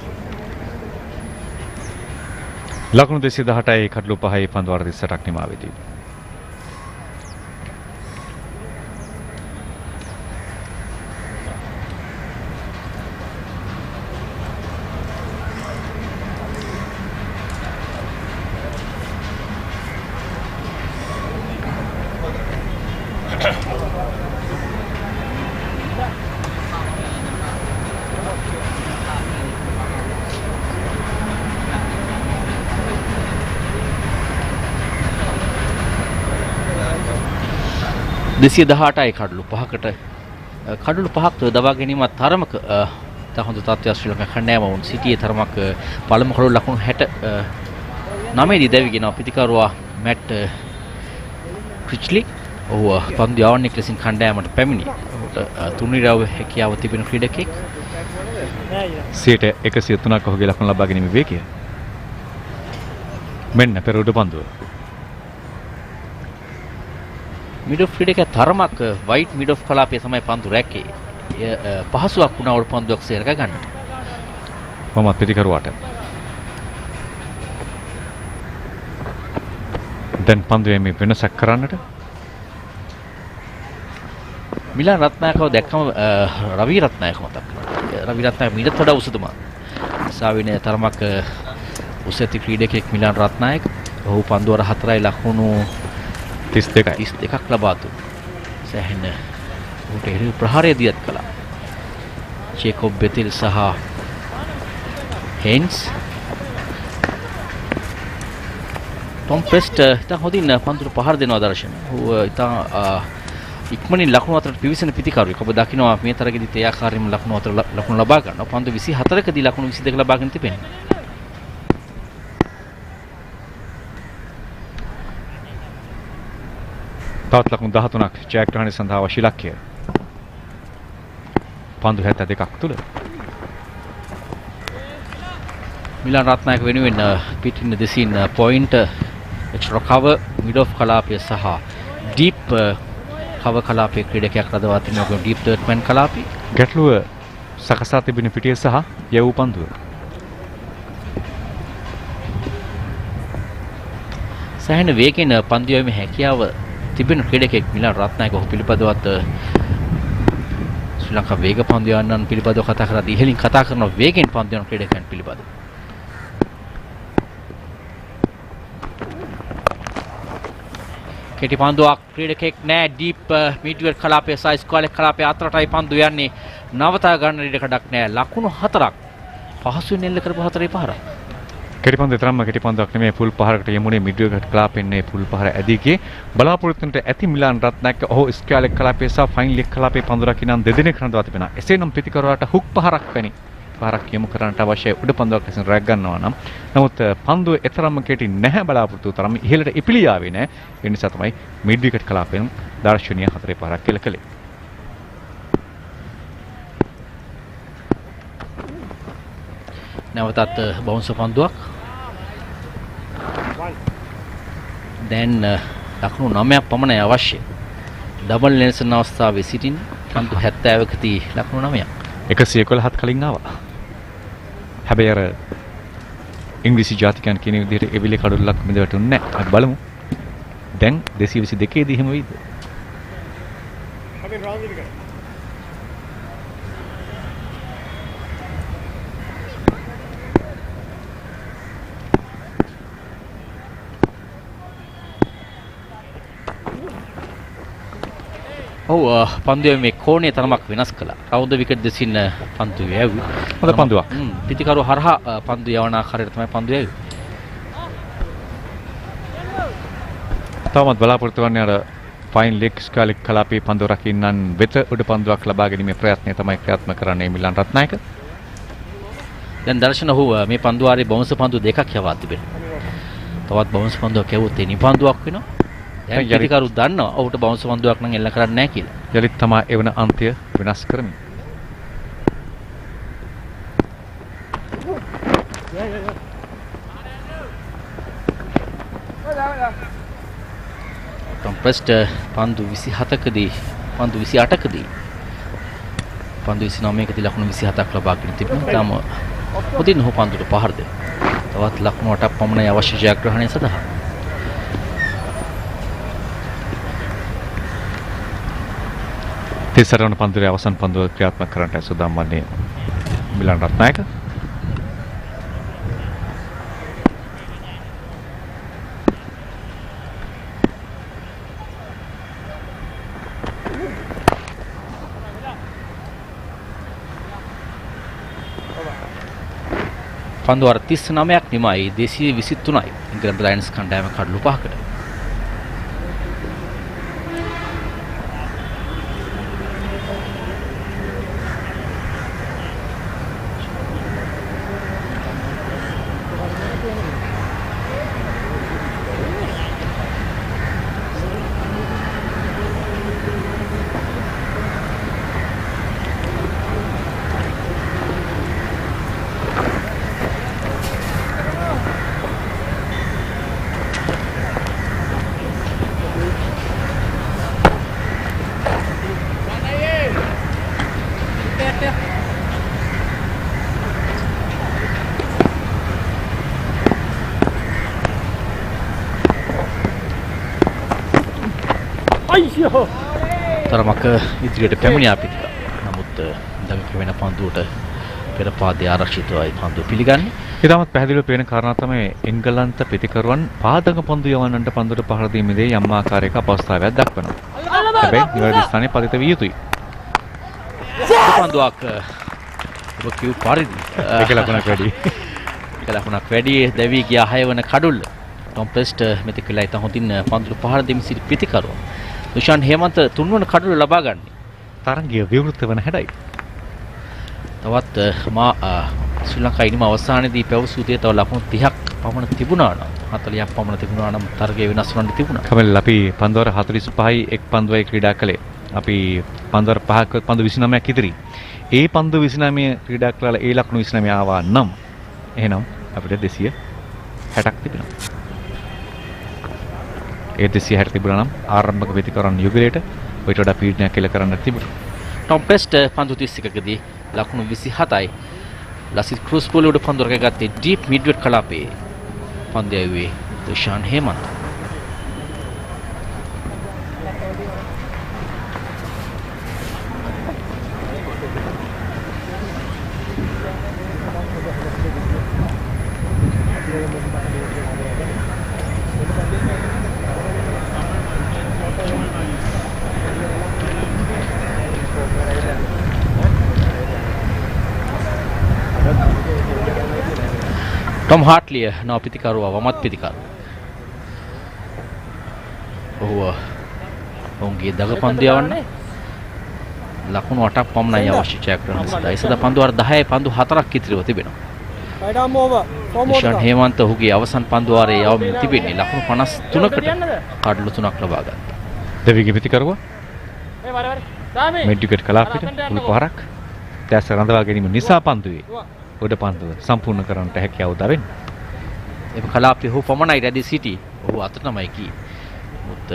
ලකුණු 218යි කඩලු 5යි පන්දු වාර 38ක් නිමාවේදී. දෙසිය 18යි කඩලු 5කට කඩලු 5ක් දබා ගැනීමත් තරමක හොඳ තත්ත්වයක් ශ්‍රී ලංකා කණ්ඩායම වුන් සිටියේ තරමක් පළමු කඩලු ලකුණු 69 දී දැවිගෙන පිතිකරුවා මැට් ක්‍රිච්ලි ඔහු පන්දු යවන්නේ ලෙසින් කණ්ඩායමට පැමිණි. ඔහුට තුන්නිරාව හැකියාව තිබෙන ක්‍රීඩකෙක්. 103ක් ඔහුගේ ලකුණු ලබා ගැනීම වේගය. මෙන්න පෙර උඩ පන්දුව. මිඩ් ඔෆ් ක්‍රීඩකයා තරමක් වයිට් මිඩ් ඔෆ් කලාපයේ තමයි පන්දු රැකේ. පහසුවක් වුණා උඩ පන්දුවක් සේරක ගන්නට. කොහොමද පිටිකරුවාට. දැන් පන්දුවේ මේ වෙනසක් කරන්නට. මිලාන් රත්නායකව දැක්කම රවි රත්නායක මතක් වෙනවා. රවි රත්නායක මීටත් වඩා උසතුමා. සාවිනේ තරමක් උස ඇති ක්‍රීඩකෙක් මිලාන් රත්නායක. ඔහු පන්දු වර 4යි ලකුණු 32ක් ලබා දුන්නා. සැහෙන උට එළි ප්‍රහාරය දියත් කළා. ජේකොබ් බෙතිල් සහ හෙන්ස් ටොම් ප්‍රෙස්ට් ඉතින් හොඳින් පන්දුට පහර දෙනවා දර්ශන. ඌ ඉතින් ඉක්මනින් ලකුණු අතරට පිවිසෙන පිටිකරුවෙක්. ඔබ දකිනවා මේ තරගෙදිත් ඒ ආකාරයෙන්ම ලකුණු අතර ලකුණු ලබා ගන්නවා. පන්දු 24කදී ලකුණු 22 ලබාගෙන තිබෙනවා. තවත් ලකුණු 13ක් ජයග්‍රහණය සඳහා අවශ්‍ය ඉලක්කය. පන්දු 72ක් තුල මිලාන් රත්නායක වෙනුවෙන් පිටින් දෙසින් point extra cover mid off කලාපය සහ ඩීප් කවර් කලාපයේ ක්‍රීඩකයක් රඳවා තිනවා. ඩීප් තර්ඩ් මැන් කලාපී ගැටලුව සකසා තිබෙන පිටිය සහ යවූ පන්දුව. සෑහෙන වේගෙන් පන්දු යැවීමේ හැකියාව තිබෙන ක්‍රීඩකෙක් මිලාන් රත්නායක ඔහු පිළිපදවත් ශ්‍රී ලංකා වේග පන්දු යන්නන් පිළිපදව කතා කරලා ඉහළින් කතා කරන වේගෙන් පන්දු යන ක්‍රීඩකයන් පිළිපදව. කෙටි පන්දුවක් ක්‍රීඩකෙක් නෑ. ඩීප් මීඩියම් කලාපයේ සහ ස්ක්වයර් කලාපයේ අතරටයි පන්දු යන්නේ. නවතා ගන්න ඉඩකඩක් නෑ. ලකුණු 4ක් පහසුවෙන් එල්ල කරපු 4 පහරක්. කෙටි පන්දු තරම්ම කෙටි පන්දුවක් නෙමෙයි. ෆුල් පහරකට යමුනේ මිඩ්වියර් කලාපෙන් මේ ෆුල් පහර ඇදී ගියේ. බලාපොරොත්තුන්ට ඇති මිලාන් රත්නායක ඔහු ස්ක්වයර් කලාපයේ සහ ෆයින් ලෙග් කලාපයේ පන්දු රකින්න දෙදෙනෙක් රඳවා තිබෙනවා. එසේනම් පිටිකරුවාට හුක් පහරක් වැනි පහරක් යොමු කරන්නට අවශ්‍ය උඩ පන්දුවක් ලෙසින් රැග් ගන්නවා නම් නමුත් පන්දුව එතරම්ම කෙටි නැහැ. බලාපොරොත්තු තරම් ඉහළට ඉපිලී ආවේ නැහැ. ඒ නිසා තමයි මිඩ් විකට් කලාපයෙන් දර්ශනීය 4 පහරක් කෙල කළේ. නැවතත් බවුන්සර් පන්දුවක්. දැන් ලකුණු 9ක් පමණයි අවශ්‍ය. ඩබල් නෙල්සන් අවස්ථාවේ සිටින් පන්දු 70කදී ලකුණු 9ක්. 111ත් කලින් ආවා. හැබැයි අර ඉංග්‍රීසි ජාතිකයන් කියන විදිහට එවිලේ කඩොල්ලක් මෙද වැටුන්නේ නැහැ. අපි බලමු. දැන් 222 දී එහෙම වෙයිද? ඔව් පන්දුවේ මේ කෝණය තරමක් වෙනස් කළා. රවුද විකට් දෙසින් පන්දුවේ ඇව්වේ. හොඳ පන්දුවක්. පිටිකරු හරහා පන්දු යවන ආකාරයට තමයි පන්දුවේ ඇව්වේ. තවමත් බලාපොරොත්තු වෙන්නේ අර ෆයින් ලෙග් ස්කාලික් කලාපී පන්දු රකින්නන් වෙත උඩ පන්දුවක් ලබා ගැනීමේ ප්‍රයත්නය තමයි ක්‍රියාත්මක කරන්නේ මිලන් රත්නායක. දැන් දර්ශන ඔහු මේ පන්දු ආරේ බවුන්ස් පන්දු දෙකක් යවා තිබෙනවා. තවත් බවුන්ස් පන්දුවක් යවුවොත් ඒ නිපන්දුවක් වෙනවා. දැන් පිටිකරු දන්නවා ඔහුට බවුන්ස් පන්දුවක් නම් එල්ල කරන්නේ නැහැ කියලා. යලිත් තමයි එවන අන්තය වෙනස් කරමින්. කොම්ප්‍රෙස්ඩ් පන්දු 27කදී පන්දු 28කදී පන්දු 29කදී ලකුණු 27ක් ලබා ගෙන තිබෙනවා. තාම මුදින් ඔහු පන්දුට පහර දෙනවා. තවත් ලකුණු 8ක් පමණයි අවශ්‍ය ජයග්‍රහණය සඳහා. තිසරණ පන්දුවේ අවසන් පන්දුව ක්‍රියාත්මක කරන්නට සූදානම් වන්නේ මිලන් රත්නායක. පන්දු අර 39ක් නිමයි 223යි ඉංග්‍රීසි ලයන්ස් කණ්ඩායම කඩලු 5කට. තරමක ඉදිරියට පැමිණියා පිටික. නමුත් දඟක වෙන පන්දුවට පෙර පාදයේ ආරක්ෂිතවයි පන්දුව පිළිගන්නේ. ඊටමත් පැහැදිලිව පේන කාරණා තමයි එංගලන්ත පිටිකරුවන් පාදක පන්දු යවන්නට පන්දුවට පහර දීමේදී යම් ආකාරයක අපහසුතාවයක් දක්වනවා. හැබැයි නිවැරදි ස්ථානයේ පතිත විය යුතුයි. පන්දුවක් ඔබ කියු පරිදි එක ලකුණක් වැඩි. එක ලකුණක් වැඩි දැවි ගියා 6 වන කඩුල්ල. කොම්ප්‍රෙස්ඩ් මෙතිකලා ඉත හොඳින් පන්දුට පහර දෙමින් සිටි පිටිකරුවා. දුෂාන් හේමන්ත 3 වන කඩුල්ල ලබා ගන්න. තරංගය විවෘත වන හැඩයි. තවත් මා ශ්‍රී ලංකා ඉනිම අවසානයේදී පැවසූ දේ තව ලකුණු 30ක් පමණ තිබුණා නම් 40ක් පමණ තිබුණා නම් තරගය වෙනස් වන්න තිබුණා. කමල් අපි පන්දුවර 45යි එක් පන්දුවයි ක්‍රීඩා කළේ. අපි පන්දුවර 5ක පන්දු 29ක් ඉදිරි. ඒ පන්දු 29 ක්‍රීඩා කළා ඒ ලකුණු 29 ආවා නම් එහෙනම් අපිට 260ක් තිබෙනවා. ඒ 260 තිබුණා නම් ආරම්භක ප්‍රතිකරණ යුගලයට ඔයිට වඩා පීඩනයක් කෙල කරන්න තිබුණා. කොම්ප්‍රෙස්ඩ් පන්දු 31කදී ලකුණු 27යි. ලසිත් ක්‍රූස් පොල උඩ පන්දු රැකගත්තේ ඩීප් මිඩ්වෙට් කලාපයේ. පන්දු යවුවේ දුෂාන් හේමන්ත. टॉम हार्टली नव पितिकारुवा वमत पितिकार ඔහුව ඔවුන්ගේ දග පන්දු යවන්න ලකුණු 8ක් පමණයි අවශ්‍ය ජයග්‍රහණ සඳහා. ඒ සඳහා පන්දු අර 10 පන්දු 4ක් ඉතිරිව තිබෙනවා. දුෂාන් හේමන්ත ඔහුගේ අවසන් පන්දු වාරයේ යවමින් තිබෙන්නේ ලකුණු 53කට කඩලු 3ක් ලබා ගත්තා. දෙවිගේ පිතිකරුවා මෙඩ්ඩිකට් කලාපිට උළු පහරක් දැස රඳවා ගැනීම නිසා පන්දුවේ උඩ පන්දුව සම්පූර්ණ කරන්නට හැකියාව උදා වෙන්නේ. ඒ කලාපේ ඔහු පමණයි රැඳී සිටි. ඔහු අත තමයි කී. මුත්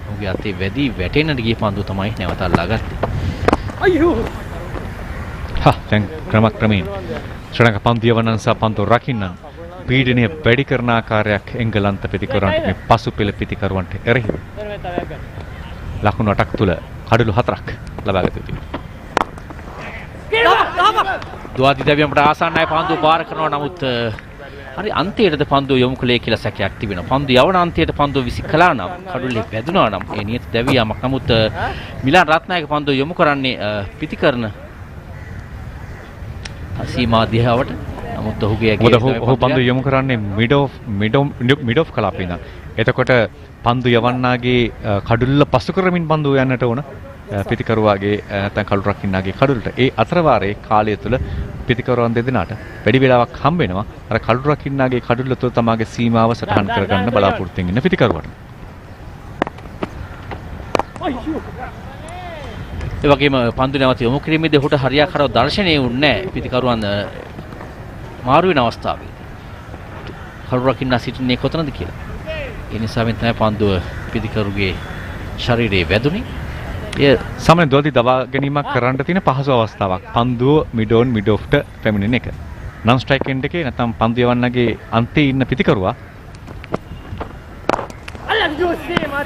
ඔහුගේ අතේ වැඩි වැටෙන්නට ගිය පන්දුව තමයි නැවත අල්ලාගත්තේ. අයියෝ. දැන් ක්‍රමක්‍රමයෙන් ශ්‍රී ලංකා පන්දු යවන්නන් සහ පන්දු රකින්නන් පීඩනය වැඩි කරන ආකාරයක් එංගලන්ත පිතිකරුවන්ට මේ පසුපෙළ පිතිකරුවන්ට එරෙහිව ලකුණු 8ක් තුල කඩලු 4ක් ලබා ගත යුතුයි. දුවාදි දෙවියන්ට ආසන්නයි පන්දුව පාර කරනවා නමුත් හරි අන්තිමේටද පන්දුව යොමු කළේ කියලා සැකයක් තිබෙනවා. පන්දුව යවන අන්තිමේට පන්දුව විසි කළා නම් කඩුල්ලේ වැදුනා නම් ඒ නියත දෙවියමක්. නමුත් මිලාන් රත්නායක පන්දුව යොමු කරන්නේ පිතිකරන සීමා දිහාවට. නමුත් ඔහුගේ ඔහු පන්දුව යොමු කරන්නේ මිඩ් ඔෆ් කලාපේ ඉඳන්. එතකොට පන්දු යවන්නාගේ කඩුල්ල පසු කරමින් පන්දුව යන්නට ඕන පිතිකරුවාගේ නැත්නම් කඩුල් රකින්නාගේ කඩුල්ලට. ඒ අතර වාරයේ කාලය තුල පිතිකරුවන් දෙදෙනාට වැඩි වේලාවක් හම්බ වෙනවා අර කඩුල් රකින්නාගේ කඩුල්ල තුල තමාගේ සීමාව සටහන් කරගන්න බලාපොරොත්තු වෙන පිතිකරුවට. ඒ වගේම පන්දු නැවත යොමු කිරීමේදී ඔහුට හරියාකාරව දර්ශනය වුණේ නැහැ පිතිකරුවන් මාරු වෙන අවස්ථාවේ. කඩුල් රකින්නා සිටින්නේ කොතනද කියලා. ඒ නිසා මෙන්න තමයි පන්දුව පිතිකරුගේ ශරීරයේ වැදුනේ. ඒ සාමාන්‍ය දොඩි දබා ගැනීමක් කරන්න තියෙන පහසු අවස්ථාවක්. පන්දුව මිඩ් ඔෆ්ට පැමිණෙන එක. නන් ස්ට්‍රයික් එන්ඩ් එකේ නැත්නම් පන්දු යවන්නගේ අන්තයේ ඉන්න පිතිකරුවා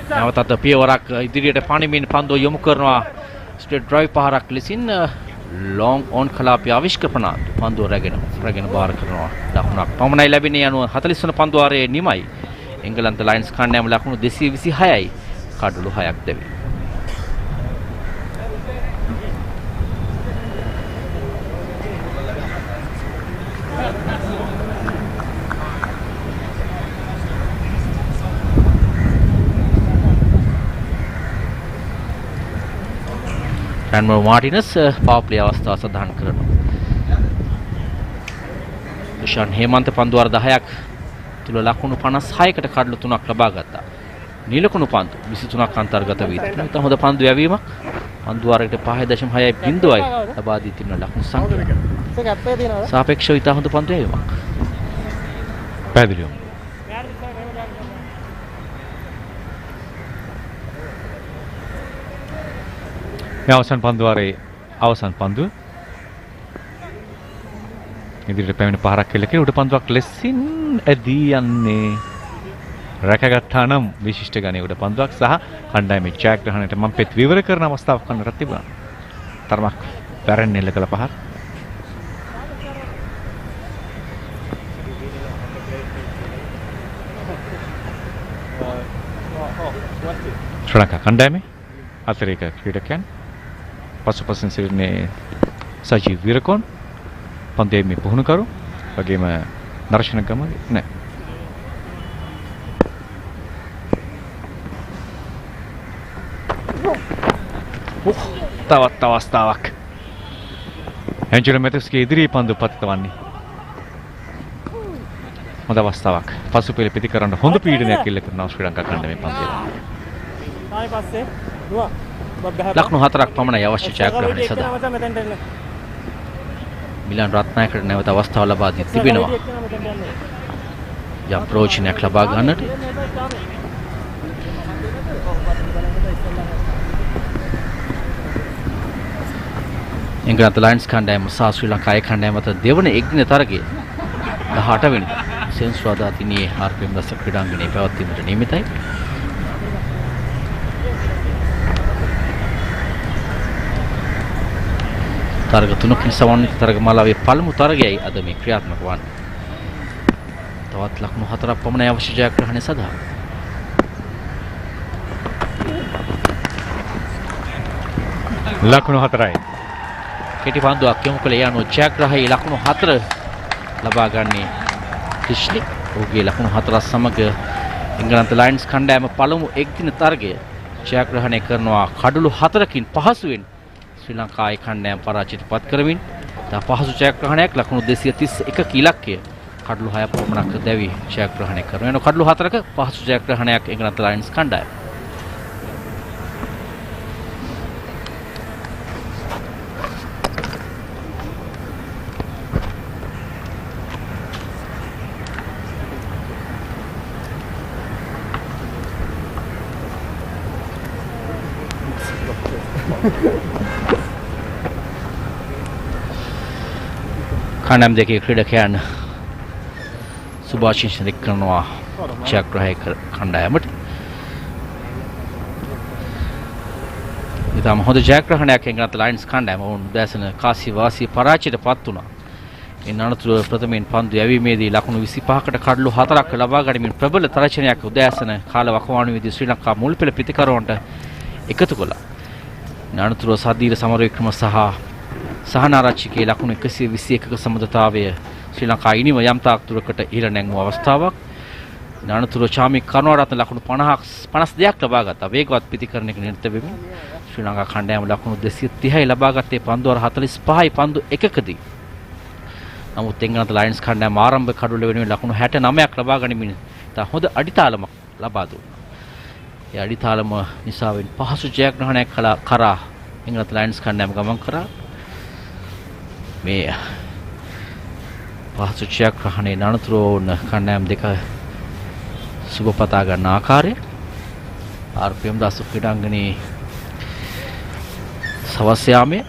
නැවතත් පියවරක් ඉදිරියට පණිමින් පන්දුව යොමු කරනවා. ස්ට්‍රේට් ඩ්‍රයිව් පහරක් ලෙසින් ලොන්ග් ඔන් කලාපය ආවිෂ්කරණ පන්දුව රැගෙන බාර කරනවා. ලකුණක් පමණයි ලැබෙන්නේ යනුව 40 වන පන්දු වාරයේ නිමයි. එංගලන්ත ලයන්ස් කණ්ඩායම ලකුණු 226යි කඩලු 6ක් දෙවි. රන්මෝ මාටිනස් පවර් ප්ලේ අවස්ථාව සඳහන් කරනවා. ෂාන් හේමන්ත පන්දු වාර 10ක් තුල ලකුණු 56කට කඩලු 3ක් ලබා ගත්තා. නිලකුණු පන්දු 23ක් අන්තර්ගත වී තිබෙනවා. ඉතින් හොඳ පන්දු යැවීමක්. පන්දු වාරයකට 5.6 ලබා දී තිබෙන ලකුණු සංඛ්‍යාව. සාපේක්ෂව ඉතා හොඳ පන්දු යැවීමක්. පැහැදිලිවම. මේ අවසන් පන්දු වාරයේ අවසන් පන්දුව ඉදිරියට පැමිණ පහරක් කෙලකේ උඩ පන්දුවක් ලෙසින් ඇදී යන්නේ රැකගත්තා නම් විශිෂ්ට ගණයේ උඩ පන්දුවක් සහ කණ්ඩායමේ ජයග්‍රහණයට මම පෙත් විවර කරන අවස්ථාවක් කන්නට තිබුණා. තරමක් වැරෙන් එල්ල කළ පහර. ශ්‍රී ලංකා කණ්ඩායමේ අතිරේක ක්‍රීඩකයන් පසුපසින් සිටින්නේ සජීව් විරකෝන් පන්දුවේ මේ පුහුණුකරු වගේම දර්ශන ගම නෑ. තවත් අවස්ථාවක්. ඇන්ජලෝ මෙතස්ගේ ඉදිරි පන්දු පතිතවන්නේ. හොඳ අවස්ථාවක්. පසුපෙළ පිටිකරන හොඳ පීඩනයක් එල්ල කරනවා ශ්‍රී ලංකා කණ්ඩායමේ පන්දුවේ. ලකුණු 4ක් පමණයි අවශ්‍ය ජයග්‍රහණය සඳහා. මිලාන් රත්නායකට නැවත අවස්ථාව ලබා දී තිබෙනවා. යම් ප්‍රෝචනයක් ලබා ගන්නට. එංගලන්ත ලයන්ස් කණ්ඩායම සහ ශ්‍රී ලංකාවේ කණ්ඩායම අතර දෙවන එක්දින තරගය 18 වෙනිදා සෙන්සුරාදා දිනේ ප්‍රේමදාස ක්‍රීඩාංගණයේ පැවැත්වීමට නියමිතයි. තරග 3කින් සමන්විත තරගමාලාවේ පළමු තරගයයි අද මේ ක්‍රියාත්මක වන්නේ. තවත් ලකුණු 4ක් පමණ අවශ්‍ය ජයග්‍රහණය සඳහා. ලකුණු 4යි. කෙටි පන්දුවක් යොමු කළ යන ජයග්‍රහී ලකුණු 4 ලබා ගන්නේ ක්‍රිෂ්ලි. ඔහුගේ ලකුණු 4 සමග එංගලන්ත ලයන්ස් කණ්ඩායම පළමු එක්දින තරගය ජයග්‍රහණය කරනවා කඩලු 4කින් පහසුවෙන්. ශ්‍රී ලංකාවේ කණ්ඩායම පරාජයට පත් කරමින් තා පහසු ජයග්‍රහණයක් ලකුණු 231 ඉලක්කය කඩලු 6ක් පමණක් දැවි ජයග්‍රහණය කරනවා. එන කඩලු 4ක පහසු ජයග්‍රහණයක් එංගලන්ත ලයන්ස් කණ්ඩායම. කණ්ඩායම් දෙකේ ක්‍රීඩකයන් සුභාශිංසන කරනවා ජයග්‍රාහක කණ්ඩායමට. ඉතාම හොඳ ජයග්‍රහණයක් එංගලන්ත ලයන්ස් කණ්ඩායම වුන් දැසන කාසි වාසිය පරාජයටපත් වුණා. ඉන් අනතුරුව ප්‍රථමයෙන් පන්දු යැවීමේදී ලකුණු 25කට කඩලු 4ක් ලබා ගනිමින් ප්‍රබල තරචනයක් උදෑසන කාල වකවානුවේදී ශ්‍රී ලංකා මුල් පෙළ පිතිකරුවන්ට එකතු කළා. ඉන් අනතුරුව සදීර සමරවික්‍රම සහනාරච්චිගේ ලකුණු 121ක සමදතාවය ශ්‍රී ලංකා ඉනිම යම් තාක් දුරකට ඉහළ නැංවූ අවස්ථාවක්. ඉන් අනතුරුව චාමික් කරුණාරත්න ලකුණු 52ක් ලබා ගත්තා. වේගවත් පිතිකරණයක නිරත වෙමින් ශ්‍රී ලංකා කණ්ඩායම ලකුණු 230යි ලබා ගත්තේ පන්දු 45යි පන්දු එකකදී. නමුත් එංගලන්ත ලයන්ස් කණ්ඩායම ආරම්භ කඩුල්ල වෙනුවෙන් ලකුණු 69ක් ලබා ගනිමින් තා හොඳ අඩිතාලමක් ලබා දුන්නා. ඒ අඩිතාලම නිසාවෙන් පහසු ජයග්‍රහණයක් කරා එංගලන්ත ලයන්ස් කණ්ඩායම ගමන් කරා. මේ පහසු ජයග්‍රහණයේ අනතුරුව වුණ කණ්ඩායම් දෙක සුබ පතා ගන්න ආකාරය ප්‍රේමදාස ක්‍රීඩාංගණයේ සවස් යාමයේ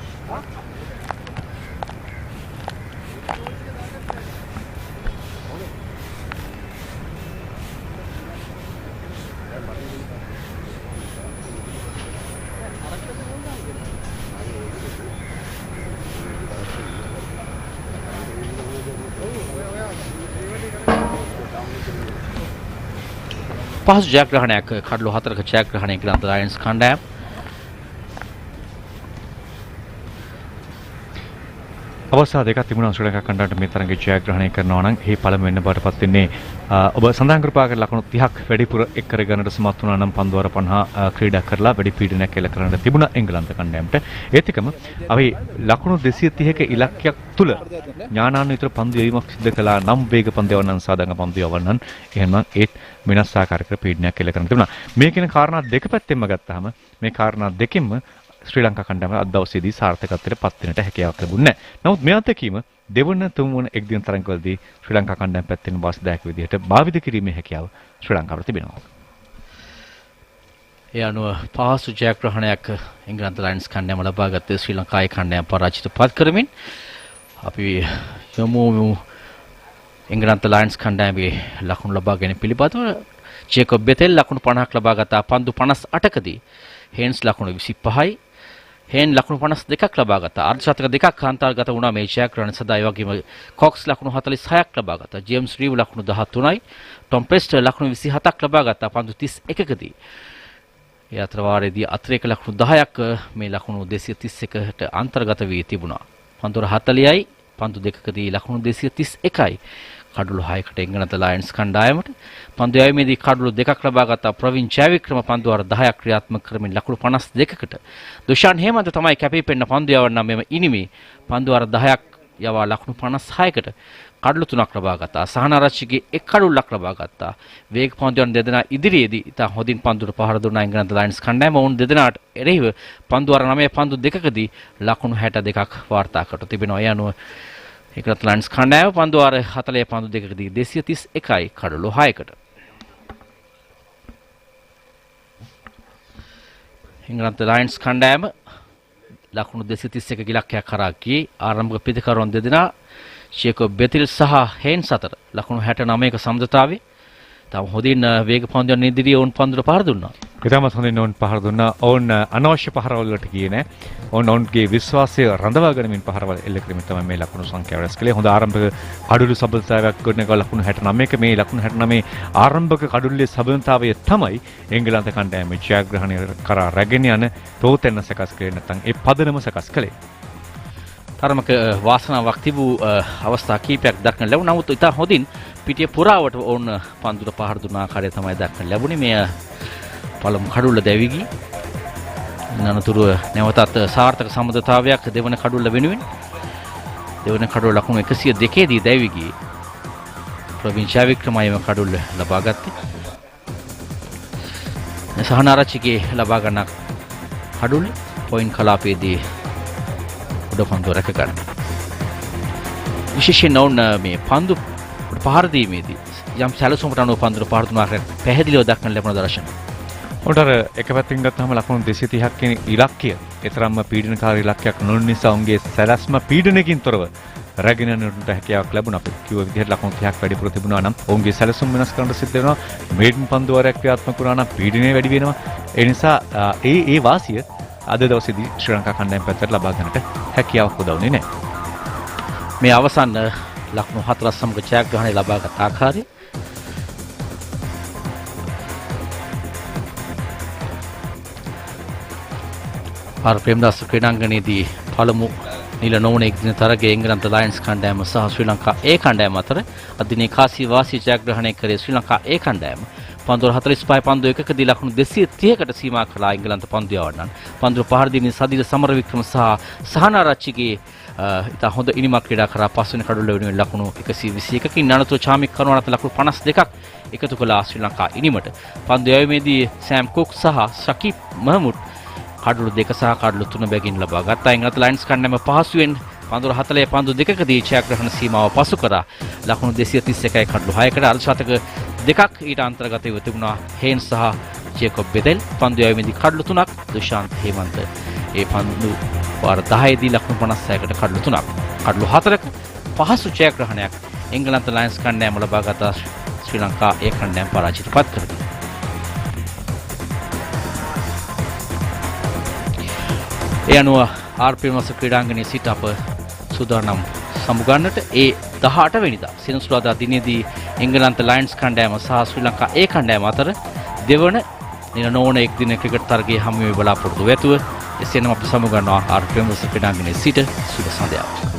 පහසු ජයග්‍රහණයක් කඩලු 4ක ජයග්‍රහණයක් එංගලන්ත ලයන්ස් කණ්ඩායම. අවස්ථා දෙකක් තිබුණා ශ්‍රී ලංකා කණ්ඩායමට මේ තරඟේ ජයග්‍රහණය කරනවා නම් ඒ පළමුවෙන්න බාටපත් වෙන්නේ ඔබ සඳහන් කරපාකට ලකුණු 30ක් වැඩිපුර එක් කර ගන්නට සමත් වුණා නම් පන්දුවර 50 ක්‍රීඩා කරලා වැඩි පීඩනයක් එල්ල කරන්නට තිබුණා එංගලන්ත කණ්ඩායමට. ඒත් එකම අපි ලකුණු 230ක ඉලක්කයක් තුල ඥානාන්විත පන්දු යවීමක් සිදු කළා නම් වේග පන්දු යවන්නන් සාධාරණ පන්දු යවන්නන් එහෙනම් ඒත් වෙනස් ආකාරයක පීඩනයක් එල්ල කරන්න තිබුණා. මේ කියන කාරණා දෙක පැත්තෙන්ම ගත්තාම මේ කාරණා දෙකෙන්ම ශ්‍රී ලංකා කණ්ඩායම අද දවසේදී සාර්ථකත්වයට පත් වෙන්නට හැකියාවක් ලැබුණේ නැහැ. නමුත් මේ අත්දැකීම දෙවන තුන්වන එක්දින තරඟවලදී ශ්‍රී ලංකා කණ්ඩායම පැත්තෙන් වාසිදායක විදිහට භාවිත කිරීමේ හැකියාව ශ්‍රී ලංකාවට තිබෙනවා. ඒ අනුව පහසු ජයග්‍රහණයක් එංගලන්ත ලයන්ස් කණ්ඩායම ලබා ගත්තේ ශ්‍රී ලංකාවේ කණ්ඩායම පරාජිත පත් කරමින් අපි යමු එංගලන්ත ලයන්ස් කණ්ඩායමේ ලකුණු ලබා ගැනීම පිළිබඳව ජේකොබ් බෙතෙල් ලකුණු 50ක් ලබා ගත්තා පන්දු 58කදී. හේන්ස් ලකුණු 25යි. හේන් ලකුණු 52ක් ලබා ගත්තා. අර්ධශතක දෙකක් අන්තර්ගත වුණා මේ ජයග්‍රහණ සඳහා. ඒ වගේම කොක්ස් ලකුණු 46ක් ලබා ගත්තා. ජේම්ස් රීව් ලකුණු 13යි. ටොම් පෙස්ටර් ලකුණු 27ක් ලබා ගත්තා පන්දු 31කදී. ඒ අතර වාරයේදී අතිරේක ලකුණු 10ක් මේ ලකුණු 231ට අන්තර්ගත වී තිබුණා. පන්දු 40යි පන්දු දෙකකදී ලකුණු 231යි. කඩුළු 6කට එංගලන්ත ලයන්ස් කණ්ඩායමට. පන්දු යැවීමේදී කඩුළු දෙකක් ලබා ගත්තා ප්‍රවීන් ජයවික්‍රම පන්දු වාර 10ක් ක්‍රියාත්මක කරමින් ලකුණු 52කට. දුෂාන් හේමන්ත තමයි කැපී පෙනෙන පන්දු යවන්න මෙම ඉනිමේ පන්දු වාර 10ක් යවා ලකුණු 56කට කඩලු 3ක් ලබා ගත්තා. සහනාරච්චිගේ එක් කඩුල්ලක් ලබා ගත්තා. වේග පන්දුවන් දෙදෙනා ඉදිරියේදී ඉතා හොඳින් පන්දුට පහර දුන්නා එංගලන්ත ලයන්ස් කණ්ඩායම. ඔවුන් දෙදෙනාට එරෙහිව පන්දු වාර 9 පන්දු දෙකකදී ලකුණු 62ක් වාර්තා කර තිබෙනවා. ඒ අනුව එංගලන්ත ලයන්ස් කණ්ඩායම පන්දු වාර 40 පන්දු දෙකකදී 231යි කඩලු 6කට. එංගලන්ත ලයන්ස් කණ්ඩායම ලකුණු 231 ඉලක්කයක් කරා ගියේ. ආරම්භක පිතිකරුවන් දෙදෙනා ජේකොබ් බෙතිල් සහ හේන්ස් අතර ලකුණු 69ක සමදතාවේ තම හොඳින් වේග පන්දුවන් ඉදිරියේ ඔවුන් පන්දුට පහර දුන්නා. ඉතාමත් හොඳින් ඔවුන් පහර දුන්නා. ඔවුන් අනවශ්‍ය පහරවල් වලට ගියේ නැහැ. ඔවුන්ගේ විශ්වාසය රඳවා ගැනීමෙන් පහරවල් එල්ල කිරීමෙන් තමයි මේ ලකුණු සංඛ්‍යාව රැස් කළේ. හොඳ ආරම්භක කඩුළු සබඳතාවයක් ගොඩනගා ලකුණු 69ක මේ ලකුණු 69 ආරම්භක කඩුල්ලේ සබඳතාවය තමයි එංගලන්ත කණ්ඩායමේ ජයග්‍රහණය කරා රැගෙන යන තෝතැන්න සකස් කළේ නැත්නම් ඒ පදනම සකස් කළේ. තරමක වාසනාවක් තිබූ අවස්ථා කීපයක් දක්න ලැබුණා. නමුත් ඉතා හොඳින් පිටිය පුරාවට ඔවුන් පන්දුට පහර දුන්න ආකාරය තමයි දක්න ලැබුණේ. මේ පළමු කඩුල්ල දැවි ගියේ. අනතුරුව නැවතත් සාර්ථක සම්බන්ධතාවයක් දෙවන කඩුල්ල වෙනුවෙන්. දෙවන කඩුල්ල ලකුණු 102 දී දැවි ගියේ. ප්‍රවීන් ජයවික්‍රමයම කඩුල්ල ලබා ගත්තේ. සහනාරච්චිගේ ලබා ගන්න කඩුල්ල පොයින්ට් කලාපයේදී පන්දු රැක ගන්න. විශේෂයෙන් ඔවුන් මේ පන්දු පහර දීමේදී යම් සැලසුමකට අනුව පන්දුට පහර දුන්නා පැහැදිලිව දක්වන්න ලැබුණ දර්ශන. උන්ට එක පැත්තකින් ගත්තාම ලකුණු 230ක් කියන ඉලක්කය, ඒතරම්ම පීඩනකාරී ඉලක්කයක් නොවන නිසා උන්ගේ සැලැස්ම පීඩනකින් තොරව රැගෙන යන්නට හැකියාවක් ලැබුණා. අපි කිව්ව විදිහට ලකුණු 30ක් වැඩිපුර තිබුණා නම් ඔවුන්ගේ සැලසුම් වෙනස් කරන්න සිද්ධ වෙනවා. මේඩන් පන්දු වරයක් ක්‍රියාත්මක වුණා නම් පීඩනය වැඩි වෙනවා. ඒ නිසා ඒ වාසිය අද දවසේදී ශ්‍රී ලංකා කණ්ඩායම පැත්තට ලබා ගන්නට හැකියාවක් උදවුනේ නැහැ. මේ අවසන් ලකුණු 4 සමග ජයග්‍රහණය ලබාගත් ආකාරය ප්‍රේමදාස ක්‍රීඩාංගණයේදී පළමු නිල නොවන එක්දින තරගයේ එංගලන්ත ලයන්ස් කණ්ඩායම සහ ශ්‍රී ලංකා ඒ කණ්ඩායම අතර අදිනේ කාසි වාසී ජයග්‍රහණය කරේ ශ්‍රී ලංකා ඒ කණ්ඩායම. පන්දුර 45 පන්දු එකකදී ලකුණු 230කට සීමා කළා එංගලන්ත පන්දු යවන්නන්. පන්දුර පහර දීමේ සදිල සමරවික්‍රම සහ සහනාරච්චිගේ ඉතා හොඳ ඉනිමක් ක්‍රීඩා කරා පස්වෙනි කඩුල්ල වෙනුවෙන් ලකුණු 121කින් අනතුරු චාමික් කරුණාත ලකුණු 52ක් එකතු කළා ශ්‍රී ලංකා ඉනිමට. පන්දු යැවීමේදී සෑම් කුක් සහ ශකීබ් මහමුඩ් කඩුළු 2 සහ කඩුළු 3 බැගින් ලබා ගත්තා. එංගලන්ත ලයන්ස් කණ්ඩායම පහසුවෙන් පන්දුර 40 පන්දු දෙකකදී ජයග්‍රහණ සීමාව පසු කරා. ලකුණු 231යි කඩුළු 6කට අර්ධශතක දෙකක් ඊට අන්තර්ගත වෙ තිබුණා. හේන් සහ ජේකොබ් බෙදෙල් පන්දු යැවීමේදී කඩුළු 3ක් දුෂාන්ත් හේමන්ත ඒ පන්දු වාර 10 දී ලකුණු 56කට කඩුළු 3ක් කඩුළු 4ක පහසු ජයග්‍රහණයක් එංගලන්ත ලයන්ස් කණ්ඩායම ලබා ගත ශ්‍රී ලංකා ඒ කණ්ඩායම පරාජයට පත් කරගන්නවා. ඒ අනුව ආර්පීමස ක්‍රීඩාංගණයේ සිට අප සූදානම් සමුගන්නට ඒ 18 වෙනිදා සෙනසුරාදා දිනේදී එංගලන්ත ලයන්ස් කණ්ඩායම සහ ශ්‍රී ලංකා ඒ කණ්ඩායම අතර දෙවන නිල නොවන එක්දින ක්‍රිකට් තරගයේ හමුවේ බලාපොරොත්තු වෙතුව එසේනම් අපි සමුගන්නවා ආර්පීමස ක්‍රීඩාංගණයේ සිට සුබ සන්ධ්‍යාවක්.